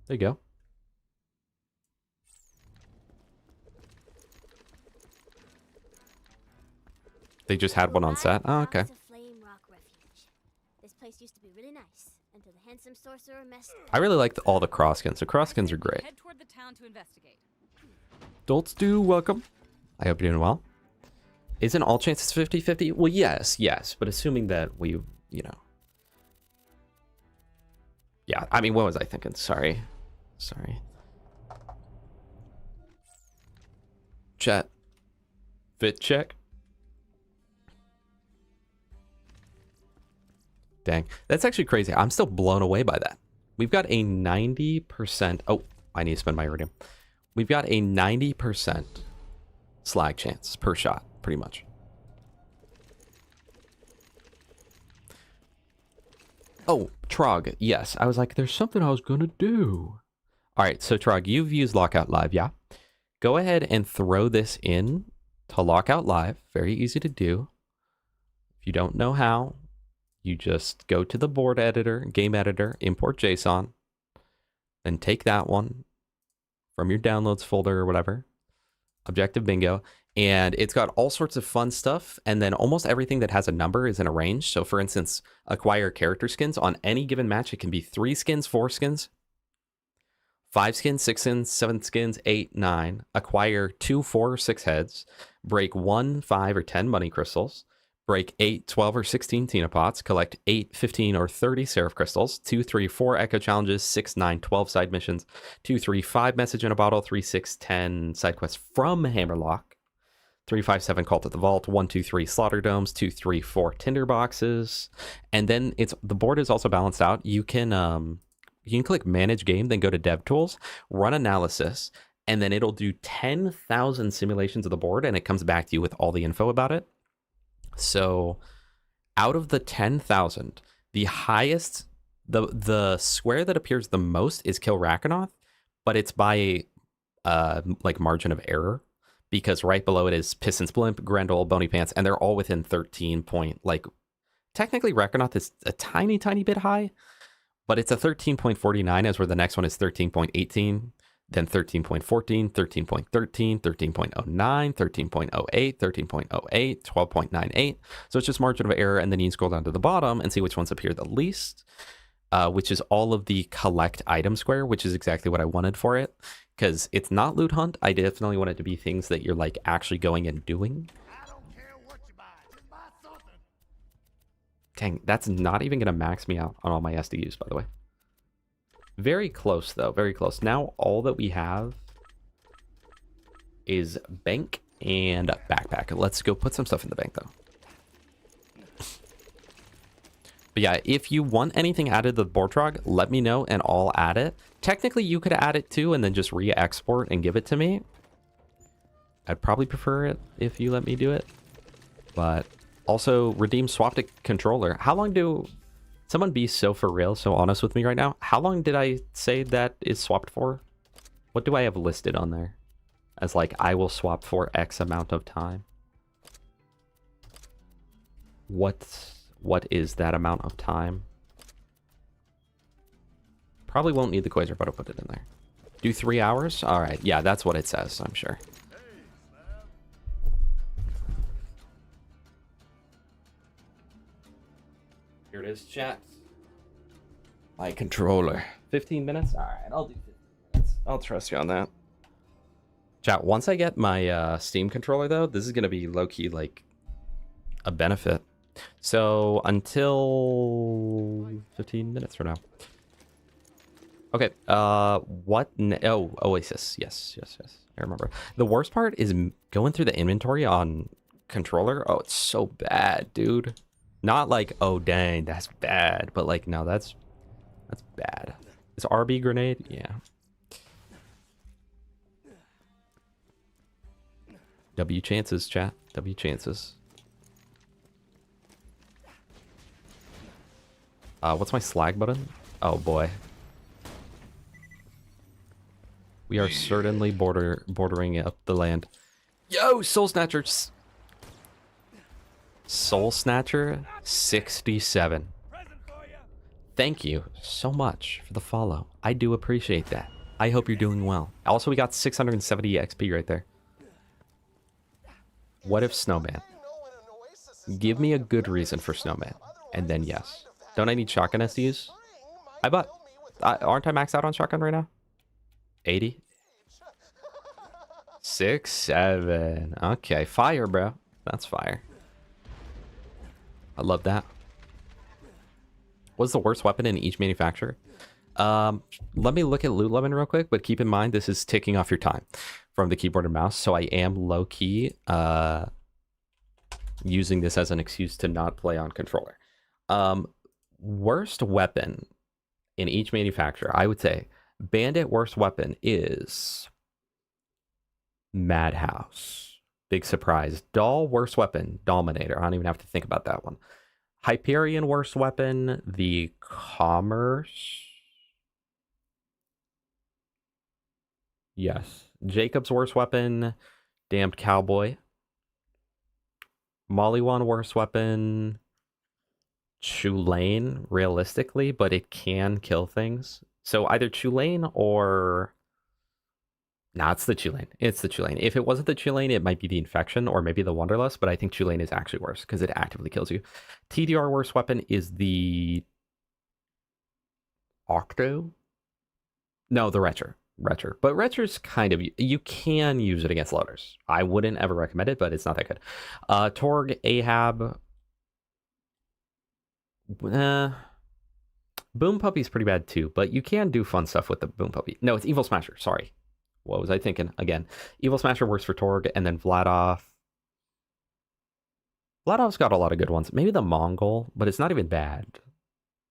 There you go. They just had one on set. Oh, okay. This place used to be really nice until the handsome sorcerer messed. I really like all the cross skins. The cross skins are great. Head toward the town to investigate. Dolts do welcome. I hope you're doing well. Isn't all chances 50-50? Well, yes. But assuming that we, you know. Yeah, I mean, what was I thinking? Sorry. Chat. Fit check. Dang. That's actually crazy. I'm still blown away by that. We've got a 90%. Oh, I need to spend my iridium. We've got a 90% slag chance per shot, pretty much. Oh, Trog. Yes. I was like, there's something I was going to do. All right. So, Trog, you've used Lockout Live. Yeah. Go ahead and throw this in to Lockout Live. Very easy to do. If you don't know how, you just go to the board editor, game editor, import JSON, then take that one from your downloads folder or whatever, objective bingo, and it's got all sorts of fun stuff, and then almost everything that has a number is in a range. So for instance, acquire character skins. On any given match, it can be 3 skins, 4 skins, 5 skins, 6 skins, 7 skins, 8, 9. Acquire 2, 4, or 6 heads. Break 1, 5, or 10 money crystals. Break 8, 12, or 16 Tina Pots. Collect 8, 15, or 30 Seraph Crystals. 2, 3, 4 Echo Challenges. 6, 9, 12 side missions. 2, 3, 5 Message in a Bottle. 3, 6, 10 side quests from Hammerlock. 3, 5, 7 Cult at the Vault. 1, 2, 3 Slaughter Domes. 2, 3, 4 Tinder Boxes. And then the board is also balanced out. You can click Manage Game, then go to Dev Tools, run Analysis, and then it'll do 10,000 simulations of the board, and it comes back to you with all the info about it. So Out of the 10,000, the highest, the square that appears the most is Kill Rakanoth, but it's by like margin of error, because right below it is Pistons Blimp, Grendel, Bony Pants, and they're all within 13 point. Like technically Rakanoth is a tiny bit high, but it's a 13.49, as where the next one is 13.18, then 13.14, 13.13, 13.09, 13.08, 13.08, 12.98. So it's just margin of error, and then you can scroll down to the bottom and see which ones appear the least, which is all of the collect item square, which is exactly what I wanted for it, because it's not loot hunt. I definitely want it to be things that you're like actually going and doing. I don't care what you buy. Just buy something. Dang, that's not even going to max me out on all my SDUs, by the way. Very close, though. Very close. Now, all that we have is bank and backpack. Let's go put some stuff in the bank, though. But yeah, if you want anything added to the Bortrog, let me know and I'll add it. Technically, you could add it too and then just re-export and give it to me. I'd probably prefer it if you let me do it. But also, redeem swapped a controller. How long do... Someone be so for real, so honest with me right now. How long did I say that is swapped for? What do I have listed on there? As like, I will swap for X amount of time. What is that amount of time? Probably won't need the quasar, but I'll put it in there. Do 3 hours? All right. Yeah, that's what it says, I'm sure. Here it is, chat. My controller. 15 minutes? All right, I'll do 15 minutes. I'll trust you on that. Chat, once I get my Steam controller, though, this is going to be low-key, like, a benefit. So, until 15 minutes from now. Okay, what? Oh, Oasis. Yes. I remember. The worst part is going through the inventory on controller. Oh, it's so bad, dude. Not like, oh, dang, that's bad. But, like, no, that's bad. Is RB grenade? Yeah. W chances, chat. W chances. What's my slag button? Oh, boy. We are certainly bordering up the land. Yo, Soul Snatchers! Soul Snatcher 67. Thank you so much for the follow. I do appreciate that. I hope you're doing well. Also, we got 670 XP right there. What if Snowman? Give me a good reason for Snowman, and then yes. Don't I need shotgun SDs? Aren't I maxed out on shotgun right now? 80? 6, 7. Okay, fire, bro. That's fire. I love that. What's the worst weapon in each manufacturer? Let me look at loot lemon real quick, but keep in mind this is ticking off your time from the keyboard and mouse, so I am low-key using this as an excuse to not play on controller. Worst weapon in each manufacturer, I would say Bandit worst weapon is Madhouse. Big surprise. Doll worst weapon, Dominator. I don't even have to think about that one. Hyperion worst weapon, the Commerce. Yes. Jacob's worst weapon, Damned Cowboy. Mollywan worst weapon, Chulane, realistically, but it can kill things. So either Chulane or... Nah, it's the Chulane. It's the Chulane. If it wasn't the Chulane, it might be the Infection or maybe the Wanderlust, but I think Chulane is actually worse because it actively kills you. Tediore worst weapon is the... Octo? No, the Retcher. But Retcher's kind of... You can use it against loaders. I wouldn't ever recommend it, but it's not that good. Torg, Ahab... Boom Puppy's pretty bad too, but you can do fun stuff with the Boom Puppy. No, it's Evil Smasher. Sorry. What was I thinking? Again, Evil Smasher works for Torg, and then Vladov. Vladov's got a lot of good ones. Maybe the Mongol, but it's not even bad.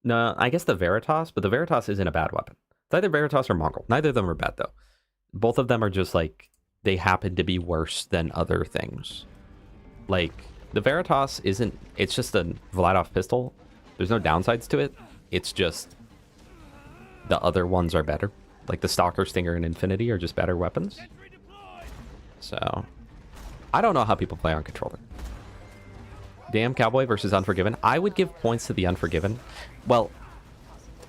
No, I guess the Veritas, but the Veritas isn't a bad weapon. It's either Veritas or Mongol. Neither of them are bad, though. Both of them are just like, they happen to be worse than other things. Like, The Veritas isn't... It's just a Vladov pistol. There's no downsides to it. It's just... The other ones are better. Like the Stalker, Stinger, and Infinity are just better weapons. So... I don't know how people play on controller. Damn Cowboy versus Unforgiven. I would give points to the Unforgiven. Well,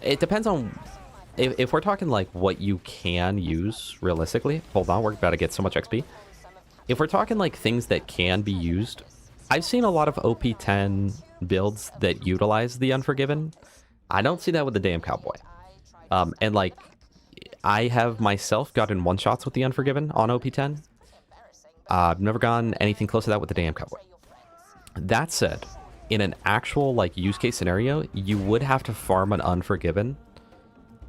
it depends on... If we're talking like what you can use realistically... Hold on, we're about to get so much XP. If we're talking like things that can be used... I've seen a lot of OP10 builds that utilize the Unforgiven. I don't see that with the Damn Cowboy. And like, I have myself gotten one-shots with the Unforgiven on OP10. I've never gotten anything close to that with the Damn Cowboy. That said, in an actual like use case scenario, you would have to farm an Unforgiven,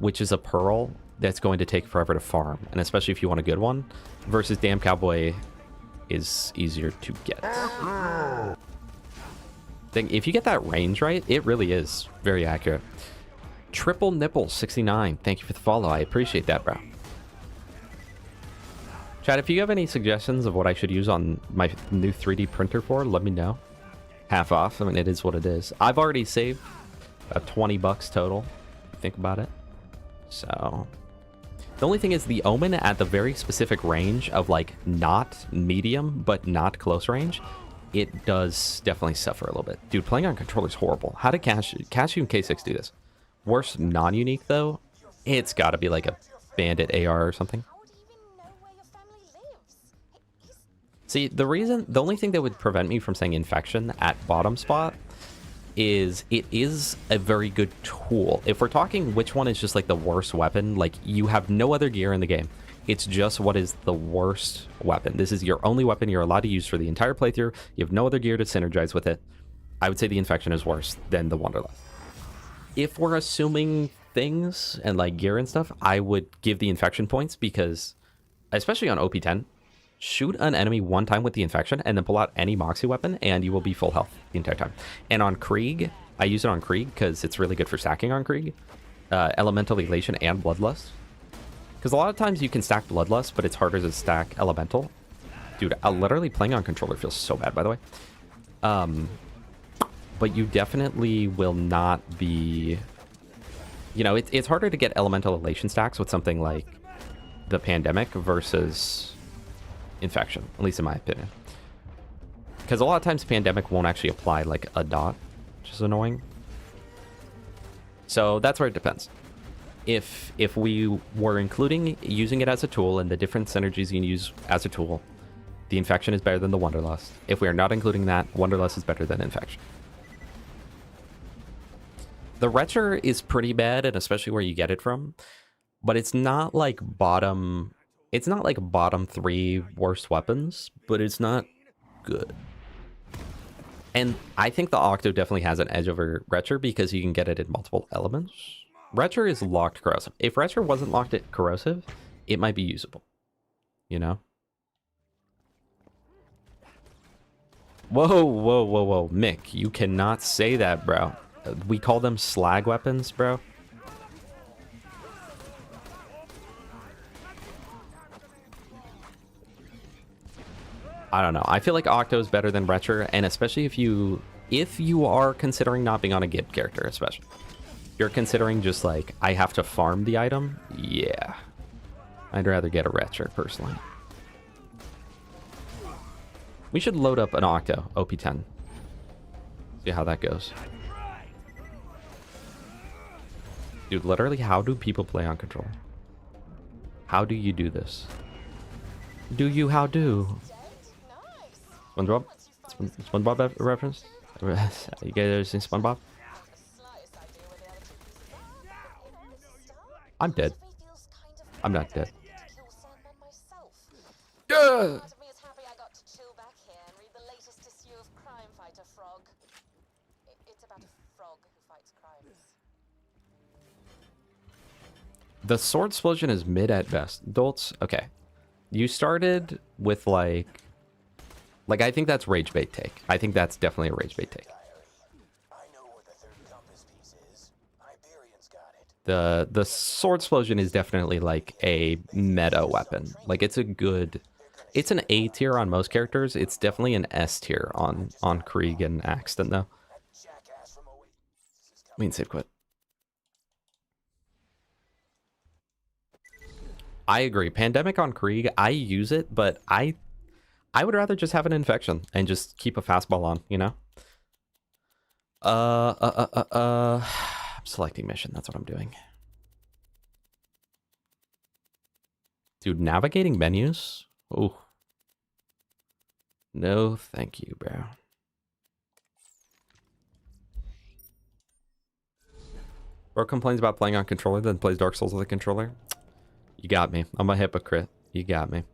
which is a pearl that's going to take forever to farm, and especially if you want a good one, versus Damn Cowboy is easier to get. If you get that range right, it really is very accurate. Triple Nipple 69, thank you for the follow. I appreciate that, bro. Chat, if you have any suggestions of what I should use on my new 3D printer for, let me know. Half off. I mean, it is what it is. I've already saved about 20 bucks total. Think about it. So... The only thing is the Omen at the very specific range of like not medium but not close range, it does definitely suffer a little bit. Dude, playing on controller is horrible. How did Cashew and K6 do this? Worst non-unique though, it's got to be like a Bandit AR or something. See, the only thing that would prevent me from saying Infection at bottom spot is it is a very good tool. If we're talking which one is just like the worst weapon, like you have no other gear in the game. It's just what is the worst weapon. This is your only weapon you're allowed to use for the entire playthrough. You have no other gear to synergize with it. I would say the Infection is worse than the Wanderlust. If we're assuming things and like gear and stuff, I would give the Infection points because, especially on OP10, shoot an enemy one time with the Infection and then pull out any Moxie weapon and you will be full health the entire time. And on Krieg, I use it on Krieg because it's really good for stacking on Krieg. Elemental Elation and Bloodlust. Because a lot of times you can stack Bloodlust, but it's harder to stack Elemental. Dude, literally playing on controller feels so bad, by the way. But you definitely will not be... You know, it's harder to get Elemental Elation stacks with something like the Pandemic versus... Infection, at least in my opinion. Because a lot of times Pandemic won't actually apply like a dot, which is annoying. So that's where it depends. If we were including using it as a tool and the different synergies you can use as a tool, the Infection is better than the Wanderlust. If we are not including that, Wanderlust is better than Infection. The Retcher is pretty bad, and especially where you get it from, but it's not like bottom... It's not like bottom 3 worst weapons, but it's not good. And I think the Octo definitely has an edge over Retcher because you can get it in multiple elements. Retcher is locked corrosive. If Retcher wasn't locked at corrosive, it might be usable. You know? Whoa, whoa, whoa, whoa. Mick, you cannot say that, bro. We call them slag weapons, bro. I don't know. I feel like Octo is better than Retcher, and especially if you are considering not being on a Gib character, especially. If you're considering just like, I have to farm the item, yeah. I'd rather get a Retcher, personally. We should load up an Octo, OP10. See how that goes. Dude, literally, how do people play on controller? How do you do this? Do you how do? SpongeBob? SpongeBob reference? You guys ever seen SpongeBob? I'm dead. I'm not dead. Yeah! The sword explosion is mid at best. Dolts, okay. You started with like I think that's rage bait take. I think that's definitely a rage bait take. The sword explosion is definitely like a meta weapon. Like it's a good It's an A tier on most characters. It's definitely an S tier on Krieg and Axton, though. Mean save quit. I agree. Pandemic on Krieg, I use it, but I would rather just have an infection and just keep a fastball on, you know? I'm selecting mission. That's what I'm doing. Dude, navigating menus? Oh. No, thank you, bro. Bro complains about playing on controller, then plays Dark Souls with a controller. You got me. I'm a hypocrite. You got me.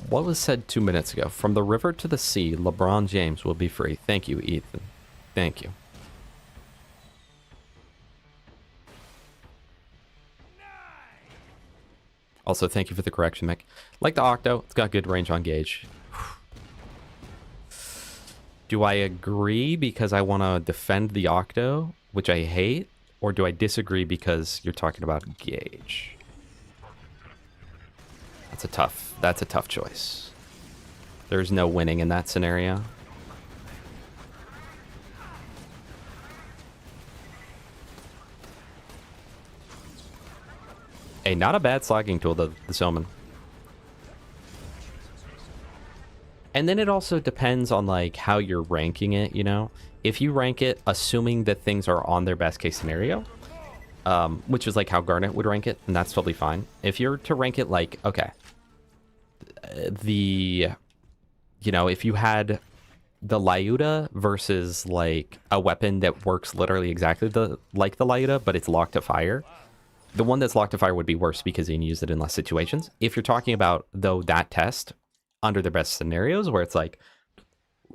What was said 2 minutes ago? From the river to the sea, LeBron James will be free. Thank you, Ethan. Thank you. Also, thank you for the correction, Mick. Like the Octo, it's got good range on gauge. Do I agree because I want to defend the Octo, which I hate? Or do I disagree because you're talking about gauge? That's a tough choice. There's no winning in that scenario. Hey, not a bad slogging tool, the Soman. And then it also depends on like how you're ranking it, you know? If you rank it assuming that things are on their best case scenario, which is like how Garnet would rank it, and that's totally fine. If you're to rank it like, okay, you know, if you had the Lyuda versus like a weapon that works literally exactly like the Lyuda, but it's locked to fire, the one that's locked to fire would be worse because you can use it in less situations. If you're talking about, though, that test under the best scenarios where it's like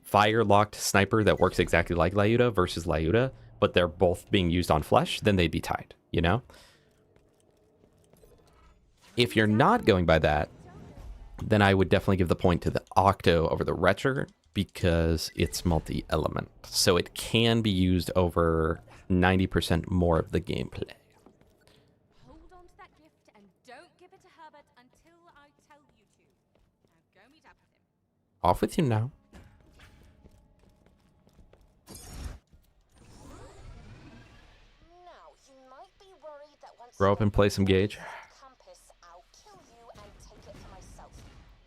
fire locked sniper that works exactly like Lyuda versus Lyuda, but they're both being used on flesh, then they'd be tied, you know? If you're not going by that, then I would definitely give the point to the Octo over the Retcher because it's multi-element. So it can be used over 90% more of the gameplay. Hold on to that gift and don't give it to Herbert until I tell you to. Now go meet up with him. Off with you now. Now, you might be worried that once Grow up and play some Gauge. Campus, I'll kill you and take it for myself.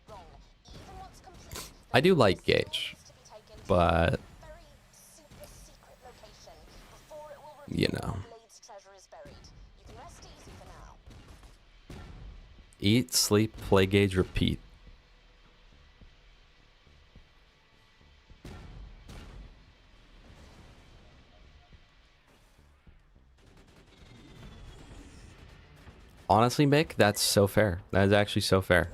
Wrong. Even once complete, I do like Gauge, to be taken to but a very super secret location before it will reveal you know, where Blade's treasure is buried. You can rest easy for now. eat, sleep, play Gauge, repeat. Honestly, Mick, that's so fair. That is actually so fair.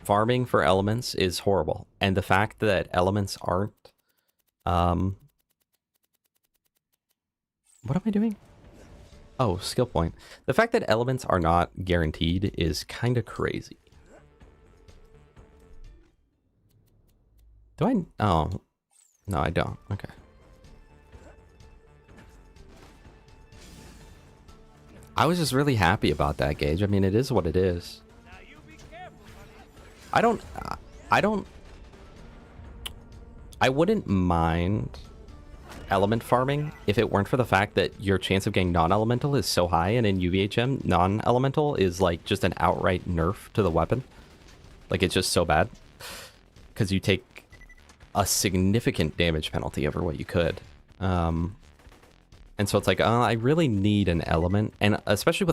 Farming for elements is horrible. And the fact that elements aren't... What am I doing? Oh, skill point. The fact that elements are not guaranteed is kind of crazy. Do I... Oh. No, I don't. Okay. I was just really happy about that, Gauge. I mean, it is what it is. I wouldn't mind element farming if it weren't for the fact that your chance of getting non-elemental is so high, and in UVHM, non-elemental is like just an outright nerf to the weapon. Like, it's just so bad. Because you take a significant damage penalty over what you could. And so it's like, I really need an element. And especially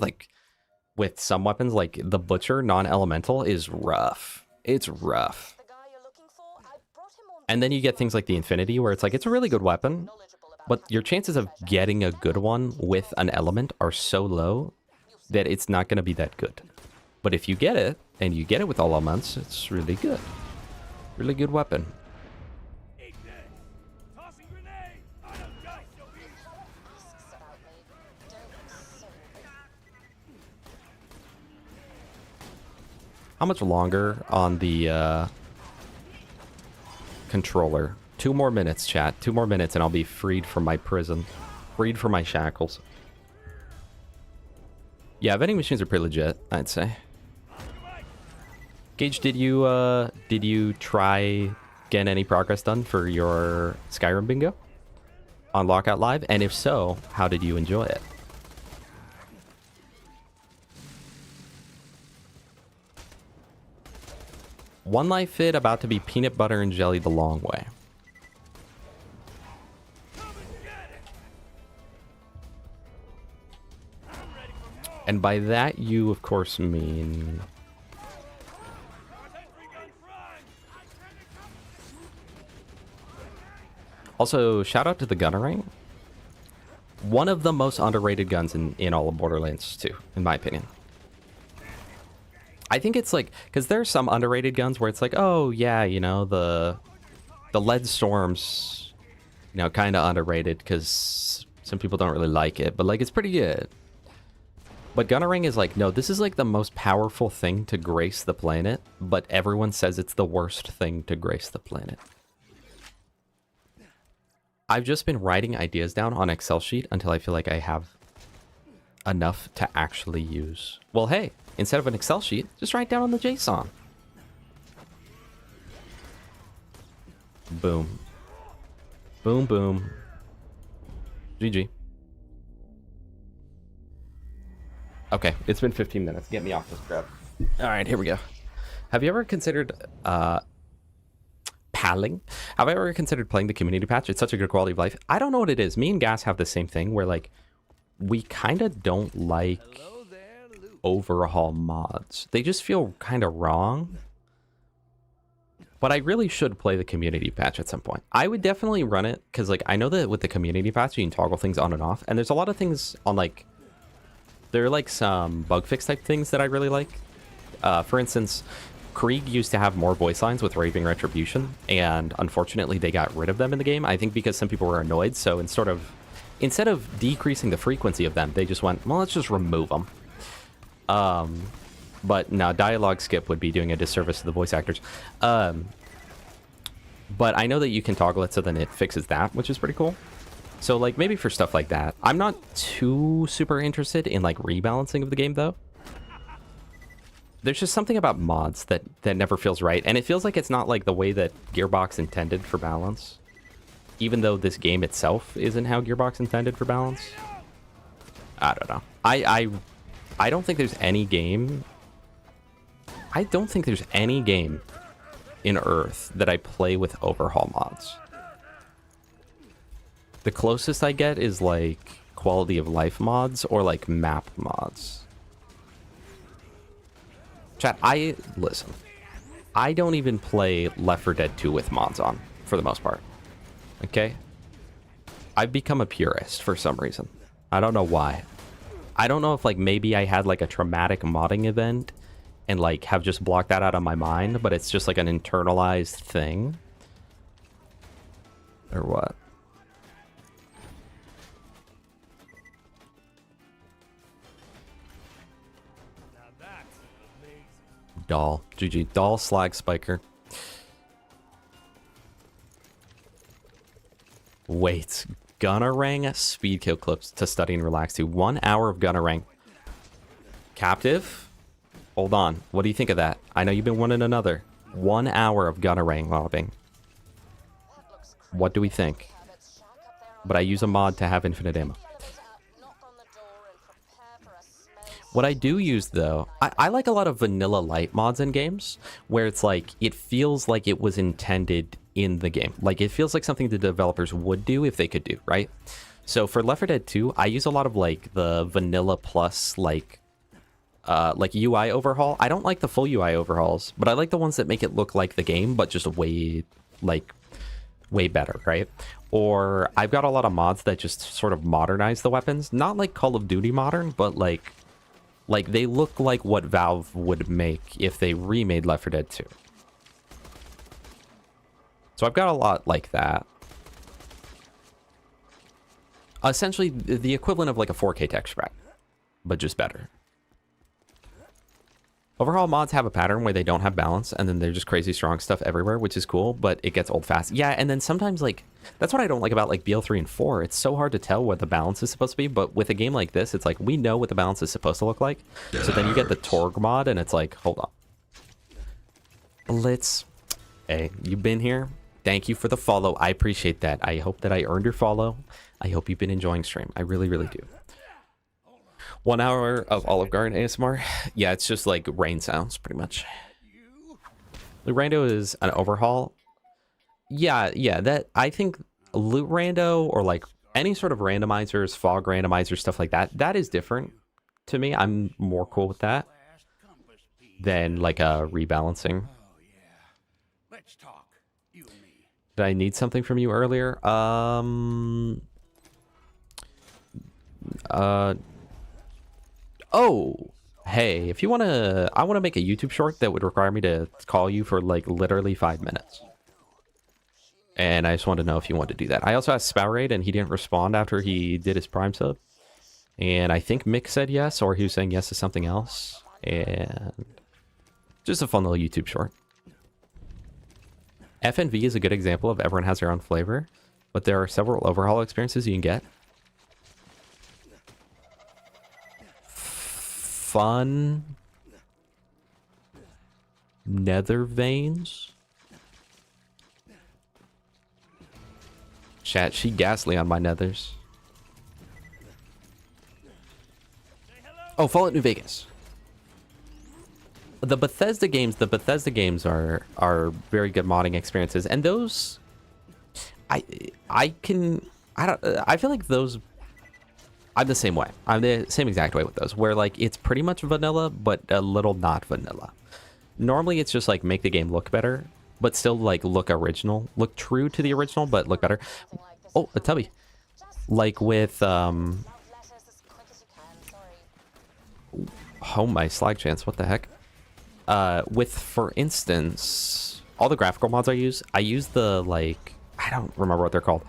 with some weapons, like the Butcher non-elemental is rough. It's rough. The guy you're looking for, I brought him on. And then you get things like the Infinity, where it's like, it's a really good weapon, but your chances of getting a good one with an element are so low that it's not going to be that good. But if you get it, and you get it with all elements, it's really good. Really good weapon. Tossing grenade! I don't die so easy! Asks about me. Don't say anything. How much longer on the controller 2 more minutes, chat. 2 more minutes and I'll be freed from my prison. Freed from my shackles. Yeah, vending machines are pretty legit, I'd say. Gage, did you try getting any progress done for your Skyrim bingo on Lockout Live? And if so, how did you enjoy it? One Life Fit about to be peanut butter and jelly the long way. And by that, you, of course, mean... Also, shout out to the gunner ring. One of the most underrated guns in all of Borderlands 2, in my opinion. I think it's like, because there are some underrated guns where it's like, oh yeah, you know, the Lead Storm's, you know, kind of underrated because some people don't really like it, but like it's pretty good. But Gunner Ring is like, no, this is like the most powerful thing to grace the planet, but everyone says it's the worst thing to grace the planet. I've just been writing ideas down on Excel sheet until I feel like I have enough to actually use. Well, hey, instead of an Excel sheet, just write down on the JSON. Boom. Boom, boom. GG. Okay, it's been 15 minutes. Get me off this crap. All right, here we go. Have you ever considered palling? Have I ever considered playing the community patch? It's such a good quality of life. I don't know what it is. Me and Gas have the same thing where like we kind of don't like overhaul mods. They just feel kind of wrong. But I really should play the community patch at some point. I would definitely run it because like I know that with the community patch you can toggle things on and off, and there's a lot of things on like there are like some bug fix type things that I really like. For instance, Krieg used to have more voice lines with Raving Retribution, and unfortunately they got rid of them in the game. I think because some people were annoyed, so instead of decreasing the frequency of them, they just went, well, let's just remove them. But now dialogue skip would be doing a disservice to the voice actors. But I know that you can toggle it so then it fixes that, which is pretty cool. So like maybe for stuff like that. I'm not too super interested in like rebalancing of the game though. There's just something about mods that never feels right, and it feels like it's not like the way that Gearbox intended for balance. Even though this game itself isn't how Gearbox intended for balance. I don't know. I don't think there's any game. I don't think there's any game in Earth that I play with overhaul mods. The closest I get is like quality of life mods or like map mods. Chat, listen. I don't even play Left 4 Dead 2 with mods on, for the most part. Okay? I've become a purist for some reason. I don't know why. I don't know if like maybe I had like a traumatic modding event and like have just blocked that out of my mind, but it's just like an internalized thing. Or what? Doll. GG. Doll slag spiker. Wait. Gunnerang speed kill clips to study and relax to. 1 hour of Gunnerang. Captive? Hold on. What do you think of that? I know you've been wanting another. 1 hour of Gunnerang mobbing. What do we think? But I use a mod to have infinite ammo. What I do use, though, I like a lot of vanilla light mods in games where it's like, it feels like it was intended in the game. Like, it feels like something the developers would do if they could do, right? So for Left 4 Dead 2, I use a lot of, like, the vanilla plus, like UI overhaul. I don't like the full UI overhauls, but I like the ones that make it look like the game, but just way better, right? Or I've got a lot of mods that just sort of modernize the weapons. Not like Call of Duty modern, but like they look like what Valve would make if they remade Left 4 Dead 2. So I've got a lot like that. Essentially, the equivalent of like a 4K texture pack, but just better. Overhaul mods have a pattern where they don't have balance, and then they're just crazy strong stuff everywhere, which is cool, but it gets old fast. Yeah, and then sometimes, like, that's what I don't like about, like, BL3 and 4. It's so hard to tell what the balance is supposed to be, but with a game like this, it's like, we know what the balance is supposed to look like. So then you get the Torg mod, and it's like, hold on. Hey, you've been here. Thank you for the follow. I appreciate that. I hope that I earned your follow. I hope you've been enjoying stream. I really, really do. 1 hour of Olive Garden ASMR. Yeah, it's just like rain sounds, pretty much. Loot Rando is an overhaul. Yeah, that I think Loot Rando or like any sort of randomizers, fog randomizers, stuff like that, that is different to me. I'm more cool with that than like a rebalancing. Let's talk, you and me. Did I need something from you earlier? Oh, hey, if you want to, I want to make a YouTube short that would require me to call you for like literally 5 minutes. And I just wanted to know if you wanted to do that. I also asked Spowerade and he didn't respond after he did his Prime sub. And I think Mick said yes, or he was saying yes to something else. And just a fun little YouTube short. FNV is a good example of everyone has their own flavor, but there are several overhaul experiences you can get. Fun nether veins. Chat, she ghastly on my nethers. Oh, Fallout New Vegas. The Bethesda games are very good modding experiences, and those I feel like those, I'm the same way. I'm the same exact way with those, where like it's pretty much vanilla, but a little not vanilla. Normally it's just like make the game look better, but still like look original, look true to the original, but look better. Oh, a tubby. Like with oh my slag chance, what the heck? With, for instance, all the graphical mods I use the, like, I don't remember what they're called,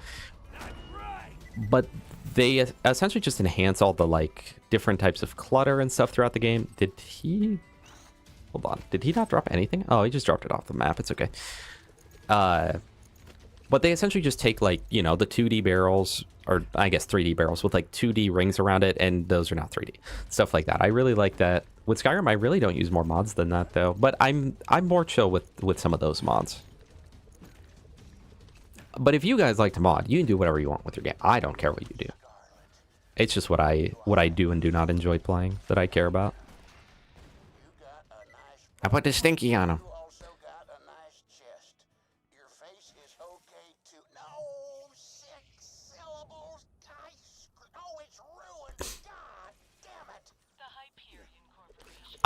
but they essentially just enhance all the, like, different types of clutter and stuff throughout the game. Did he, hold on, did he not drop anything? Oh, he just dropped it off the map. It's okay. But they essentially just take, like, you know, the 2D barrels, or I guess 3D barrels with like 2D rings around it, and those are not 3D. Stuff like that. I really like that. With Skyrim, I really don't use more mods than that though, but I'm more chill with some of those mods. But if you guys like to mod, you can do whatever you want with your game. I don't care what you do. It's just what I do and do not enjoy playing that I care about. I put the stinky on him.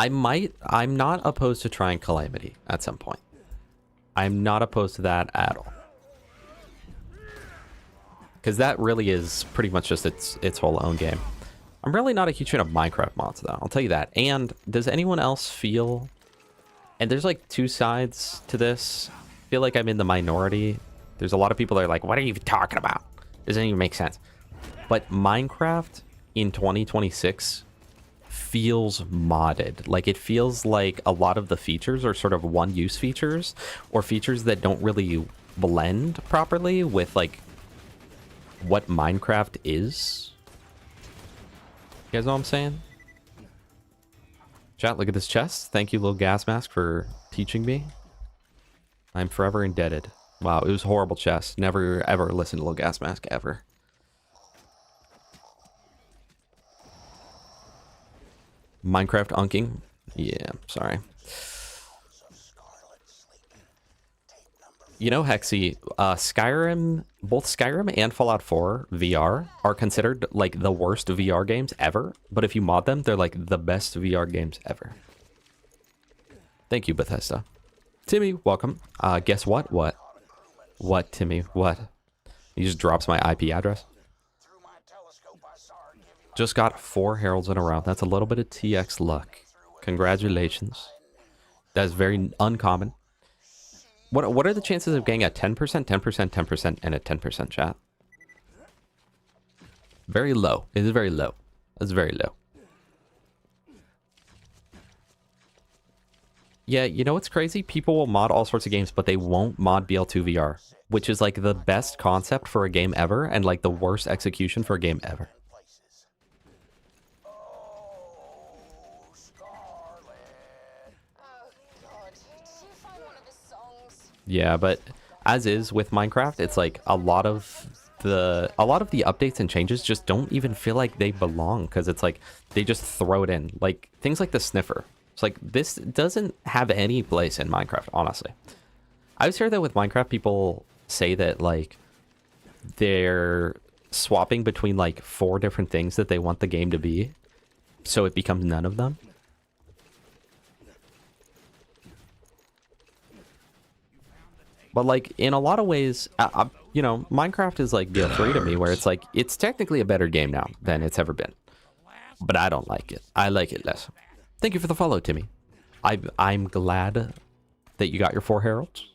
I'm not opposed to trying Calamity at some point. I'm not opposed to that at all. Because that really is pretty much just its whole own game. I'm really not a huge fan of Minecraft mods though, I'll tell you that. And does anyone else feel, and there's like two sides to this, I feel like I'm in the minority. There's a lot of people that are like, what are you talking about? Doesn't even make sense. But Minecraft in 2026 feels modded. Like, it feels like a lot of the features are sort of one-use features, or features that don't really blend properly with like what Minecraft is. You guys know what I'm saying? Chat, look at this chest. Thank you, Little Gas Mask, for teaching me. I'm forever indebted. Wow, it was a horrible chest. Never ever listen to Little Gas Mask ever. Minecraft unking? Yeah, sorry. You know, Hexy, Skyrim, both Skyrim and Fallout 4 VR are considered like the worst VR games ever, but if you mod them, they're like the best VR games ever. Thank you, Bethesda. Timmy, welcome. Guess what? What, Timmy? What? He just drops my IP address. Just got 4 heralds in a row. That's a little bit of TX luck. Congratulations. That's very uncommon. What are the chances of getting a 10%, 10%, 10%, and a 10% chat? Very low. It is very low. It's very low. Yeah, you know what's crazy? People will mod all sorts of games, but they won't mod BL2 VR, which is like the best concept for a game ever and like the worst execution for a game ever. Places. Oh, Scarlet. Oh, God. Did you find one of his songs? Yeah, but as is with Minecraft, it's like a lot of the updates and changes just don't even feel like they belong because it's like they just throw it in. Like things like the sniffer. It's like this doesn't have any place in Minecraft, honestly. I always hear that with Minecraft, people say that like they're swapping between like 4 different things that they want the game to be, so it becomes none of them. But like in a lot of ways, you know, Minecraft is like BL3 to me, where it's like it's technically a better game now than it's ever been. But I don't like it. I like it less. Thank you for the follow, Timmy. I'm glad that you got your 4 heralds.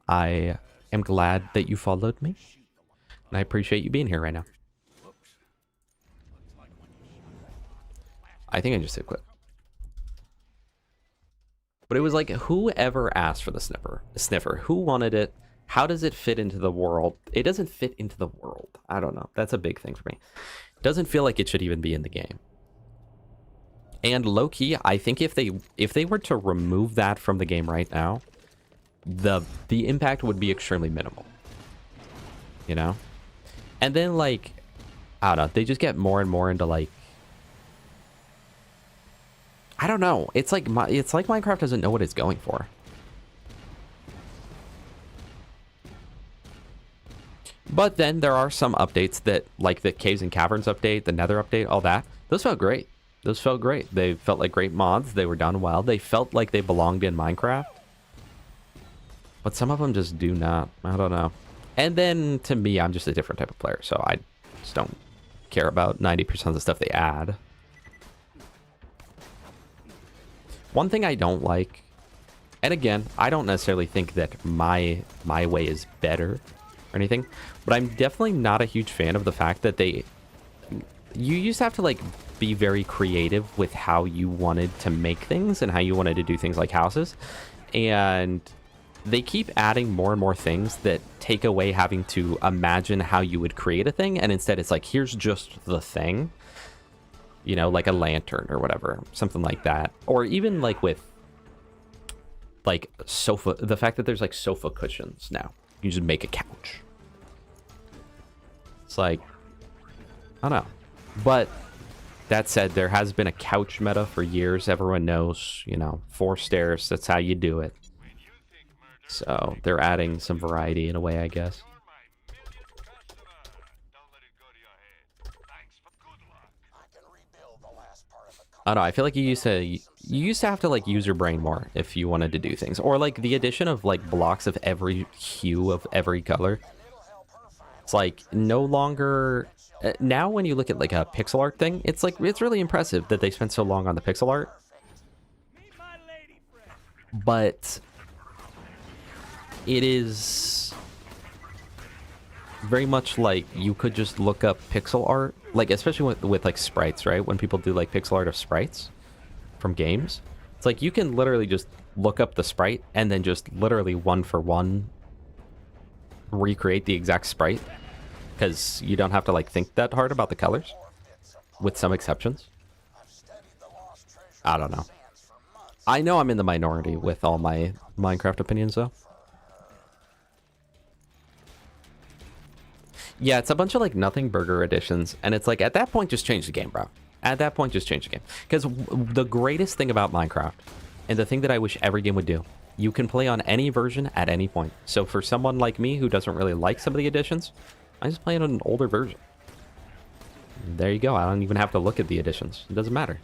I am glad that you followed me, and I appreciate you being here right now. I think I just hit quit. But it was like, whoever asked for the sniffer? Who wanted it? How does it fit into the world? It doesn't fit into the world. I don't know. That's a big thing for me. It doesn't feel like it should even be in the game. And low-key, I think if they were to remove that from the game right now, the impact would be extremely minimal. You know? And then, like, I don't know, they just get more and more into, like, I don't know. It's like Minecraft doesn't know what it's going for. But then there are some updates that, like the Caves and Caverns update, the Nether update, all that. Those felt great. Those felt great. They felt like great mods. They were done well. They felt like they belonged in Minecraft. But some of them just do not. I don't know. And then, to me, I'm just a different type of player. So I just don't care about 90% of the stuff they add. One thing I don't like, and again, I don't necessarily think that my way is better or anything, but I'm definitely not a huge fan of the fact that you used to have to like be very creative with how you wanted to make things and how you wanted to do things like houses, and they keep adding more and more things that take away having to imagine how you would create a thing, and instead it's like, here's just the thing. You know, like a lantern or whatever, something like that. Or even like with like sofa, the fact that there's like sofa cushions now. You just make a couch. It's like, I don't know. But that said, there has been a couch meta for years. Everyone knows, you know, 4 stairs, that's how you do it. So they're adding some variety in a way, I guess. I don't know, I feel like you used to have to like use your brain more if you wanted to do things, or like the addition of like blocks of every hue of every color. It's like no longer now when you look at like a pixel art thing, it's like it's really impressive that they spent so long on the pixel art. But it is very much like you could just look up pixel art, like especially with like sprites, right? When people do like pixel art of sprites from games, it's like you can literally just look up the sprite and then just literally 1-for-1 recreate the exact sprite, because you don't have to like think that hard about the colors, with some exceptions. I don't know. I know I'm in the minority with all my Minecraft opinions though. Yeah, it's a bunch of like nothing burger editions, and it's like at that point just change the game, bro. At that point just change the game. Because the greatest thing about Minecraft, and the thing that I wish every game would do, you can play on any version at any point. So for someone like me who doesn't really like some of the editions, I just play on an older version. There you go. I don't even have to look at the editions. It doesn't matter.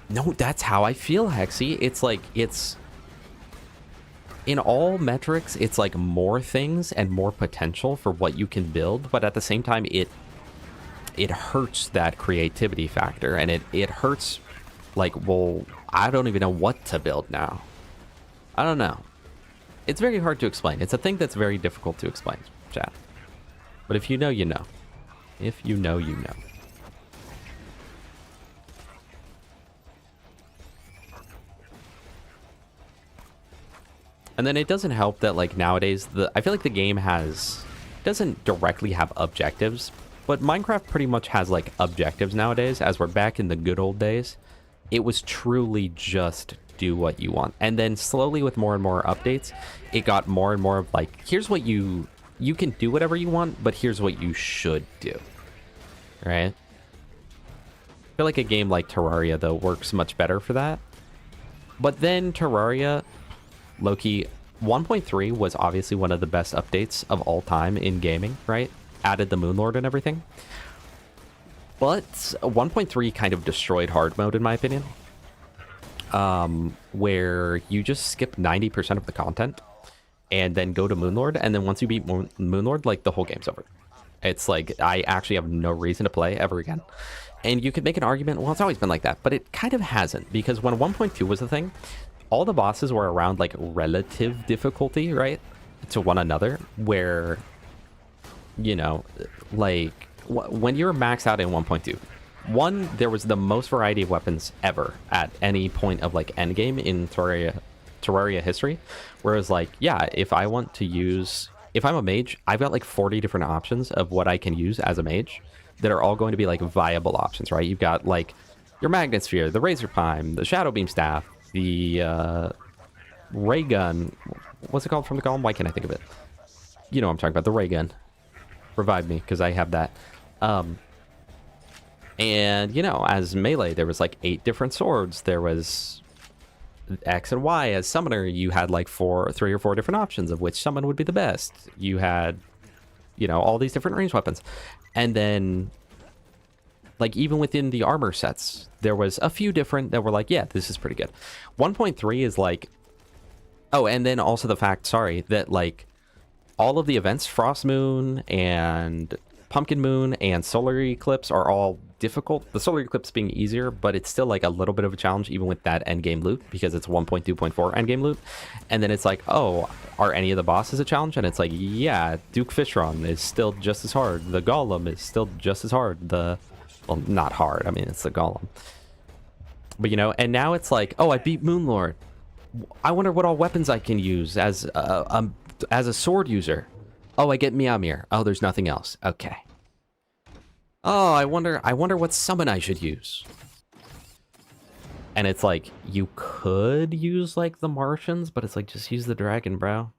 No, that's how I feel, Hexy. It's like, it's... in all metrics, it's like more things and more potential for what you can build, but at the same time, it hurts that creativity factor, and it hurts, like, well, I don't even know what to build now. I don't know. It's very hard to explain. It's a thing that's very difficult to explain, chat. But if you know, you know. If you know, you know. And then it doesn't help that, like, nowadays, I feel like the game doesn't directly have objectives, but Minecraft pretty much has, like, objectives nowadays, as we're back in the good old days. It was truly just do what you want. And then slowly with more and more updates, it got more and more of, like, here's what you can do whatever you want, but here's what you should do. Right? I feel like a game like Terraria, though, works much better for that. But then Terraria... Loki 1.3 was obviously one of the best updates of all time in gaming, right? Added the Moonlord and everything. But 1.3 kind of destroyed hard mode, in my opinion. Where you just skip 90% of the content and then go to Moonlord. And then once you beat Moonlord, like, the whole game's over. It's like, I actually have no reason to play ever again. And you could make an argument, well, it's always been like that. But it kind of hasn't. Because when 1.2 was the thing... all the bosses were around, like, relative difficulty, right, to one another, where, you know, like, when you were maxed out in 1.2, there was the most variety of weapons ever at any point of, like, endgame in Terraria history, whereas, like, yeah, if I'm a mage, I've got, like, 40 different options of what I can use as a mage that are all going to be, like, viable options, right? You've got, like, your Magnet Sphere, the Razor Pime, the Shadow Beam Staff, the ray gun. What's it called from the column? Why can't I think of it? You know what I'm talking about. The ray gun. Revive me, because I have that. And, you know, as melee, there was like 8 different swords. There was X and Y. As summoner, you had like 3 or 4 different options of which summon would be the best. You had, you know, all these different range weapons. And then... like, even within the armor sets, there was a few different that were like, yeah, this is pretty good. 1.3 is like... oh, and then also the fact, that, like, all of the events, Frost Moon and Pumpkin Moon and Solar Eclipse are all difficult. The Solar Eclipse being easier, but it's still, like, a little bit of a challenge even with that endgame loot, because it's 1.2.4 endgame loot. And then it's like, oh, are any of the bosses a challenge? And it's like, yeah, Duke Fishron is still just as hard. The Golem is still just as hard. Well, not hard. I mean, it's the Golem. But, you know, and now it's like, oh, I beat Moonlord. I wonder what all weapons I can use as a sword user. Oh, I get Meowmere. Oh, there's nothing else. Okay. Oh, I wonder what summon I should use. And it's like, you could use, like, the Martians, but it's like, just use the dragon, bro.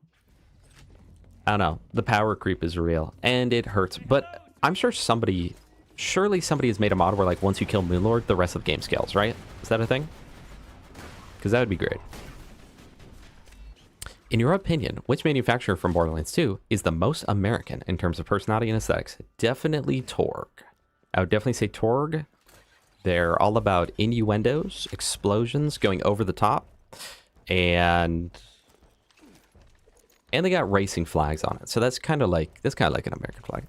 I don't know. The power creep is real. And it hurts. But I'm sure surely somebody has made a mod where, like, once you kill Moonlord, the rest of the game scales, right? Is that a thing? Because that would be great. In your opinion, which manufacturer from Borderlands 2 is the most American in terms of personality and aesthetics? Definitely Torg. I would definitely say Torg. They're all about innuendos, explosions, going over the top, and they got racing flags on it. So that's kind of like an American flag.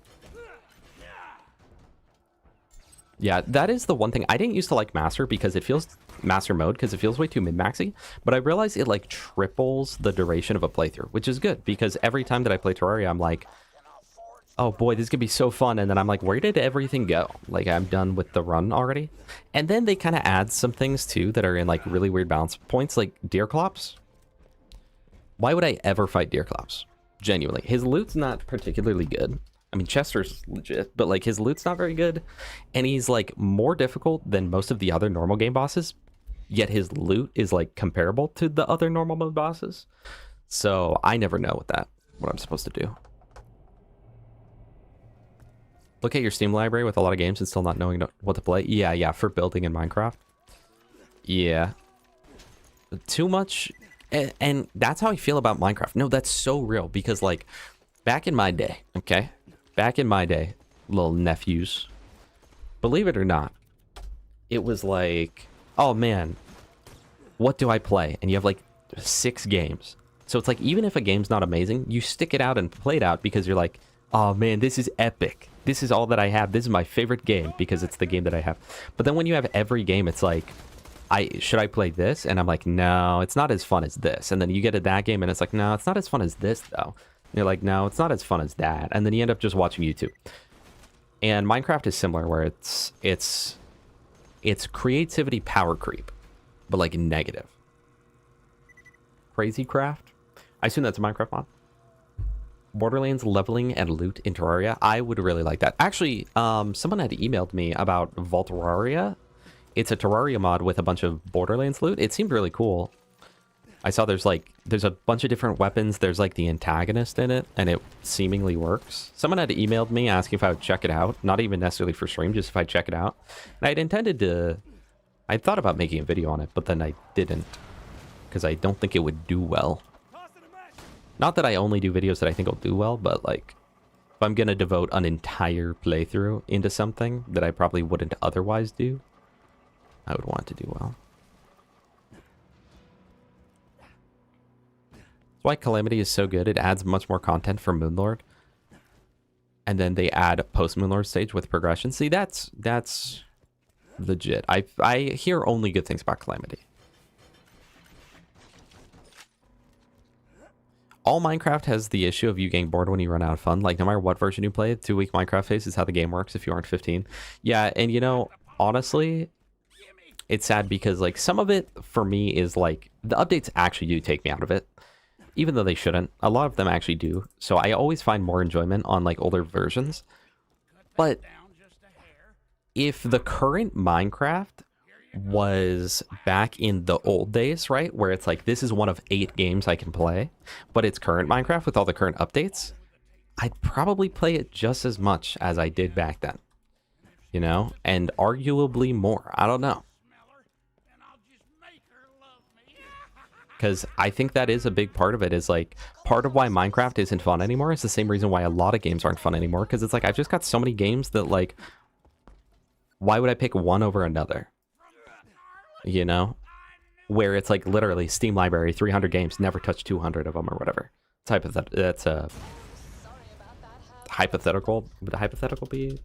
Yeah, that is the one thing. I didn't used to like Master because it feels... Master mode, because it feels way too min-maxy. But I realized it, like, triples the duration of a playthrough, which is good. Because every time that I play Terraria, I'm like, oh boy, this is going to be so fun. And then I'm like, where did everything go? Like, I'm done with the run already. And then they kind of add some things, too, that are in, like, really weird balance points, like Deerclops. Why would I ever fight Deerclops? Genuinely. His loot's not particularly good. I mean, Chester's legit, but, like, his loot's not very good. And he's, like, more difficult than most of the other normal game bosses. Yet his loot is, like, comparable to the other normal mode bosses. So I never know what I'm supposed to do. Look at your Steam library with a lot of games and still not knowing what to play. Yeah, for building in Minecraft. Yeah. Too much. And that's how I feel about Minecraft. No, that's so real. Because, like, back in my day, okay? Back in my day, little nephews, believe it or not, it was like, oh man, what do I play? And you have like 6 games. So it's like, even if a game's not amazing, you stick it out and play it out because you're like, oh man, this is epic. This is all that I have. This is my favorite game because it's the game that I have. But then when you have every game, it's like, should I play this? And I'm like, no, it's not as fun as this. And then you get to that game and it's like, no, it's not as fun as this though. And you're like, no, it's not as fun as that. And then you end up just watching YouTube. And Minecraft is similar, where it's creativity power creep, but like negative. Crazy Craft. I assume that's a Minecraft mod. Borderlands leveling and loot in Terraria. I would really like that. Actually, someone had emailed me about Vaulteraria. It's a Terraria mod with a bunch of Borderlands loot. It seemed really cool. I saw there's a bunch of different weapons. There's like the antagonist in it, and it seemingly works. Someone had emailed me asking if I would check it out. Not even necessarily for stream, just if I'd check it out. And I'd thought about making a video on it, but then I didn't. Because I don't think it would do well. Not that I only do videos that I think will do well, but like, if I'm going to devote an entire playthrough into something that I probably wouldn't otherwise do, I would want to do well. That's why Calamity is so good. It adds much more content for Moonlord. And then they add post Moonlord stage with progression. See, that's legit. I hear only good things about Calamity. All Minecraft has the issue of you getting bored when you run out of fun. Like, no matter what version you play, 2-week Minecraft phase is how the game works if you aren't 15. Yeah, and you know, honestly, it's sad because, like, some of it, for me, is, like, the updates actually do take me out of it. Even though they shouldn't. A lot of them actually do. So I always find more enjoyment on, like, older versions. But if the current Minecraft was back in the old days, right, where it's like, this is one of 8 games I can play, but it's current Minecraft with all the current updates, I'd probably play it just as much as I did back then, you know, and arguably more. I don't know, because I think that is a big part of it. Is like, part of why Minecraft isn't fun anymore is the same reason why a lot of games aren't fun anymore, because it's like, I've just got so many games that, like, why would I pick one over another? You know, where it's like literally Steam library, 300 games, never touch 200 of them or whatever. That's a hypothetical. Would a hypothetical be? It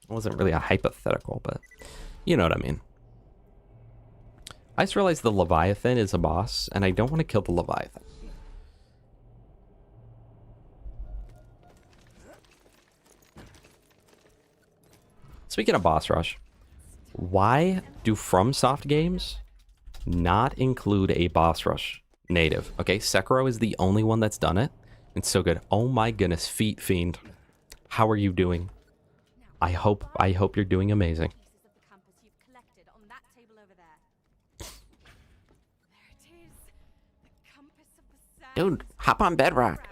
wasn't really a hypothetical, but you know what I mean. I just realized the Leviathan is a boss, and I don't want to kill the Leviathan. Speaking of boss rush, why do FromSoft games not include a boss rush native? Okay, Sekiro is the only one that's done it. It's so good. Oh my goodness, Feet Fiend. How are you doing? I hope you're doing amazing. Pieces of the compass you've collected on that table over there. There it is. The compass of the sand. Dude, hop on Bedrock.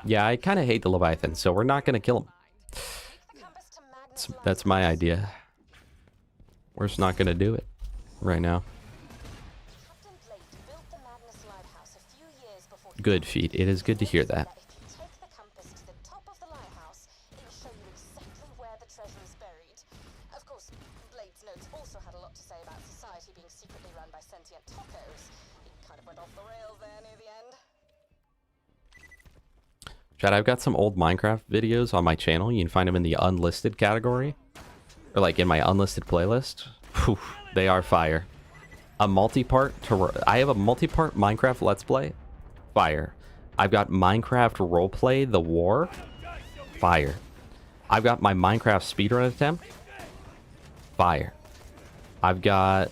Yeah, I kind of hate the Leviathan, so we're not going to kill him. That's my idea. We're just not going to do it right now. Good, Feet. It is good to hear that. Chad, I've got some old Minecraft videos on my channel. You can find them in the unlisted category. Or like in my unlisted playlist. Whew, they are fire. I have a multi-part Minecraft Let's Play. Fire. I've got Minecraft Roleplay The War. Fire. I've got my Minecraft speedrun attempt. Fire. I've got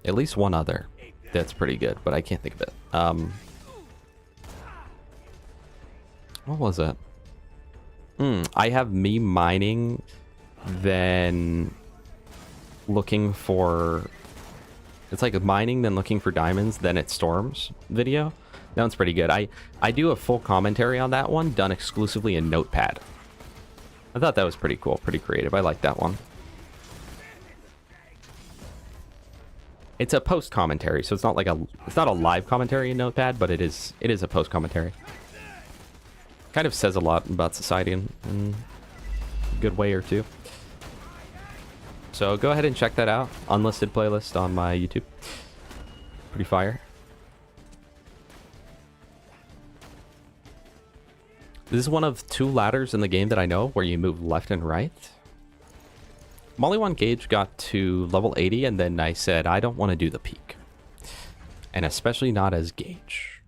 at least one other that's pretty good, but I can't think of it. What was it? I have me mining, then looking for... It's like mining, then looking for diamonds, then it storms video. That one's pretty good. I do a full commentary on that one, done exclusively in Notepad. I thought that was pretty cool, pretty creative. I like that one. It's a post commentary, so it's not like it's not a live commentary in Notepad, but it is a post commentary. Kind of says a lot about society in a good way or two. So go ahead and check that out. Unlisted playlist on my YouTube. Pretty fire. This is one of 2 ladders in the game that I know where you move left and right. Molly 1 Gage got to level 80, and then I said, I don't want to do the peak. And especially not as Gage.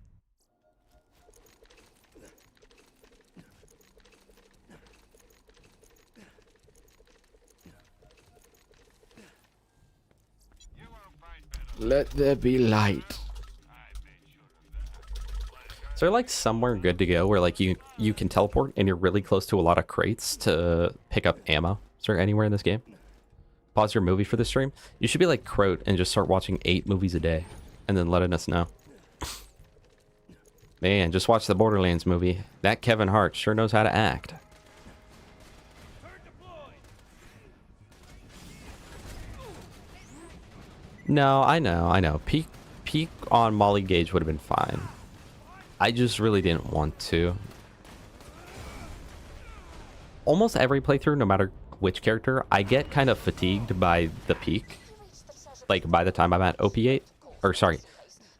Let there be light. Is there like somewhere good to go where like you can teleport and you're really close to a lot of crates to pick up ammo? Is there anywhere in this game? Pause your movie for the stream. You should be like Croat and just start watching 8 movies a day and then letting us know. Man, just watch the Borderlands movie. That Kevin Hart sure knows how to act. No, I know. Peak on Molly Gage would have been fine. I just really didn't want to. Almost every playthrough, no matter which character, I get kind of fatigued by the peak. Like by the time I'm at OP8, or sorry,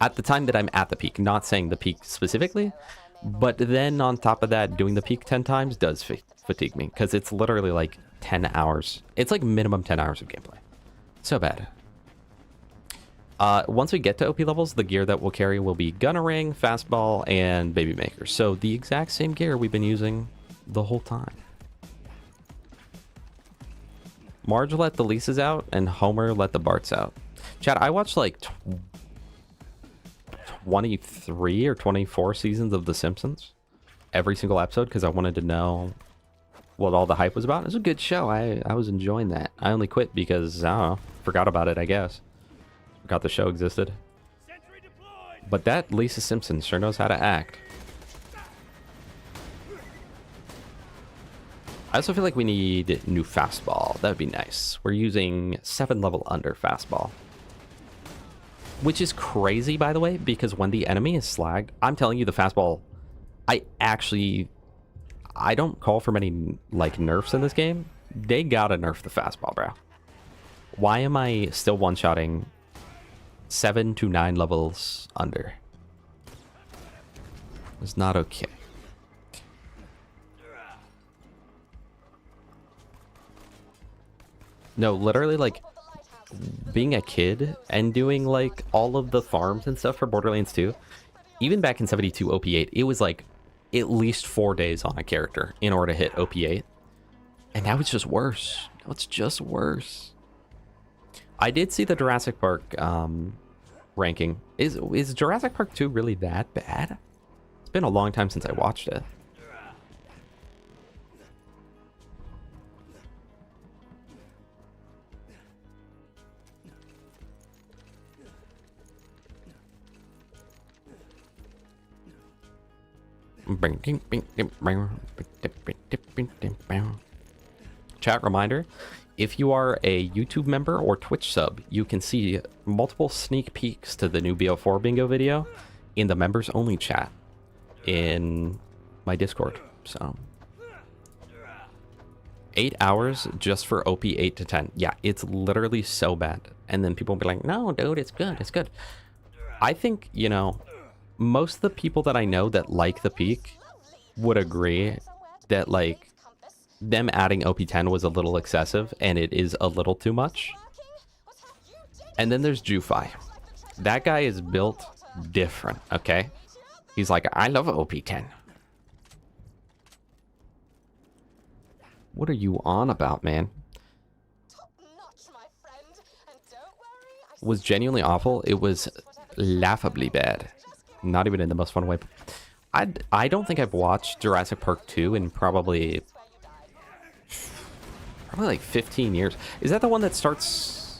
at the time that I'm at the peak, not saying the peak specifically, but then on top of that, doing the peak 10 times does fatigue me, because it's literally like 10 hours. It's like minimum 10 hours of gameplay. So bad. Once we get to OP levels, the gear that we'll carry will be Gunner Ring, Fastball, and Baby Maker. So the exact same gear we've been using the whole time. Marge let the Lisa's out, and Homer let the Barts out. Chat, I watched like 23 or 24 seasons of The Simpsons. Every single episode, because I wanted to know what all the hype was about. It was a good show. I was enjoying that. I only quit because, I don't know, forgot about it, I guess. Forgot the show existed. But that Lisa Simpson sure knows how to act. I also feel like we need new fastball. That would be nice. We're using 7 level under fastball. Which is crazy, by the way, because when the enemy is slagged, I'm telling you the fastball, I don't call for many, like, nerfs in this game. They gotta nerf the fastball, bro. Why am I still one-shotting 7 to 9 levels under? It's not okay. No, literally, like, being a kid and doing, like, all of the farms and stuff for Borderlands 2, even back in 72 OP8, it was, like, at least 4 days on a character in order to hit OP8. And now it's just worse. Now it's just worse. I did see the Jurassic Park ranking. Is Jurassic Park 2 really that bad? It's been a long time since I watched it. Chat reminder, if you are a YouTube member or Twitch sub, you can see multiple sneak peeks to the new BL4 bingo video in the members only chat in my Discord. So 8 hours just for OP 8 to 10. Yeah, it's literally so bad. And then people will be like, no, dude, it's good. It's good. I think, you know, most of the people that I know that like the peak would agree that, like, them adding OP10 was a little excessive, and it is a little too much. And then there's Jufi. That guy is built different, okay? He's like, I love OP10. What are you on about, man? Was genuinely awful. It was laughably bad. Not even in the most fun way. I don't think I've watched Jurassic Park 2 in probably like 15 years. Is that the one that starts...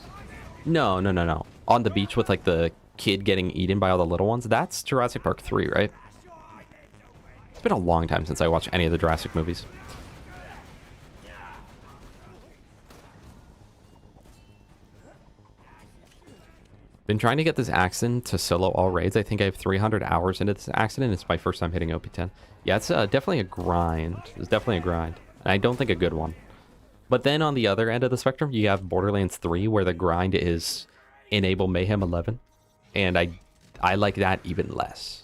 No. On the beach with, like, the kid getting eaten by all the little ones? That's Jurassic Park 3, right? It's been a long time since I watched any of the Jurassic movies. Been trying to get this Axton to solo all raids. I think I have 300 hours into this Axton, and it's my first time hitting OP10. Yeah, it's definitely a grind. It's definitely a grind. And I don't think a good one. But then on the other end of the spectrum, you have Borderlands 3, where the grind is enable Mayhem 11. And I like that even less.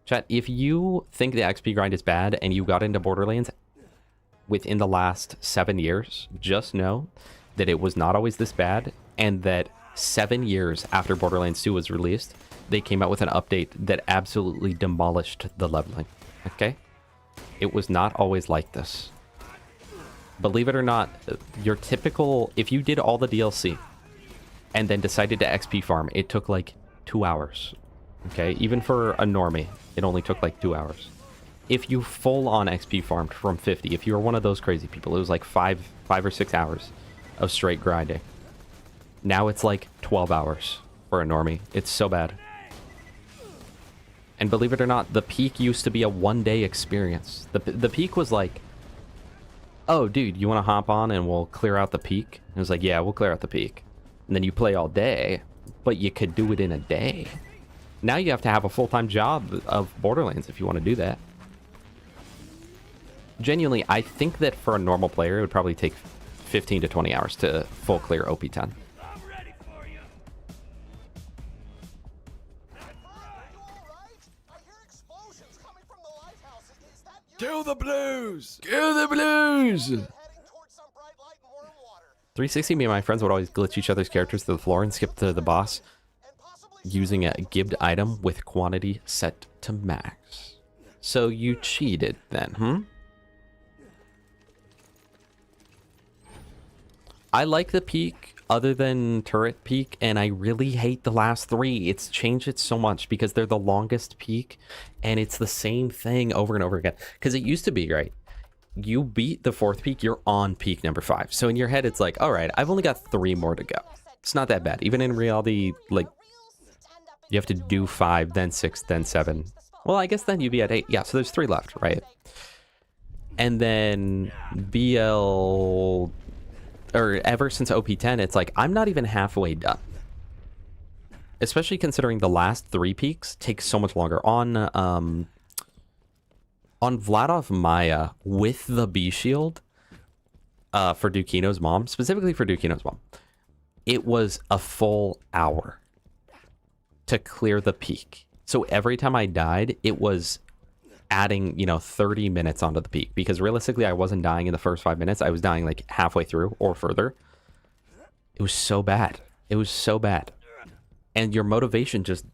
Chat, if you think the XP grind is bad and you got into Borderlands, within the last 7 years, just know that it was not always this bad, and that 7 years after Borderlands 2 was released, they came out with an update that absolutely demolished the leveling. Okay? It was not always like this. Believe it or not, your typical... If you did all the DLC and then decided to XP farm, it took like 2 hours. Okay? Even for a normie, it only took like 2 hours. If you full-on XP farmed from 50, if you were one of those crazy people, it was like 5 or 6 hours of straight grinding. Now it's like 12 hours for a normie. It's so bad. And believe it or not, the peak used to be a one-day experience. The peak was like, oh, dude, you want to hop on and we'll clear out the peak? And it was like, yeah, we'll clear out the peak. And then you play all day, but you could do it in a day. Now you have to have a full-time job of Borderlands if you want to do that. Genuinely, I think that for a normal player, it would probably take 15 to 20 hours to full clear OP10. Kill the blues! Kill the blues! 360, me and my friends would always glitch each other's characters to the floor and skip to the boss using a gibbed item with quantity set to max. So you cheated then, hmm? I like the peak other than turret peak, and I really hate the last 3. It's changed it so much because they're the longest peak, and it's the same thing over and over again. Because it used to be, right? You beat the 4th peak, you're on peak number 5. So in your head, it's like, all right, I've only got 3 more to go. It's not that bad. Even in reality, like, you have to do 5, then 6, then 7. Well, I guess then you'd be at 8. Yeah, so there's 3 left, right? And then BL... or ever since OP10, it's like, I'm not even halfway done. Especially considering the last 3 peaks take so much longer. On Vladov Maya, with the B shield, for Dukino's mom, specifically for Dukino's mom, it was a full hour to clear the peak. So every time I died, it was adding, 30 minutes onto the peak, because realistically I wasn't dying in the first 5 minutes. I was dying like halfway through or further. It was so bad. It was so bad. And your motivation just,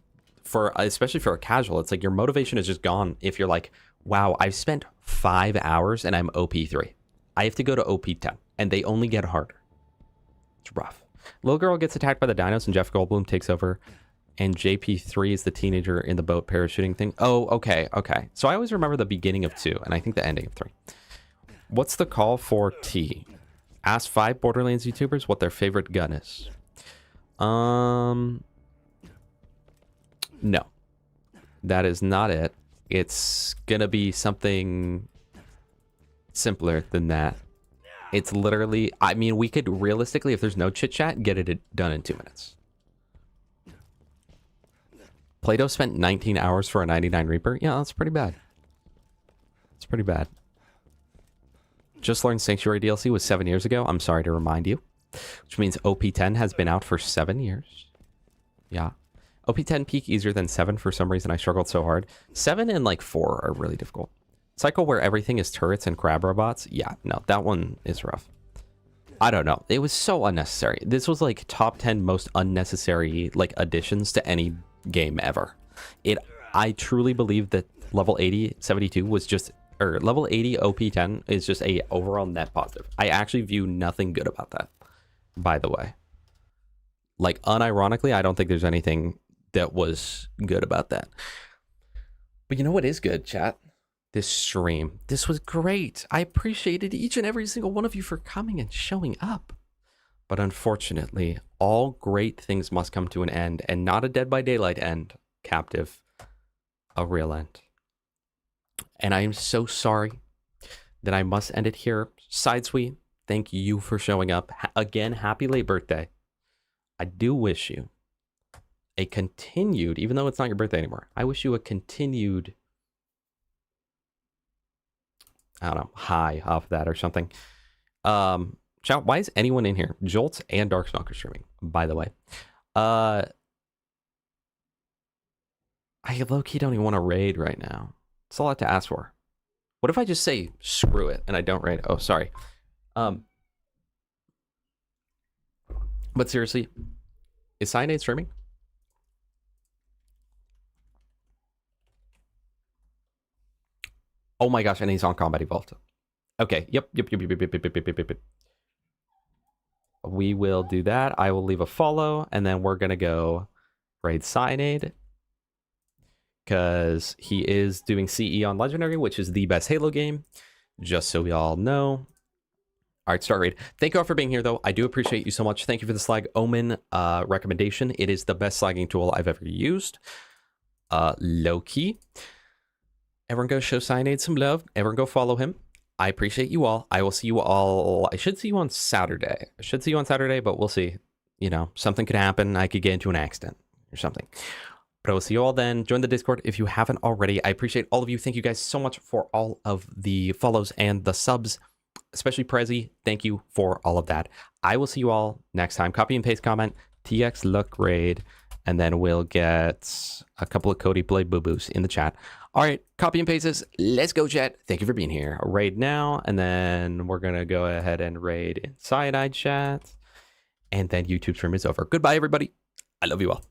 especially for a casual, it's like your motivation is just gone if you're like, wow, I've spent 5 hours and I'm OP3. I have to go to OP10 and they only get harder. It's rough. Little girl gets attacked by the dinos and Jeff Goldblum takes over. And JP3 is the teenager in the boat parachuting thing. Oh, okay. So I always remember the beginning of 2, and I think the ending of 3. What's the call for T? Ask 5 Borderlands YouTubers what their favorite gun is. No. That is not it. It's gonna be something simpler than that. It's literally... I mean, we could realistically, if there's no chit-chat, get it done in 2 minutes. Plato spent 19 hours for a 99 Reaper. Yeah, that's pretty bad. It's pretty bad. Just learned Sanctuary DLC was 7 years ago. I'm sorry to remind you. Which means OP10 has been out for 7 years. Yeah. OP10 peak easier than 7 for some reason. I struggled so hard. 7 and like 4 are really difficult. Cycle where everything is turrets and crab robots. Yeah, no, that one is rough. I don't know. It was so unnecessary. This was like top 10 most unnecessary like additions to any game ever. I truly believe that level 80 72 was just, or level 80 OP10 is just a overall net positive. I actually view nothing good about that, by the way. Like, unironically, I don't think there's anything that was good about that. But you know what is good, chat? This stream. This was great. I appreciated each and every single one of you for coming and showing up. But unfortunately, all great things must come to an end, and not a Dead by Daylight end, captive, a real end. And I am so sorry that I must end it here. Sidesweet, thank you for showing up. Again, happy late birthday. I do wish you a continued, even though it's not your birthday anymore, I wish you a continued, I don't know, high off that or something. Chat, why is anyone in here? Jolts and Dark Smoker streaming, by the way. I low-key don't even want to raid right now. It's a lot to ask for. What if I just say screw it and I don't raid? Oh, sorry. But seriously, is Cyanide streaming? Oh my gosh, and he's on Combat Evolved. Okay, yep. We will do that. I will leave a follow, and then we're gonna go raid Cyanide. Because he is doing CE on Legendary, which is the best Halo game. Just so we all know. All right, start raid. Thank you all for being here, though. I do appreciate you so much. Thank you for the Slag Omen recommendation. It is the best slagging tool I've ever used. Low key. Everyone go show Cyanide some love. Everyone go follow him. I appreciate you all. I will see you all. I should see you on Saturday. But we'll see. You know, something could happen. I could get into an accident or something. But I will see you all then. Join the Discord if you haven't already. I appreciate all of you. Thank you guys so much for all of the follows and the subs, especially Prezi. Thank you for all of that. I will see you all next time. Copy and paste comment, TX look raid, and then we'll get a couple of Cody play boo-boos in the chat. All right, copy and paste this. Let's go, chat. Thank you for being here. Raid now, and then we're going to go ahead and raid in Cyanide chat. And then YouTube stream is over. Goodbye, everybody. I love you all.